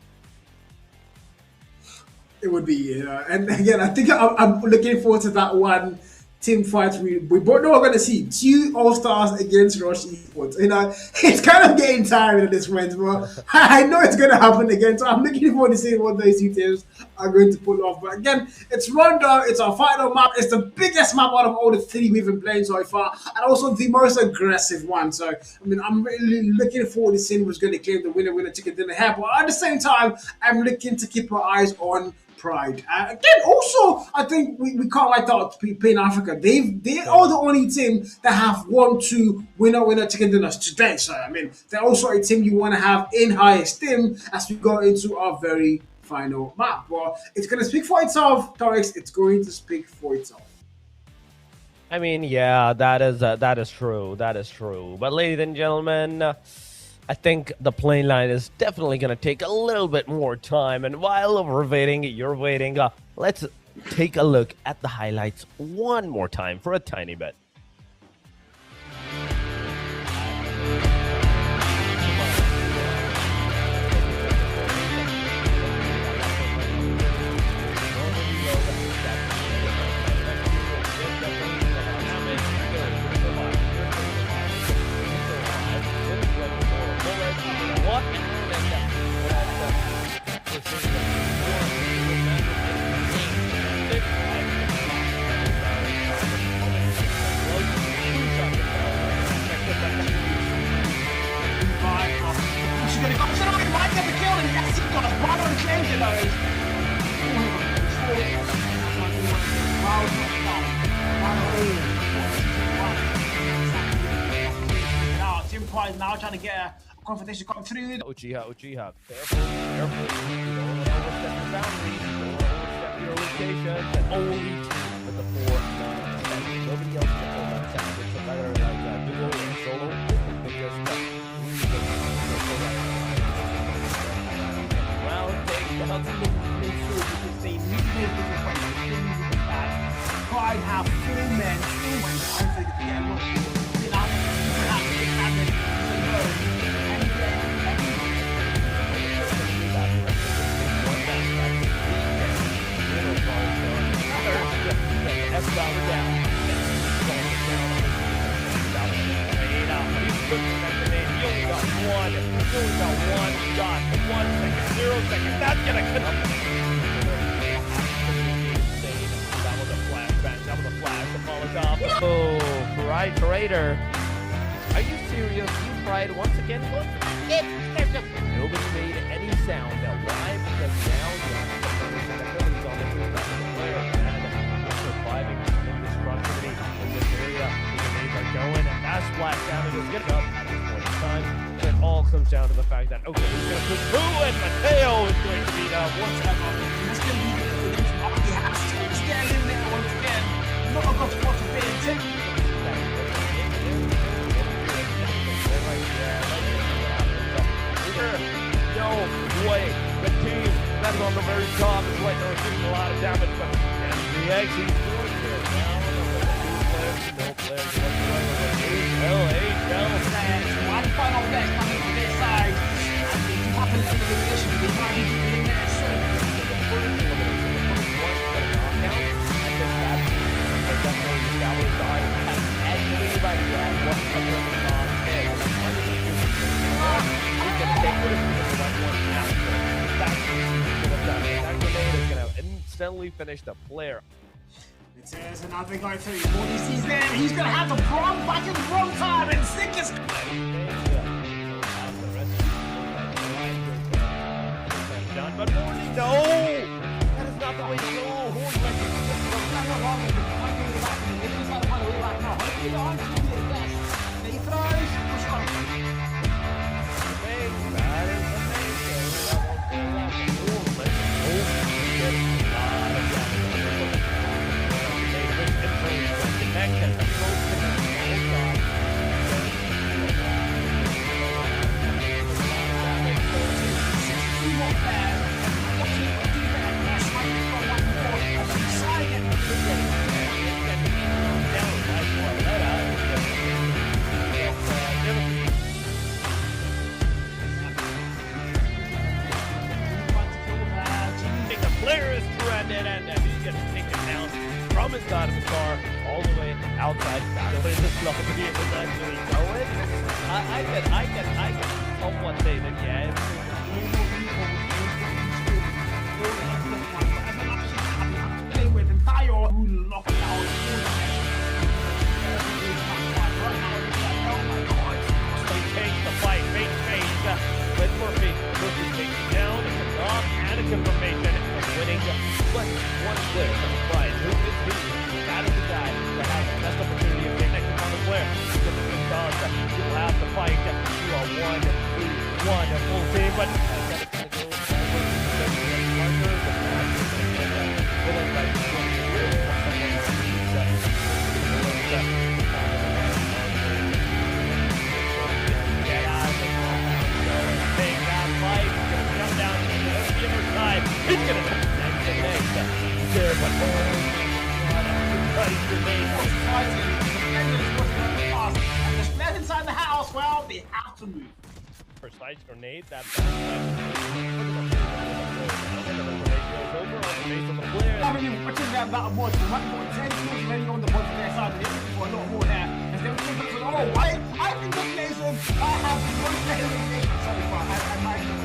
It would be, and again, I think I'm looking forward to that one team fight. We both know we're going to see 2 All-Stars against Rush Esports. You know, it's kind of getting tired at this point, but I know it's going to happen again. So I'm looking forward to seeing what those 2 teams are going to pull off. But again, it's Rondo. It's our final map. It's the biggest map out of all the 3 we've been playing so far, and also the most aggressive one. So, I mean, I'm really looking forward to seeing who's going to claim the winner chicken dinner here. But at the same time, I'm looking to keep our eyes on Pride. Again, also, I think we can't write out Pain Africa. They are the only team that have 1-2 winner chicken dinners today. So, I mean, they're also a team you want to have in high esteem as we go into our very final map. Well, it's going to speak for itself, Torix. It's going to speak for itself. I mean, yeah, that is true. That is true. But ladies and gentlemen, I think the plane line is definitely going to take a little bit more time. And while we're waiting, you're waiting, let's take a look at the highlights one more time for a tiny bit. Now trying to get a confrontation coming through. Uchiha. Careful. You don't want to overstep your boundaries. You don't want to overstep your location. And only with the 4 non-attack. Nobody else can hold that sound. It's a better like duo or solo. They just round take the Hudson make sure because they need to make this fight. Pride have 4 men. Oh my god, I think it's the end. That's gonna cut up. That was a flashback. That was a flash. The ball is off. Oh, Pride Trader. Are you serious? You Pride once again? Look, nobody made any sound. Now why? Because now you have the abilities on this player and surviving indestructibility in this area. The grenades are going, and that splash damage is getting up at this point in time. It all comes down to the fact that okay, he's gonna put through, and Mateo is going to be the one step up. He's going to be the he has to stand in there once again. Not a good spot to be in. on the very top. It's right there, doing a lot of damage, but MPX, he's doing it now. No players whatsoever. HL. One final deck coming from this side. And they do have a little elimination. They might be doing this. The first elimination, the first one, the knockout, I think that's definitely established side. Anybody has one cover on head. We can take it if we get the right one after. That's what he's going to done. That grenade is going to instantly finish the player. It is another guy through. What he sees there, he's going to have the Bron back in the wrong time and stick his... Done, but Horny, no! That is not the way to go. From inside of the car all the way outside. The way this lobby is actually going. I can somewhat say that yeah. With entire lockdown. Maintains the fight, face with Murphy. Murphy takes it down. It's a knock and a confirmation of winning. But one clear from the prize. Who is he? That is the guy that has the best opportunity of getting next on the player. Because you will have to fight. You are 1-3-1, a full team, but that is going to go forward. Get out of the take that fight. He's going to come down to the other side. He's going to next. There, but and the Smith inside the house, well, they have to move. Precise grenade, that I mean, we're talking about a mod. We might want 10 kills already on the board for their side, but they're looking for a lot more there. As they were thinking, oh, I think the players I have no player elimination so far. I might know.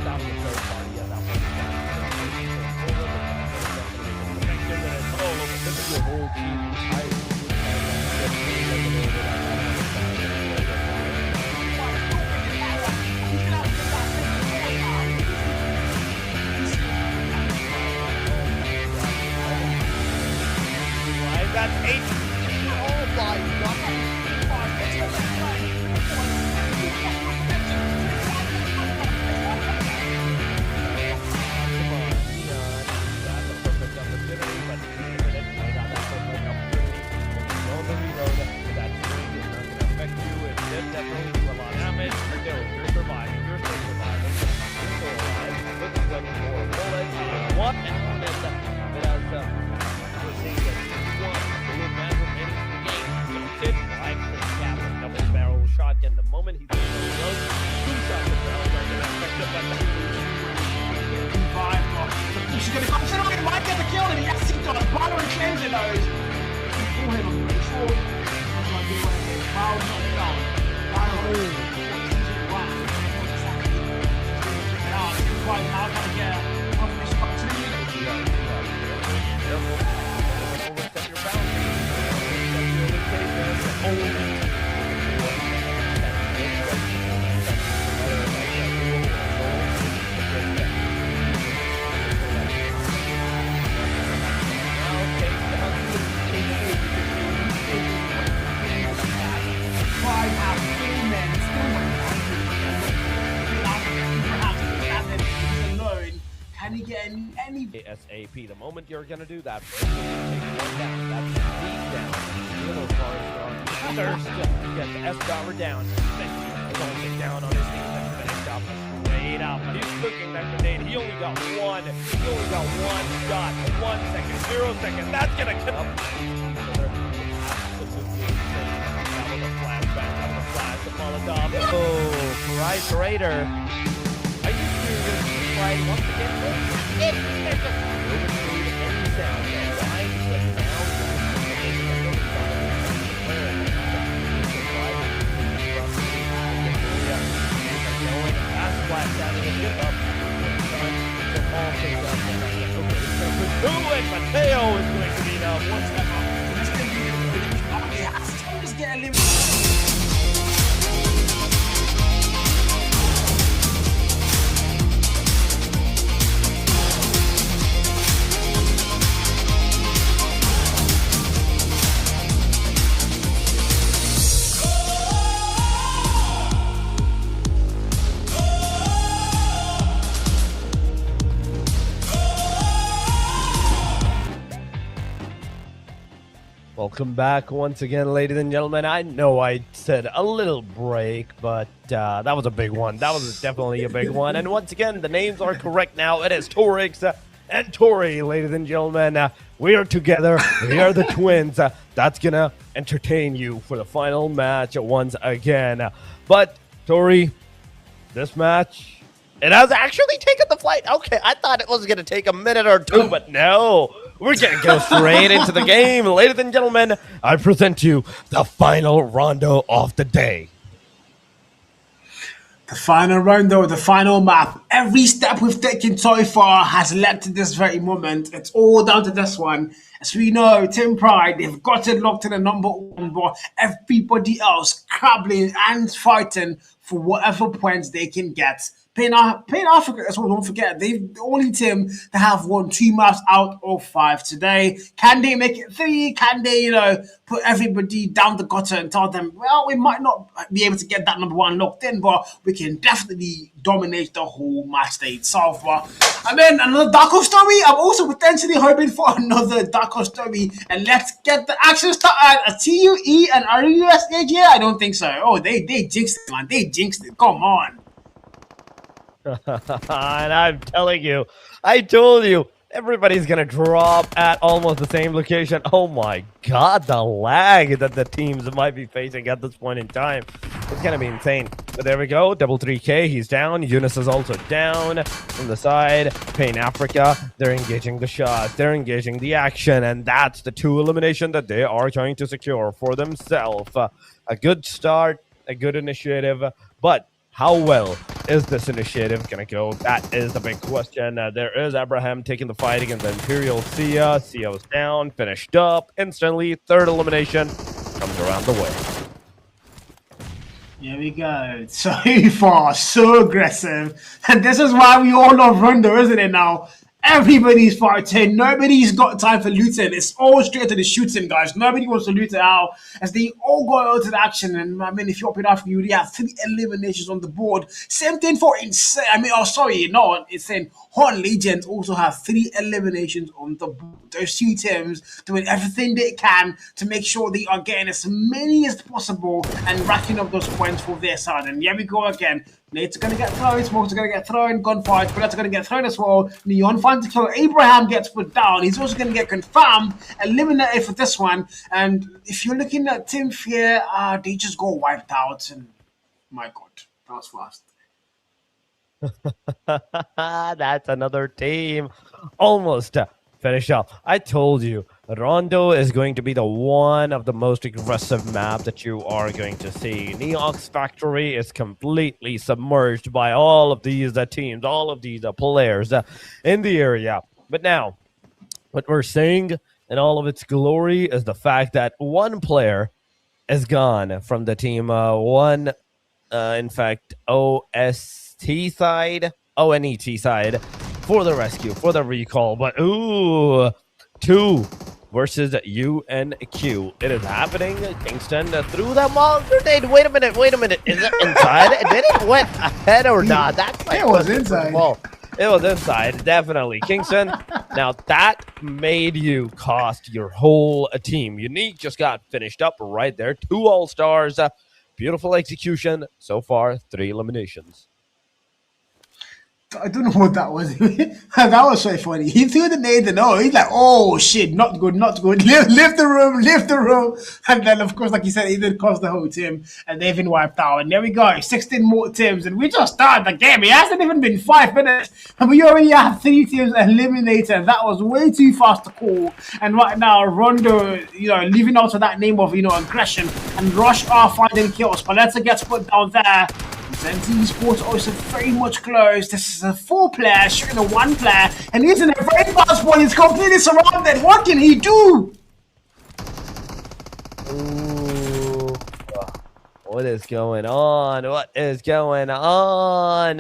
That was the third party, yeah, that was this is your whole team. That's 8. Oh my god. Definitely do a lot of damage. You're surviving. You're still surviving. You're still alive. Look at them more bullets. What? And it has we're seeing that one blue man remaining in the game. Tip like the cap and double barrel shotgun. The moment he's in the road, 2 shots of barrel are going to affect the button. She's going to come. She might get the kill, and yes, he does. Bottom and change it, though. Pull him on the control. How not down. Can he get any ASAP. The moment you're gonna do that, take one down. That's deep down. Little cars are thirst. Get the S-Dollar down. Then he's going down on his knees and finished up straight out. He's looking at grenade. He only got one. He only got one shot. 1 second, 0 seconds. That's gonna cut up. Oh, Price Raider. Are you serious? Right, once again, it's just any sound. Mateo is going to be now one step up. Always get eliminated. Welcome back once again, ladies and gentlemen. I know I said a little break, but that was a big one. That was definitely a big one. And once again, the names are correct now. It is Torix and Tori, ladies and gentlemen. We are together. We are the twins. That's going to entertain you for the final match once again. But, Tori, this match, it has actually taken the flight. Okay, I thought it was going to take a minute or two, but no. We're going to go straight into the game. Ladies and gentlemen, I present to you the final Rondo of the day. The final Rondo, the final map. Every step we've taken so far has led to this very moment. It's all down to this one. As we know, Team Pride, they've got it locked in the number one, but everybody else scrabbling and fighting for whatever points they can get. Pain Africa as well, don't forget, they're the only team that have won 2 maps out of 5 today. Can they make it 3? Can they, put everybody down the gutter and tell them, well, we might not be able to get that number one locked in, but we can definitely dominate the whole match day itself. And then another Dark Horse story. I'm also potentially hoping for another Dark Horse story. And let's get the action started. A TUE and RUSAG? I don't think so. Oh, they jinxed it, man. They jinxed it. Come on. And I'm telling you, I told you, everybody's going to drop at almost the same location. Oh my god, the lag that the teams might be facing at this point in time. It's going to be insane. But there we go, double 3K, he's down. Eunice is also down from the side. Pain Africa, they're engaging the shot, they're engaging the action, and that's the 2 elimination that they are trying to secure for themselves. A good start, a good initiative, but how well is this initiative going to go? That is the big question. There is Abraham taking the fight against the Imperial Sia. Sia was down, finished up instantly. 3rd elimination comes around the way. Here we go. So far, so aggressive. And this is why we all love Rondo, isn't it now? Everybody's fighting. Nobody's got time for looting. It's all straight to the shooting, guys. Nobody wants to loot it out as they all go out to the action. And I mean, if you're up in Africa, you already have 3 eliminations on the board. Same thing for insane. It's saying Horn Legends also have 3 eliminations on the board. Those 2 teams doing everything they can to make sure they are getting as many as possible and racking up those points for their side. And here we go again. Nate's going to get thrown, Smoke's going to get thrown, Gunfight, Bullets are going to get thrown as well. Neon finds to kill, Abraham gets put down. He's also going to get confirmed, eliminated for this one. And if you're looking at Team Fear, they just go wiped out. And my God, that was fast. That's another team. Almost finished up. I told you, Rondo is going to be the one of the most aggressive maps that you are going to see. Neox Factory is completely submerged by all of these teams, all of these players in the area. But now, what we're seeing in all of its glory is the fact that one player is gone from the team. In fact, ONET side for the rescue, for the recall. But, 2 versus UNQ. It is happening. Kingston threw the mall grenade. Wait a minute. Is it inside? Did it went ahead or not? That's it was inside. It was inside, definitely. Kingston, now that made you cost your whole team. Unique just got finished up right there. 2 all-stars. Beautiful execution. So far, 3 eliminations. I don't know what that was. That was so funny. He threw the nade and he's like, oh shit, not good, not good. Leave the room, leave the room. And then, of course, like you said, he did cost the whole team, and they've been wiped out. And there we go, 16 more teams, and we just started the game. It hasn't even been 5 minutes, and we already have 3 teams eliminated. That was way too fast to call. And right now, Rondo, leaving out to that name of, aggression, and Rush are finding kills. Paletta gets put down there. ZENZ Esports also very much close. This is a 4-player shooting a 1-player, and he's in a very bad spot. He's completely surrounded. What can he do? Ooh. What is going on? What is going on?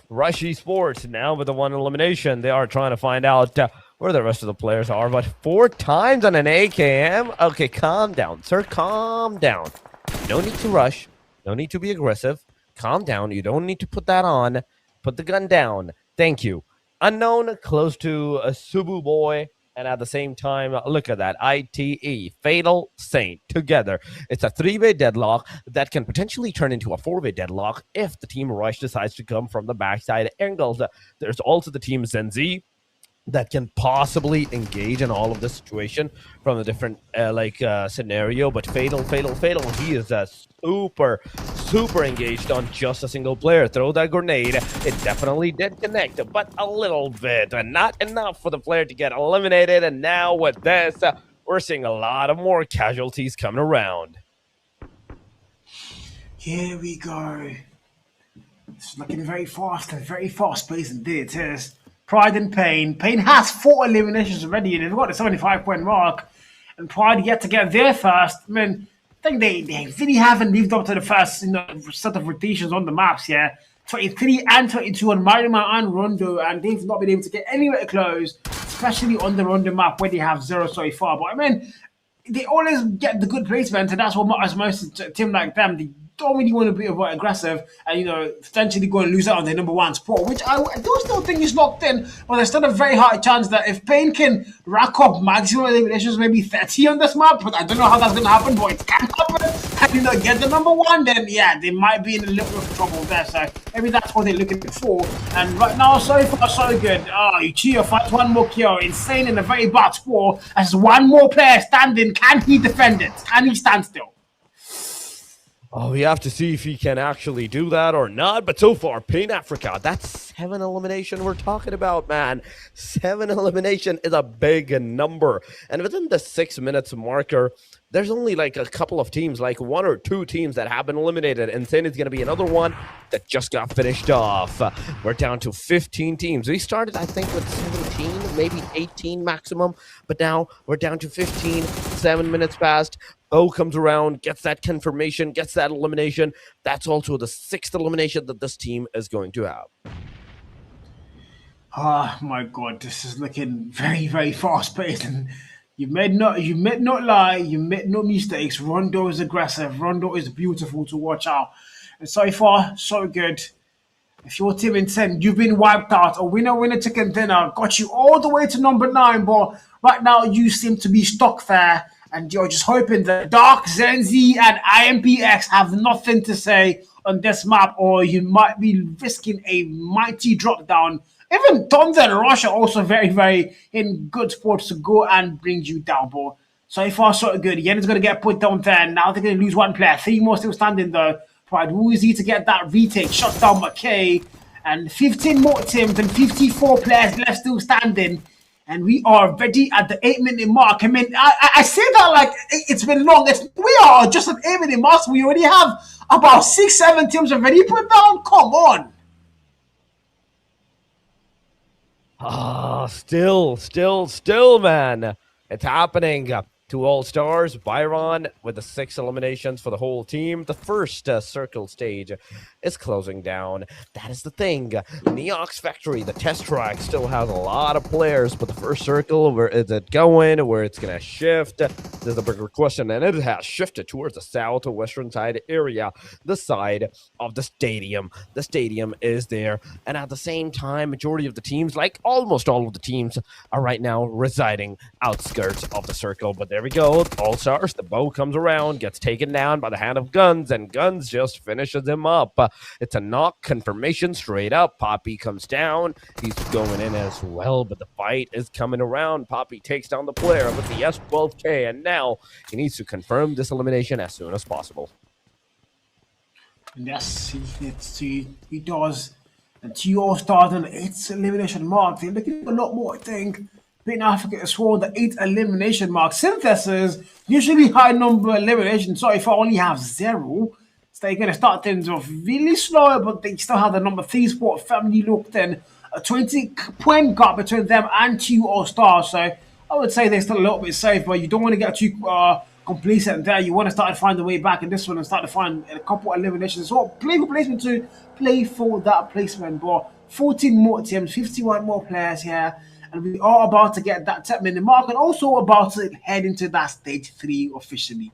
Rush Esports now with the 1 elimination. They are trying to find out where the rest of the players are, but 4 times on an AKM. Okay, calm down, sir. Calm down. No need to rush. No need to be aggressive. Calm down. You don't need to put that on. Put the gun down. Thank you. Unknown, close to a Subu boy. And at the same time, look at that. ITE, Fatal Saint, together. It's a 3-way deadlock that can potentially turn into a 4-way deadlock if the team Rush decides to come from the backside angles. There's also the team ZENZ that can possibly engage in all of this situation from a different scenario, but Fatal, he is super engaged on just a single player. Throw that grenade. It definitely did connect, but a little bit, and not enough for the player to get eliminated. And now with this, we're seeing a lot of more casualties coming around. Here we go. It's looking very fast paced indeed. It is. Pride and Pain. Pain has 4 eliminations already, and they've got the 75-point mark. And Pride yet to get there first. I mean, I think they really haven't lived up to the first set of rotations on the maps here. 23 and 22 on Miramar and Rondo, and they've not been able to get anywhere close, especially on the Rondo map where they have 0 so far. But I mean, they always get the good placement, and that's what matters most to a team like them. They don't really want to be aggressive and, potentially go and lose out on their number 1 spot, which I do still think is locked in, but there's still a very high chance that if Pain can rack up maximum eliminations, maybe 30 on this map, but I don't know how that's going to happen, but it can happen, and, get the number 1, then, yeah, they might be in a little bit of trouble there, so maybe that's what they're looking for. And right now, so far, so good. Ichio finds 1 more kill. Insane in a very bad spot. As 1 more player standing, can he defend it? Can he stand still? Oh, we have to see if he can actually do that or not. But so far, Pain Africa, that's 7 elimination we're talking about, man. 7 elimination is a big number. And within the 6 minutes marker, there's only like a couple of teams, like 1 or 2 teams that have been eliminated. Insane is going to be another one that just got finished off. We're down to 15 teams. We started, I think, with 17, maybe 18 maximum. But now we're down to 15, 7 minutes past. Bo comes around, gets that confirmation, gets that elimination. That's also the 6th elimination that this team is going to have. Oh my God, this is looking very fast paced, and you made no lie, you made no mistakes. Rondo is aggressive, Rondo is beautiful to watch out, and so far so good. If your team in 10, you've been wiped out. A winner chicken dinner got you all the way to number 9, but right now you seem to be stuck there. And you're just hoping that Dark, ZENZ, and IMPERIALX have nothing to say on this map, or you might be risking a mighty drop down. Even Thunder and Rush are also very in good sports to go and bring you down, but so far so good. Yen is going to get put down there. Now they're going to lose 1 player. 3 more still standing though. Pride Woozy to get that retake. Shut down McKay. And 15 more teams and 54 players left still standing. And we are ready at the 8-minute mark. I mean, I say that like it's been long. We are just at 8-minute marks. We already have about 6-7 teams already put down. Come on. Still, man. It's happening. 2 All-Stars, Byron with the 6 eliminations for the whole team. The first circle stage is closing down. That is the thing. Neox Factory, the test track, still has a lot of players, but the first circle, where is it going? Where it's going to shift? There's a bigger question, and it has shifted towards the southwestern side area, the side of the stadium. The stadium is there, and at the same time, majority of the teams, like almost all of the teams, are right now residing outskirts of the circle, but there we go. All-Stars, the bow comes around, gets taken down by the hand of Guns, and Guns just finishes him up. It's a knock, confirmation straight up. Poppy comes down. He's going in as well, but the fight is coming around. Poppy takes down the player with the S12K, and now he needs to confirm this elimination as soon as possible. Yes, he does. And 2 All-Stars and 8 elimination mark. They're looking for a lot more, I think. Being Africa has scored the 8 elimination mark. Synthesis, usually high number elimination. So if I only have 0, so they're going to start things off really slow, but they still have the number 3 sport family looked in. A 20-point gap between them and 2 All-Stars. So I would say they're still a little bit safe, but you don't want to get too complacent there. You want to start to find the way back in this one and start to find a couple of eliminations. So play for placement 2, play for that placement. But 14 more teams, 51 more players here. And we are about to get that 10-minute mark and also about to head into that stage 3 officially.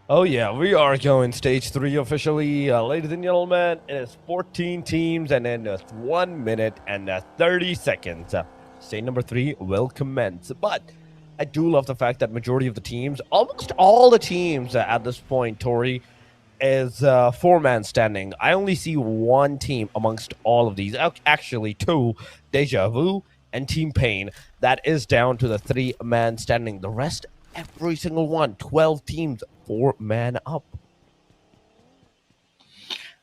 Oh yeah, we are going stage 3 officially. Ladies and gentlemen, it is 14 teams and then 1 minute and 30 seconds. Stage number 3 will commence. But I do love the fact that majority of the teams, almost all the teams at this point, Tori, is 4-man standing. I only see 1 team amongst all of these. Actually 2, DEJAVU and Team Pain. That is down to the 3-man standing. The rest, every single one, 12 teams, 4-man up.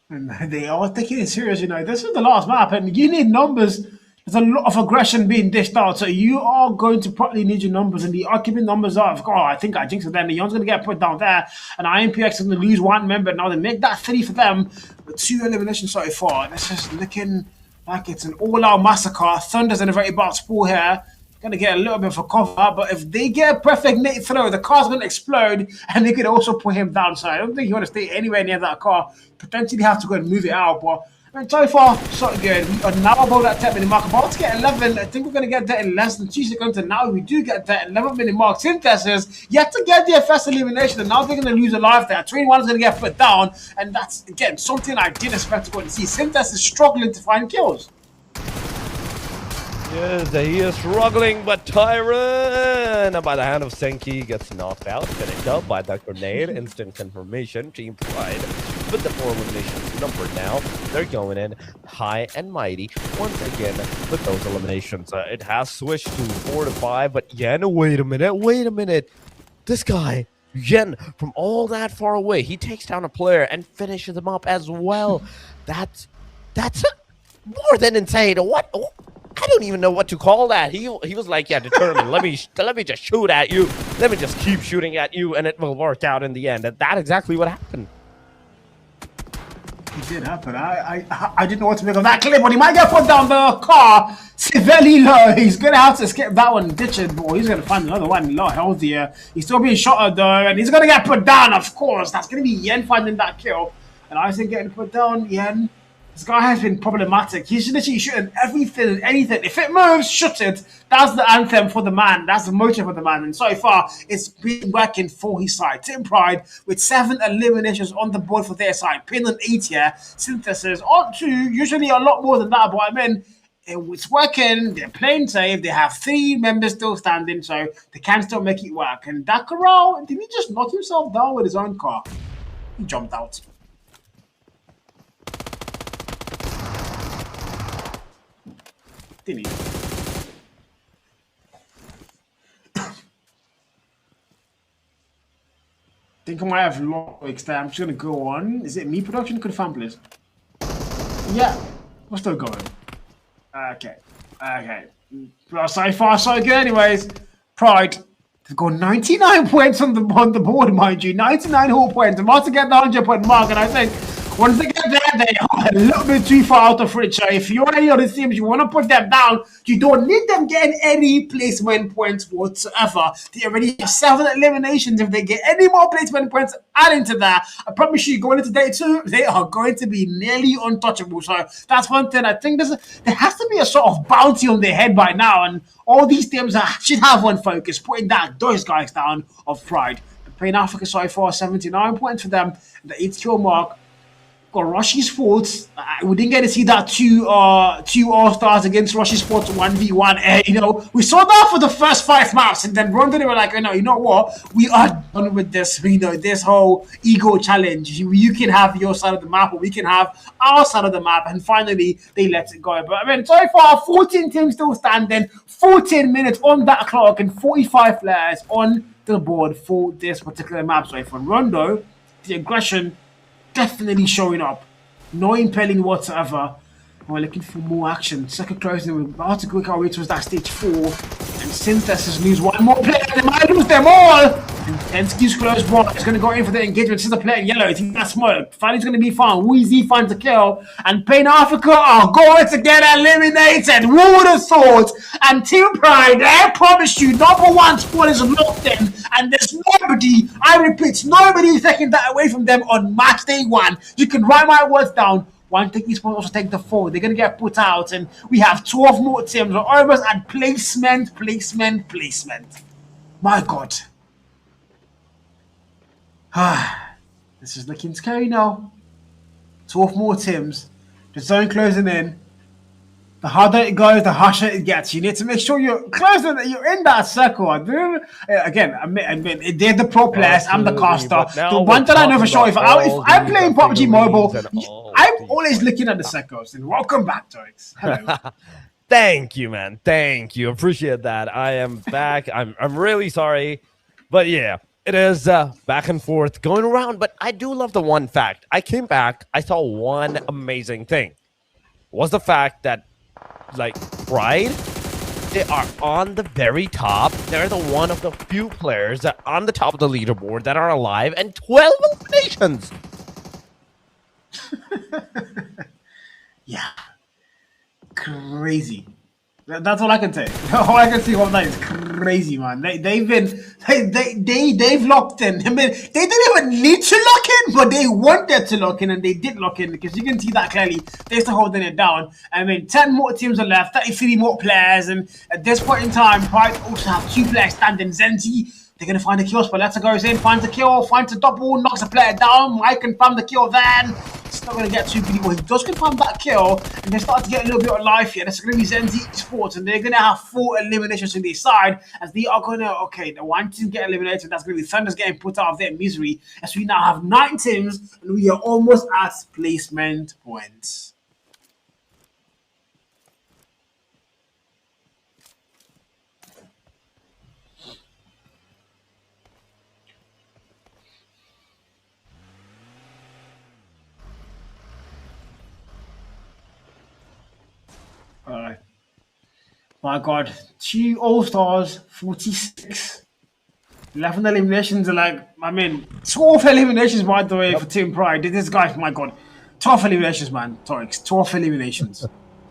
And they are taking it serious, you know. This is the last map, and you need numbers. There's a lot of aggression being dished out, so you are going to probably need your numbers, and the occupant numbers are, I think I jinxed it then. The Young's going to get put down there, and IMPERIALX is going to lose 1 member. Now they make that 3 for them, with 2 eliminations so far. This is looking like it's an all-out massacre. Thunder's in a very bad spot here. Going to get a little bit of a cover, but if they get a perfect net throw, the car's going to explode, and they could also put him down. So I don't think you want to stay anywhere near that car. Potentially have to go and move it out, but I mean, so far, so good. We are now about that 10-minute mark. About to get 11. I think we're going to get that in less than 2 seconds. And now we do get that 11-minute mark. Synthesis yet to get their first elimination. And now they're going to lose a life there. 21 is going to get put down. And that's, again, something I didn't expect to go and see. Synthesis is struggling to find kills. Yes, he is struggling, but Tyron, by the hand of Senki, gets knocked out, finished up by that grenade. Instant confirmation. Team Pride with the 4 eliminations numbered now. They're going in high and mighty once again with those eliminations. It has switched to 4 to 5, but Yen, wait a minute. This guy, Yen, from all that far away, he takes down a player and finishes him up as well. That's more than insane. What? I don't even know what to call that. He was like, yeah, determined. let me just shoot at you. Let me just keep shooting at you, and it will work out in the end. And that's exactly what happened. It did happen. I didn't know what to make of that clip, but he might get put down the car severely low. He's going to have to skip that one and ditch it, but he's going to find another one a lot healthier. He's still being shot at, though, and he's going to get put down, of course. That's going to be Yen finding that kill. And I think getting put down, Yen, this guy has been problematic. He's literally shooting everything and anything. If it moves, shoot it. That's the anthem for the man. That's the motive for the man. And so far, it's been working for his side. Team Pride with 7 eliminations on the board for their side. Pin on 8 here. Synthesis on 2. Usually a lot more than that. But I mean, it's working. They're playing safe. They have 3 members still standing. So they can still make it work. And that Corral, did he just knock himself down with his own car? He jumped out. Didn't he? I think I might have lost there. I'm just gonna go on. Is it me production? Confirm, please. Yeah, we're still going. Okay. Well, so far so good. Anyways, Pride. They've got 99 points on the board, mind you. 99 whole points. I'm about to get the 100-point mark, and I think once they get there, they are a little bit too far out of reach. So if you're any of the teams, you want to put them down, you don't need them getting any placement points whatsoever. They already have 7 eliminations. If they get any more placement points adding to that, I promise you, going into day 2, they are going to be nearly untouchable. So that's one thing. I think there has to be a sort of bounty on their head by now, and all these teams should have one focus, putting those guys down of Pride. The Pain Africa so far, 79 points for them, the 8 kill mark. got Rushy Sports. We didn't get to see that two All-Stars against Rushy Sports 1v1. You know, we saw that for the first 5 maps, and then Rondo, they were like, you know what? We are done with this. You know, this whole ego challenge. You can have your side of the map, or we can have our side of the map. And finally, they let it go. But I mean, so far, 14 teams still standing, 14 minutes on that clock, and 45 players on the board for this particular map. So for Rondo, the aggression definitely showing up. No impelling whatsoever. We're looking for more action. Second closing, we're about to quick our way towards that stage 4. And Synthesis lose one more player. They might lose them all. And Tensky's close ball. It's going to go in for the engagement. This is the player in yellow. I think that's smoke. Finally's going to be fun. Weezy finds a kill. And Pain Africa are going to get eliminated. Who would have thought? And Team Pride, I promise you, #1 spot is locked in. And there's nobody, I repeat, nobody taking that away from them on match day 1. You can write my words down. One thing Esports also take the 4. They're going to get put out, and we have 12 more teams. We're almost at placement. My God. This is looking scary now. 12 more teams. The zone closing in. The harder it goes, the harsher it gets. You need to make sure you're closing, you're in that circle. Again, I mean, they're the pro players. I'm the caster. The one that I know for sure, if I'm playing PUBG Mobile, I'm always looking at the circles. And welcome back, Torix. Hello. Thank you, man. Thank you. Appreciate that. I am back. I'm really sorry. But yeah, it is back and forth going around. But I do love the one fact. I came back. I saw one amazing thing. Was the fact that, like, Pride, they are on the very top. They're the one of the few players that on the top of the leaderboard that are alive, and 12 eliminations. Yeah. Crazy. That's all I can say. All I can see all night is crazy, man. They've locked in. I mean, they didn't even need to lock in, but they wanted to lock in, and they did lock in, because you can see that clearly. They're still holding it down. I mean, 10 more teams are left, 33 more players, and at this point in time, Pride also have 2 players standing. ZENZ, they're going to find a kill spot. Let's go in, finds a kill, finds a double, knocks a player down. Mike confirm the kill then. It's not going to get too pretty. Well, he does confirm that kill, and they start to get a little bit of life here. That's going to be ZENZ Esports, and they're going to have 4 eliminations on their side, as they are going to, okay, the one team get eliminated. That's going to be Thunder's getting put out of their misery, as we now have 9 teams, and we are almost at placement points. My God, 2 All-Stars, 46. 11 eliminations are like, I mean, 12 eliminations, by the way, for Team Pride. This guy, my God, 12 eliminations, man. Torix, 12 eliminations.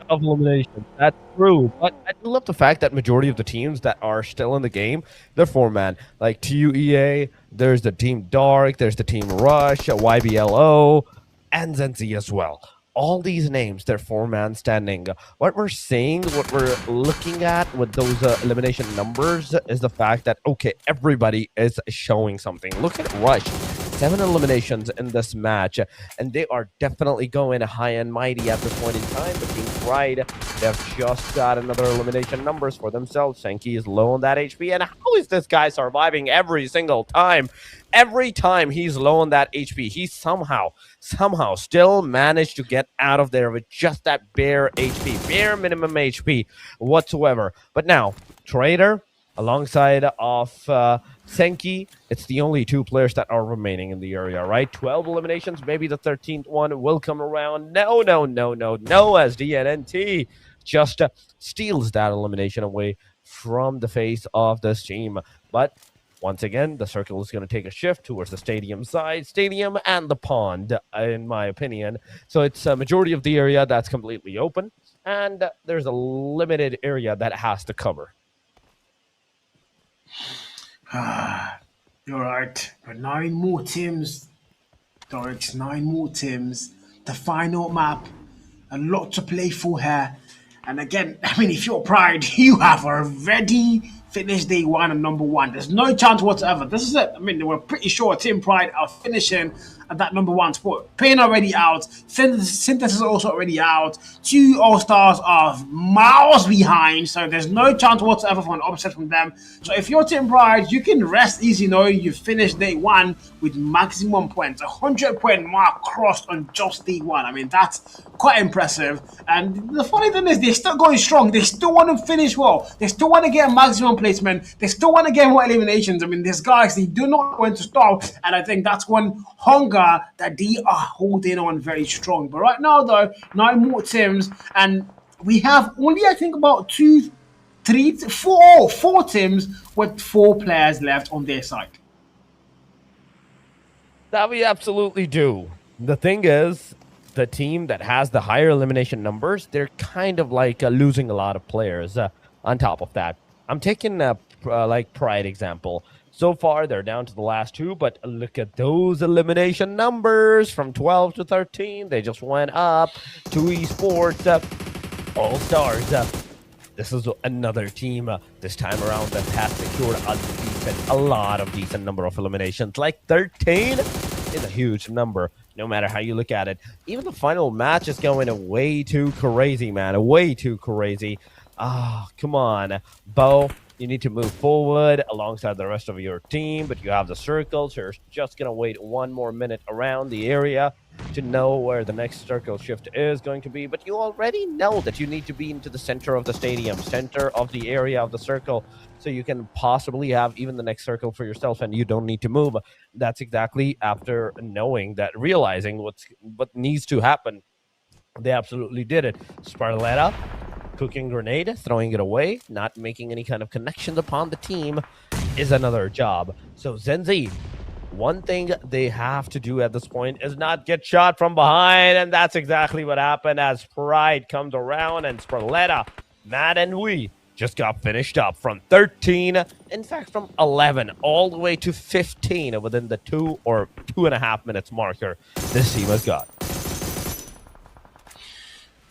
12 eliminations. That's true. But I do love the fact that majority of the teams that are still in the game, they're 4-man. Like TUEA, there's the Team Dark, there's the Team Rush, YBLO, and ZENZ as well. All these names, they're 4-man standing. What we're seeing, what we're looking at with those elimination numbers is the fact that, okay, everybody is showing something. Look at Rush. 7 eliminations in this match, and they are definitely going high and mighty at this point in time. But Team Pride, they've just got another elimination numbers for themselves. Senki is low on that HP, and how is this guy surviving every single time? Every time he's low on that HP, he somehow still managed to get out of there with just that bare HP, bare minimum HP whatsoever. But now, Trader, alongside of Senki, it's the only 2 players that are remaining in the area, right? 12 eliminations, maybe the 13th one will come around. No, as DNNT just steals that elimination away from the face of this team. But once again, the circle is going to take a shift towards the stadium side, stadium and the pond, in my opinion. So it's a majority of the area that's completely open, and there's a limited area that has to cover. You're right. But 9 more teams, Dorix, 9 more teams. The final map. A lot to play for here. And again, I mean, if you're Pride, you have already finished day 1 and #1. There's no chance whatsoever. This is it. I mean, they were pretty sure Team Pride are finishing at that number 1 spot. Pain already out. Synthesis also already out. 2 All-Stars are miles behind, so there's no chance whatsoever for an upset from them. So if you're Team Pride, you can rest easy knowing you finished day 1 with maximum points. 100-point mark crossed on just day 1. I mean, that's quite impressive. And the funny thing is, they're still going strong. They still want to finish well. They still want to get maximum placement. They still want to get more eliminations. I mean, these guys, they do not want to stop. And I think that's one hunger that they are holding on very strong. But right now, though, 9 more teams. And we have only, I think, about 4 teams with 4 players left on their side. That we absolutely do. The thing is, the team that has the higher elimination numbers, they're kind of like losing a lot of players. On top of that, I'm taking like Pride example. So far, they're down to the last 2, but look at those elimination numbers from 12 to 13. They just went up to Esports, All-Stars. This is another team this time around that has secured a lot of decent number of eliminations. Like 13 is a huge number, no matter how you look at it. Even the final match is going way too crazy, man. Way too crazy. Come on, Bo. You need to move forward alongside the rest of your team, but you have the circle, so you're just going to wait 1 more minute around the area to know where the next circle shift is going to be. But you already know that you need to be into the center of the stadium, center of the area of the circle, so you can possibly have even the next circle for yourself, and you don't need to move. That's exactly after knowing that, realizing what needs to happen. They absolutely did it. Sparletta, cooking grenade, throwing it away, not making any kind of connections upon the team is another job. So ZENZ, one thing they have to do at this point is not get shot from behind, and that's exactly what happened as Pride comes around, and Sparletta, Matt, and we just got finished up from 13, in fact from 11 all the way to 15 within the 2 or 2.5 minutes marker this team has got.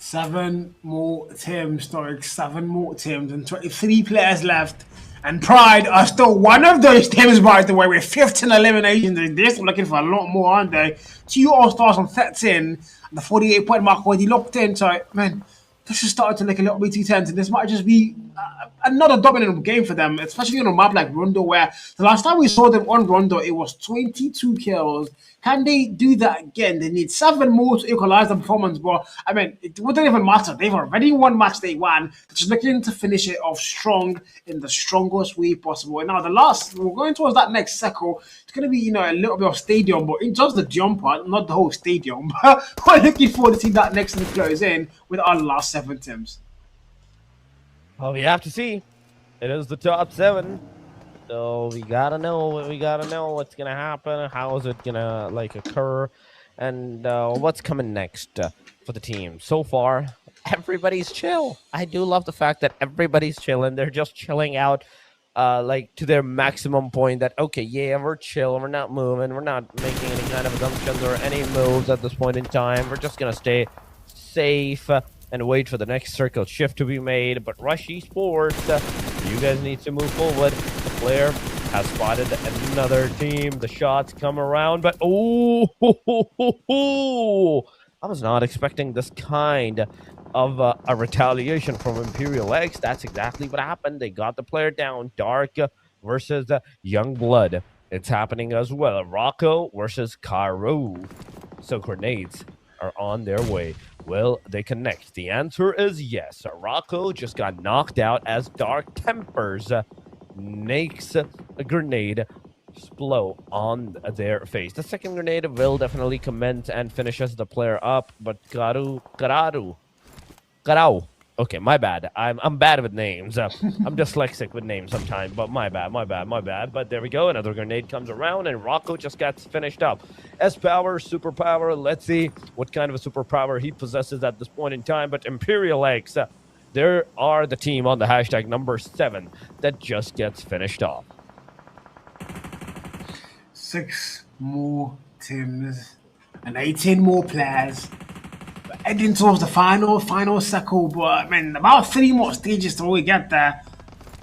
7 more teams, Stoic, 7 more teams, and 23 players left. And Pride are still one of those teams, by the way, with 15 eliminations. They're still looking for a lot more, aren't they? 2 All-Stars on 13, the 48-point mark already locked in. So, man, this is starting to look a little bit too tense, and this might just be another dominant game for them, especially on a map like Rondo, where the last time we saw them on Rondo, it was 22 kills. Can they do that again? They need 7 more to equalize the performance, but I mean, it wouldn't even matter. They've already won match day 1. They're just looking to finish it off strong in the strongest way possible. And now we're going towards that next circle. It's going to be, a little bit of stadium, but in just the jump part, not the whole stadium. But we're looking forward to see that next one close in with our last 7 teams. Well, we have to see. It is the top 7. So we gotta know what's gonna happen, how is it gonna occur, and what's coming next for the team. So far, everybody's chill. I do love the fact that everybody's chilling. They're just chilling out to their maximum point that, okay, yeah, we're chill, we're not moving, we're not making any kind of assumptions or any moves at this point in time. We're just gonna stay safe and wait for the next circle shift to be made. But Rush Esports, you guys need to move forward. The player has spotted another team. The shots come around, but I was not expecting this kind of a retaliation from IMPERIALX. That's exactly what happened. They got the player down. Dark versus Young Blood. It's happening as well. Rocco versus Karu. So grenades are on their way. Will they connect? The answer is yes. Rocco just got knocked out as DARKTEMPERS makes a grenade blow on their face. The second grenade will definitely commence and finishes the player up, but Karau. Okay, my bad. I'm bad with names. I'm dyslexic with names sometimes, but my bad. But there we go. Another grenade comes around, and Rocco just gets finished up. S-Power, Superpower. Let's see what kind of a superpower he possesses at this point in time. But IMPERIALX, there are the team on the hashtag number 7 that just gets finished off. 6 more teams and 18 more players. Heading towards the final circle, but I mean, about 3 more stages till we get there.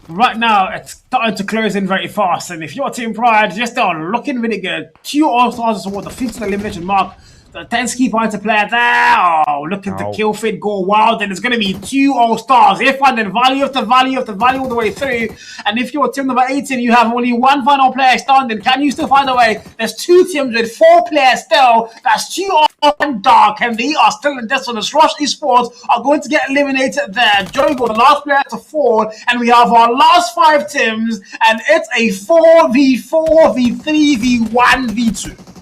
Right now, it's starting to close in very fast, and if your team Pride just are looking really good, 2 All-Stars towards the 50th elimination mark. The 10 key points to play there. Oh, looking to kill Fit go wild, and it's going to be 2 All-Stars. If and then value after value after value all the way through. And if you're team number 18, you have only 1 final player standing. Can you still find a way? There's 2 teams with 4 players still. That's 2 and Dark, and they are still in this one. The Rush Esports are going to get eliminated there. Jogo, the last player to fall, and we have our last 5 teams, and it's a 4v4, v3, v1, v2.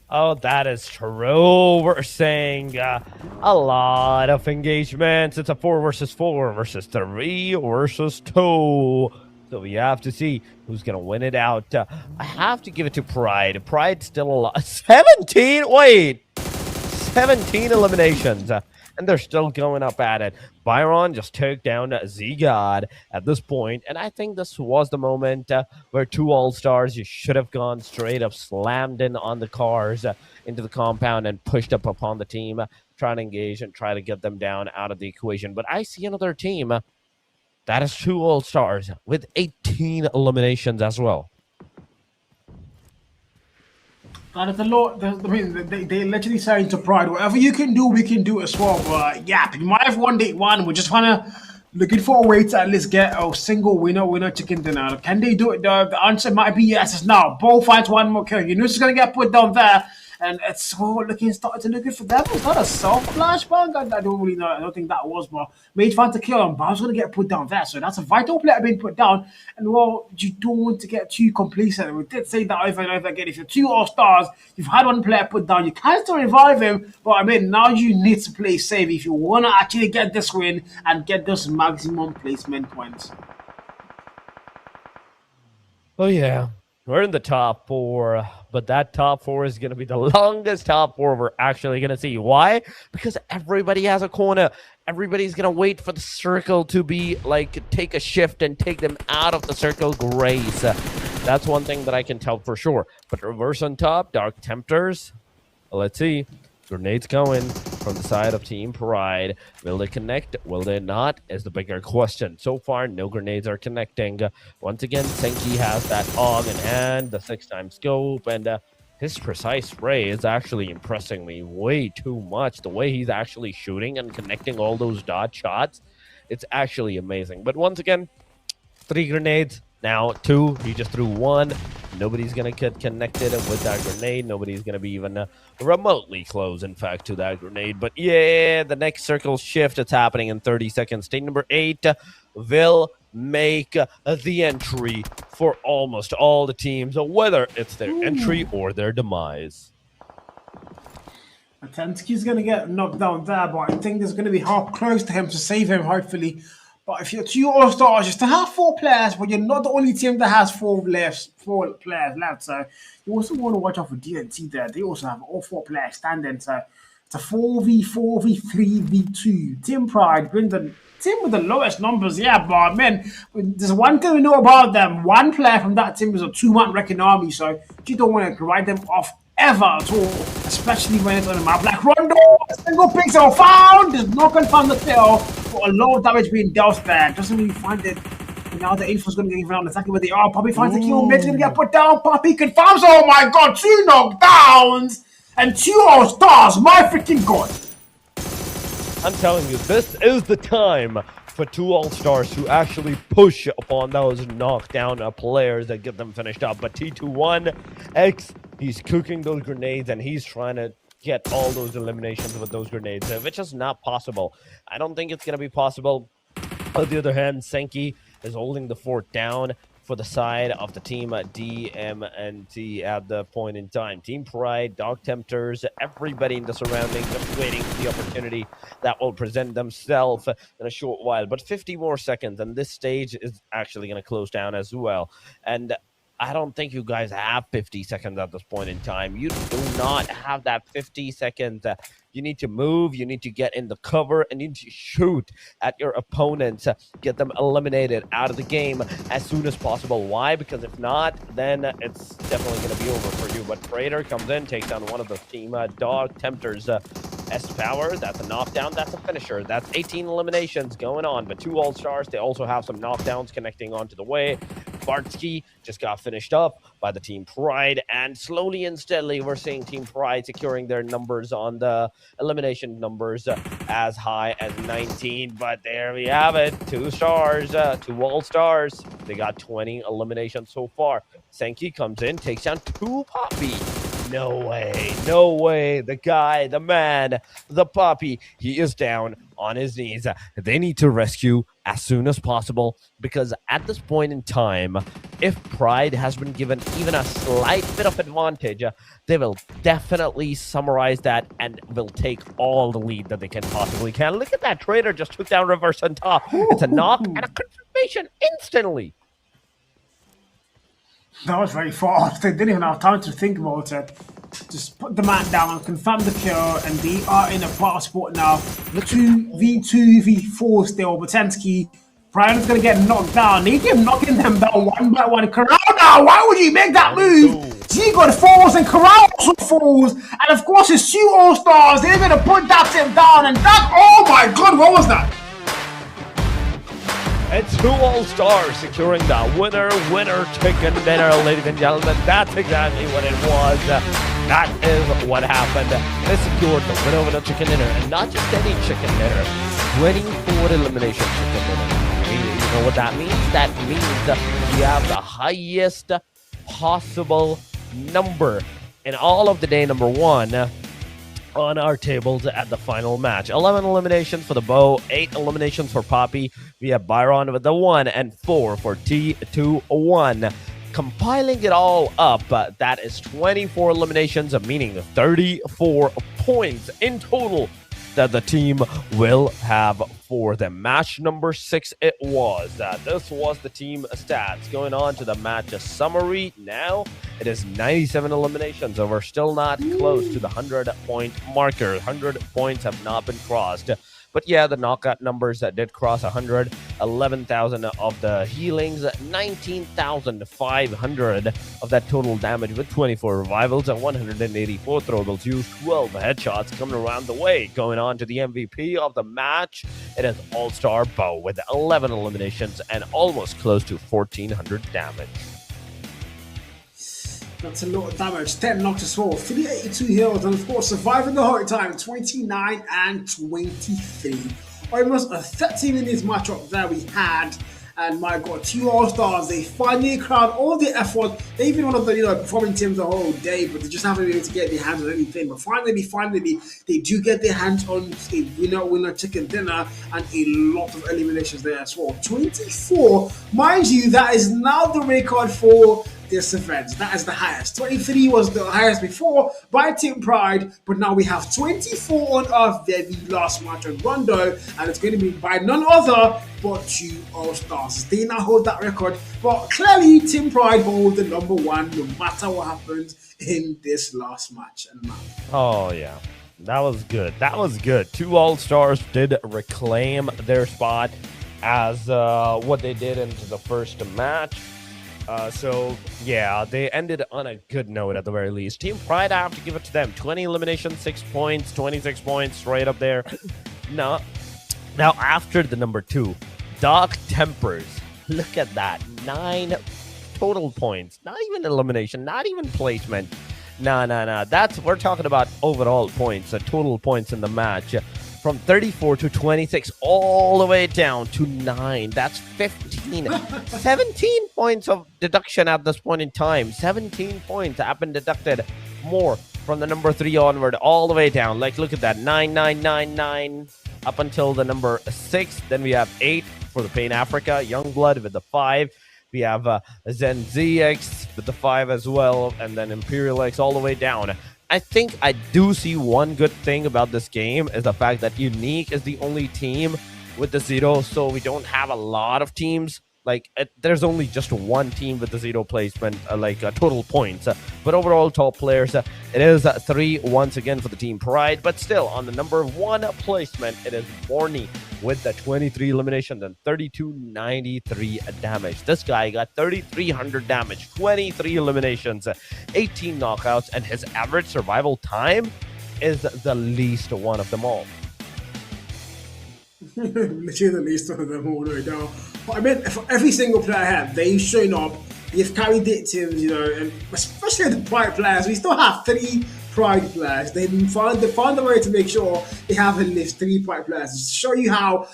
Oh, that is true. We're saying a lot of engagements. It's a 4 versus 4 versus 3 versus 2. So we have to see who's going to win it out. I have to give it to Pride. Pride's still alive. 17? Wait. 17 eliminations. And they're still going up at it. Byron just took down Z-God at this point, and I think this was the moment where 2 All-Stars, you should have gone straight up, slammed in on the cars into the compound and pushed up upon the team, trying to engage and try to get them down out of the equation. But I see another team that is 2 All-Stars with 18 eliminations as well. That is a lot. I mean, they literally saying to Pride, whatever you can do, we can do as well. But yeah, you might have 1-1. We're just trying to looking for a way to at least get a single winner chicken dinner. Can they do it though? The answer might be yes. It's now. Both finds 1 more kill. You know it's gonna get put down there. And it's starting to look good for them. It's not a soft flashbang. I don't really know. I don't think that was, but made fun to kill him. But I was going to get put down there. So that's a vital player being put down. And well, you don't want to get too complacent. We did say that over and over again. If you're 2 All-Stars, you've had 1 player put down, you can still revive him. But I mean, now you need to play safe if you want to actually get this win and get those maximum placement points. Oh, yeah. We're in the top 4, but that top 4 is going to be the longest top 4 we're actually going to see. Why? Because everybody has a corner. Everybody's going to wait for the circle to be, like, take a shift and take them out of the circle grace. That's one thing that I can tell for sure. But reverse on top, Dark Tempters. Let's see. Grenades going from the side of Team Pride. Will they connect? Will they not? Is the bigger question. So far, no grenades are connecting. Once again, Senki has that AUG in hand, the 6x scope, and his precise spray is actually impressing me way too much. The way he's actually shooting and connecting all those dot shots, it's actually amazing. But once again, 3 grenades. Now 2, he just threw 1. Nobody's going to get connected with that grenade. Nobody's going to be even remotely close, in fact, to that grenade. But yeah, the next circle shift, it's happening in 30 seconds. Team number 8 will make the entry for almost all the teams, whether it's their entry or their demise. Atensky's going to get knocked down there, but I think there's going to be help close to him to save him, hopefully. But if you're 2 All-Stars, you still have 4 players, but you're not the only team that has 4 players left. So you also want to watch out for DNT there. They also have all 4 players standing. So it's a 4v4, v3, v2. Team Pride bring the team with the lowest numbers. Yeah, but man, there's one thing we know about them. 1 player from that team is a 2-man wrecking army. So you don't want to write them off ever at all, especially when it's on a map like Rondo. A single pixel found. There's no confirmed the kill, but a lot of damage being dealt there. Doesn't really find it. And now the info's going to get given out exactly where they are. Poppy finds the kill. Mid's going to get put down. Poppy confirms. Oh my god, 2 knockdowns and 2 All-Stars. My freaking god. I'm telling you, this is the time for 2 All-Stars to actually push upon those knockdown players that get them finished up. But T21X, he's cooking those grenades and he's trying to get all those eliminations with those grenades, which is not possible. I don't think it's going to be possible. On the other hand, Senki is holding the fort down for the side of the team DMNT at the point in time. Team Pride, DARKTEMPERS, everybody in the surroundings are waiting for the opportunity that will present themselves in a short while. But 50 more seconds, and this stage is actually going to close down as well. And I don't think you guys have 50 seconds at this point in time. You do not have that 50 seconds. You need to move, you need to get in the cover, and you need to shoot at your opponents, get them eliminated out of the game as soon as possible. Why? Because if not, then it's definitely going to be over for you. But Praetor comes in, takes down one of the team DARKTEMPERS. S-Power, that's a knockdown, that's a finisher. That's 18 eliminations going on, but 2 All-Stars, they also have some knockdowns connecting onto the way. Bartsky just got finished up by the Team Pride, and slowly and steadily we're seeing Team Pride securing their numbers on the elimination numbers as high as 19. But there we have it, 2 stars, 2 All-Stars. They got 20 eliminations so far. Senki comes in, takes down 2 Poppy. No way. The guy, the man, the Poppy, he is down on his knees. They need to rescue as soon as possible, because at this point in time, if Pride has been given even a slight bit of advantage, they will definitely summarize that and will take all the lead that they can possibly can. Look at that, Trader just took down Reverse on top. It's a knock and a confirmation instantly. That was very fast. They didn't even have time to think about it. Just put the man down, confirm the kill, and they are in a far spot now. The 2v2, v4 still. Botensky, Pride is going to get knocked down. He kept knocking them down one by one. Corral now, why would you make that move? He got falls and Corral also falls. And of course, his 2 All-Stars, they're going to put that team down. And that, oh my god, what was that? And 2 All-Stars securing the winner chicken dinner, ladies and gentlemen. That's exactly what it was. That is what happened. They secured the winner of the chicken dinner, and not just any chicken dinner, 24 elimination chicken dinner. You know what that means? That means you have the highest possible number in all of the day number 1 on our tables at the final match. 11 eliminations for the Bow, 8 eliminations for Poppy. We have Byron with the 1 and 4 for T21. Compiling it all up, that is 24 eliminations, meaning 34 points in total that the team will have for the match number 6. It was this was the team stats. Going on to the match summary now. It is 97 eliminations, and we're still not close to the 100-point marker. 100 points have not been crossed. But yeah, the knockout numbers that did cross 100, 11,000 of the healings, 19,500 of that total damage with 24 revivals and 184 throwables used, 12 headshots coming around the way. Going on to the MVP of the match, it is All-Star Bow with 11 eliminations and almost close to 1,400 damage. That's a lot of damage. 10 knocks as well. 382 heals, and of course, surviving the whole time. 29 and 23. Almost a 30 minutes matchup there we had. And my god, 2 All-Stars. They finally crowned all the effort. They've been one of the performing teams the whole day, but they just haven't been able to get their hands on anything. But finally, they do get their hands on a winner chicken dinner and a lot of eliminations there as well. 24, mind you, that is now the record for this event. That is the highest. 23 was the highest before by Team Pride, but now we have 24 on our very last match on Rondo, and it's going to be by none other but 2 All-Stars. They now hold that record, but clearly Team Pride hold the number 1 no matter what happens in this last match and map. Oh yeah, that was good. 2 All-Stars did reclaim their spot as what they did into the first match. So yeah, they ended on a good note at the very least. Team Pride, I have to give it to them. 20 eliminations, 6 points, 26 points, right up there. Now after the number 2, DARKTEMPERS. Look at that, 9 total points. Not even elimination, not even placement. No. We're talking about overall points, total points in the match. From 34 to 26, all the way down to 9. That's 15. 17 points of deduction at this point in time. 17 points have been deducted more from the number 3 onward, all the way down. Like, look at that. 9, 9, 9, 9, up until the number 6. Then we have 8 for the Pain Africa. Youngblood with the 5. We have ZENZ with the 5 as well. And then IMPERIALX all the way down. I think I do see one good thing about this game is the fact that Unique is the only team with the 0, so we don't have a lot of teams. Like, there's only just one team with the 0 placement, total points. But overall, top players, it is 3 once again for the Team Pride. But still, on the number 1 placement, it is Borny with the 23 eliminations and 3293 damage. This guy got 3,300 damage, 23 eliminations, 18 knockouts, and his average survival time is the least one of them all. Literally the least one of them all right now. But I mean, for every single player I have, they've shown up, they've carried their teams, you know, and especially the Pride players. We still have 3 Pride players. They found a way to make sure they have at least 3 Pride players. Just to show you how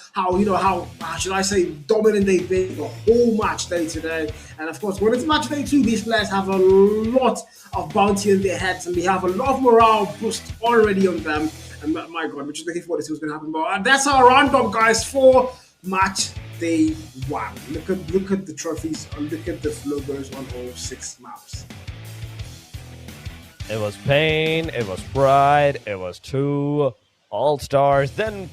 should I say dominant they've been the whole match day today. And of course, when it's match day 2, these players have a lot of bounty on their heads, and they have a lot of morale boost already on them. And my God, we're just looking forward to see what's going to happen. But that's our roundup, guys, for match day 1. Look at the trophies and look at the logos on all 6 maps. It was Pain, it was Pride, it was 2 All-Stars, then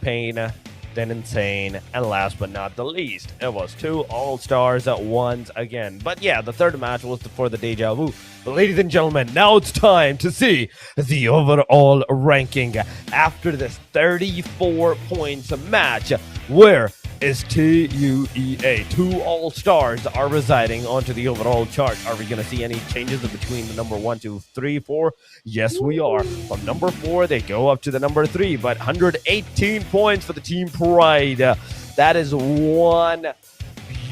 Pain, then Insane, and last but not the least, it was 2 All-Stars at once again. But yeah, the third match was for the DEJAVU. But ladies and gentlemen, now it's time to see the overall ranking after this 34 points match, where is TUEA. 2 All-Stars are residing onto the overall chart. Are we going to see any changes between the number 1, 2, 3, 4? Yes, we are. From number 4, they go up to the number 3, but 118 points for the Team Pride. That is one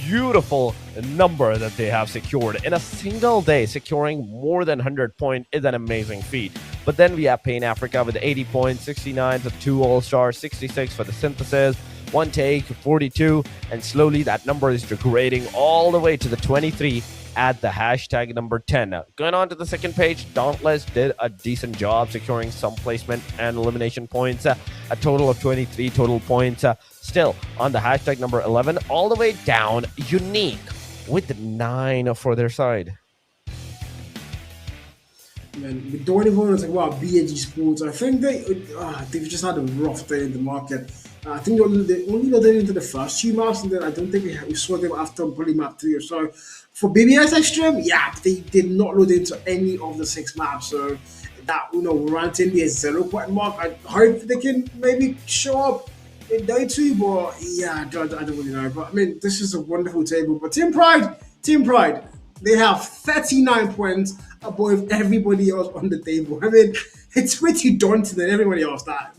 beautiful number that they have secured in a single day. Securing more than 100 points is an amazing feat. But then we have Pain Africa with 80 points, 69 for the 2 All-Stars, 66 for the Synthesis, 1 Take, 42, and slowly that number is degrading all the way to the 23 at the hashtag number 10. Going on to the second page, Dauntless did a decent job securing some placement and elimination points, a total of 23 total points. Still on the hashtag number 11, all the way down, Unique with 9 for their side. Man, we don't even want to talk about BAG Sports. I think they've just had a rough day in the market. I think they only got into the first 2 maps, and then I don't think we saw them after probably map 3 or so. For BBS Extreme, yeah, they did not load into any of the 6 maps. So that, ranting the 0 point mark, I hope they can maybe show up in day 2, but yeah, I don't really know. But I mean, this is a wonderful table. But Team Pride, they have 39 points above everybody else on the table. I mean, it's pretty daunting than everybody else. That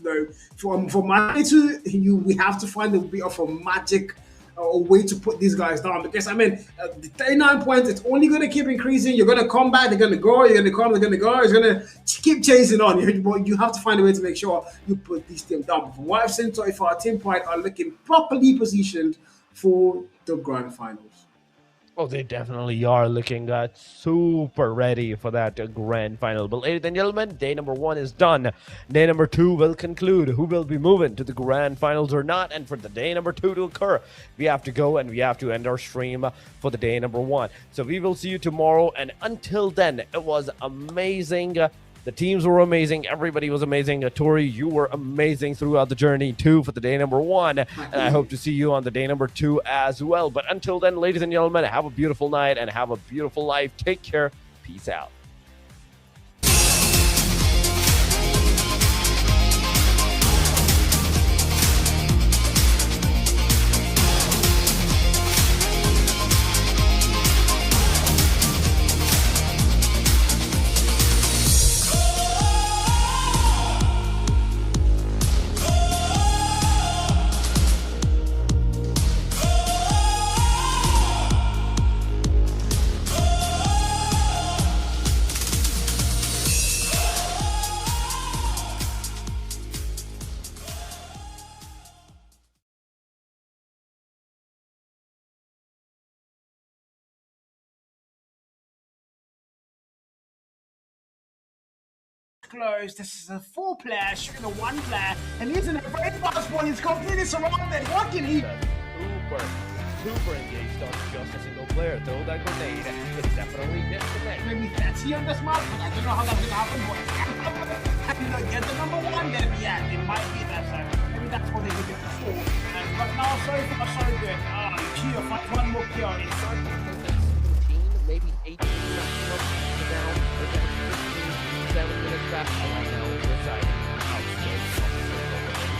for match 2, we have to find a bit of a magic a way to put these guys down, because I mean, the 39 points, it's only going to keep increasing. You're going to come back, they're going to go, you're going to come, they're going to go. It's going to keep chasing on. You have to find a way to make sure you put these teams down. But from what I've seen so far, Team Pride are looking properly positioned for the grand finals. Oh, they definitely are looking super ready for that grand final. But ladies and gentlemen, day number 1 is done. Day number 2 will conclude who will be moving to the grand finals or not. And for the day number 2 to occur, we have to go and we have to end our stream for the day number 1. So we will see you tomorrow. And until then, it was amazing. The teams were amazing. Everybody was amazing. Tori, you were amazing throughout the journey too for the day number 1. And I hope to see you on the day number 2 as well. But until then, ladies and gentlemen, have a beautiful night and have a beautiful life. Take care. Peace out. Close. This is a 4-player shooting a 1-player, and he's in a very fast one. He's completely surrounded. What can he? Super engaged on just a single player. Throw that grenade. It's definitely disconnect. Maybe 30 on this map, but I don't know how that's gonna happen. But get the number 1, then yeah, it might be that. So maybe that's what they did it before. But now, so far, so good. Kia, fight 1 more kill. It's 17, maybe 18 down. 7 minutes back. Right now, to the side.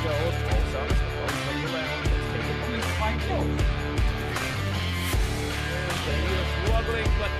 Go. All stars. Come around. Let's take it. Please fight. Struggling, but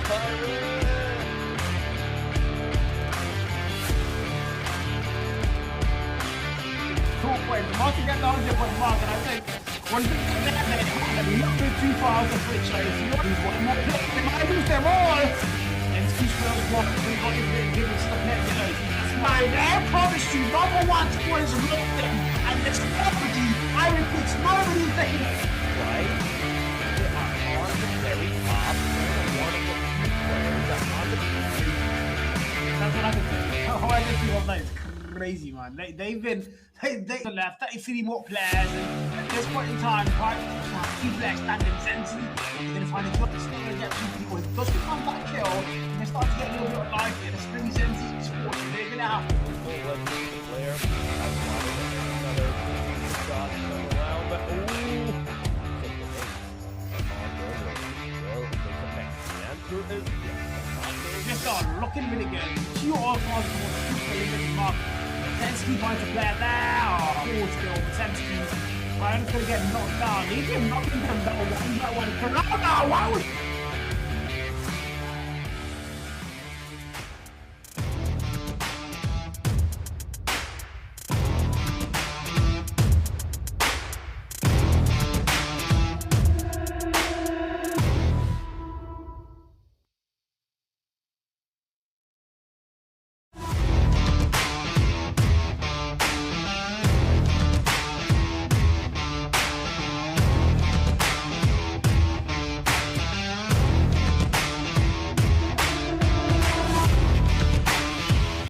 to get the 100-point mark, and I think one thing that they have a little bit too far out of switch. So if you lose one more play, they might lose them all. And Steve Spell's block, we got his bit given stuff net, you know. That's why I promise you, number one score is with them. And it's nobody, I repeat, nobody thinks. Right? They are on the very top. They're one of the few players that on the that's what I can say. Oh, I just feel like it's crazy, man. They've left 33 more players, and at this point in time, right, IMPERIALX standing ZENZ. You're going to find a job that's not going to get two people. If it does become that kill, and they start to get a little bit of life here, the spring ZENZ Esports, they're going to have to. Player another shot around, but just looking really good. Two all-stars for the super mark. Potensky finds a player there. Forward still. Potensky. Ryan's going to get knocked down. He's been knocking them down one by one. Rondo! Wow!